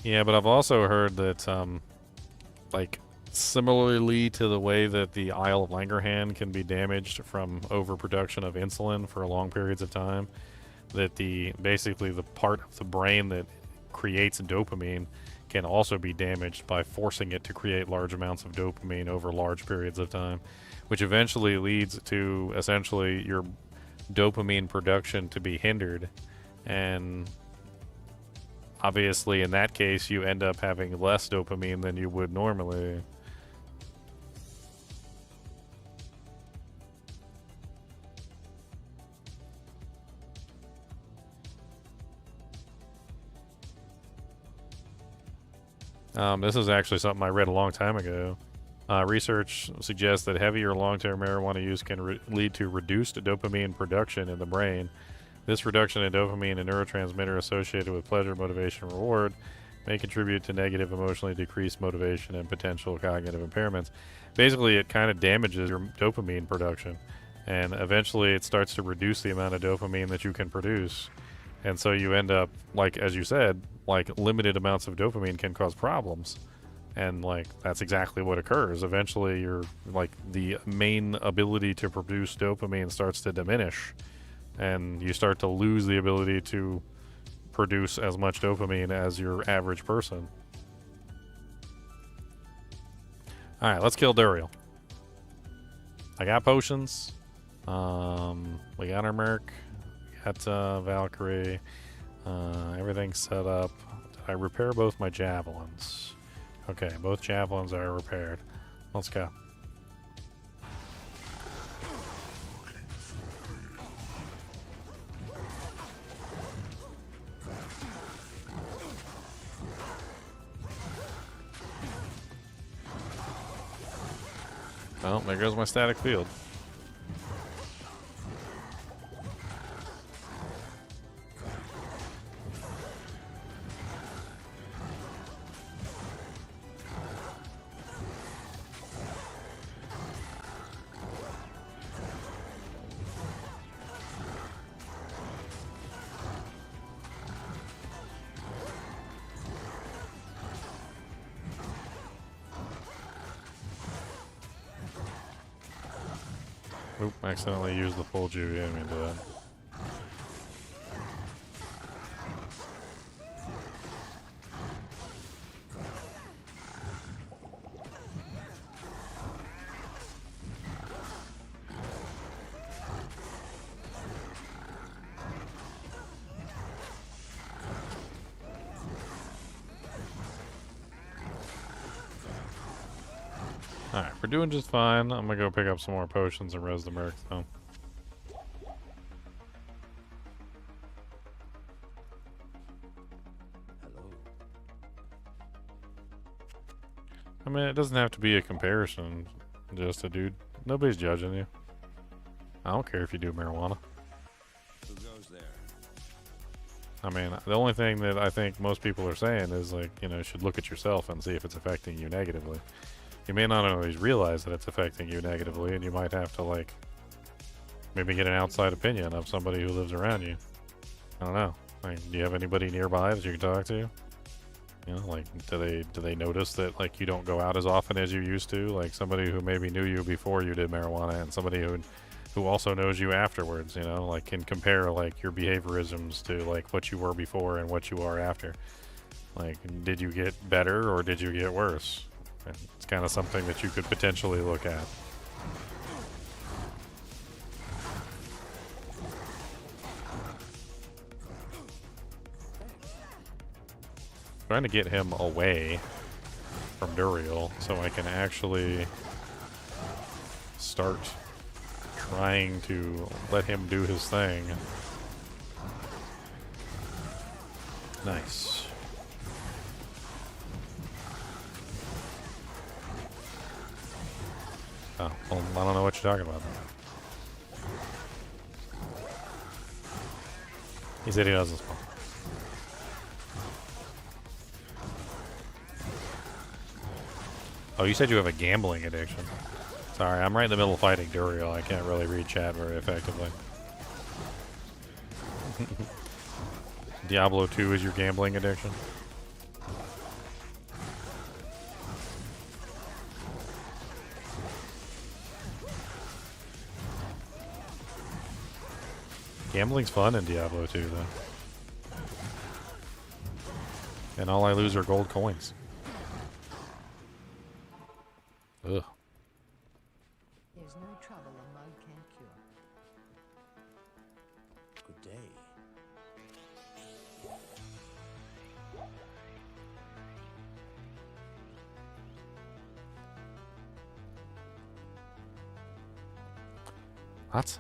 Yeah, but I've also heard that, like, similarly to the way that the Isle of Langerhans can be damaged from overproduction of insulin for long periods of time, that basically the part of the brain that creates dopamine can also be damaged by forcing it to create large amounts of dopamine over large periods of time, which eventually leads to essentially your dopamine production to be hindered. And obviously in that case you end up having less dopamine than you would normally. This is actually something I read a long time ago. Research suggests that heavier long-term marijuana use can lead to reduced dopamine production in the brain. This reduction in dopamine, a neurotransmitter associated with pleasure, motivation, and reward, may contribute to negative, emotionally decreased motivation and potential cognitive impairments. Basically, it kind of damages your dopamine production, and eventually it starts to reduce the amount of dopamine that you can produce. And so you end up, like, as you said, like, limited amounts of dopamine can cause problems. And, like, that's exactly what occurs. Eventually, your, like, the main ability to produce dopamine starts to diminish. And you start to lose the ability to produce as much dopamine as your average person. Alright, let's kill Duriel. I got potions. We got our Merc. We got Valkyrie. Everything's set up. Did I repair both my javelins? Okay, both javelins are repaired. Let's go. Well, there goes my static field. Oop, accidentally used the full juvie. I didn't mean to do that. Alright, we're doing just fine. I'm gonna go pick up some more potions and res the Merc, though. Hello. I mean, it doesn't have to be a comparison. Just a dude. Nobody's judging you. I don't care if you do marijuana. Who goes there? I mean, the only thing that I think most people are saying is, like, you know, you should look at yourself and see if it's affecting you negatively. You may not always realize that it's affecting you negatively, and you might have to, like, maybe get an outside opinion of somebody who lives around you. I don't know. Like, do you have anybody nearby that you can talk to? You know, like, do they notice that, like, you don't go out as often as you used to? Like, somebody who maybe knew you before you did marijuana, and somebody who also knows you afterwards, you know, like, can compare, like, your behaviorisms to, like, what you were before and what you are after. Like, did you get better or did you get worse? And it's kind of something that you could potentially look at. Trying to get him away from Duriel so I can actually start trying to let him do his thing. Nice. Oh, well, I don't know what you're talking about. He said he doesn't spawn. Oh, you said you have a gambling addiction. Sorry, I'm right in the middle of fighting Duriel. I can't really read chat very effectively. Diablo 2 is your gambling addiction? Gambling's fun in Diablo 2, though. And all I lose are gold coins. Ugh. There's no trouble a mug can't cure. Good day. What?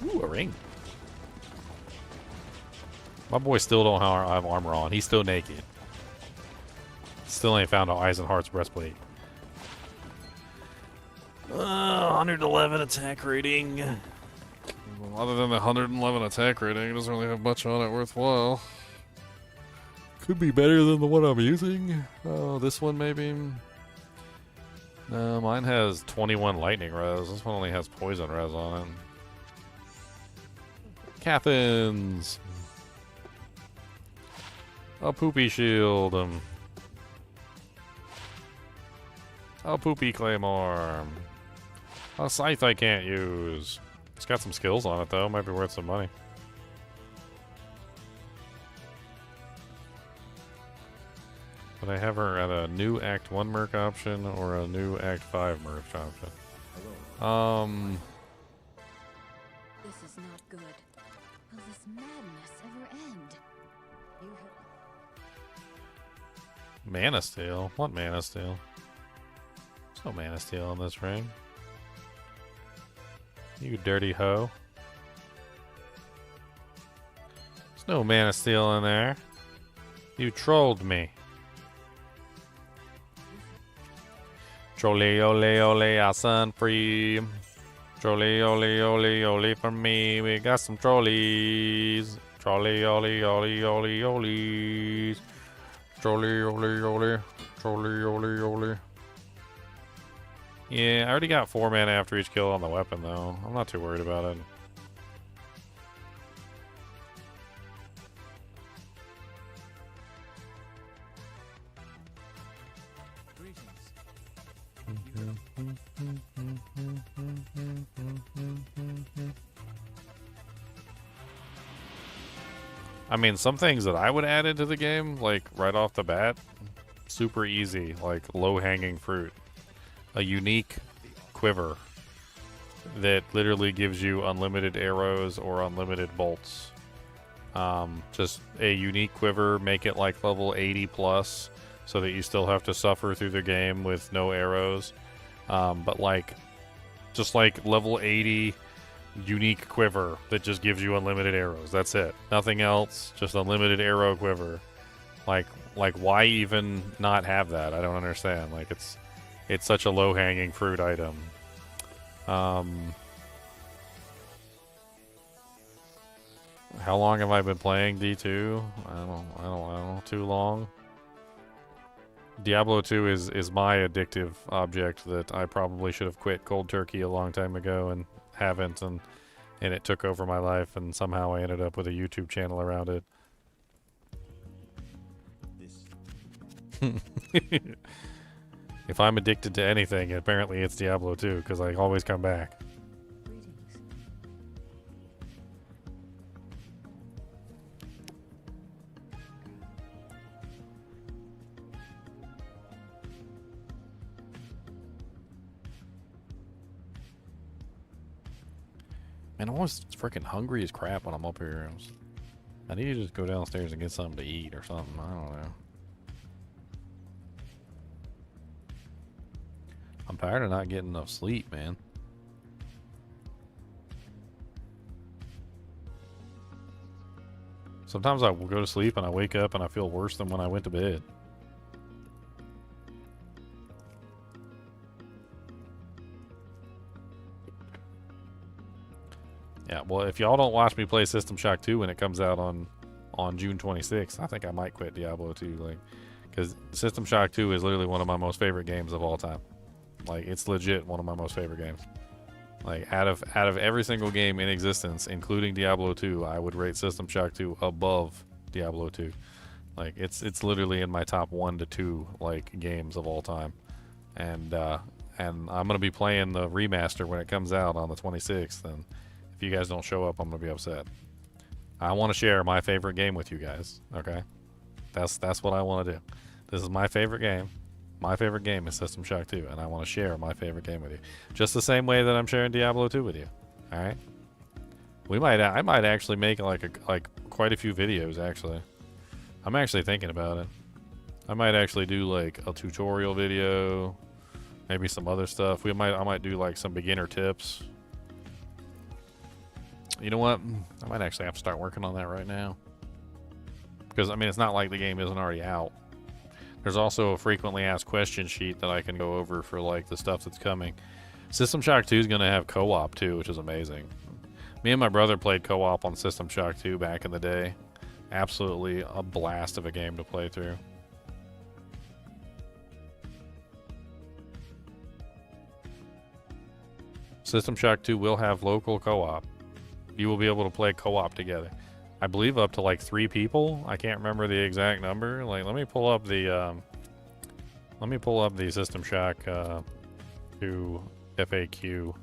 Ooh, a ring. My boy still don't have armor on. He's still naked. Still ain't found an Eisenhart's breastplate. 111 attack rating. Other than the 111 attack rating, it doesn't really have much on it worthwhile. Could be better than the one I'm using. Oh, this one maybe. No, mine has 21 lightning res. This one only has poison res on it. Cathins. A poopy shield. A poopy claymore. A scythe I can't use. It's got some skills on it though. Might be worth some money. But I have her at a new Act 1 merc option or a new Act 5 merc option. This is not good. Will this madness ever end? You have Mana Steel? What Mana Steel? There's no Mana Steel in this ring. You dirty hoe. There's no Mana Steel in there. You trolled me. Trolley, ole, ole, our son free. Trolley, ole, ole, ole for me. We got some trolleys. Trolley, ole, ole, ole, ole. Trolley, ole, ole. Trolley, ole, ole. Yeah, I already got 4 mana after each kill on the weapon, though. I'm not too worried about it. I mean, some things that I would add into the game, like right off the bat, super easy, like low-hanging fruit. A unique quiver that literally gives you unlimited arrows or unlimited bolts. Just a unique quiver, make it like level 80 plus, so that you still have to suffer through the game with no arrows. But like, just like level 80 unique quiver that just gives you unlimited arrows. That's it. Nothing else. Just unlimited arrow quiver. Like Like, why even not have that? I don't understand. Like, it's such a low-hanging fruit item. How long have I been playing D2? I don't know. Too long. Diablo 2 is my addictive object that I probably should have quit cold turkey a long time ago and haven't, and it took over my life, and somehow I ended up with a YouTube channel around it. If I'm addicted to anything, apparently it's Diablo 2, because I always come back. Man, I'm always freaking hungry as crap when I'm up here. I need to just go downstairs and get something to eat or something. I don't know. I'm tired of not getting enough sleep, man. Sometimes I will go to sleep and I wake up and I feel worse than when I went to bed. Yeah, well, if y'all don't watch me play System Shock 2 when it comes out on June 26th, I think I might quit Diablo 2, like, because System Shock 2 is literally one of my most favorite games of all time. Like, it's legit one of my most favorite games. Like, out of every single game in existence, including Diablo 2, I would rate System Shock 2 above Diablo 2. Like, it's literally in my top 1 to 2 like games of all time. And I'm gonna be playing the remaster when it comes out on the 26th, and if you guys don't show up, I'm gonna be upset. I want to share my favorite game with you guys. Okay, that's what I want to do. This is my favorite game. My favorite game is System Shock 2, and I want to share my favorite game with you, just the same way that I'm sharing Diablo 2 with you. All right. I might actually make like quite a few videos. Actually, I'm actually thinking about it. I might actually do like a tutorial video, maybe some other stuff. I might do like some beginner tips. You know what? I might actually have to start working on that right now. Because, I mean, it's not like the game isn't already out. There's also a frequently asked question sheet that I can go over for, like, the stuff that's coming. System Shock 2 is going to have co-op, too, which is amazing. Me and my brother played co-op on System Shock 2 back in the day. Absolutely a blast of a game to play through. System Shock 2 will have local co-op. You will be able to play co-op together. I believe up to like 3 people. I can't remember the exact number. Like, let me pull up the System Shock 2 FAQ.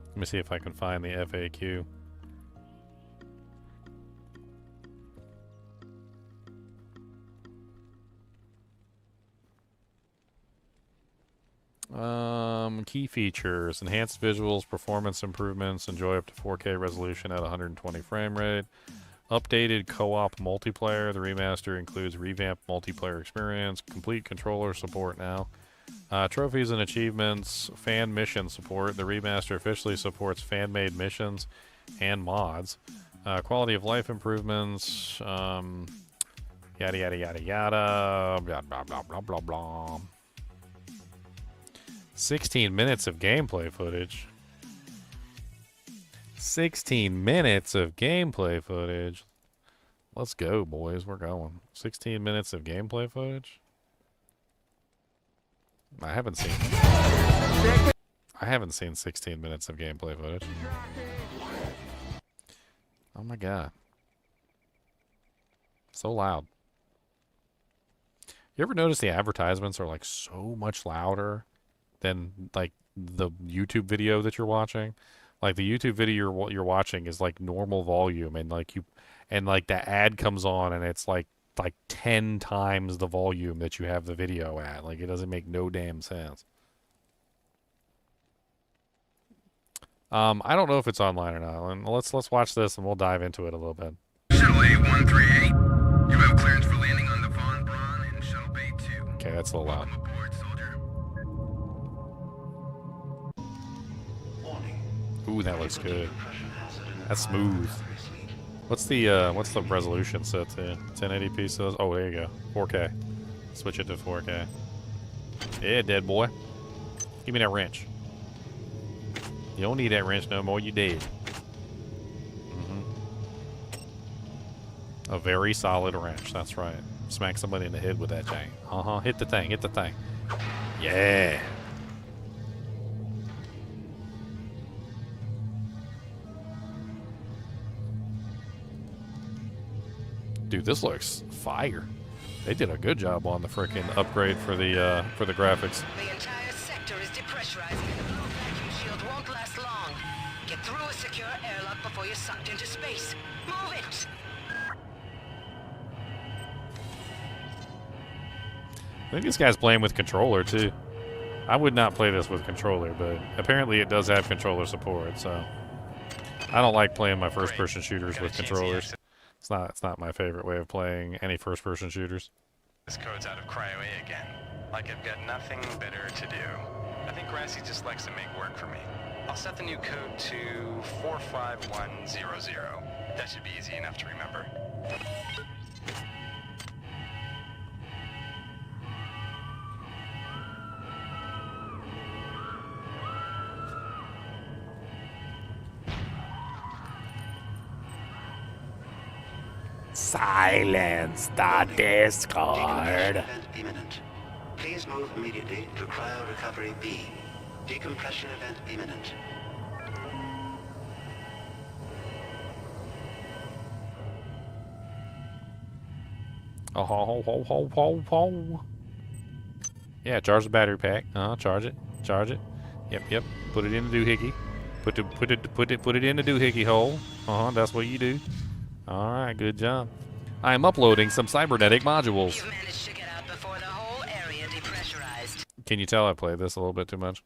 Let me see if I can find the FAQ. Key features: enhanced visuals, performance improvements, enjoy up to 4K resolution at 120 frame rate, updated co-op multiplayer. The remaster includes revamped multiplayer experience, complete controller support now, trophies and achievements, fan mission support. The remaster officially supports fan-made missions and mods, quality of life improvements, yada yada yada yada, blah blah blah blah blah blah. 16 minutes of gameplay footage. 16 minutes of gameplay footage. Let's go, boys. We're going. 16 minutes of gameplay footage? I haven't seen 16 minutes of gameplay footage. Oh my god. So loud. You ever notice the advertisements are like so much louder than like the YouTube video that you're watching? Like the YouTube video you're watching is like normal volume, and like the ad comes on and it's like 10 times the volume that you have the video at. Like, it doesn't make no damn sense. I don't know if it's online or not. And let's watch this and we'll dive into it a little bit. Shuttle A138, you have clearance for landing on the Von Braun in Shuttle Bay 2. Okay, that's a little loud. Welcome aboard, soldier. Ooh, that looks good. That's smooth. What's the resolution set to? 1080p says. Oh, there you go. 4K. Switch it to 4K. Yeah, dead boy. Give me that wrench. You don't need that wrench no more. You dead. A very solid wrench. That's right. Smack somebody in the head with that thing. Hit the thing. Hit the thing. Yeah. Dude, this looks fire. They did a good job on the frickin' upgrade for the graphics. The entire sector is depressurizing and the blue vacuum shield won't last long. Get through a secure airlock before you're sucked into space. Move it! I think this guy's playing with controller too. I would not play this with controller, but apparently it does have controller support, so I don't like playing my first-person shooters with controllers. It's not my favorite way of playing any first-person shooters. This code's out of cryo A again. Like I've got nothing better to do. I think Grassy just likes to make work for me. I'll set the new code to 45100. That should be easy enough to remember. Silence the Discord. Event imminent. Please move immediately to cryo recovery B. Decompression event imminent. Oh, ho. Yeah, charge the battery pack. Charge it. Yep. Put it in the doohickey. Put it in the doohickey hole. That's what you do. All right, good job. I am uploading some cybernetic modules. You've managed to get out before the whole area depressurized. Can you tell I played this a little bit too much?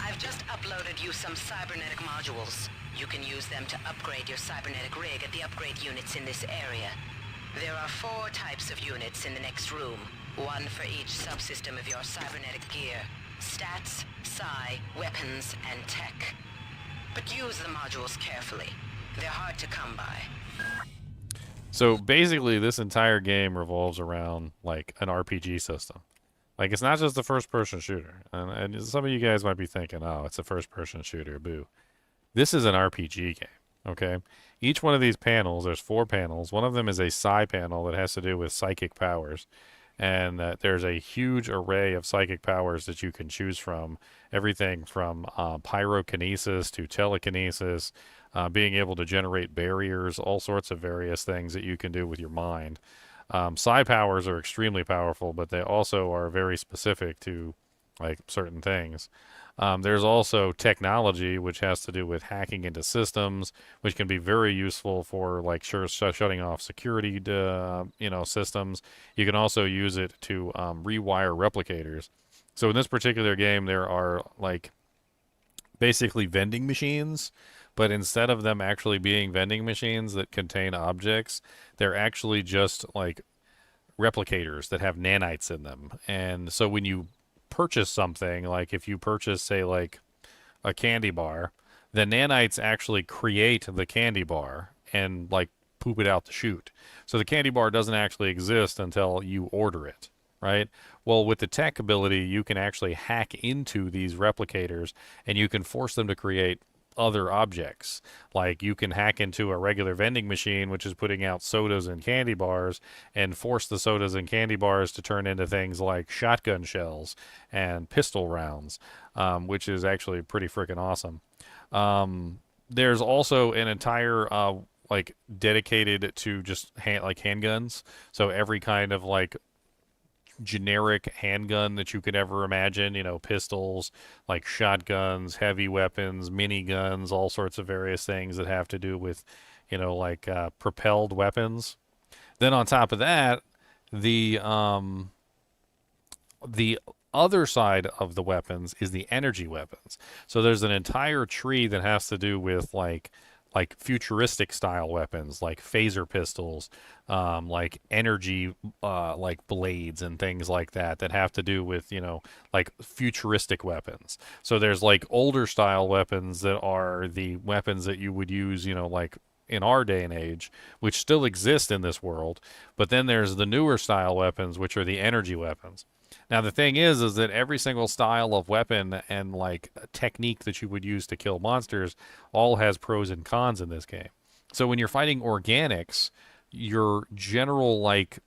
I've just uploaded you some cybernetic modules. You can use them to upgrade your cybernetic rig at the upgrade units in this area. There are 4 types of units in the next room. One for each subsystem of your cybernetic gear. Stats, psi, weapons, and tech. But use the modules carefully. They're hard to come by. So basically, this entire game revolves around like an RPG system. Like it's not just a first-person shooter. And some of you guys might be thinking, "Oh, it's a first-person shooter." Boo. This is an RPG game. Okay. Each one of these panels, there's 4 panels. One of them is a psi panel that has to do with psychic powers. And there's a huge array of psychic powers that you can choose from. Everything from pyrokinesis to telekinesis, being able to generate barriers, all sorts of various things that you can do with your mind. Psi powers are extremely powerful, but they also are very specific to like certain things. There's also technology, which has to do with hacking into systems, which can be very useful for like shutting off security, systems. You can also use it to rewire replicators. So in this particular game, there are like basically vending machines, but instead of them actually being vending machines that contain objects, they're actually just like replicators that have nanites in them. And so when you purchase something, like if you purchase, say, like a candy bar, the nanites actually create the candy bar and like poop it out the chute. So the candy bar doesn't actually exist until you order it, right? Well, with the tech ability, you can actually hack into these replicators and you can force them to create other objects. Like you can hack into a regular vending machine, which is putting out sodas and candy bars, and force the sodas and candy bars to turn into things like shotgun shells and pistol rounds, which is actually pretty freaking awesome. There's also an entire like dedicated to just handguns. So every kind of like generic handgun that you could ever imagine, pistols, like shotguns, heavy weapons, miniguns, all sorts of various things that have to do with, like propelled weapons. Then on top of that, the other side of the weapons is the energy weapons. So there's an entire tree that has to do with like futuristic style weapons, like phaser pistols, like energy, like blades and things like that have to do with, like futuristic weapons. So there's like older style weapons that are the weapons that you would use, like in our day and age, which still exist in this world. But then there's the newer style weapons, which are the energy weapons. Now the thing is that every single style of weapon and like technique that you would use to kill monsters all has pros and cons in this game. So when you're fighting organics, your general like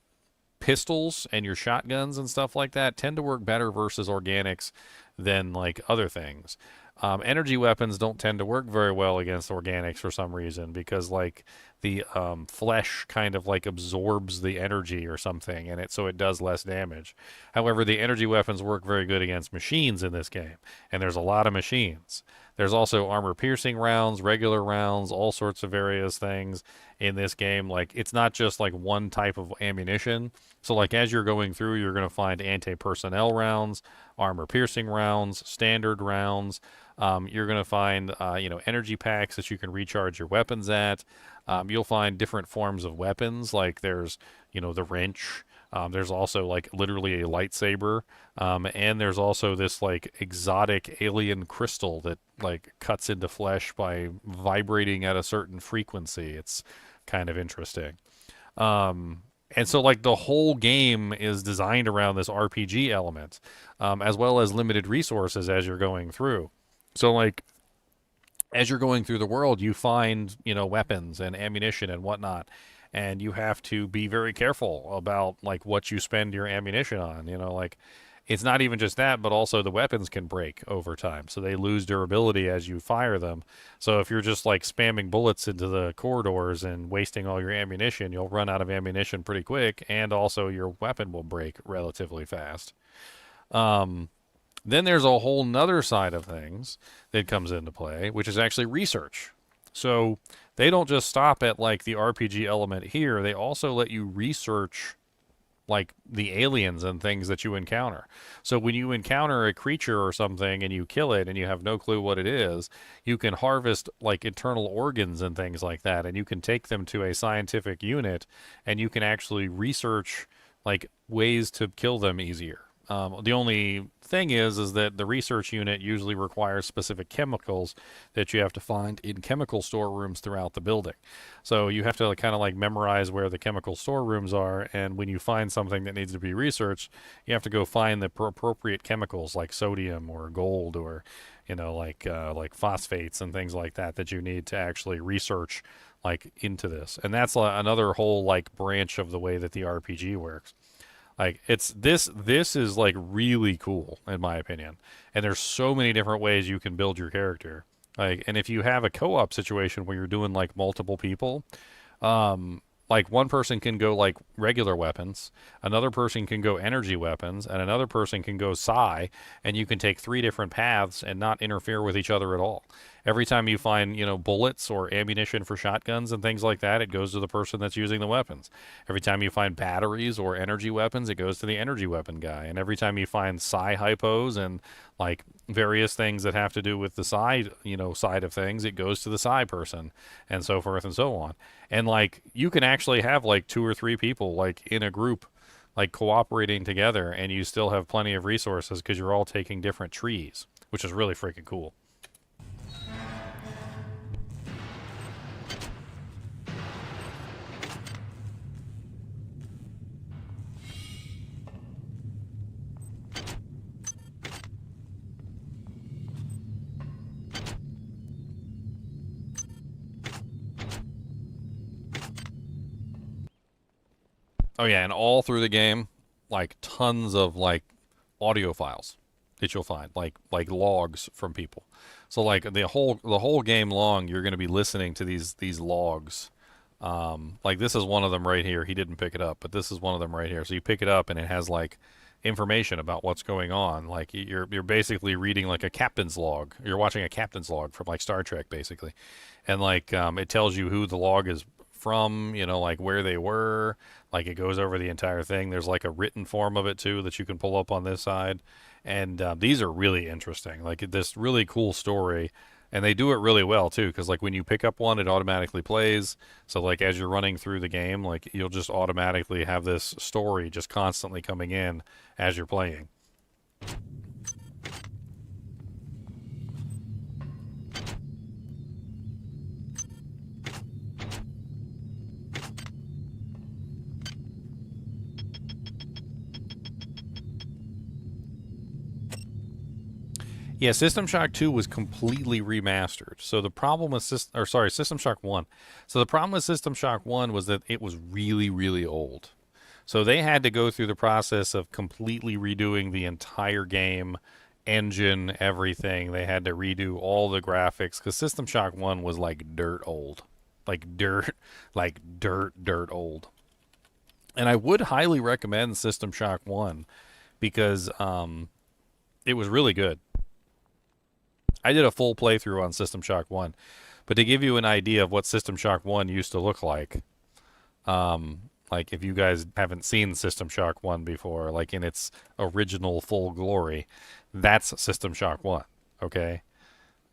pistols and your shotguns and stuff like that tend to work better versus organics than like other things. Energy weapons don't tend to work very well against organics for some reason because like the flesh kind of like absorbs the energy or something and so it does less damage. However, the energy weapons work very good against machines in this game, and there's a lot of machines. There's also armor piercing rounds, regular rounds, all sorts of various things in this game. Like it's not just like one type of ammunition. So like as you're going through, you're going to find anti-personnel rounds, armor piercing rounds, standard rounds. You're going to find, energy packs that you can recharge your weapons at. You'll find different forms of weapons, like there's, the wrench. There's also like literally a lightsaber. And there's also this like exotic alien crystal that like cuts into flesh by vibrating at a certain frequency. It's kind of interesting. And so like the whole game is designed around this RPG element, as well as limited resources as you're going through. So like as you're going through the world, you find, weapons and ammunition and whatnot, and you have to be very careful about like what you spend your ammunition on. Like it's not even just that, but also the weapons can break over time, so they lose durability as you fire them. So if you're just like spamming bullets into the corridors and wasting all your ammunition, you'll run out of ammunition pretty quick, and also your weapon will break relatively fast. Then there's a whole nother side of things that comes into play, which is actually research. So they don't just stop at like the RPG element here. They also let you research like the aliens and things that you encounter. So when you encounter a creature or something and you kill it and you have no clue what it is, you can harvest like internal organs and things like that, and you can take them to a scientific unit and you can actually research like ways to kill them easier. The only thing is that the research unit usually requires specific chemicals that you have to find in chemical storerooms throughout the building. So you have to kind of like memorize where the chemical storerooms are, and when you find something that needs to be researched, you have to go find the appropriate chemicals like sodium or gold or, like phosphates and things like that that you need to actually research like into this. And that's another whole like branch of the way that the RPG works. Like it's this is like really cool in my opinion, and there's so many different ways you can build your character. Like, and if you have a co-op situation where you're doing like multiple people, like one person can go like regular weapons, another person can go energy weapons, and another person can go psi, and you can take 3 different paths and not interfere with each other at all. Every time you find, bullets or ammunition for shotguns and things like that, it goes to the person that's using the weapons. Every time you find batteries or energy weapons, it goes to the energy weapon guy. And every time you find psi hypos and like various things that have to do with the side of things, it goes to the psi person, and so forth and so on. And like you can actually have like 2 or 3 people like in a group like cooperating together, and you still have plenty of resources because you're all taking different trees, which is really freaking cool. Oh yeah, and all through the game, like tons of like audio files that you'll find, like logs from people. So like the whole game long, you're going to be listening to these logs. Like this is one of them right here. He didn't pick it up, but this is one of them right here. So you pick it up and it has like information about what's going on. Like you're basically reading like a captain's log. You're watching a captain's log from like Star Trek basically. And like it tells you who the log is from, like where they were. Like it goes over the entire thing. There's like a written form of it too that you can pull up on this side. And these are really interesting. Like this really cool story. And they do it really well too, because like when you pick up one, it automatically plays. So like as you're running through the game, like you'll just automatically have this story just constantly coming in as you're playing. Yeah, System Shock 2 was completely remastered. So the problem with System Shock 1. So the problem with System Shock 1 was that it was really, really old. So they had to go through the process of completely redoing the entire game, engine, everything. They had to redo all the graphics because System Shock 1 was like dirt old. Like dirt old. And I would highly recommend System Shock 1 because it was really good. I did a full playthrough on System Shock 1. But to give you an idea of what System Shock 1 used to look like if you guys haven't seen System Shock 1 before, like in its original full glory, that's System Shock 1, okay?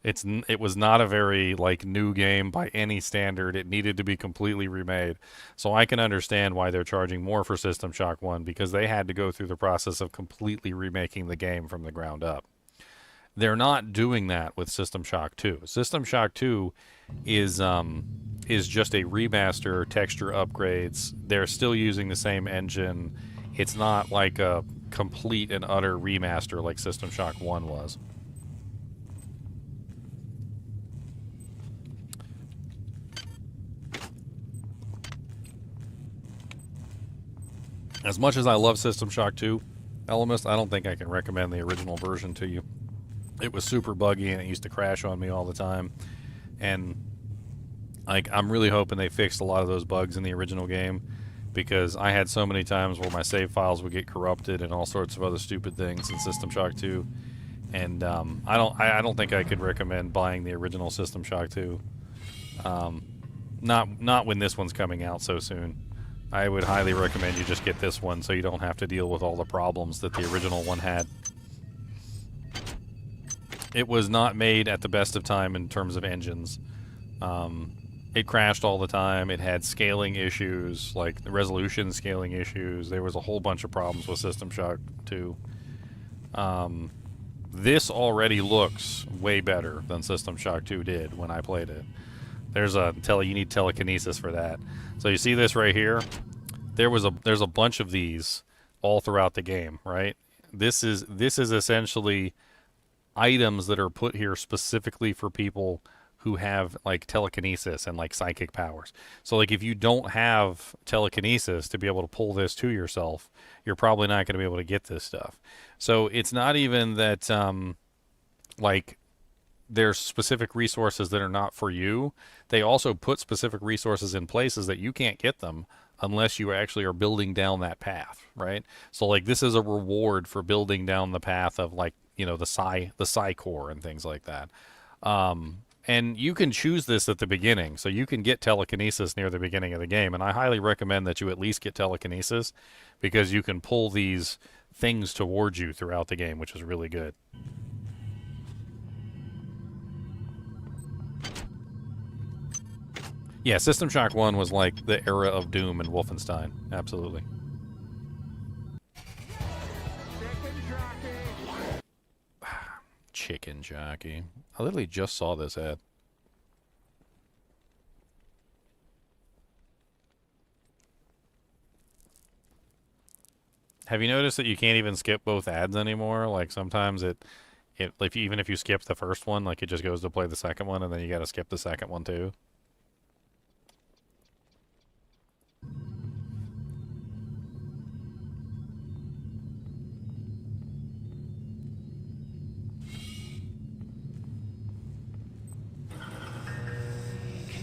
It was not a very new game by any standard. It needed to be completely remade. So I can understand why they're charging more for System Shock 1 because they had to go through the process of completely remaking the game from the ground up. They're not doing that with System Shock 2. System Shock 2 is just a remaster, texture upgrades. They're still using the same engine. It's not like a complete and utter remaster like System Shock 1 was. As much as I love System Shock 2, Elemist, I don't think I can recommend the original version to you. It was super buggy and it used to crash on me all the time. And I'm really hoping they fixed a lot of those bugs in the original game because I had so many times where my save files would get corrupted and all sorts of other stupid things in System Shock 2. And I don't think I could recommend buying the original System Shock 2. Not when this one's coming out so soon. I would highly recommend you just get this one so you don't have to deal with all the problems that the original one had. It was not made at the best of time in terms of engines. It crashed all the time. It had scaling issues, like the resolution scaling issues. There was a whole bunch of problems with System Shock 2. This already looks way better than System Shock 2 did when I played it. You need telekinesis for that. So you see this right here? There's a bunch of these all throughout the game, right? This is essentially items that are put here specifically for people who have telekinesis and psychic powers. So if you don't have telekinesis to be able to pull this to yourself, you're probably not going to be able to get this stuff. So it's not even that there's specific resources that are not for you. They also put specific resources in places that you can't get them unless you actually are building down that path, right? So this is a reward for building down the path of the psi core and things like that. And you can choose this at the beginning, so you can get telekinesis near the beginning of the game, and I highly recommend that you at least get telekinesis because you can pull these things towards you throughout the game, which is really good. Yeah, System Shock 1 was like the era of Doom and Wolfenstein. Absolutely. Chicken jockey. I literally just saw this ad. Have you noticed that you can't even skip both ads anymore? Sometimes even if you skip the first one, it just goes to play the second one, and then you got to skip the second one too.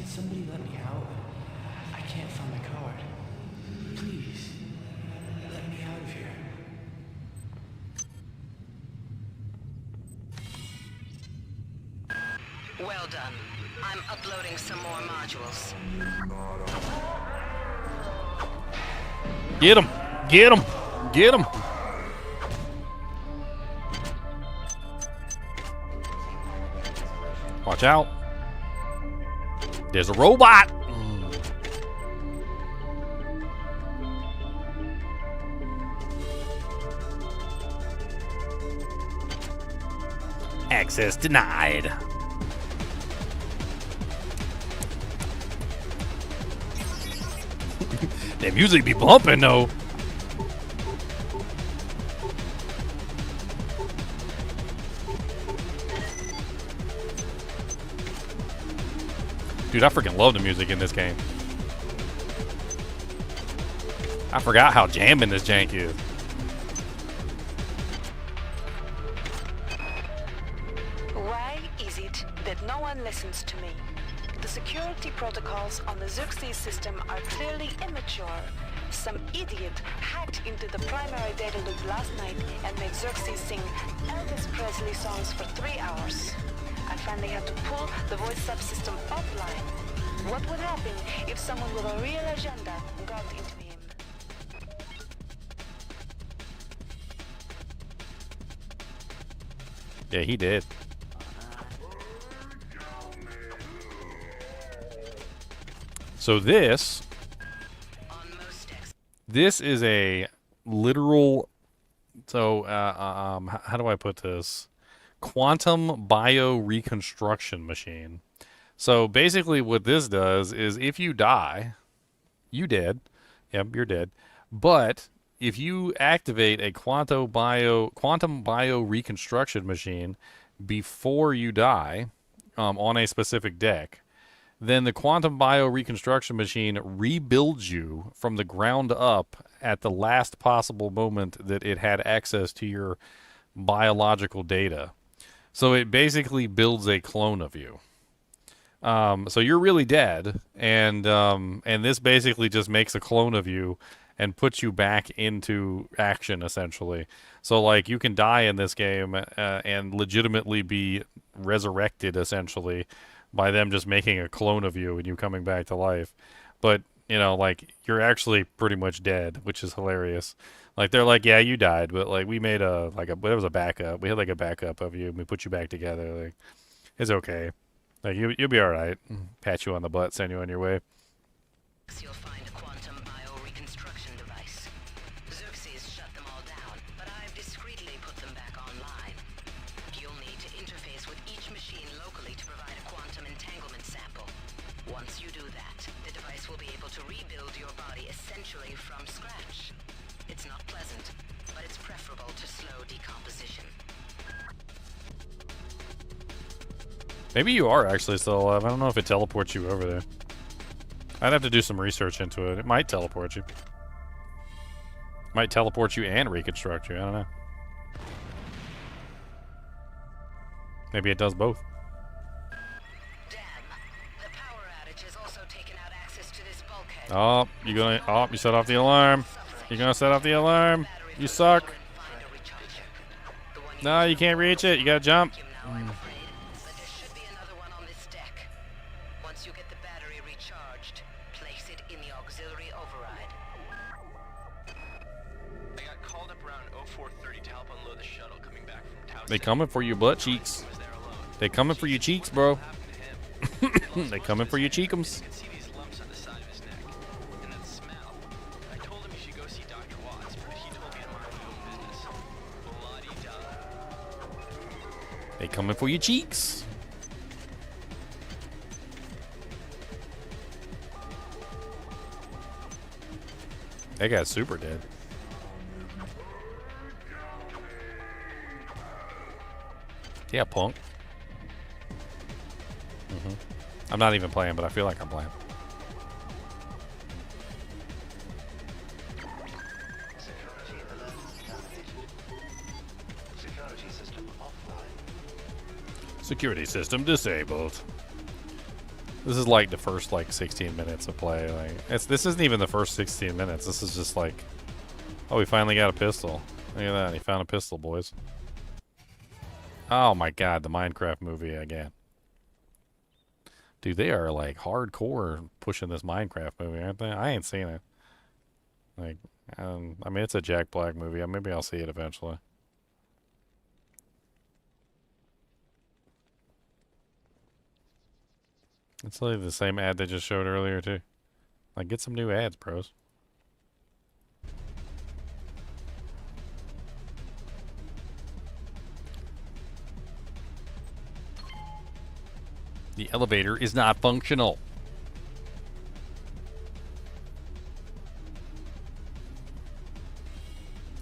Somebody let me out. I can't find my card. Please, let me out of here. Well done. I'm uploading some more modules. Get him! Get him! Get him! Watch out. There's a robot! Access denied. That music be bumping though. Dude, I freaking love the music in this game. I forgot how jamming this jank is. Why is it that no one listens to me? The security protocols on the Xerxes system are clearly immature. Some idiot hacked into the primary data loop last night and made Xerxes sing Elvis Presley songs for 3 hours. I finally had to pull the voice subsystem offline. What would happen if someone with a real agenda got into him? Yeah, he did. So this is a literal, so how do I put this? Quantum bio reconstruction machine. So basically what this does is if you die, you dead. Yep, you're dead. But if you activate a quantum bio reconstruction machine before you die on a specific deck, then the quantum bio reconstruction machine rebuilds you from the ground up at the last possible moment that it had access to your biological data. So it basically builds a clone of you. So you're really dead, and this basically just makes a clone of you and puts you back into action, essentially. So like you can die in this game and legitimately be resurrected, essentially, by them just making a clone of you and you coming back to life. But, you know, like, you're actually pretty much dead, which is hilarious. Like, they're like, yeah, you died, but, like, we made there was a backup. We had, like, a backup of you, and we put you back together. Like, it's okay. Like, you'll be alright. Pat you on the butt, send you on your way. You'll find a quantum bio-reconstruction device. Xerxes shut them all down, but I've discreetly put them back online. You'll need to interface with each machine locally to provide a quantum entanglement sample. Once you do that, the device will be able to rebuild your body essentially from scratch. It's not pleasant, but it's preferable to slow decomposition. Maybe you are actually still alive. I don't know if it teleports you over there. I'd have to do some research into it. It might teleport you. Might teleport you and reconstruct you. I don't know. Maybe it does both. Damn. The power outage has also taken out access to this bulkhead. Oh, you set off the alarm. You're gonna set off the alarm. You suck. No, you can't reach it. You gotta jump. Once you get the battery recharged, place it in the auxiliary override. I got called up around 0430 to help unload the shuttle coming back from Tau. They coming for your butt cheeks. They coming for your cheeks, bro. They coming for your cheekums. You can see these lumps on the side of his neck. And that smell. I told him he should go see Dr. Watts, but he told me to mind my own business. La-di-da. They coming for your cheeks. That guy's super dead. Yeah, punk. I'm not even playing, but I feel like I'm playing. Security alert terminated. Security system offline. Security system disabled. This is like the first 16 minutes of play. This isn't even the first 16 minutes. This is just like, oh, we finally got a pistol. Look at that, he found a pistol, boys. Oh my god, the Minecraft movie again. Dude, they are like hardcore pushing this Minecraft movie, aren't they? I ain't seen it. I mean, it's a Jack Black movie. Maybe I'll see it eventually. It's like the same ad they just showed earlier, too. Like, get some new ads, bros. The elevator is not functional.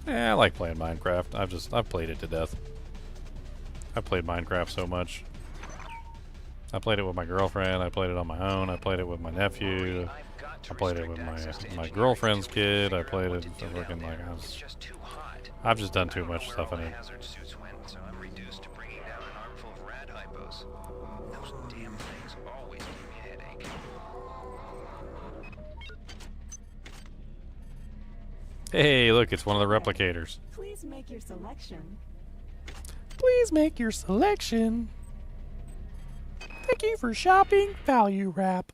I like playing Minecraft. I've played it to death. I've played Minecraft so much. I played it with my girlfriend. I played it on my own. I played it with my nephew. I played it with my girlfriend's kid. I played it fucking like I've just done too much stuff in it. Hazard suits went, so I'm reduced to bringing down an armful of rad hypos. Those damn things always give me a headache. Hey, look, it's one of the replicators. Please make your selection. Please make your selection. Thank you for shopping. Value wrap.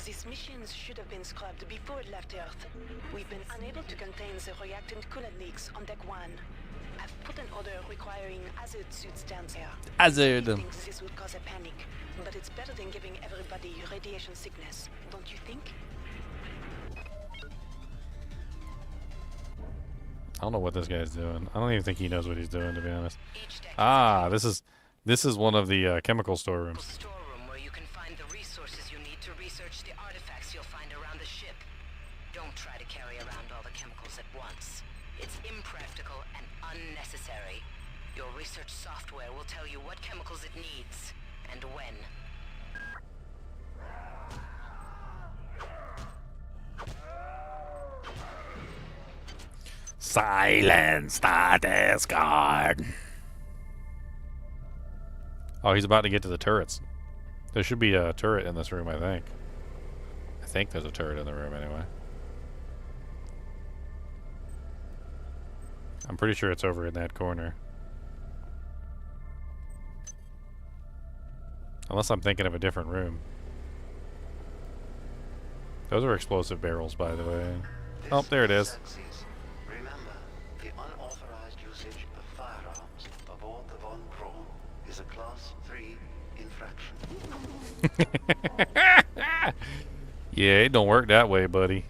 These missions should have been scrubbed before it left Earth. We've been unable to contain the reactant coolant leaks on Deck 1. I've put an order requiring hazard suits down there. Hazard. I think this would cause a panic, but it's better than giving everybody radiation sickness, don't you think? I don't know what this guy's doing. I don't even think he knows what he's doing, to be honest. Ah, this is one of the chemical storerooms. Storeroom where you can find the resources you need to research the artifacts you'll find around the ship. Don't try to carry around all the chemicals at once. It's impractical and unnecessary. Your research software will tell you what chemicals it needs and when. Silence the Discord. Oh, he's about to get to the turrets. There should be a turret in this room, I think. I think there's a turret in the room anyway. I'm pretty sure it's over in that corner. Unless I'm thinking of a different room. Those are explosive barrels, by the way. Oh, there it is. Remember, the unauthorized usage of firearms aboard the Von Chrome is a Class 3 infraction. Yeah, it don't work that way, buddy.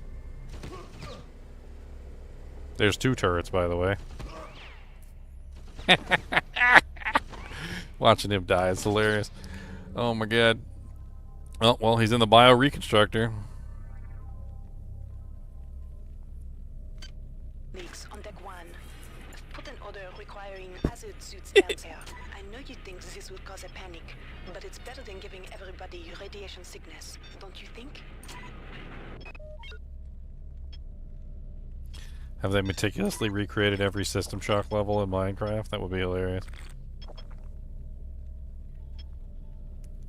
There's 2 turrets, by the way. Watching him die is hilarious. Oh my god. Oh, well, he's in the bio-reconstructor. Leaks on Deck 1. I've put an order requiring hazard suits down there. I know you think this would cause a panic, but it's better than giving everybody radiation sickness, don't you think? Have they meticulously recreated every System Shock level in Minecraft? That would be hilarious.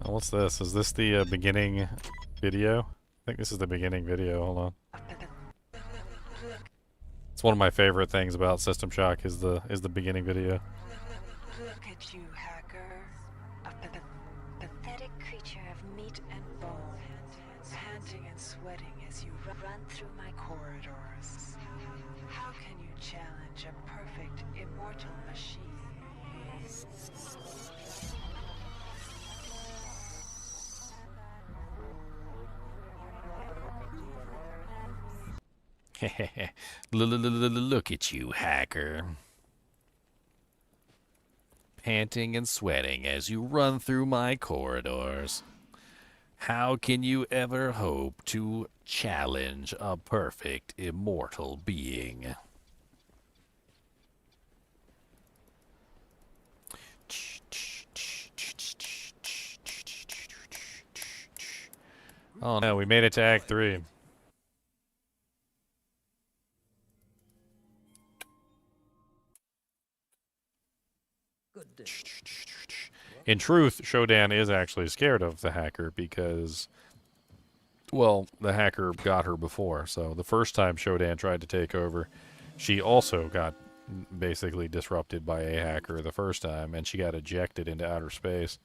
Oh, what's this? Is this the beginning video? I think this is the beginning video. Hold on. It's one of my favorite things about System Shock is the beginning video. Look at you, hacker. A pathetic creature of meat and bone, panting and sweating as you run through my corridors. How can you challenge a perfect, immortal machine? Look at you, hacker. Panting and sweating as you run through my corridors. How can you ever hope to challenge a perfect, immortal being? Oh no, we made it to Act 3. In truth, Shodan is actually scared of the hacker because, well, the hacker got her before. So the first time Shodan tried to take over, she also got basically disrupted by a hacker the first time, and she got ejected into outer space.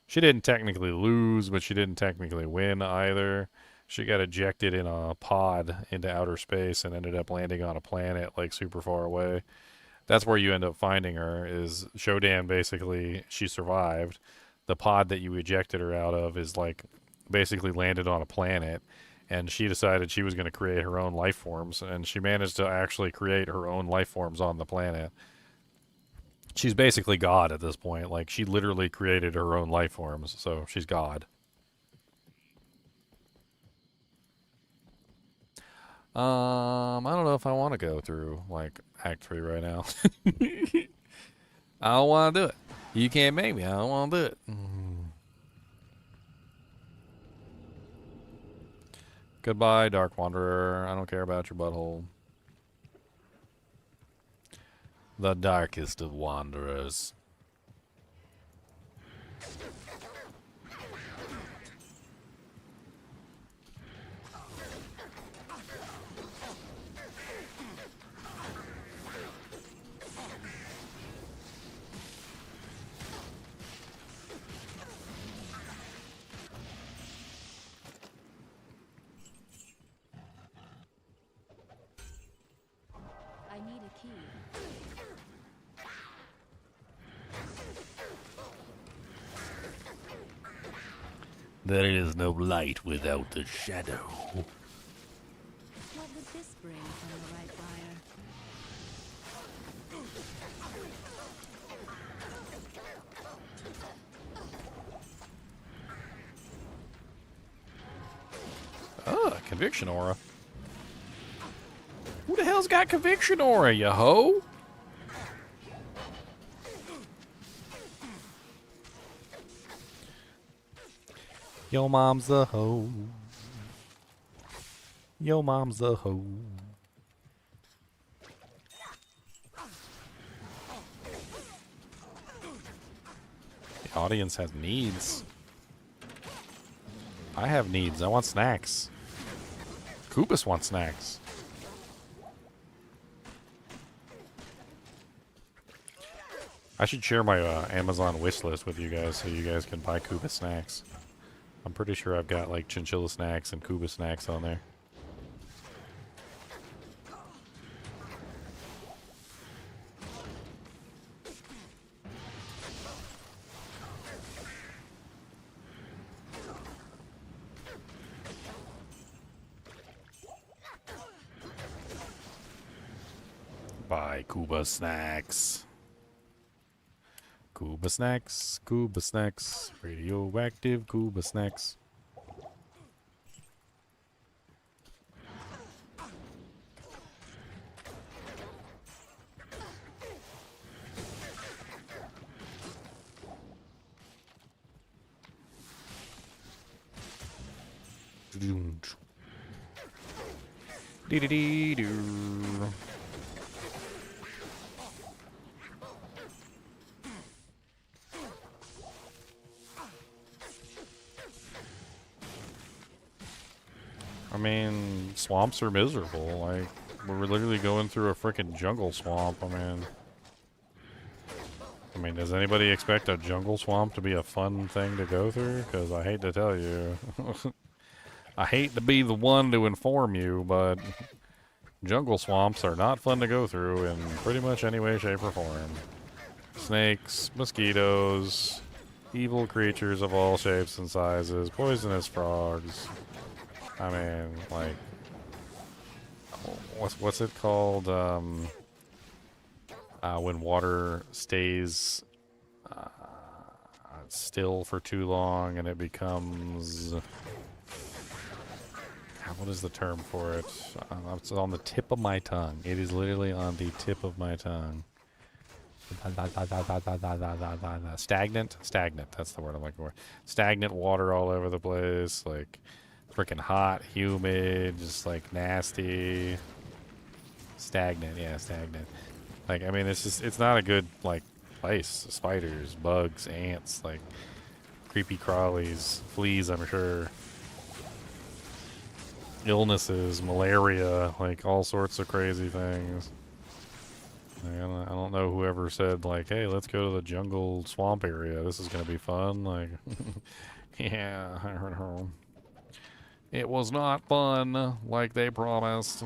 She didn't technically lose, but she didn't technically win either. She got ejected in a pod into outer space and ended up landing on a planet like super far away. That's where you end up finding her, is Shodan basically, she survived. The pod that you ejected her out of is like basically landed on a planet, and she decided she was going to create her own life forms, and she managed to actually create her own life forms on the planet. She's basically God at this point. Like, she literally created her own life forms, so she's God. I don't know if I want to go through, like, Act 3 right now. I don't want to do it. You can't make me. I don't want to do it. Goodbye, Dark Wanderer. I don't care about your butthole. The darkest of wanderers. I need a key. There is no light without the shadow. What would this bring from the right buyer? Ah, conviction aura. Who the hell's got conviction aura, you hoe? Yo mom's a hoe. Yo mom's a hoe. The audience has needs. I have needs. I want snacks. Kubus wants snacks. I should share my Amazon wish list with you guys so you guys can buy Kubus snacks. I'm pretty sure I've got like Chinchilla snacks and Kubus snacks on there. Buy Kuba snacks. Kuba snacks, Kuba snacks, radioactive Kuba snacks. Dee-dee-dee-doo. I mean, swamps are miserable. Like, we're literally going through a freaking jungle swamp. I mean, does anybody expect a jungle swamp to be a fun thing to go through? Because I hate to tell you. I hate to be the one to inform you, but jungle swamps are not fun to go through in pretty much any way, shape, or form. Snakes, mosquitoes, evil creatures of all shapes and sizes, poisonous frogs. I mean, like, what's it called? When water stays still for too long and it becomes, what is the term for it? It's on the tip of my tongue. It is literally on the tip of my tongue. Stagnant. That's the word I'm looking for. Stagnant water all over the place, like. Freaking hot, humid, just like nasty. Stagnant, yeah, stagnant. Like, I mean, it's not a good, like, place. Spiders, bugs, ants, like, creepy crawlies, fleas, I'm sure. Illnesses, malaria, like, all sorts of crazy things. Like, I don't know whoever said, like, hey, let's go to the jungle swamp area. This is going to be fun. Like, yeah, I don't know. It was not fun, like they promised.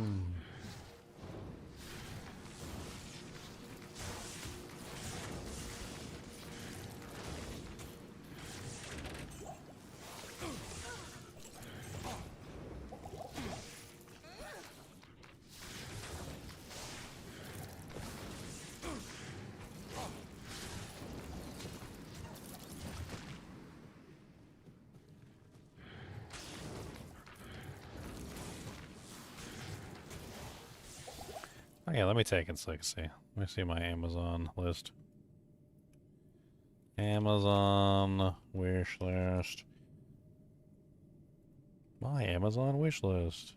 Oh yeah, let me take it so I can see. Let me see my Amazon list. Amazon wish list. My Amazon wish list.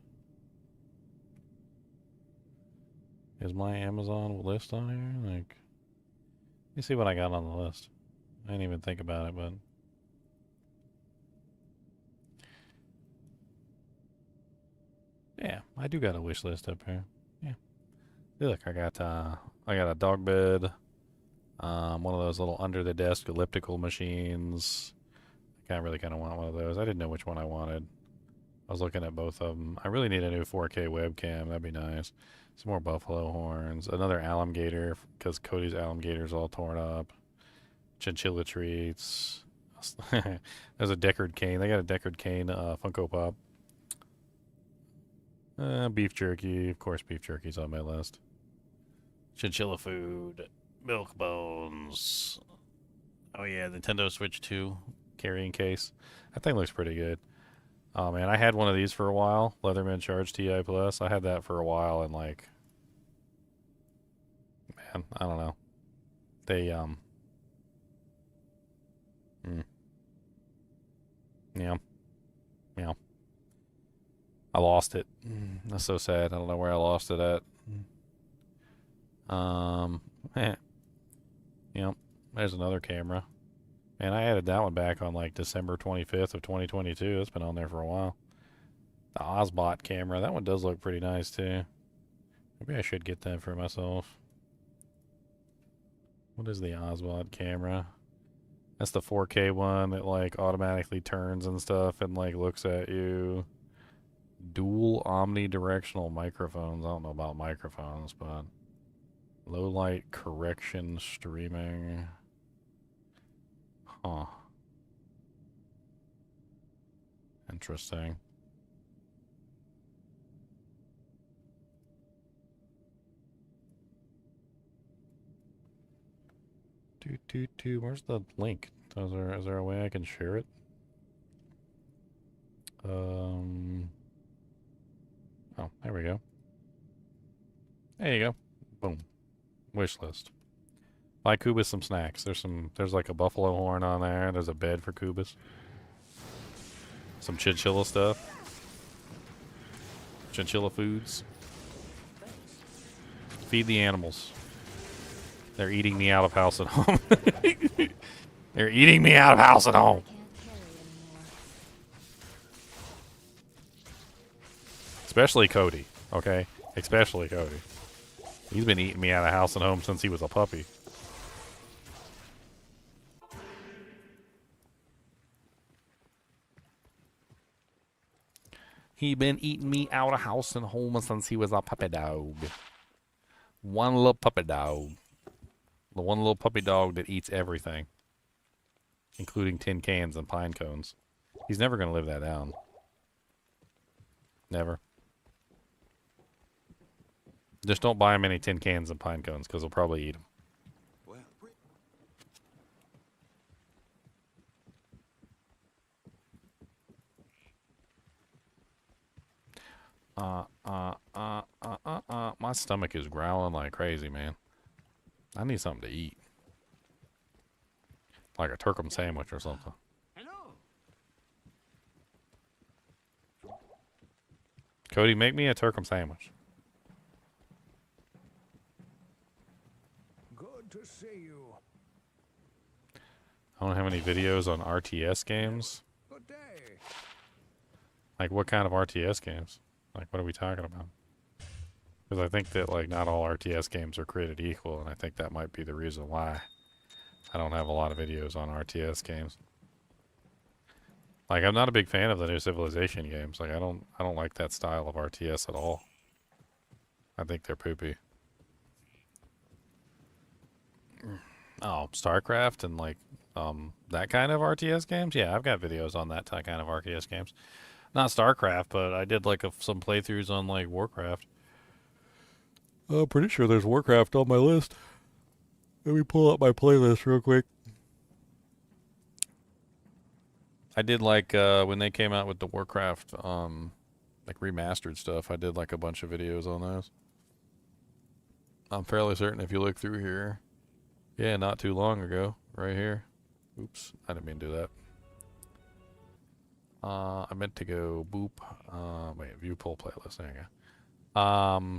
Is my Amazon list on here? Like, let me see what I got on the list. I didn't even think about it, but yeah, I do got a wish list up here. Yeah. Look, I got a dog bed, one of those little under the desk elliptical machines. I really kind of want one of those. I didn't know which one I wanted. I was looking at both of them. I really need a new 4K webcam. That'd be nice. Some more buffalo horns. Another alligator, because Cody's alligator's all torn up. Chinchilla treats. There's a Deckard cane. They got a Deckard cane Funko Pop. Beef jerky. Of course, beef jerky's on my list. Chinchilla food. Milk bones. Oh, yeah. Nintendo Switch 2 carrying case. That thing looks pretty good. Oh, man. I had one of these for a while. Leatherman Charge TI Plus. I had that for a while, and, like, man, I don't know. They, yeah. Yeah. I lost it. That's so sad. I don't know where I lost it at. Yep. There's another camera. And I added that one back on like December 25th of 2022. It's been on there for a while. The Ozbot camera. That one does look pretty nice too. Maybe I should get that for myself. What is the Ozbot camera? That's the 4K one that like automatically turns and stuff and like looks at you. Dual omnidirectional microphones. I don't know about microphones, but low light correction streaming. Huh. Interesting. Where's the link? Is there a way I can share it? Oh, there we go. There you go. Boom. Wish list. Buy Kubus some snacks. There's like a buffalo horn on there. There's a bed for Kubus. Some chinchilla stuff. Chinchilla foods. Feed the animals. They're eating me out of house and home. They're eating me out of house and home. Especially Cody, okay? Especially Cody. He's been eating me out of house and home since he was a puppy. He been eating me out of house and home since he was a puppy dog. One little puppy dog. The one little puppy dog that eats everything. Including tin cans and pine cones. He's never going to live that down. Never. Just don't buy him any tin cans and pine cones, because he'll probably eat them. My stomach is growling like crazy, man. I need something to eat. Like a turkey sandwich or something. Cody, make me a turkey sandwich. Good to see you. I don't have any videos on RTS games. Good day. Like, what kind of RTS games? Like, what are we talking about? Because I think that, like, not all RTS games are created equal, and I think that might be the reason why I don't have a lot of videos on RTS games. Like, I'm not a big fan of the new Civilization games. Like, I don't like that style of RTS at all. I think they're poopy. Oh, StarCraft and, like, that kind of RTS games? Yeah, I've got videos on that kind of RTS games. Not StarCraft, but I did, like, some playthroughs on, like, Warcraft. I'm pretty sure there's Warcraft on my list. Let me pull up my playlist real quick. I did, like, when they came out with the Warcraft, like, remastered stuff, I did, like, a bunch of videos on those. I'm fairly certain if you look through here. Yeah, not too long ago. Right here. Oops, I didn't mean to do that. I meant to go boop. Wait, view poll playlist. There you go.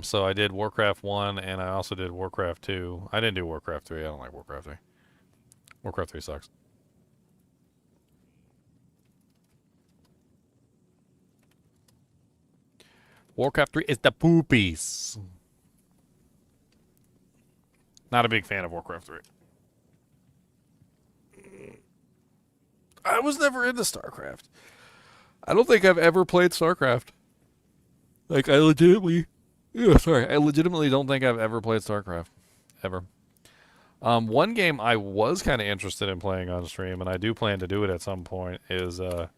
So I did Warcraft 1 and I also did Warcraft 2. I didn't do Warcraft 3. I don't like Warcraft 3. Warcraft 3 sucks. Warcraft 3 is the poopies. Not a big fan of Warcraft 3. I was never into StarCraft. I don't think I've ever played StarCraft. Like, I legitimately don't think I've ever played StarCraft. Ever. One game I was kind of interested in playing on stream, and I do plan to do it at some point, is the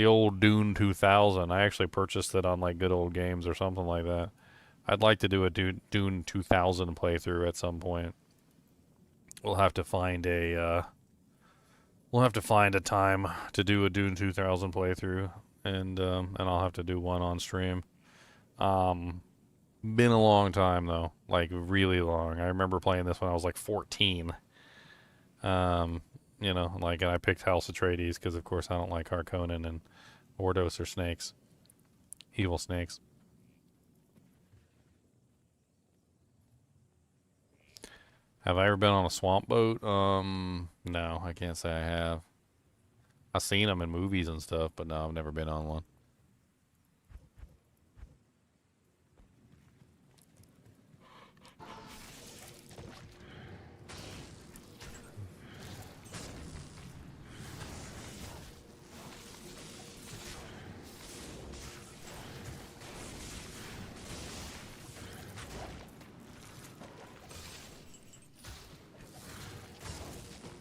old Dune 2000. I actually purchased it on, like, Good Old Games or something like that. I'd like to do a Dune 2000 playthrough at some point. We'll have to find a time to do a Dune 2000 playthrough, and I'll have to do one on stream. Been a long time though, like really long. I remember playing this when I was like 14. You know, like, and I picked House Atreides because of course I don't like Harkonnen and Ordos are snakes, evil snakes. Have I ever been on a swamp boat? No, I can't say I have. I've seen them in movies and stuff, but no, I've never been on one.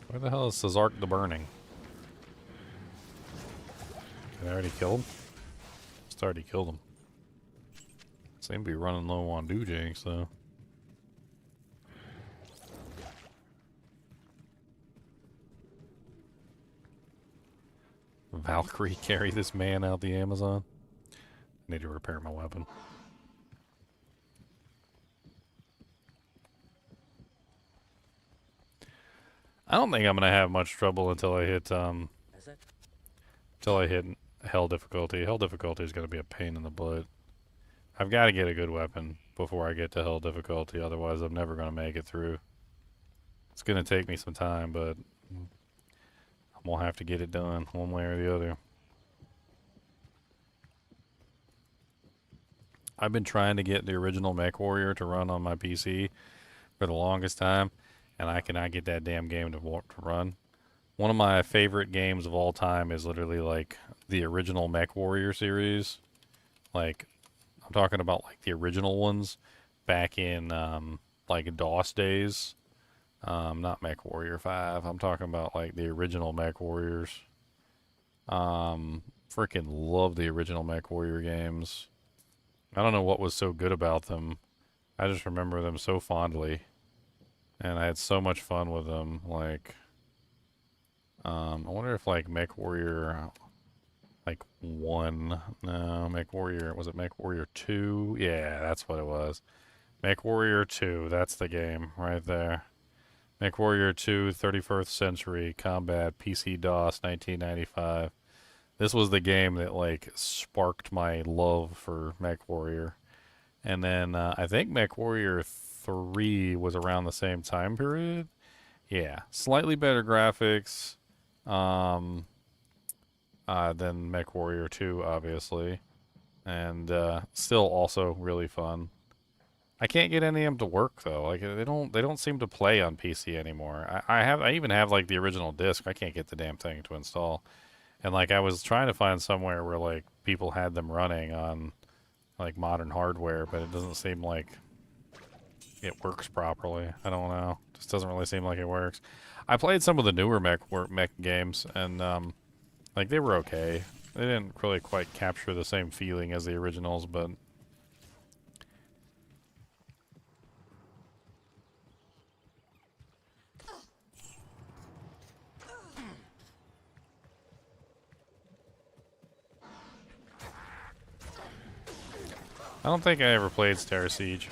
Where the hell is Cesark the Burning? Did I already kill him? Just already killed him. Seem to be running low on Dujinx, though. Valkyrie carry this man out the Amazon. I need to repair my weapon. I don't think I'm gonna have much trouble until I hit hell difficulty. Hell difficulty is gonna be a pain in the butt. I've got to get a good weapon before I get to hell difficulty, otherwise I'm never gonna make it through. It's gonna take me some time, but I'm gonna have to get it done one way or the other. I've been trying to get the original MechWarrior to run on my PC for the longest time, and I cannot get that damn game to run. One of my favorite games of all time is literally like the original MechWarrior series. Like, I'm talking about like the original ones back in like DOS days. Not MechWarrior 5. I'm talking about like the original MechWarriors. Freaking love the original MechWarrior games. I don't know what was so good about them. I just remember them so fondly. And I had so much fun with them. Like, I wonder if like MechWarrior like 1. No, MechWarrior, was it MechWarrior 2? Yeah, that's what it was. MechWarrior 2, that's the game right there. MechWarrior 2, 31st Century Combat, PC DOS, 1995. This was the game that like sparked my love for MechWarrior. And then I think MechWarrior 3 was around the same time period. Yeah, slightly better graphics than MechWarrior 2, obviously. And still also really fun. I can't get any of them to work though. Like they don't seem to play on PC anymore. I even have like the original disc. I can't get the damn thing to install. And like I was trying to find somewhere where like people had them running on like modern hardware, but it doesn't seem like it works properly. I don't know. Just doesn't really seem like it works. I played some of the newer mech games, and like they were okay. They didn't really quite capture the same feeling as the originals, but I don't think I ever played Star Siege.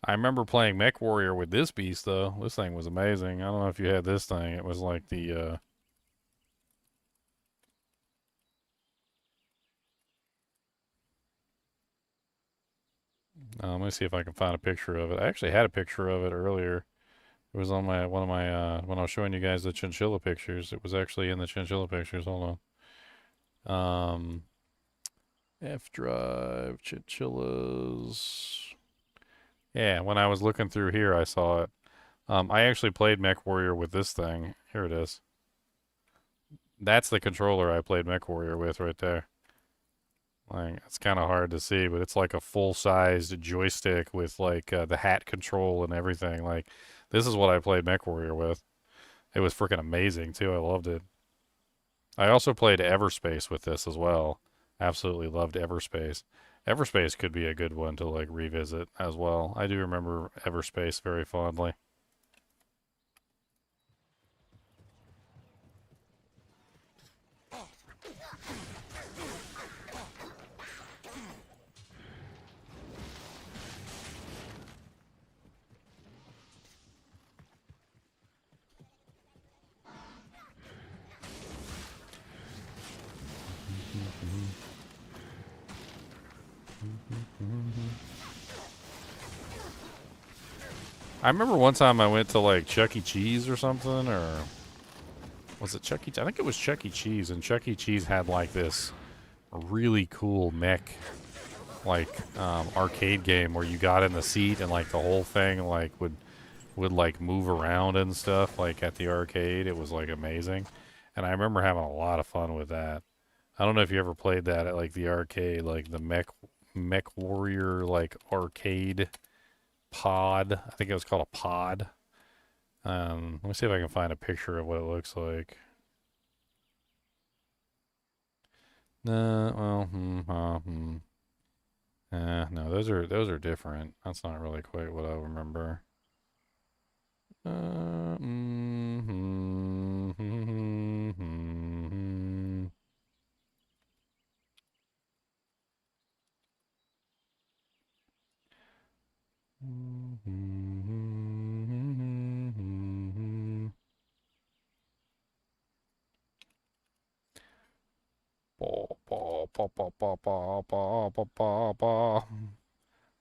I remember playing Mech Warrior with this beast, though. This thing was amazing. I don't know if you had this thing. It was like the, let me see if I can find a picture of it. I actually had a picture of it earlier. It was on my, one of my, when I was showing you guys the Chinchilla pictures. It was actually in the Chinchilla pictures. Hold on. F drive, Chinchillas. Yeah, when I was looking through here, I saw it. I actually played Mech Warrior with this thing. Here it is. That's the controller I played Mech Warrior with right there. Like, it's kind of hard to see, but it's like a full-sized joystick with like the hat control and everything. Like, this is what I played Mech Warrior with. It was freaking amazing too. I loved it. I also played Everspace with this as well. Absolutely loved Everspace. Everspace could be a good one to like revisit as well. I do remember Everspace very fondly. I remember one time I went to like Chuck E. Cheese or something, or was it Chuck E. I think it was Chuck E. Cheese, and Chuck E. Cheese had like this really cool mech, like arcade game where you got in the seat and like the whole thing like would like move around and stuff like at the arcade. It was like amazing, and I remember having a lot of fun with that. I don't know if you ever played that at like the arcade, like the Mech Warrior like arcade pod. I think it was called a pod. Let me see if I can find a picture of what it looks like. Well, no, those are different. That's not really quite what I remember.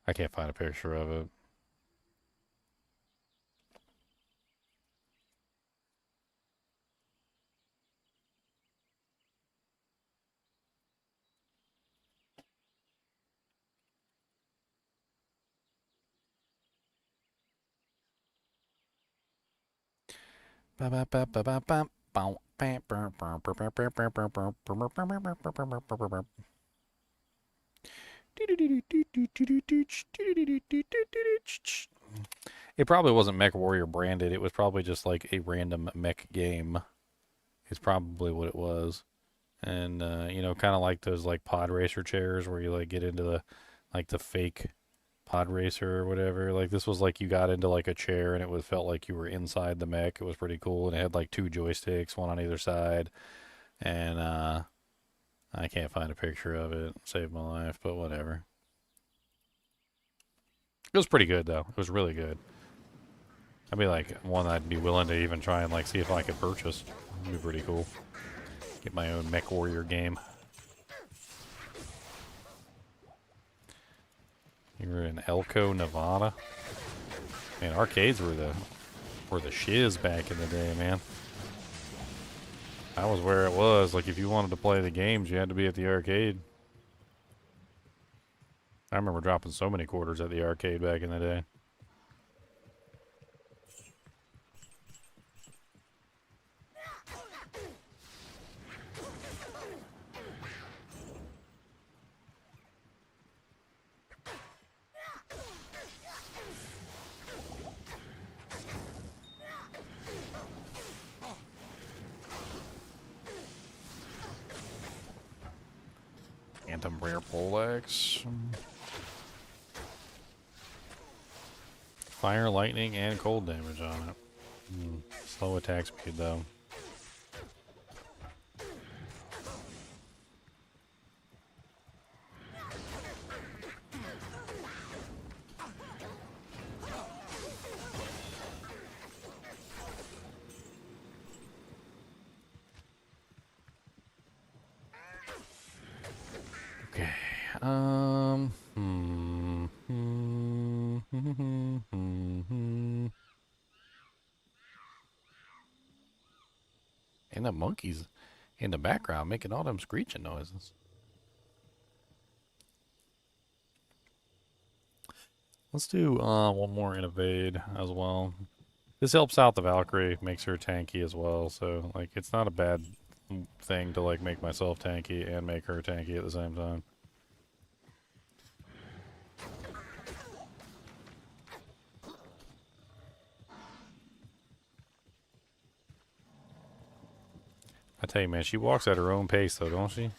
I can't find a picture of it. It probably wasn't Mech Warrior branded. It was probably just like a random mech game. Is probably what it was. And you know, kind of like those like pod racer chairs where you like get into the like the fake pod racer or whatever. Like this was like you got into like a chair and it was felt like you were inside the mech. It was pretty cool, and it had like two joysticks, one on either side. And I can't find a picture of it. Saved my life, but whatever. It was pretty good though. It was really good. I'd be like one I'd be willing to even try and like see if I could purchase. It'd be pretty cool. Get my own Mech Warrior game. You were in Elko, Nevada. Man, arcades were the shiz back in the day, man. That was where it was. Like if you wanted to play the games, you had to be at the arcade. I remember dropping so many quarters at the arcade back in the day. Phantom Rare Poleaxe. Fire, lightning, and cold damage on it. Slow attack speed though. Um. Hmm. Hmm. Hmm. Hmm. And the monkeys in the background making all them screeching noises. Let's do one more innovate as well. This helps out the Valkyrie, makes her tanky as well. So like, it's not a bad thing to like make myself tanky and make her tanky at the same time. I tell you, man, she walks at her own pace, though, don't she?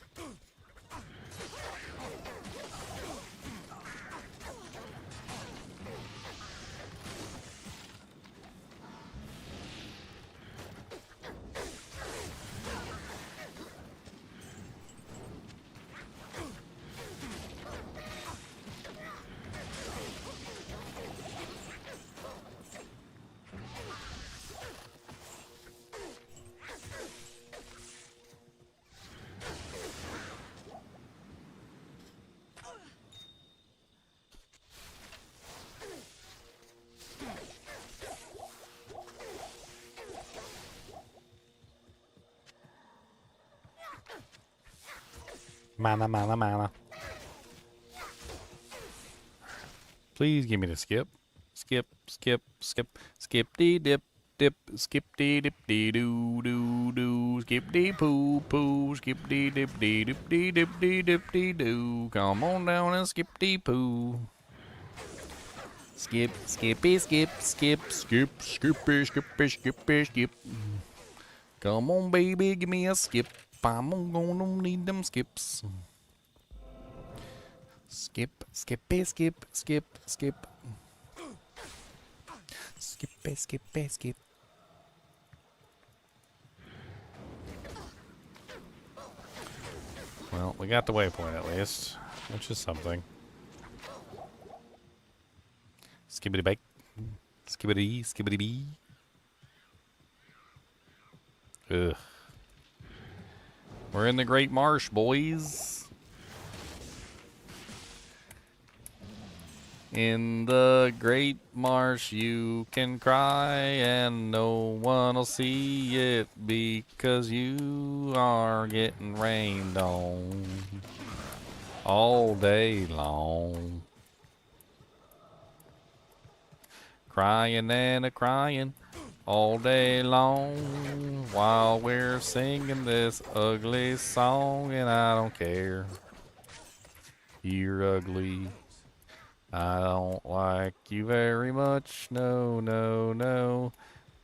Mana, mana, mana. Please give me the skip. Skip, skip, skip, skip dee dip, dip, skip dee dip dee doo doo doo, skip dee poo poo, skip dee dip dee dip dee dip dee dip dee doo. Come on down and skip dee poo. Skip, skippy, skip, skip, skip, skippy, skippy, skippy, skip. Come on, baby, give me a skip. I'm gonna need them skips. Skip, skippy, skip, skip, skip. Skippy, skippy, skip. Well, we got the waypoint at least, which is something. Skibbity bake. Skibbity, skibbity bee. Ugh. We're in the Great Marsh, boys. In the Great Marsh you can cry and no one will see it because you are getting rained on all day long. Crying and a-crying all day long while we're singing this ugly song, and I don't care. You're ugly. I don't like you very much. No, no, no.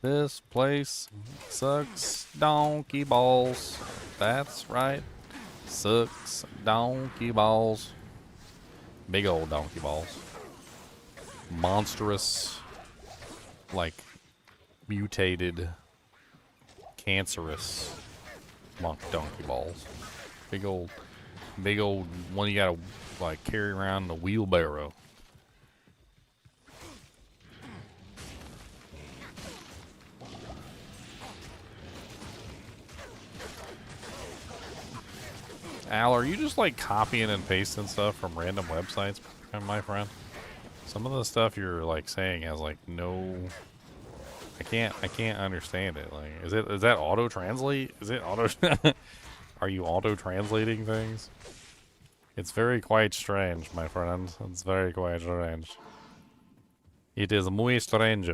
This place sucks donkey balls. That's right. Sucks donkey balls. Big old donkey balls. Monstrous, like mutated, cancerous donkey balls. Big old one you gotta like carry around in a wheelbarrow. Al, are you just like copying and pasting stuff from random websites, my friend? Some of the stuff you're like saying has like no, I can't understand it. Like, is that auto translate? Is it auto? Are you auto translating things? It's very quite strange, my friend. It's very quite strange. It is muy strange.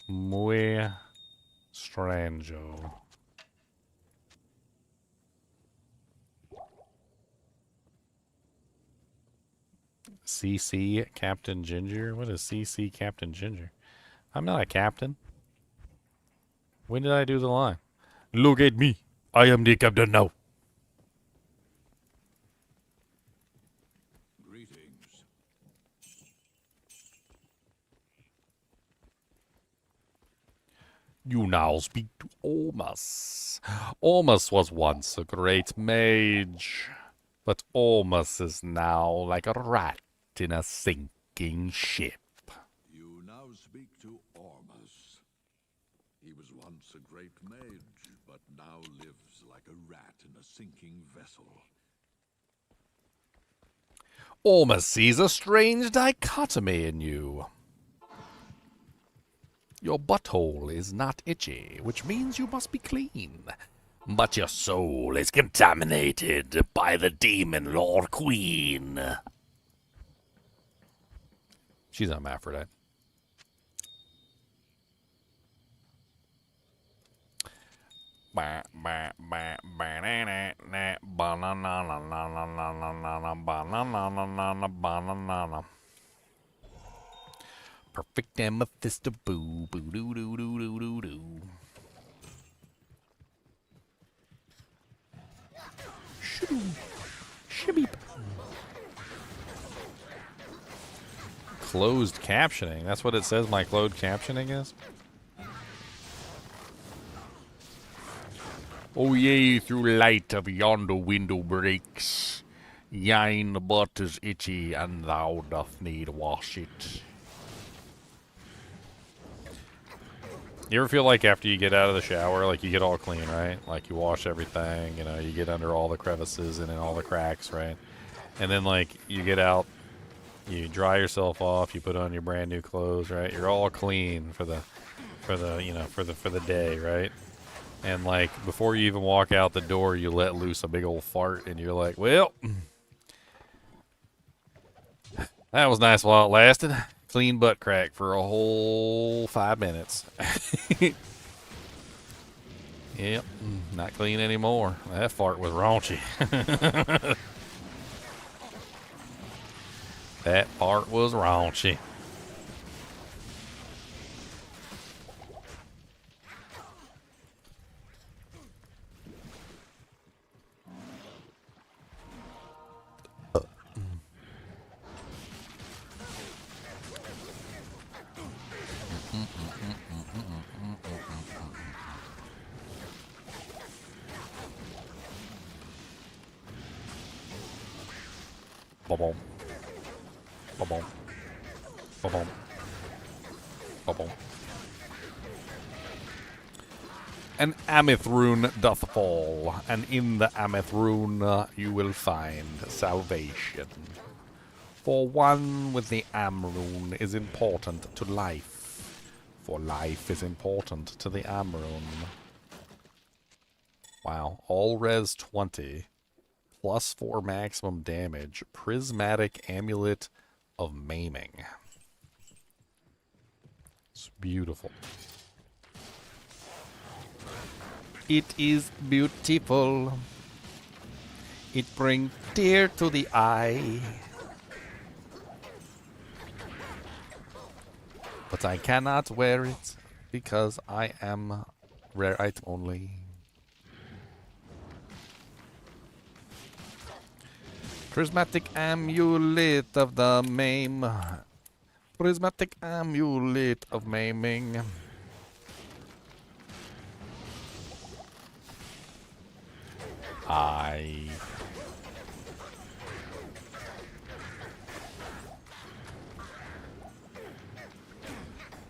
Muy strange. CC Captain Ginger? What is CC Captain Ginger? I'm not a captain. When did I do the line? Look at me. I am the captain now. Greetings. You now speak to Ormus. Ormus was once a great mage, but Ormus is now like a rat in a sinking ship. You now speak to Ormus. He was once a great mage, but now lives like like a rat in a sinking vessel. Almost sees a strange dichotomy in you. Your butthole is not itchy, which means you must be clean. But your soul is contaminated by the demon Lord Queen. She's a hermaphrodite. Perfect amethyst boo boo doo doo doo doo doo doo. Shibby. Closed captioning. That's what it says my closed captioning is? Oh yea, through light of yonder window breaks. Yine the butt is itchy, and thou doth need wash it. You ever feel like after you get out of the shower, like you get all clean, right? Like you wash everything, you know, you get under all the crevices and in all the cracks, right? And then like you get out, you dry yourself off, you put on your brand new clothes, right? You're all clean for the day, right? And like before you even walk out the door, you let loose a big old fart, and you're like, well, that was nice while it lasted. Clean butt crack for a whole 5 minutes. Yep, not clean anymore. That fart was raunchy. That fart was raunchy. Ba-boom. Ba-boom. Ba-boom. Ba-boom. An ameth rune doth fall, and in the ameth rune you will find salvation. For one with the am rune is important to life, for life is important to the am rune. Wow, all res 20. +4 maximum damage. Prismatic Amulet of Maiming. It's beautiful. It is beautiful. It brings tear to the eye. But I cannot wear it because I am rare item only. Prismatic Amulet of the Maim. Prismatic Amulet of Maiming. I.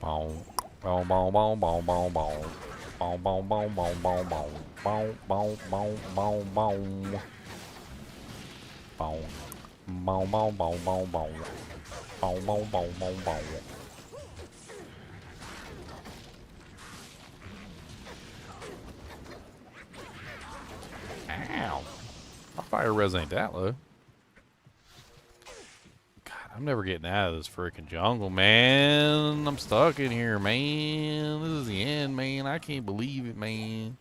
Boom. Boom, boom, boom, boom, boom, boom. Boom, boom, boom, boom, boom, boom. Boom, boom, boom, boom, boom. Boom. Boom, boom, boom, boom, boom. Boom, boom, boom, boom, boom. Ow. My fire res ain't that low. God, I'm never getting out of this freaking jungle, man. I'm stuck in here, man. This is the end, man. I can't believe it, man.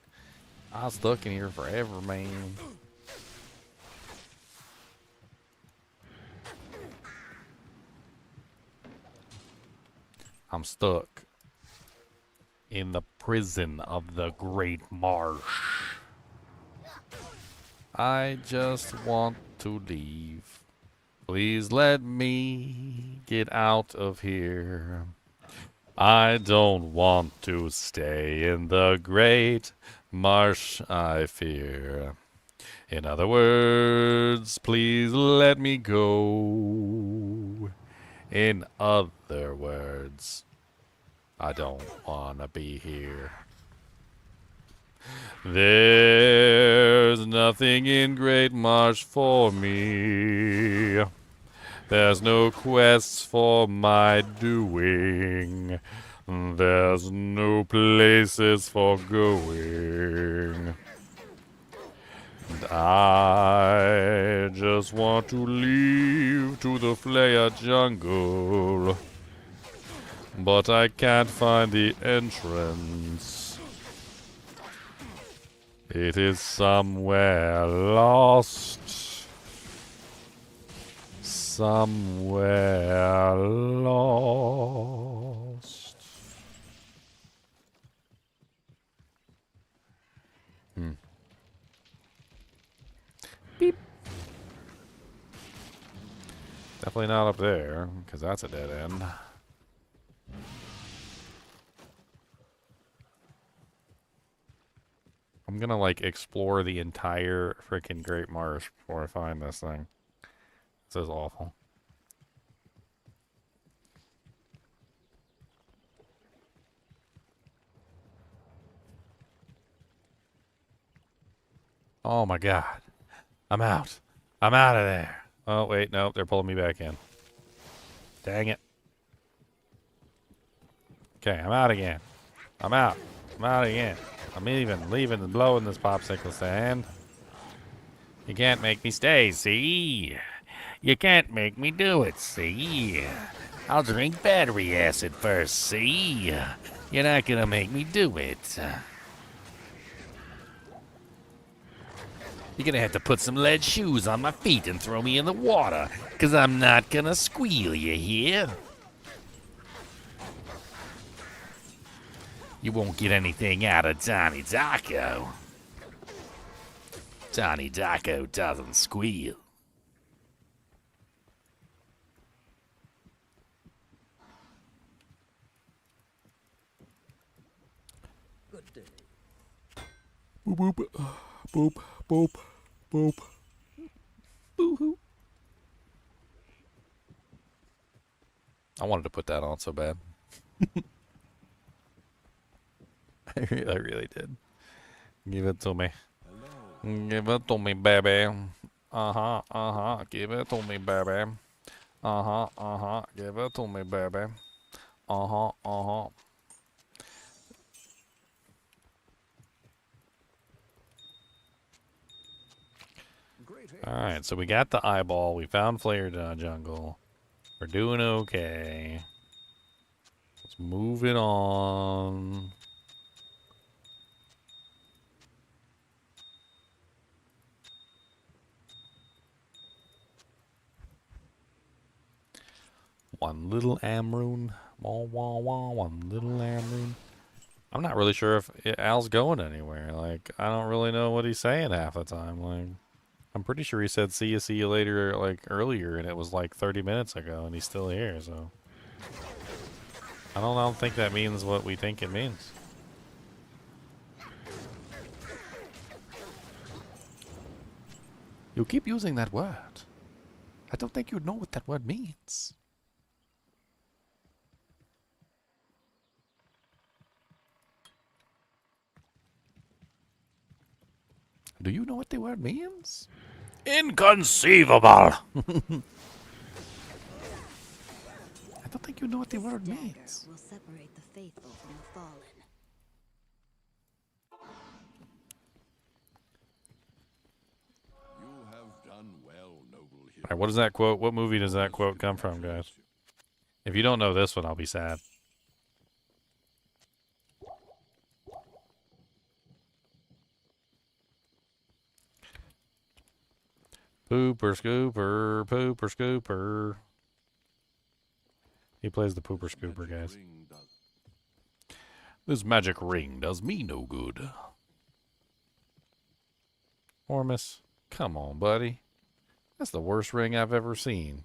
I'm stuck in here forever, man. I'm stuck in the prison of the Great Marsh. I just want to leave. Please let me get out of here. I don't want to stay in the Great Marsh, I fear. In other words, please let me go. In other words, I don't want to be here. There's nothing in Great Marsh for me. There's no quests for my doing. There's no places for going. And I just want to leave to the Flaya jungle. But I can't find the entrance. It is somewhere lost. Somewhere lost. Beep. Definitely not up there, because that's a dead end. I'm gonna, like, explore the entire freaking Great Marsh before I find this thing. This is awful. Oh my god. I'm out. I'm out of there. Oh, wait, no, they're pulling me back in. Dang it. Okay, I'm out again. I'm out. I'm out again. I'm even leaving and blowing this popsicle stand. You can't make me stay, see? You can't make me do it, see? I'll drink battery acid first, see? You're not gonna make me do it. You're gonna have to put some lead shoes on my feet and throw me in the water, 'cause I'm not gonna squeal, you hear? You won't get anything out of Donnie Darko. Donnie Darko doesn't squeal. Good day. Boop, boop, boop, boop, boop. Boo-hoo. I wanted to put that on so bad. I really did. Give it to me. Give it to me, baby. Uh-huh, uh-huh. Give it to me, baby. Uh-huh, uh-huh. Give it to me, baby. Uh-huh, uh-huh. Alright, so we got the eyeball. We found Flare Jungle. We're doing okay. Let's move it on. One little Amrune. Wah, wah, wah. One little Amrune. I'm not really sure if Al's going anywhere. Like, I don't really know what he's saying half the time. Like, I'm pretty sure he said see you later, like, earlier, and it was like 30 minutes ago, and he's still here, so. I don't think that means what we think it means. You keep using that word. I don't think you know what that word means. Do you know what the word means? Inconceivable! I don't think you know what the word means. Will separate the faithful from the fallen. You have done well, noble hero. Alright, what is that quote? What movie does that quote come from, guys? If you don't know this one, I'll be sad. Pooper scooper, pooper scooper. He plays the pooper scooper, guys. This magic ring does me no good. Ormus, come on, buddy. That's the worst ring I've ever seen.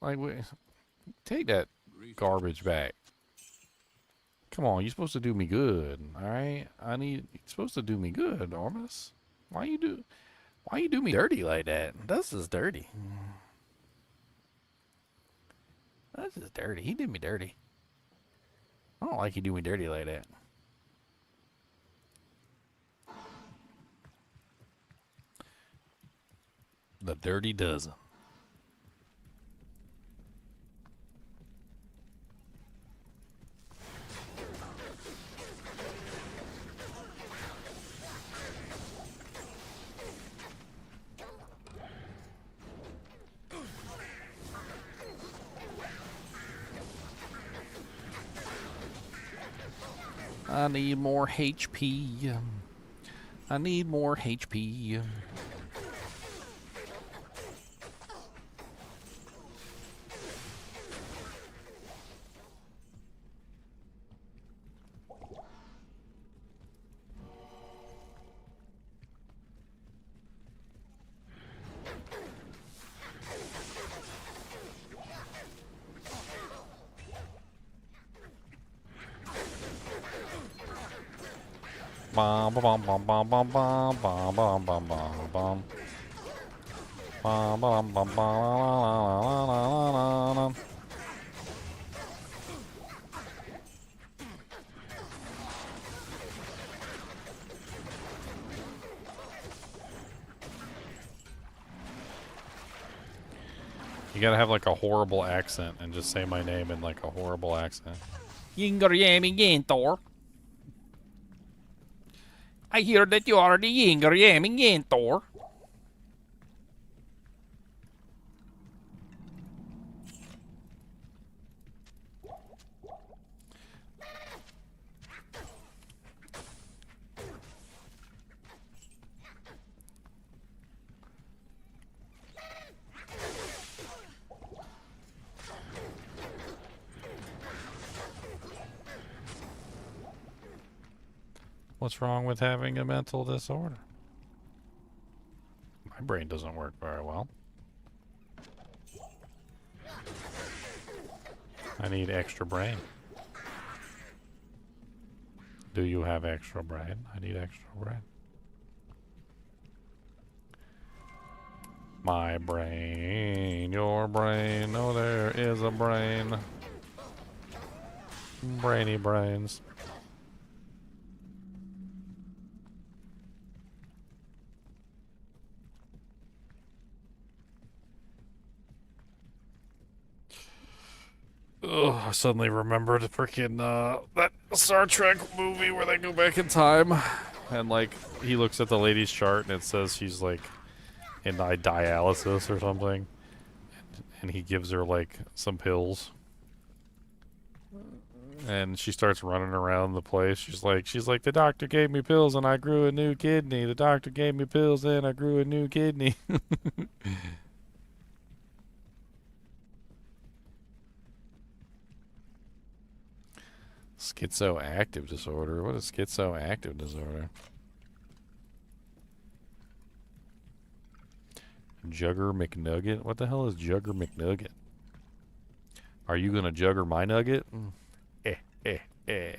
Like, take that garbage back. Come on, you're supposed to do me good, alright? You're supposed to do me good, Ormus. Why you do me dirty like that? This is dirty. This is dirty. He did me dirty. I don't like you do me dirty like that. The Dirty Dozen. I need more HP. I need more HP. Bum bum bum bum bum bum bum bum bum bum bum. Bum bum bum bum la la la la la. You gotta have like a horrible accent and just say my name in like a horrible accent. Thor. I hear that you are the Yinger Thor. What's wrong with having a mental disorder? My brain doesn't work very well. I need extra brain. Do you have extra brain? I need extra brain. My brain, your brain. Oh, there is a brain. Brainy brains. Ugh, I suddenly remembered freaking that Star Trek movie where they go back in time and like he looks at the lady's chart and it says she's like in dialysis or something, and he gives her like some pills and she starts running around the place. She's like the doctor gave me pills and I grew a new kidney. The doctor gave me pills and I grew a new kidney. Schizoactive disorder? What is schizoactive disorder? Jugger McNugget? What the hell is Jugger McNugget? Are you gonna jugger my nugget? Eh, eh, eh.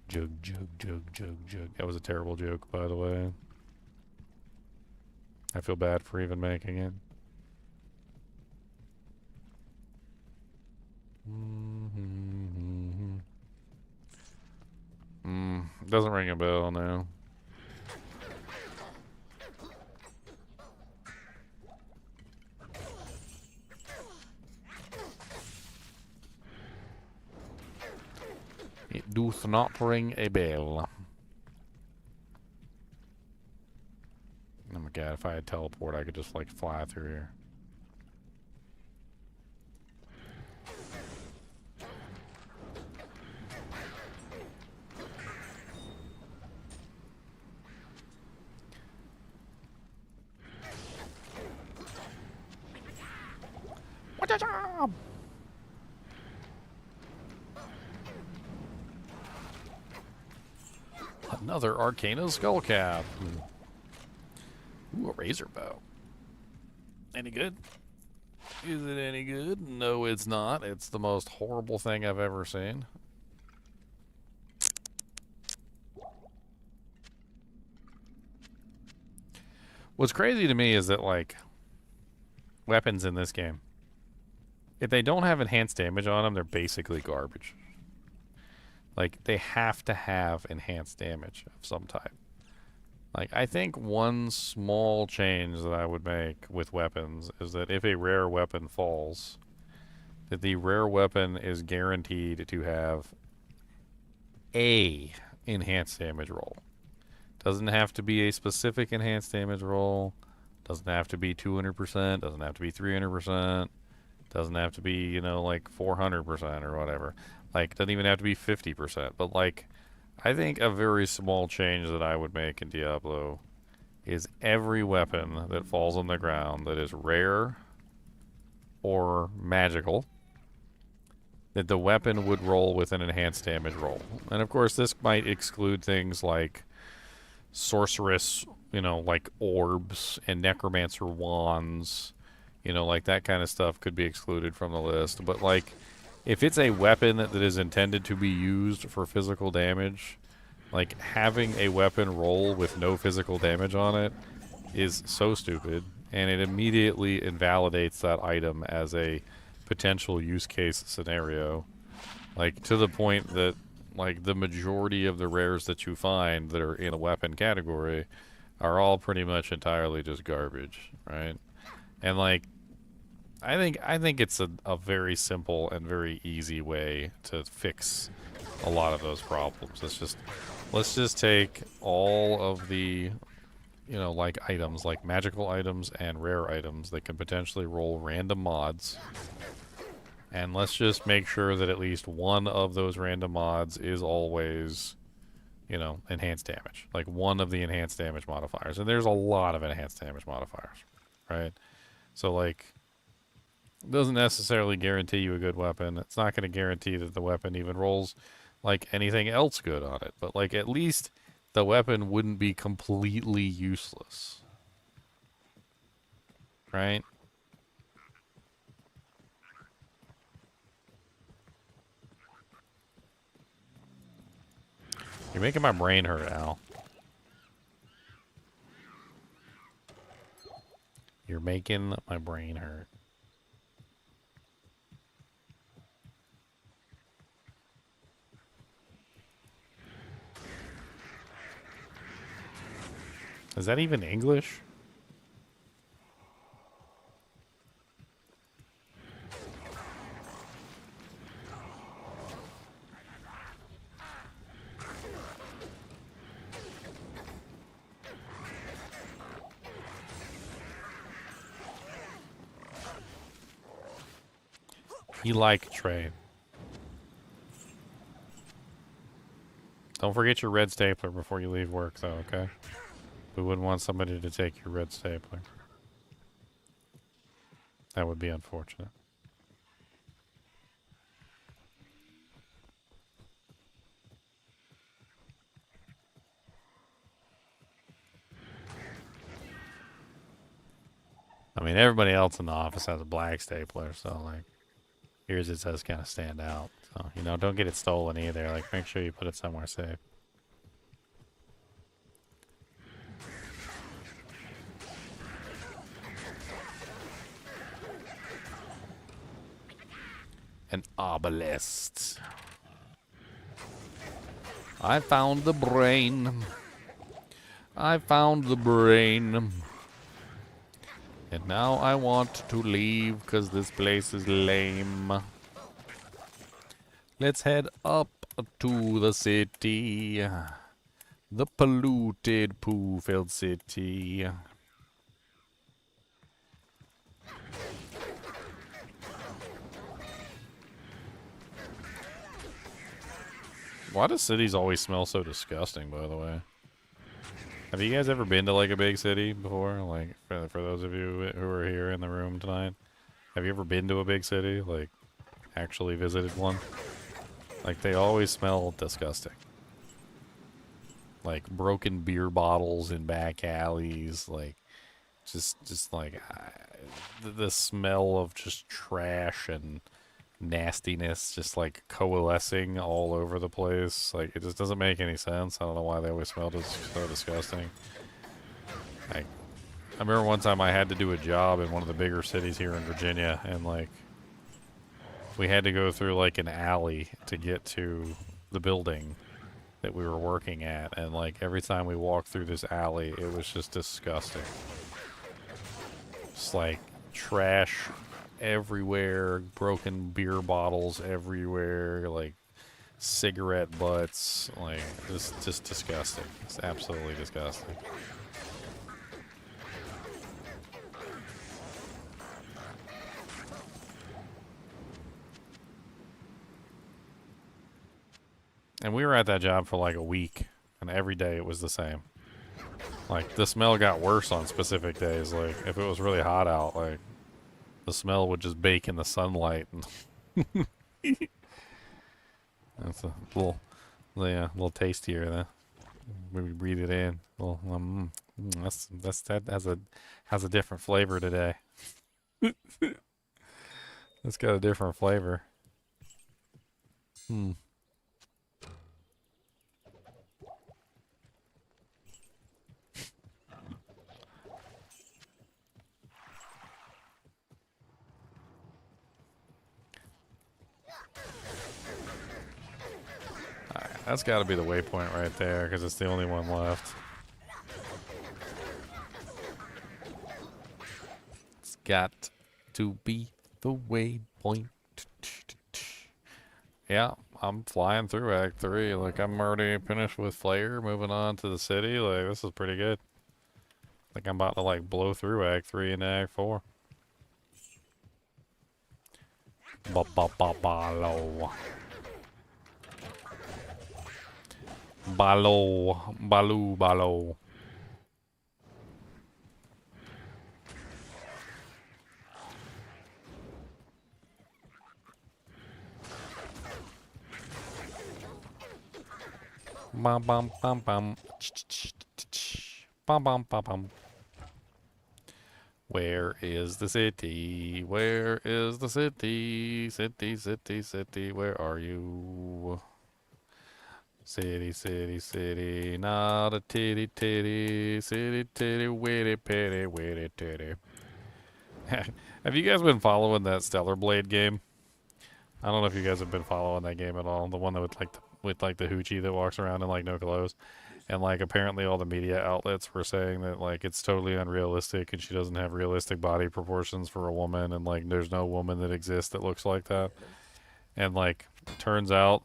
Jug, jug, jug, jug, jug. That was a terrible joke, by the way. I feel bad for even making it. Doesn't ring a bell now. It doth not ring a bell. Oh my god, if I had teleport, I could just like fly through here. What a job! Another Arcana Skullcap. Ooh, a razor bow. Any good? Is it any good? No, it's not. It's the most horrible thing I've ever seen. What's crazy to me is that, like, weapons in this game if they don't have enhanced damage on them, they're basically garbage. Like, they have to have enhanced damage of some type. Like, I think one small change that I would make with weapons is that if a rare weapon falls, that the rare weapon is guaranteed to have a enhanced damage roll. Doesn't have to be a specific enhanced damage roll. Doesn't have to be 200%. Doesn't have to be 300%. Doesn't have to be, you know, like 400% or whatever. Like, doesn't even have to be 50%. But, like, I think a very small change that I would make in Diablo is every weapon that falls on the ground that is rare or magical, that the weapon would roll with an enhanced damage roll. And, of course, this might exclude things like sorceress, you know, like orbs and necromancer wands. You know, like that kind of stuff could be excluded from the list. But, like, if it's a weapon that is intended to be used for physical damage, like, having a weapon roll with no physical damage on it is so stupid, and it immediately invalidates that item as a potential use case scenario. Like, to the point that, like, the majority of the rares that you find that are in a weapon category are all pretty much entirely just garbage, right? And, like, I think it's a very simple and very easy way to fix a lot of those problems. Let's just take all of the, you know, like, items, like magical items and rare items that can potentially roll random mods, and let's just make sure that at least one of those random mods is always, you know, enhanced damage. Like, one of the enhanced damage modifiers. And there's a lot of enhanced damage modifiers, right? So, like, it doesn't necessarily guarantee you a good weapon. It's not going to guarantee that the weapon even rolls, like, anything else good on it. But, like, at least the weapon wouldn't be completely useless. Right? You're making my brain hurt, Al. You're making my brain hurt. Is that even English? You like trade. Don't forget your red stapler before you leave work, though, okay? We wouldn't want somebody to take your red stapler. That would be unfortunate. I mean, everybody else in the office has a black stapler, so, like, yours it does kind of stand out. So, you know, don't get it stolen either. Like, make sure you put it somewhere safe. An obelisk. I found the brain. I found the brain. And now I want to leave because this place is lame. Let's head up to the city. The polluted, poo-filled city. Why do cities always smell so disgusting, by the way? Have you guys ever been to, like, a big city before? Like, for those of you who are here in the room tonight, have you ever been to a big city? Like, actually visited one? Like, they always smell disgusting. Like, broken beer bottles in back alleys, like, just like, the smell of just trash and nastiness just, like, coalescing all over the place. Like, it just doesn't make any sense. I don't know why they always smell so disgusting. Like, I remember one time I had to do a job in one of the bigger cities here in Virginia, and, like, we had to go through like an alley to get to the building that we were working at, and like every time we walked through this alley, it was just disgusting. It's like trash everywhere, broken beer bottles everywhere, like cigarette butts, like just disgusting. It's absolutely disgusting. And we were at that job for like a week, and every day it was the same. Like, the smell got worse on specific days. Like, if it was really hot out, like, the smell would just bake in the sunlight. And that's a little, yeah, a little tastier. Then we breathe it in. Well, that has a different flavor today. It's got a different flavor. Hmm. That's got to be the waypoint right there, because it's the only one left. It's got to be the waypoint. Yeah, I'm flying through Act 3. Like, I'm already finished with Flare, moving on to the city. Like, this is pretty good. Like, I'm about to, like, blow through Act 3 into Act 4. Ba-ba-ba-ba-lo. Balo, balu, balo. Bum bum bum bum. Bum bum bum bum. Where is the city? Where is the city? City, city, city. Where are you? City, city, city, not a titty, titty, city, titty, witty, pitty, witty, titty. Have you guys been following that Stellar Blade game? I don't know if you guys have been following that game at all. The one that with like the hoochie that walks around in like no clothes, and like apparently all the media outlets were saying that like it's totally unrealistic and she doesn't have realistic body proportions for a woman, and like there's no woman that exists that looks like that. And like turns out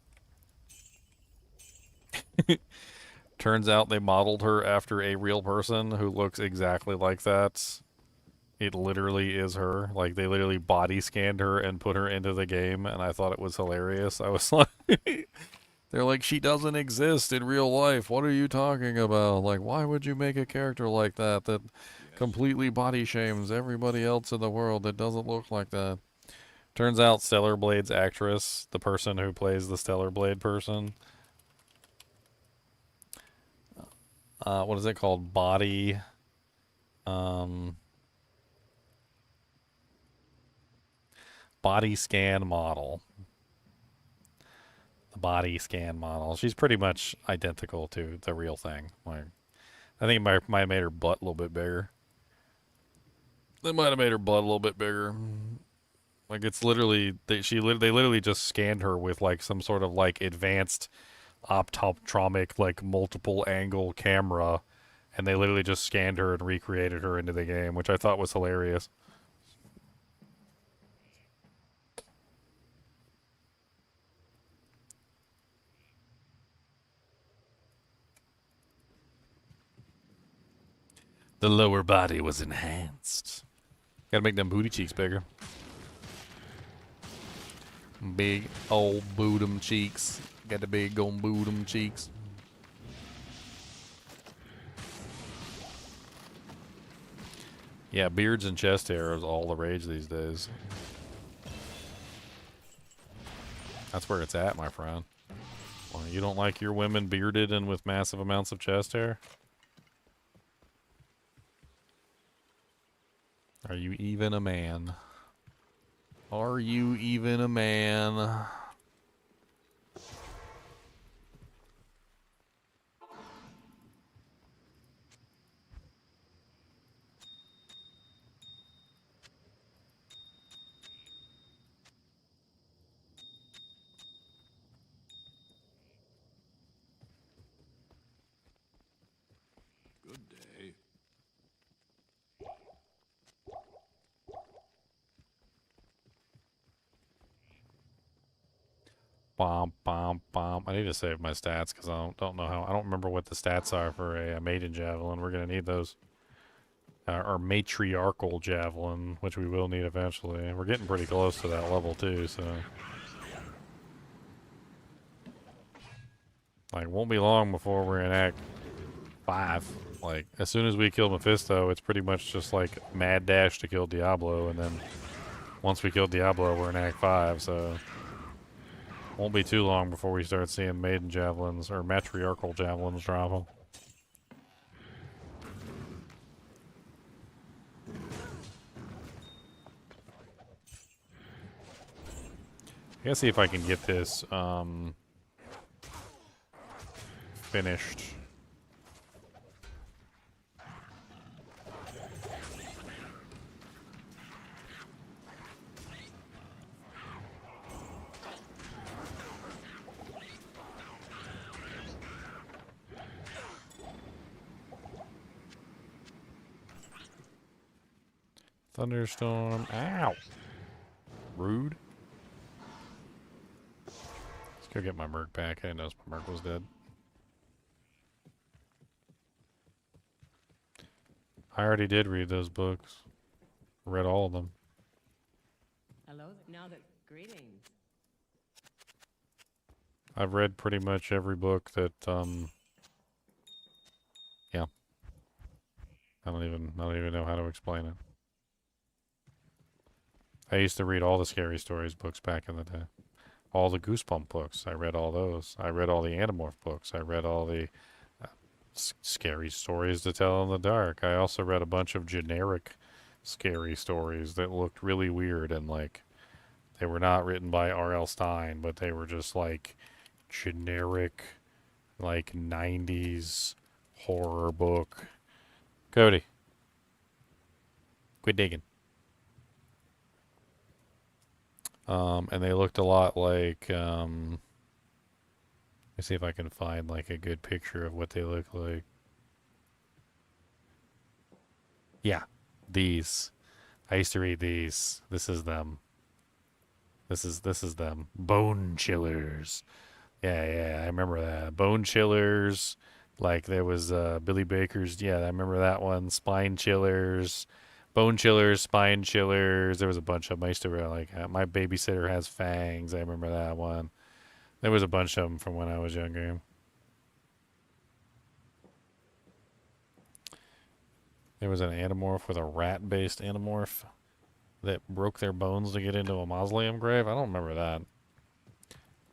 they modeled her after a real person who looks exactly like that. It literally is her. Like, they literally body scanned her and put her into the game, and I thought it was hilarious. I was like, they're like, she doesn't exist in real life. What are you talking about? Like, why would you make a character like that completely body shames everybody else in the world that doesn't look like that? Turns out Stellar Blade's actress, the person who plays the Stellar Blade person, what is it called? Body scan model. The body scan model. She's pretty much identical to the real thing. Like, I think it might have made her butt a little bit bigger. They might have made her butt a little bit bigger. Like, it's literally they literally just scanned her with like some sort of like advanced optometric like multiple angle camera, and they literally just scanned her and recreated her into the game, which I thought was hilarious. The lower body was enhanced. Gotta make them booty cheeks bigger. Big old bootum cheeks. Got the big old bootum cheeks. Yeah, beards and chest hair is all the rage these days. That's where it's at, my friend. Well, you don't like your women bearded and with massive amounts of chest hair? Are you even a man? Are you even a man? Bomb, bomb, bomb. I need to save my stats because I don't know how. I don't remember what the stats are for a maiden javelin. We're gonna need those. Our matriarchal javelin, which we will need eventually. We're getting pretty close to that level too, so like won't be long before we're in Act 5. Like as soon as we kill Mephisto, it's pretty much just like mad dash to kill Diablo, and then once we kill Diablo, we're in Act 5. So won't be too long before we start seeing maiden javelins or matriarchal javelins drop them. I gotta see if I can get this finished. Thunderstorm. Ow! Rude. Let's go get my Merc back. I didn't know my Merc was dead. I already did read those books. Read all of them. Hello. Now that greetings. I've read pretty much every book that yeah. I don't even know how to explain it. I used to read all the Scary Stories books back in the day. All the Goosebump books. I read all those. I read all the Animorph books. I read all the Scary Stories to Tell in the Dark. I also read a bunch of generic scary stories that looked really weird and like they were not written by R.L. Stine, but they were just like generic like 90s horror book. Cody. Quit digging. And they looked a lot like, let's see if I can find like a good picture of what they look like. Yeah, these. I used to read these. This is them. This is them. Bone Chillers. Yeah, I remember that. Bone Chillers. Like there was Billy Baker's. Yeah, I remember that one. Spine Chillers. Bone Chillers, Spine Chillers. There was a bunch of them. I used to read like My Babysitter Has Fangs. I remember that one. There was a bunch of them from when I was younger. There was an Animorph with a rat-based Animorph that broke their bones to get into a mausoleum grave. I don't remember that.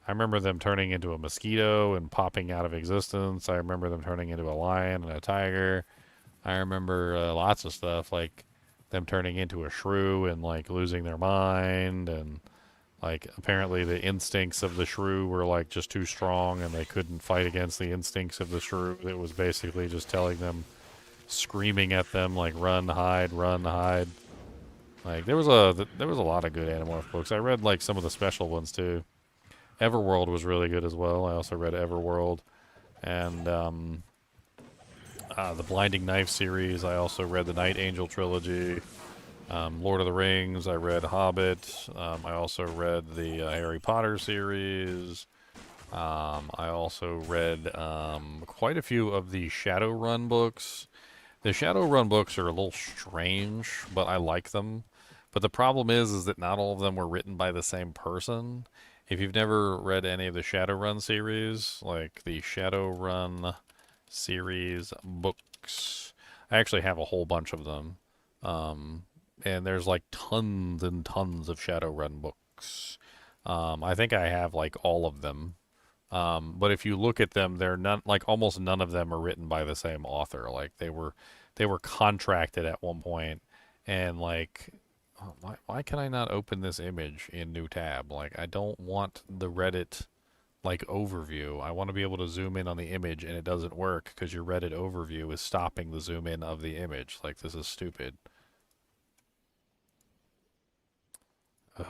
I remember them turning into a mosquito and popping out of existence. I remember them turning into a lion and a tiger. I remember lots of stuff like them turning into a shrew and like losing their mind, and like apparently the instincts of the shrew were like just too strong and they couldn't fight against the instincts of the shrew. It was basically just telling them, screaming at them like run, hide, run, hide. Like there was a lot of good Animorph books. I read like some of the special ones too. Everworld was really good as well. I also read Everworld, and the Blinding Knife series. I also read the Night Angel trilogy. Lord of the Rings. I read Hobbit. I also read the Harry Potter series. I also read quite a few of the Shadowrun books. The Shadowrun books are a little strange, but I like them. But the problem is that not all of them were written by the same person. If you've never read any of the Shadowrun series, like the Shadowrun series books, I actually have a whole bunch of them. And there's like tons and tons of Shadowrun books. I think I have like all of them. But if you look at them, they're none, like almost none of them are written by the same author. Like they were contracted at one point, and like, why can I not open this image in new tab? Like I don't want the Reddit like overview. I want to be able to zoom in on the image, and it doesn't work because your Reddit overview is stopping the zoom in of the image. Like this is stupid. Ugh.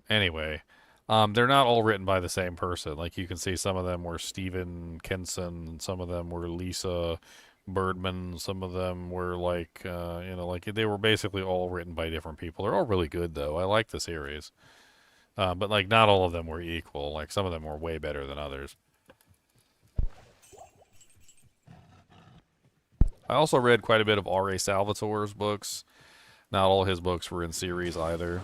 Anyway. They're not all written by the same person. Like you can see some of them were Stephen Kenson, some of them were Lisa Birdman, some of them were like, like they were basically all written by different people. They're all really good though. I like the series. But like not all of them were equal. Like some of them were way better than others. I also read quite a bit of R.A. Salvatore's books. Not all his books were in series either.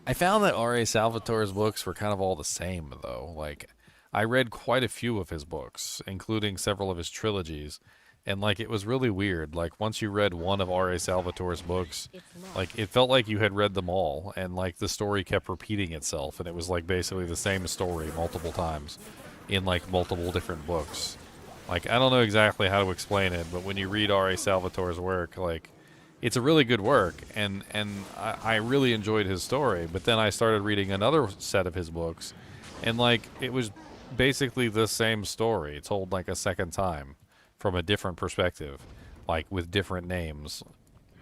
I found that R.A. Salvatore's books were kind of all the same, though. Like, I read quite a few of his books, including several of his trilogies, and, like, it was really weird. Like, once you read one of R.A. Salvatore's books, like, it felt like you had read them all, and, like, the story kept repeating itself, and it was, like, basically the same story multiple times in, like, multiple different books. Like, I don't know exactly how to explain it, but when you read R.A. Salvatore's work, like, it's a really good work, and I really enjoyed his story. But then I started reading another set of his books, and like it was basically the same story told like a second time from a different perspective, like with different names.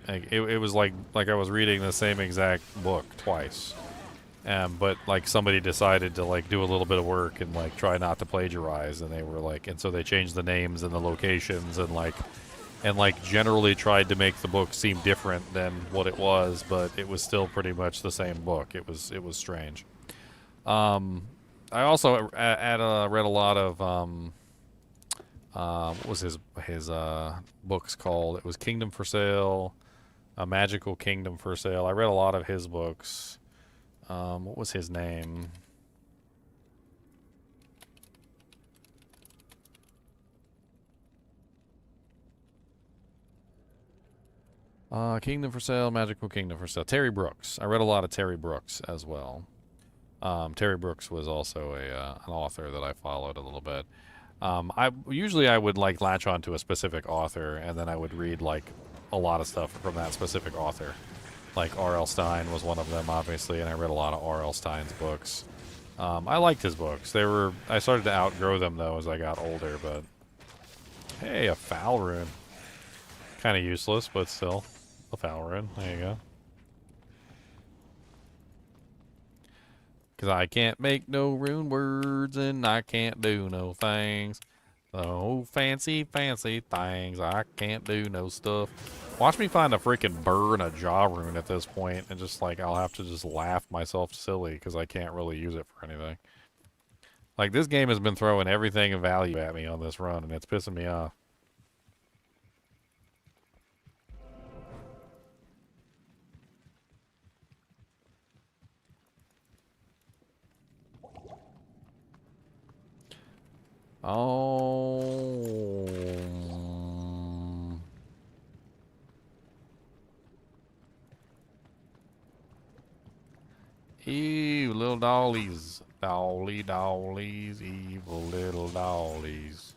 Like, it was like I was reading the same exact book twice, but like somebody decided to like do a little bit of work and like try not to plagiarize, and they were like, and so they changed the names and the locations and like generally tried to make the book seem different than what it was, but it was still pretty much the same book. It was strange. I also read a lot of what was his books called? It was Kingdom for Sale, A Magical Kingdom for Sale. I read a lot of his books. What was his name? Kingdom for Sale, Magical Kingdom for Sale. Terry Brooks. I read a lot of Terry Brooks as well. Terry Brooks was also an author that I followed a little bit. I would like latch on to a specific author, and then I would read like a lot of stuff from that specific author. Like R.L. Stine was one of them, obviously, and I read a lot of R.L. Stine's books. I liked his books. I started to outgrow them though as I got older, but hey, a foul rune. Kind of useless, but still. A foul rune. There you go. Because I can't make no rune words and I can't do no things. Oh, fancy things. I can't do no stuff. Watch me find a freaking burr and a jaw rune at this point, and just like I'll have to just laugh myself silly because I can't really use it for anything. Like this game has been throwing everything of value at me on this run, and it's pissing me off. Oh. Ew, little dollies. Dollies, evil little dollies.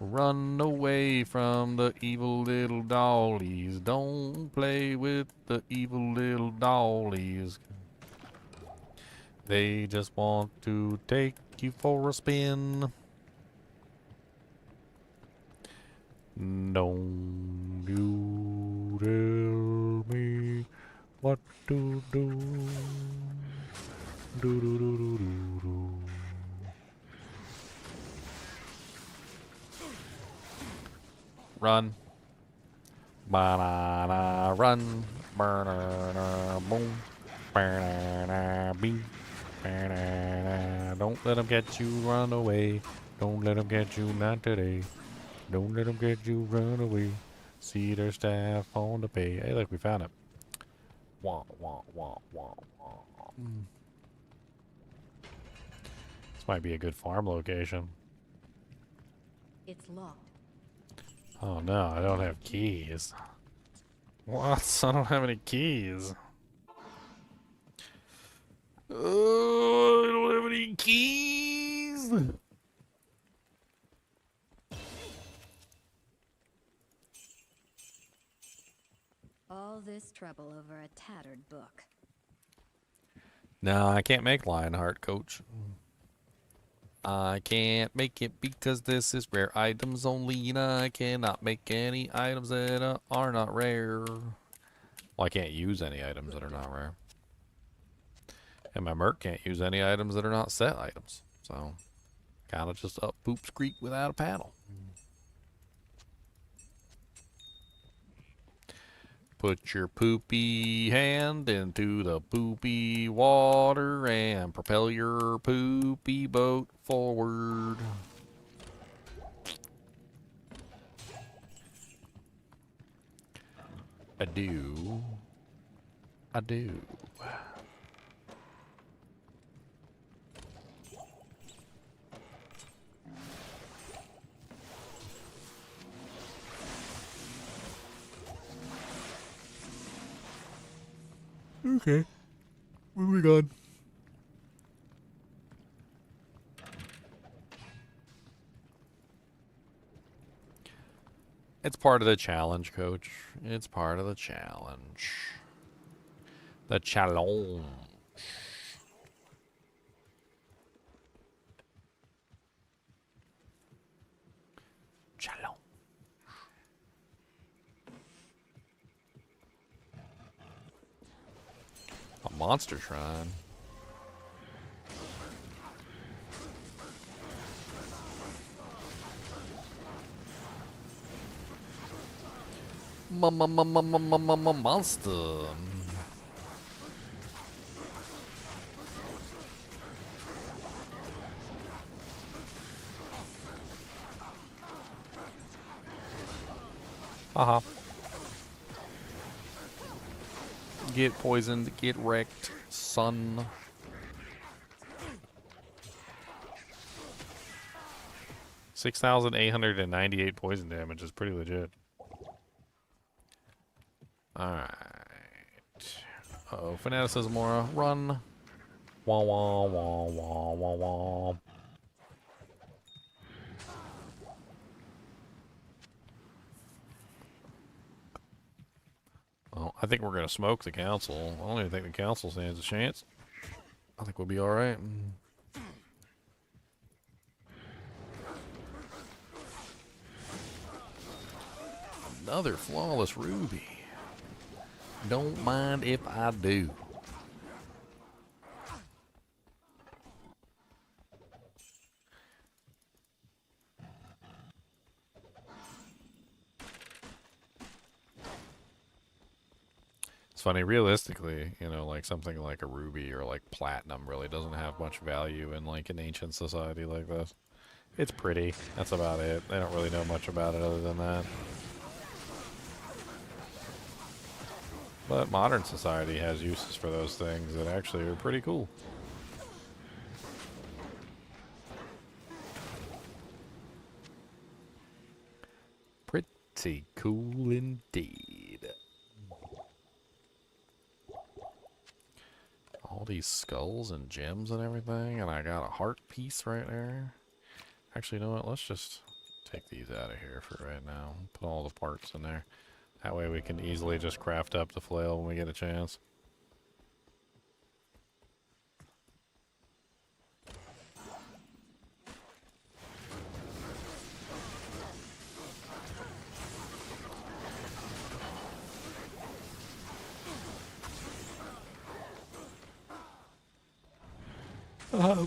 Run away from the evil little dollies. Don't play with the evil little dollies. They just want to take you for a spin. Don't you tell me what to do. Do do do do do do. Run. Banana run. Banana boom. Banana beep. Don't let them get you, run away. Don't let them get you, not today. Don't let them get you, run away. See their staff on the pay. Hey, look, we found it. Wah, wah, wah, wah, wah. This might be a good farm location. It's locked. Oh no, I don't have keys. What? I don't have any keys. Oh, I don't have any keys. All this trouble over a tattered book. No, I can't make Lionheart, Coach. I can't make it because this is rare items only, and I cannot make any items that are not rare. Well, I can't use any items that are not rare. And my merc can't use any items that are not set items. So, kind of just up Poops Creek without a paddle. Put your poopy hand into the poopy water and propel your poopy boat forward. I do. I do. Okay. Moving on. It's part of the challenge, Coach. It's part of the challenge. The challenge. Challenge. A monster shrine. Monster. Haha. Get poisoned, get wrecked, son. $6,898 poison damage is pretty legit. Alright. Oh, Fanaticism Aura, run. Wah wah wah wah wah wah. Well, I think we're gonna smoke the council. I don't even think the council stands a chance. I think we'll be alright. Another flawless ruby. Don't mind if I do. It's funny, realistically, you know, like something like a ruby or like platinum really doesn't have much value in like an ancient society like this. It's pretty. That's about it. They don't really know much about it other than that. But modern society has uses for those things that actually are pretty cool. Pretty cool indeed. All these skulls and gems and everything, and I got a heart piece right there. Actually, you know what? Let's just take these out of here for right now. Put all the parts in there. That way we can easily just craft up the flail when we get a chance.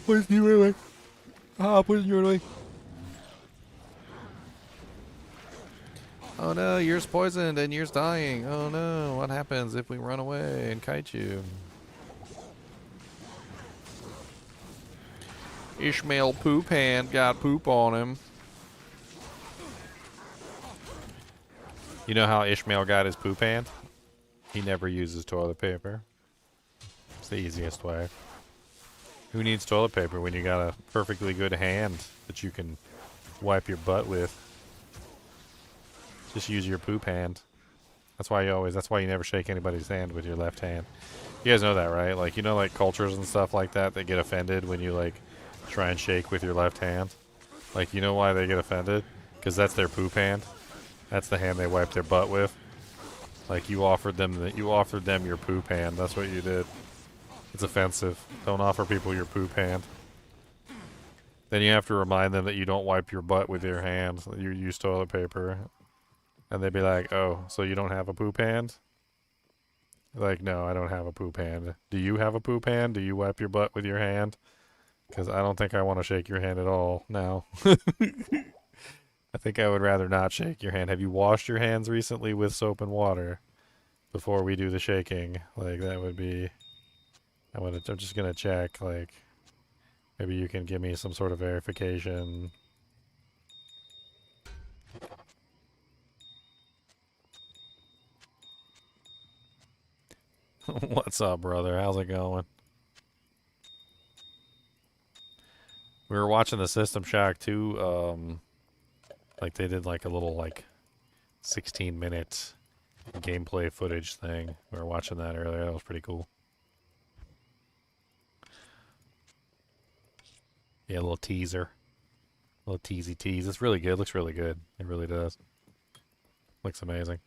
Poison you away. Poison you away. Oh no, yours poisoned and yours dying. Oh no, what happens if we run away and kite you? Ishmael Poop Hand got poop on him. You know how Ishmael got his poop hand? He never uses toilet paper. It's the easiest way. Who needs toilet paper when you got a perfectly good hand that you can wipe your butt with? Just use your poop hand. That's why you never shake anybody's hand with your left hand. You guys know that, right? Like, you know, like cultures and stuff like that get offended when you like try and shake with your left hand. Like, you know why they get offended? Because that's their poop hand. That's the hand they wipe their butt with. Like, you offered them your poop hand. That's what you did. It's offensive. Don't offer people your poop hand. Then you have to remind them that you don't wipe your butt with your hands. You use toilet paper. And they'd be like, oh, so you don't have a poop hand? Like, no, I don't have a poop hand. Do you have a poop hand? Do you wipe your butt with your hand? Because I don't think I want to shake your hand at all now. I think I would rather not shake your hand. Have you washed your hands recently with soap and water? before we do the shaking. Like, that would be... I'm just gonna check, like... Maybe you can give me some sort of verification. What's up, brother? How's it going? We were watching the System Shock 2, like they did like a little like 16-minute gameplay footage thing. We were watching that earlier. That was pretty cool. Yeah, a little teaser. A little teasy tease. It's really good. Looks really good. It really does. Looks amazing.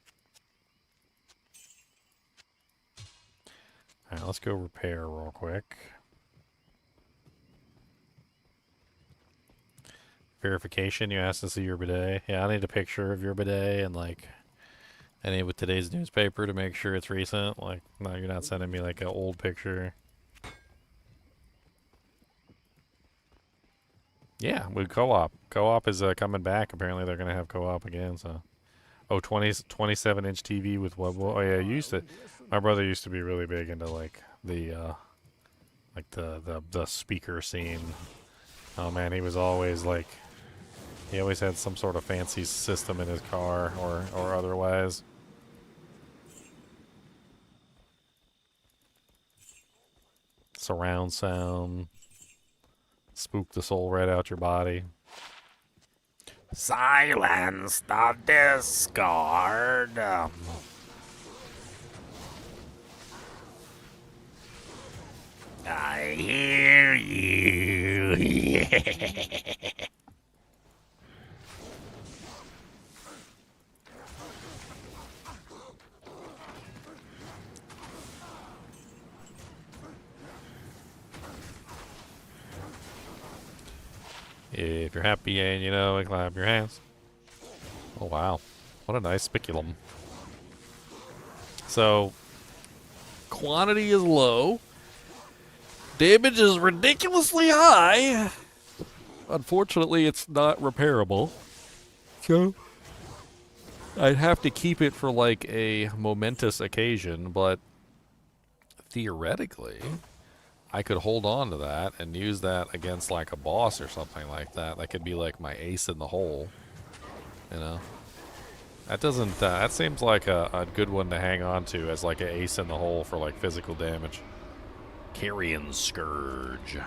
Alright, let's go repair real quick. Verification, you asked to see your bidet. Yeah, I need a picture of your bidet and like any with today's newspaper to make sure it's recent. Like, no, you're not sending me like an old picture. Yeah, with co-op. Co-op is coming back. Apparently they're going to have co-op again, so. Oh, 27-inch TV with web. Oh yeah, my brother used to be really big into like the speaker scene. Oh man, he was always like, he always had some sort of fancy system in his car or otherwise. Surround sound. Spook the soul right out your body. Silence the discord. I hear you. If you're happy and you know it, clap your hands. Oh wow, what a nice spiculum. So, quantity is low. Damage is ridiculously high. Unfortunately, it's not repairable. So, I'd have to keep it for like a momentous occasion, but theoretically, I could hold on to that and use that against like a boss or something like that. That could be like my ace in the hole, you know? That doesn't, that seems like a good one to hang on to as like an ace in the hole for like physical damage. Carrion Scourge.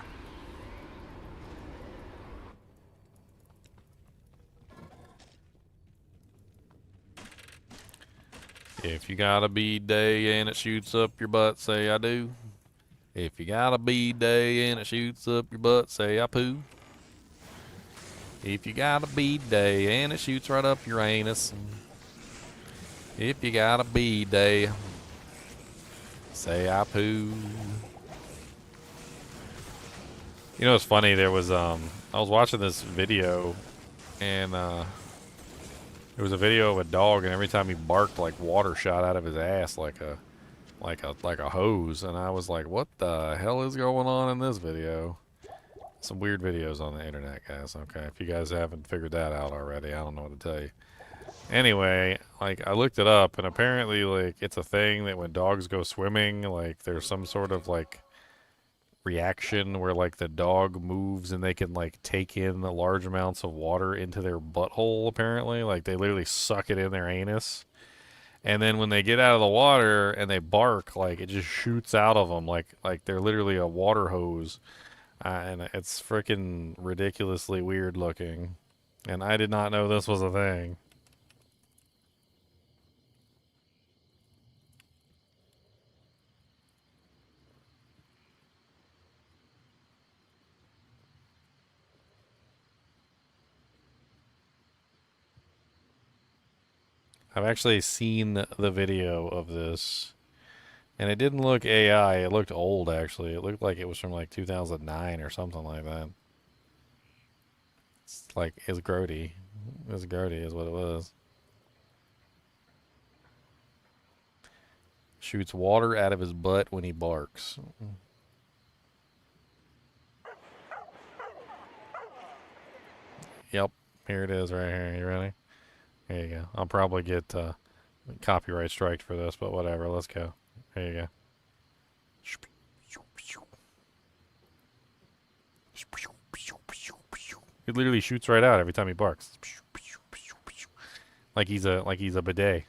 If you got a B-day and it shoots up your butt, say I do. If you got a B-day and it shoots up your butt, say I poo. If you got a B-day and it shoots right up your anus. If you got a B-day, say I poo. You know, it's funny, there was, I was watching this video, and, there was a video of a dog, and every time he barked, like, water shot out of his ass like a hose, and I was like, what the hell is going on in this video? Some weird videos on the internet, guys, okay? If you guys haven't figured that out already, I don't know what to tell you. Anyway, like, I looked it up, and apparently, like, it's a thing that when dogs go swimming, like, there's some sort of, like, reaction where like the dog moves and they can like take in the large amounts of water into their butthole. Apparently, like they literally suck it in their anus, and then when they get out of the water and they bark, like it just shoots out of them like they're literally a water hose, and it's freaking ridiculously weird looking, and I did not know this was a thing. I've actually seen the video of this, and it didn't look AI. It looked old, actually. It looked like it was from like 2009 or something like that. It's like, it's grody. It's grody is what it was. Shoots water out of his butt when he barks. Yep, here it is right here. You ready? There you go. I'll probably get Copyright striked for this, but whatever. Let's go. There you go. He literally shoots right out every time he barks. Like he's a bidet.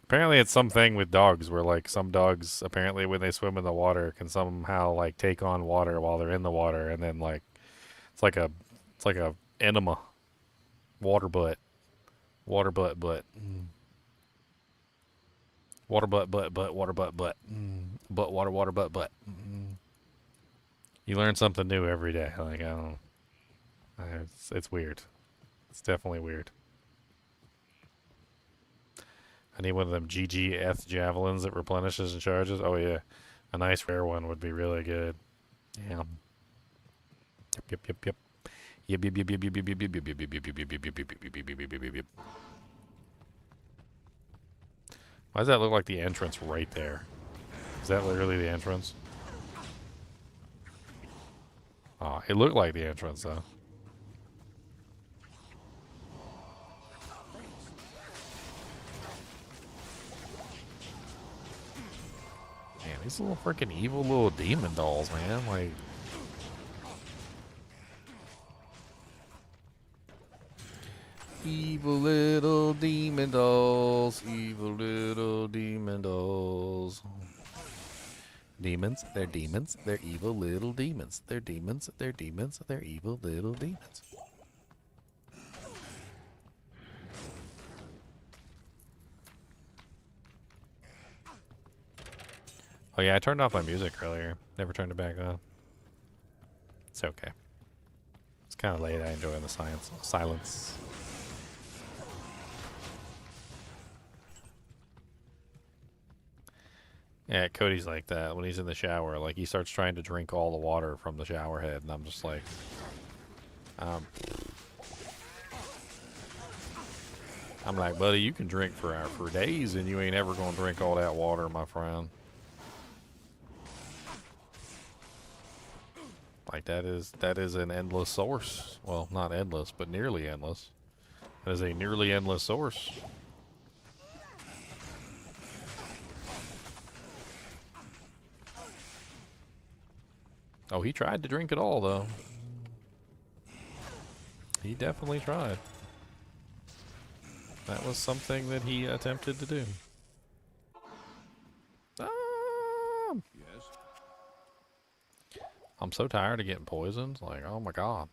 Apparently it's something with dogs where like some dogs apparently when they swim in the water can somehow like take on water while they're in the water, and then like it's like a enema. Water butt. Water butt butt. Water butt butt butt water butt butt. Butt water water butt butt. You learn something new every day. Like I don't know. It's weird. It's definitely weird. I need one of them GGF javelins that replenishes and charges. Oh yeah, a nice rare one would be really good. Yeah. Yep. Yep. Why does that look like the entrance right there? Is that literally the entrance? Oh, it looked like the entrance though. Man, these little freaking evil little demon dolls, man. Like, evil little demon dolls. Evil little demon dolls. Demons, they're demons. They're evil little demons. They're demons. They're demons. They're evil little demons. Oh yeah, I turned off my music earlier. Never turned it back on. It's okay. It's kind of late. I enjoy the silence. Yeah, Cody's like that when he's in the shower. Like he starts trying to drink all the water from the shower head, and I'm just like, I'm like, buddy, you can drink for days, and you ain't ever gonna drink all that water, my friend. Like that is an endless source. Well, not endless, but nearly endless. That is a nearly endless source. Oh, he tried to drink it all, though. He definitely tried. That was something that he attempted to do. Yes. I'm so tired of getting poisoned. Like, oh my god.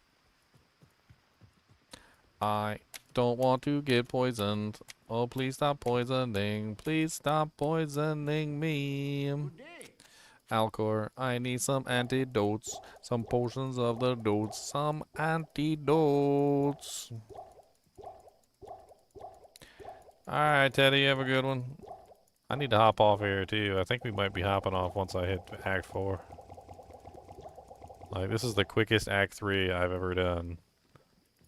I don't want to get poisoned. Oh, please stop poisoning. Please stop poisoning me. Alcor, I need some antidotes. Some potions of the dotes. Some antidotes. Alright, Teddy, you have a good one. I need to hop off here, too. I think we might be hopping off once I hit Act 4. Like, this is the quickest Act 3 I've ever done.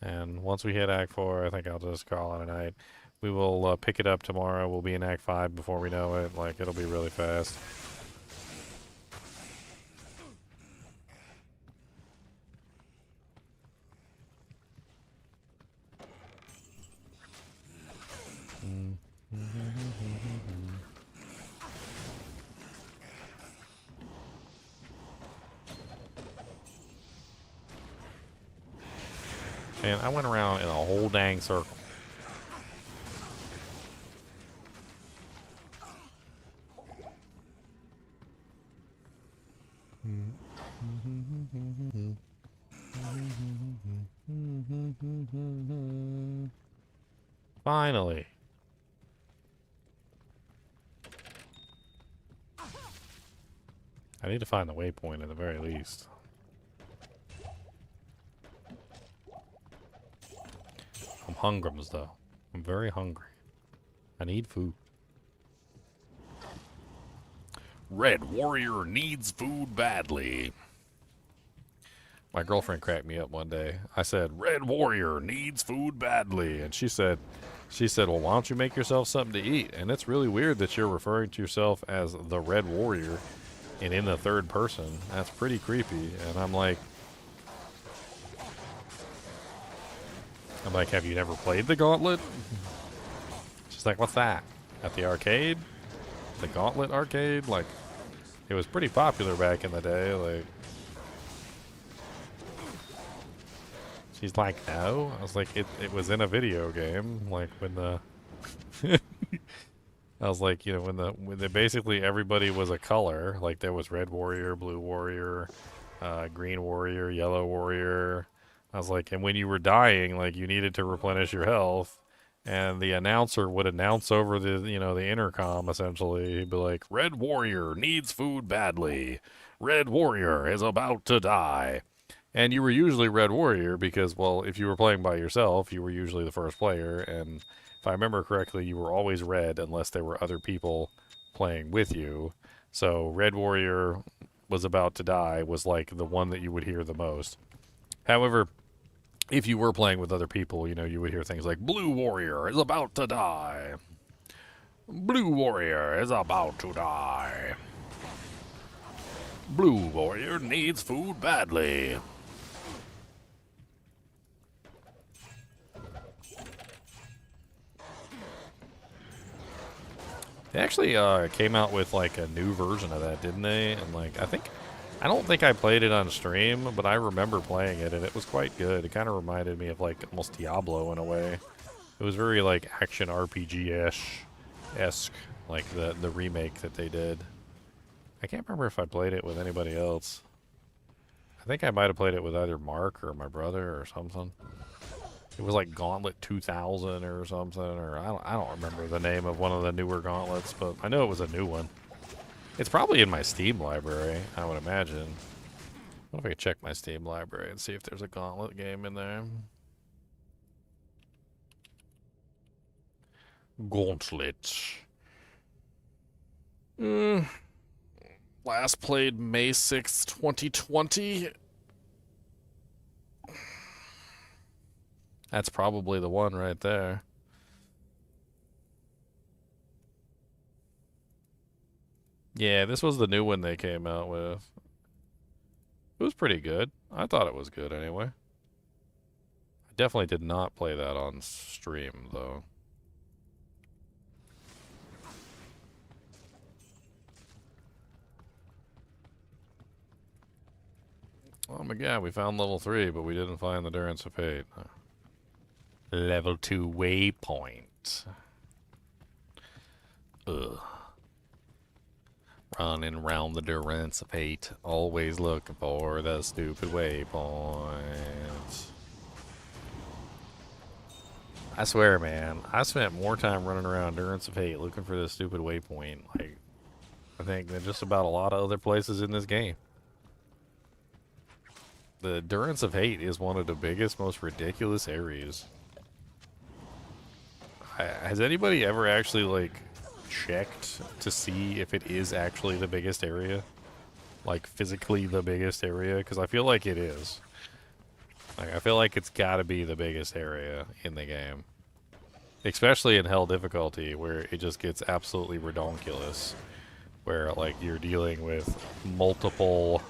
And once we hit Act 4, I think I'll just call it a night. We will pick it up tomorrow. We'll be in Act 5 before we know it. Like, it'll be really fast. And I went around in a whole dang circle. Finally. I need to find the waypoint at the very least. I'm hungry, though. I'm very hungry. I need food. Red Warrior needs food badly. My girlfriend cracked me up one day. I said, Red Warrior needs food badly. And she said, well, why don't you make yourself something to eat? And it's really weird that you're referring to yourself as the Red Warrior and in the third person. That's pretty creepy. And I'm like, have you never played the Gauntlet? like, what's that? At the arcade? The Gauntlet arcade? Like, it was pretty popular back in the day. Like, she's like, no. I was like, it was in a video game. Like, when the... I was like, you know, when basically everybody was a color. Like, there was red warrior, blue warrior, green warrior, yellow warrior. I was like, and when you were dying, like, you needed to replenish your health. And the announcer would announce over the, you know, the intercom, essentially. He'd be like, Red Warrior needs food badly. Red Warrior is about to die. And you were usually Red Warrior because, well, if you were playing by yourself, you were usually the first player. And if I remember correctly, you were always red unless there were other people playing with you. So Red Warrior was about to die was like the one that you would hear the most. However, if you were playing with other people, you know, you would hear things like, Blue Warrior is about to die. Blue Warrior is about to die. Blue Warrior needs food badly. They actually came out with like a new version of that, didn't they? And like, I don't think I played it on stream, but I remember playing it, and it was quite good. It kind of reminded me of, like, almost Diablo in a way. It was very, like, action RPG-esque, like the remake that they did. I can't remember if I played it with anybody else. I think I might have played it with either Mark or my brother or something. It was like Gauntlet 2000 or something, or I don't remember the name of one of the newer Gauntlets, but I know it was a new one. It's probably in my Steam library, I would imagine. What if I could check my Steam library and see if there's a Gauntlet game in there? Gauntlet. Last played May 6th, 2020. That's probably the one right there. Yeah, this was the new one they came out with. It was pretty good. I thought it was good anyway. I definitely did not play that on stream, though. Oh my god, we found level 3, but we didn't find the Durance of Fate. Level 2 waypoint. Ugh. Running around the Durance of Fate, always looking for the stupid waypoint. I swear, man, I spent more time running around Durance of Fate looking for the stupid waypoint, like, I think, than just about a lot of other places in this game. The Durance of Hate is one of the biggest, most ridiculous areas. Has anybody ever actually, like, checked to see if it is actually the biggest area? Like, physically the biggest area? Because I feel like it is. Like, I feel like it's gotta be the biggest area in the game. Especially in Hell difficulty, where it just gets absolutely redonkulous. Where, like, you're dealing with multiple...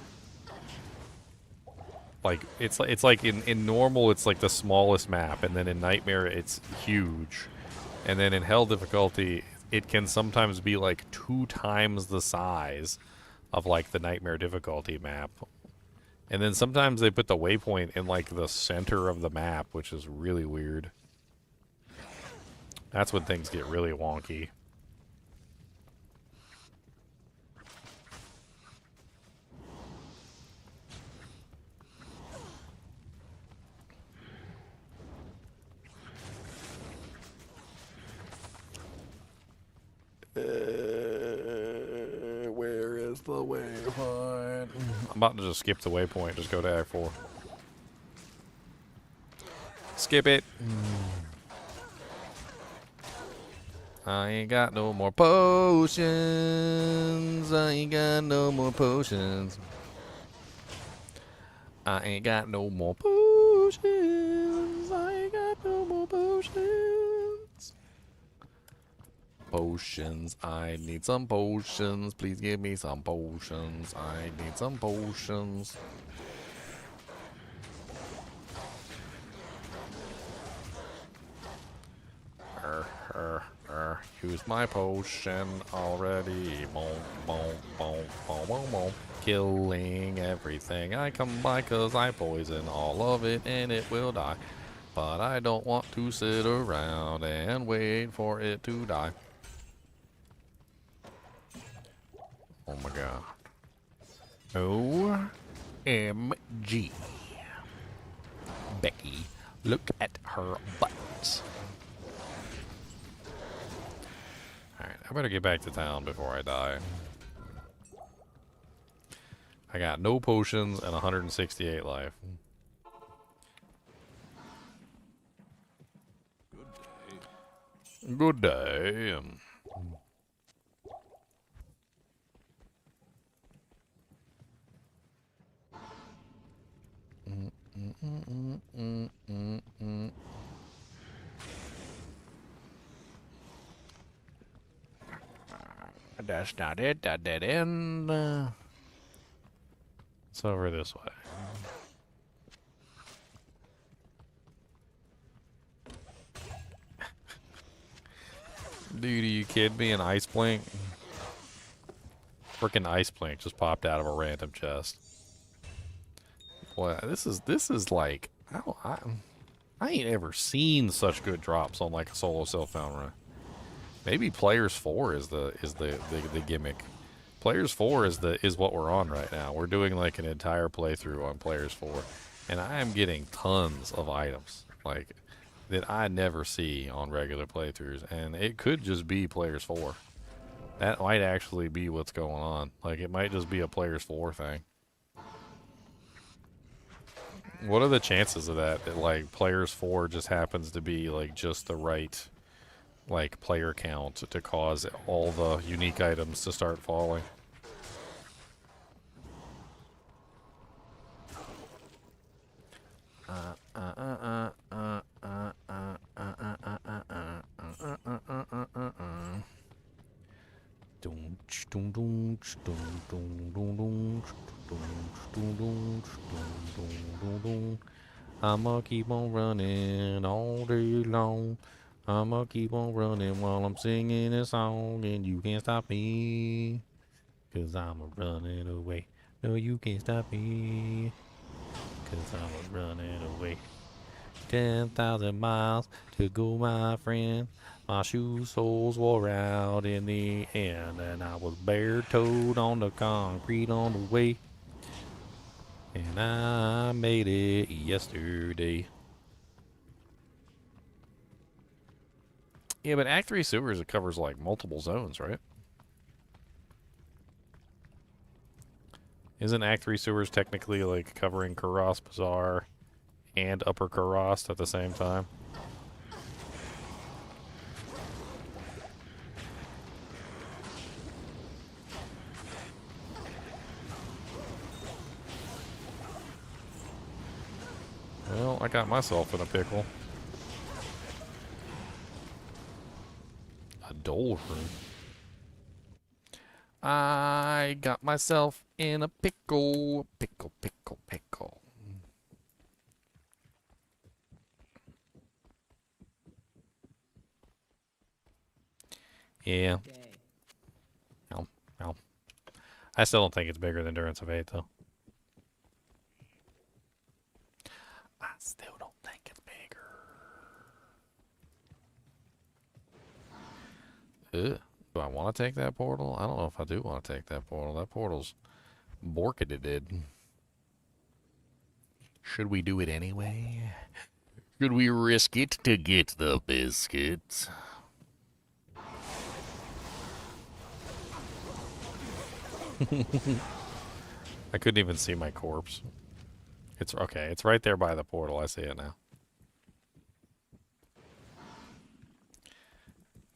Like, it's like in normal, it's like the smallest map, and then in Nightmare, it's huge. And then in Hell difficulty, it can sometimes be like 2 times the size of like the Nightmare difficulty map. And then sometimes they put the waypoint in like the center of the map, which is really weird. That's when things get really wonky. Where is the waypoint? I'm about to just skip the waypoint, just go to Act 4. Skip it. I ain't got no more potions. I ain't got no more potions. I ain't got no more potions. I ain't got no more potions. Potions. I need some potions. Please give me some potions. I need some potions. used my potion already. Boom, boom, boom, boom, boom, boom. Killing everything I come by, 'cause I poison all of it and it will die. But I don't want to sit around and wait for it to die. Oh my god. OMG. Becky, look at her butt. Alright, I better get back to town before I die. I got no potions and 168 life. Good day. That's not it. That dead end. It's over this way. Dude, are you kidding me? An ice blink? Freaking ice blink just popped out of a random chest. Boy, this is like I ain't ever seen such good drops on like a solo self-found run. Maybe Players 4 is the gimmick. Players 4 is what we're on right now. We're doing like an entire playthrough on Players 4, and I am getting tons of items like that I never see on regular playthroughs, and it could just be Players 4. That might actually be what's going on. Like, it might just be a Players 4 thing. What are the chances of that? That like Players 4 just happens to be like just the right like player count to cause all the unique items to start falling? I'ma keep on running all day long. I'ma keep on running while I'm singing a song, and you can't stop me, 'cause I'm a running away. No, you can't stop me, 'cause I'm a running away. 10,000 miles to go, my friend. My shoe soles wore out in the end, and I was bare-toed on the concrete on the way. And I made it yesterday. Yeah, but Act 3 Sewers, it covers like multiple zones, right? Isn't Act 3 Sewers technically like covering Kuros Bazaar and Upper Kuros at the same time? Well, I got myself in a pickle. A doldrum. I got myself in a pickle. Pickle, pickle, pickle. Yeah. No. I still don't think it's bigger than Endurance of 8, though. I still don't think it's bigger. Ugh. Do I want to take that portal? I don't know if I do want to take that portal. That portal's borketed. Should we do it anyway? Should we risk it to get the biscuits? I couldn't even see my corpse. It's okay. It's right there by the portal. I see it now.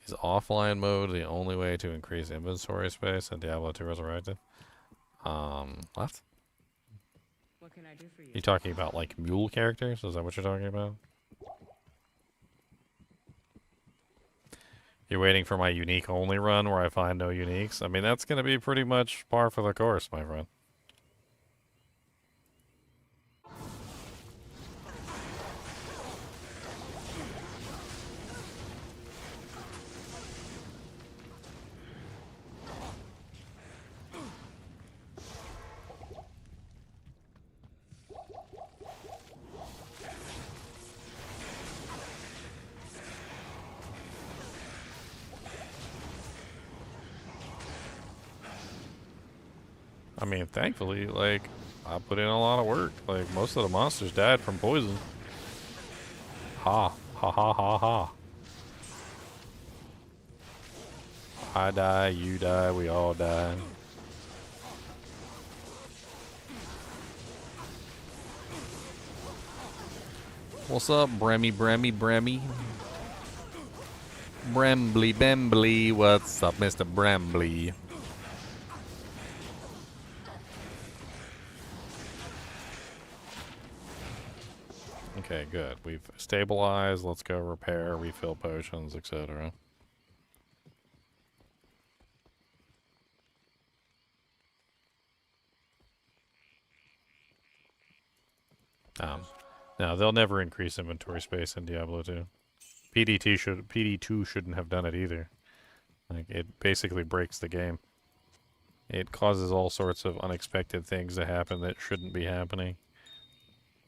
Is offline mode the only way to increase inventory space in Diablo 2 Resurrected? What? What can I do for you? You talking about like mule characters? Is that what you're talking about? You're waiting for my unique only run where I find no uniques? I mean, that's going to be pretty much par for the course, my friend. I mean, thankfully, like, I put in a lot of work. Like, most of the monsters died from poison. Ha. Ha ha ha ha. I die, you die, we all die. What's up, Bremmy, Bremmy, Bremmy? Brembly, Bembly, what's up, Mr. Brembly? Okay, good. We've stabilized. Let's go repair, refill potions, etc. No, they'll never increase inventory space in Diablo 2. PD2 shouldn't have done it either. Like, it basically breaks the game. It causes all sorts of unexpected things to happen that shouldn't be happening.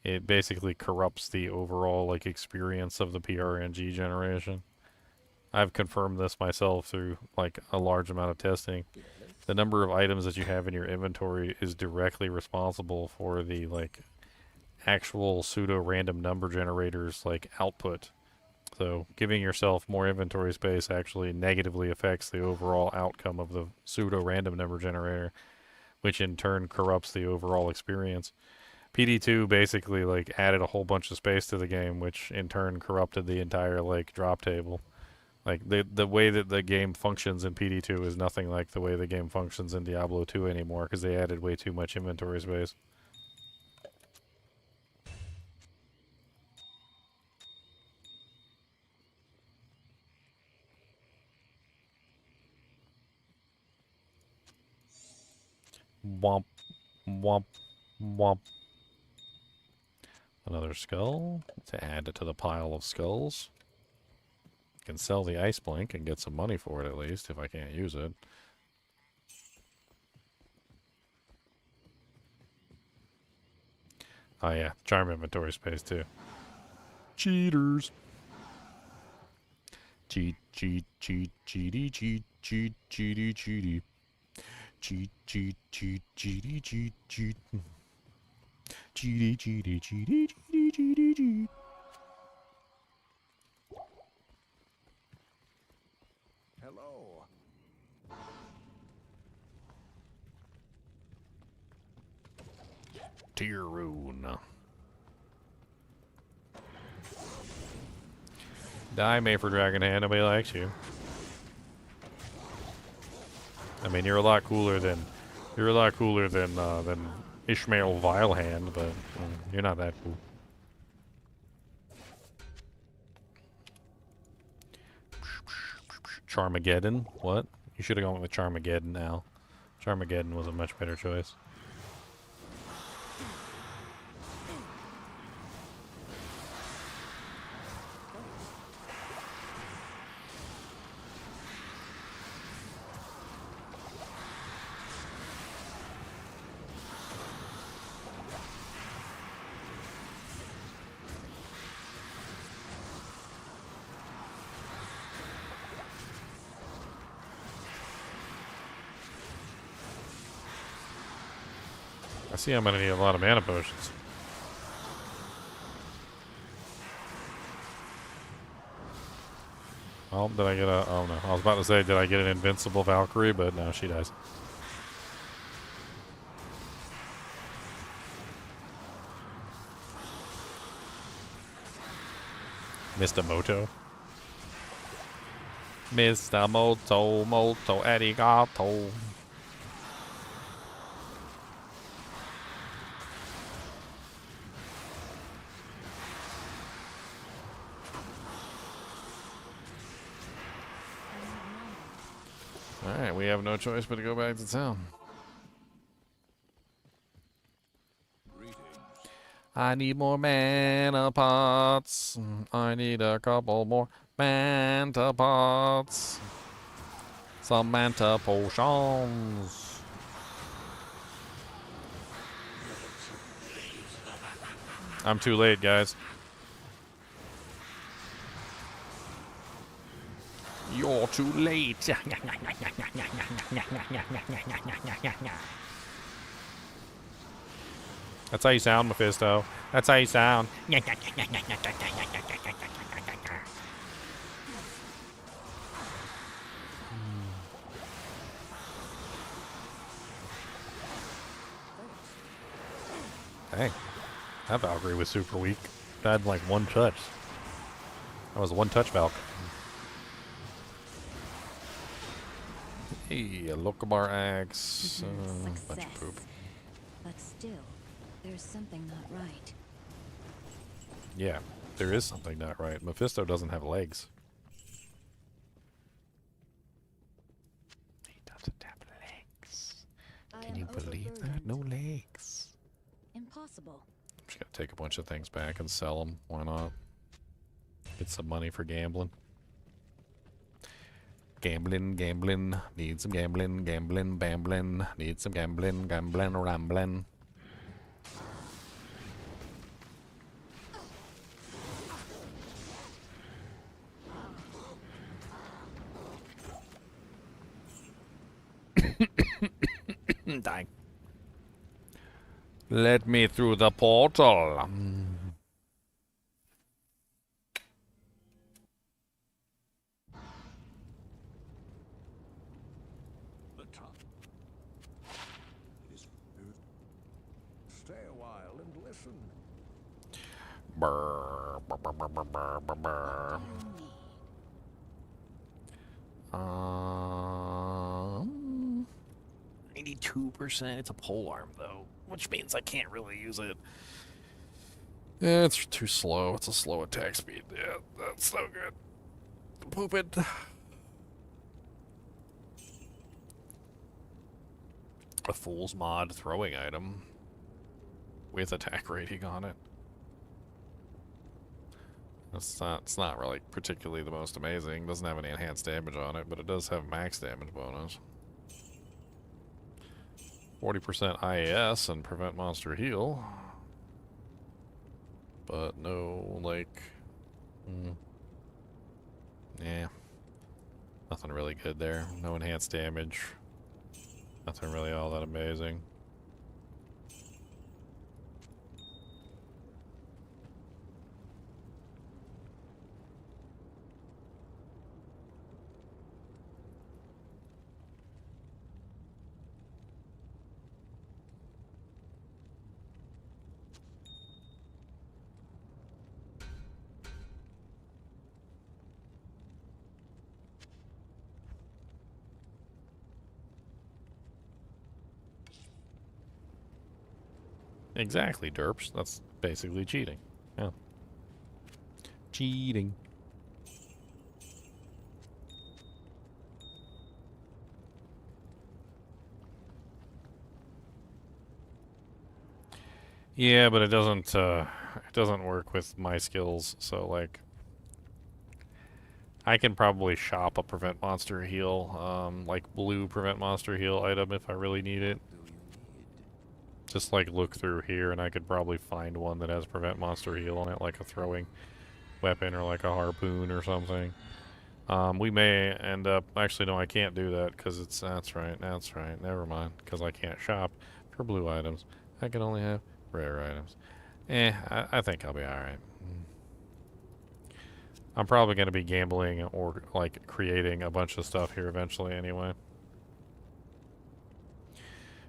It basically corrupts the overall, like, experience of the PRNG generation. I've confirmed this myself through, like, a large amount of testing. The number of items that you have in your inventory is directly responsible for the, like, actual pseudo-random number generators, like, output. So giving yourself more inventory space actually negatively affects the overall outcome of the pseudo-random number generator, which in turn corrupts the overall experience. PD2 basically, like, added a whole bunch of space to the game, which in turn corrupted the entire, like, drop table. Like, the way that the game functions in PD2 is nothing like the way the game functions in Diablo 2 anymore, because they added way too much inventory space. Womp, womp, womp. Another skull to add to the pile of skulls. Can sell the ice blink and get some money for it at least if I can't use it. Oh yeah, charm inventory space too. Cheaters. Cheat, cheat, cheat, cheaty, cheat, cheat, cheaty, cheaty. Cheat, cheat, cheat, cheaty, cheat, cheat. Cheaty, cheaty, cheaty, cheaty, cheaty, cheat. Hello. Tier rune. Die, May for Dragon Hand. Nobody likes you. I mean, you're a lot cooler than Ishmael Vilehand, but you're not that cool. Charmageddon? What? You should have gone with Charmageddon now. Charmageddon was a much better choice. I see I'm gonna need a lot of mana potions. Oh, did I get a... Oh, no. I was about to say, did I get an invincible Valkyrie? But no, she dies. Mr. Moto. Mr. Moto, Moto, arigato. Alright, we have no choice but to go back to town. I need more mana pots. I need a couple more manta pots. Some manta potions. I'm too late, guys. You're too late. That's how you sound, Mephisto. That's how you sound. Dang. That Valkyrie was super weak. Died in like one touch. That was a one-touch Valk. Hey, a Lokabar axe. Bunch of poop. But still, there's something not right. Yeah, there is something not right. Mephisto doesn't have legs. He doesn't have legs. Can you believe that? No legs. Impossible. I'm just gonna take a bunch of things back and sell them. Why not? Get some money for gambling. Gambling. Need some gambling, bambling. Need some gambling, rambling. Dying. Let me through the portal. Stay a while and listen. Brr, brr, brr, brr, brr, brr, brr. 92%. It's a pole arm though, which means I can't really use it. Yeah, it's too slow. It's a slow attack speed. Yeah, that's so good. Poop it. A Fool's Mod throwing item with attack rating on it. It's not really particularly the most amazing. Doesn't have any enhanced damage on it, but it does have max damage bonus. 40% IAS and prevent monster heal. But no, like... yeah. Nothing really good there. No enhanced damage. Nothing really all that amazing. Exactly, derps. That's basically cheating. Yeah. Cheating. Yeah, but it doesn't work with my skills, so like I can probably shop a prevent monster heal, like blue prevent monster heal item if I really need it. Just like look through here and I could probably find one that has prevent monster heal on it, like a throwing weapon or like a harpoon or something. We may end up, actually no, I can't do that because it's, that's right, never mind, because I can't shop for blue items. I can only have rare items. I think I'll be alright. I'm probably going to be gambling or like creating a bunch of stuff here eventually anyway.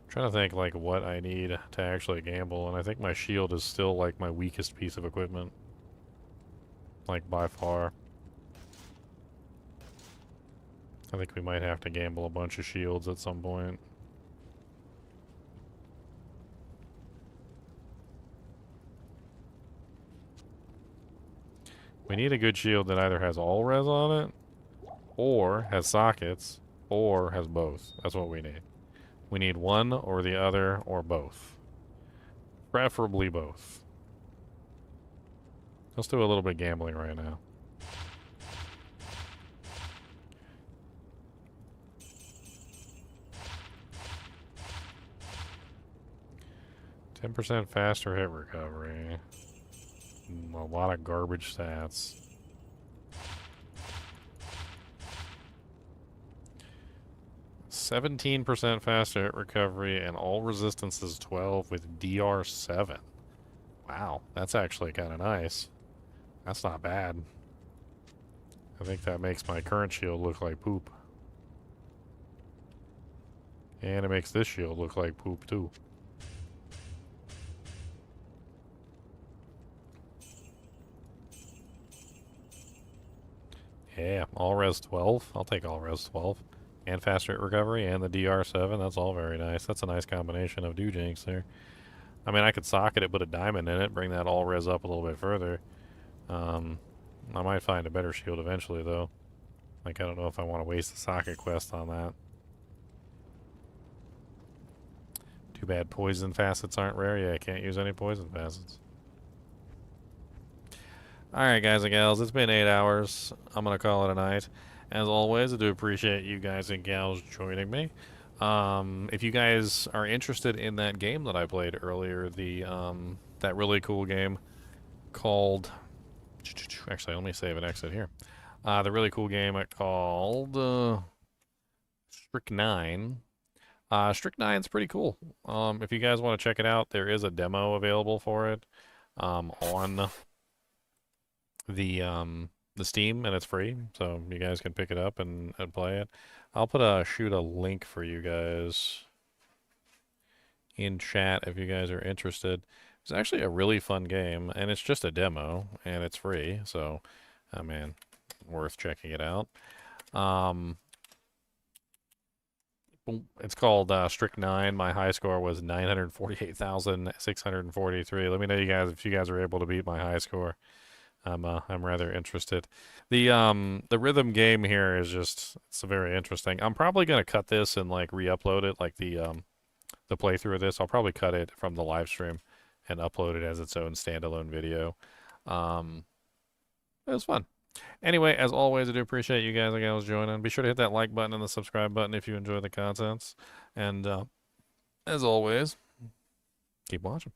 Trying to think like what I need to actually gamble, and I think my shield is still like my weakest piece of equipment, like by far. I think we might have to gamble a bunch of shields at some point. We need a good shield that either has all res on it, or has sockets, or has both. That's what we need. We need one or the other or both. Preferably both. Let's do a little bit of gambling right now. %10 faster hit recovery. A lot of garbage stats. 17% faster hit recovery and all resistance is 12 with DR7. Wow, that's actually kind of nice. That's not bad. I think that makes my current shield look like poop. And it makes this shield look like poop too. Yeah, all res 12. I'll take all res 12. And faster hit recovery and the DR7. That's all very nice. That's a nice combination of dojinks there. I mean, I could socket it, put a diamond in it, bring that all res up a little bit further. I might find a better shield eventually, though. Like, I don't know if I want to waste the socket quest on that. Too bad poison facets aren't rare. Yeah, I can't use any poison facets. Alright, guys and gals, it's been 8 hours. I'm going to call it a night. As always, I do appreciate you guys and gals joining me. If you guys are interested in that game that I played earlier, that really cool game called... Actually, let me save and exit here. The really cool game called STRIK-9. STRIK-9's pretty cool. If you guys want to check it out, there is a demo available for it on the Steam, and it's free, so you guys can pick it up and play it. I'll shoot a link for you guys in chat if you guys are interested. It's actually a really fun game, and it's just a demo, and it's free, so, man, worth checking it out. It's called STRIK-9. My high score was 948,643. Let me know you guys if you guys are able to beat my high score. I'm rather interested. The rhythm game here is it's very interesting. I'm probably gonna cut this and like re-upload it, like the playthrough of this. I'll probably cut it from the live stream and upload it as its own standalone video. It was fun. Anyway, as always, I do appreciate you guys and gals joining. Be sure to hit that like button and the subscribe button if you enjoy the contents. And as always, keep watching.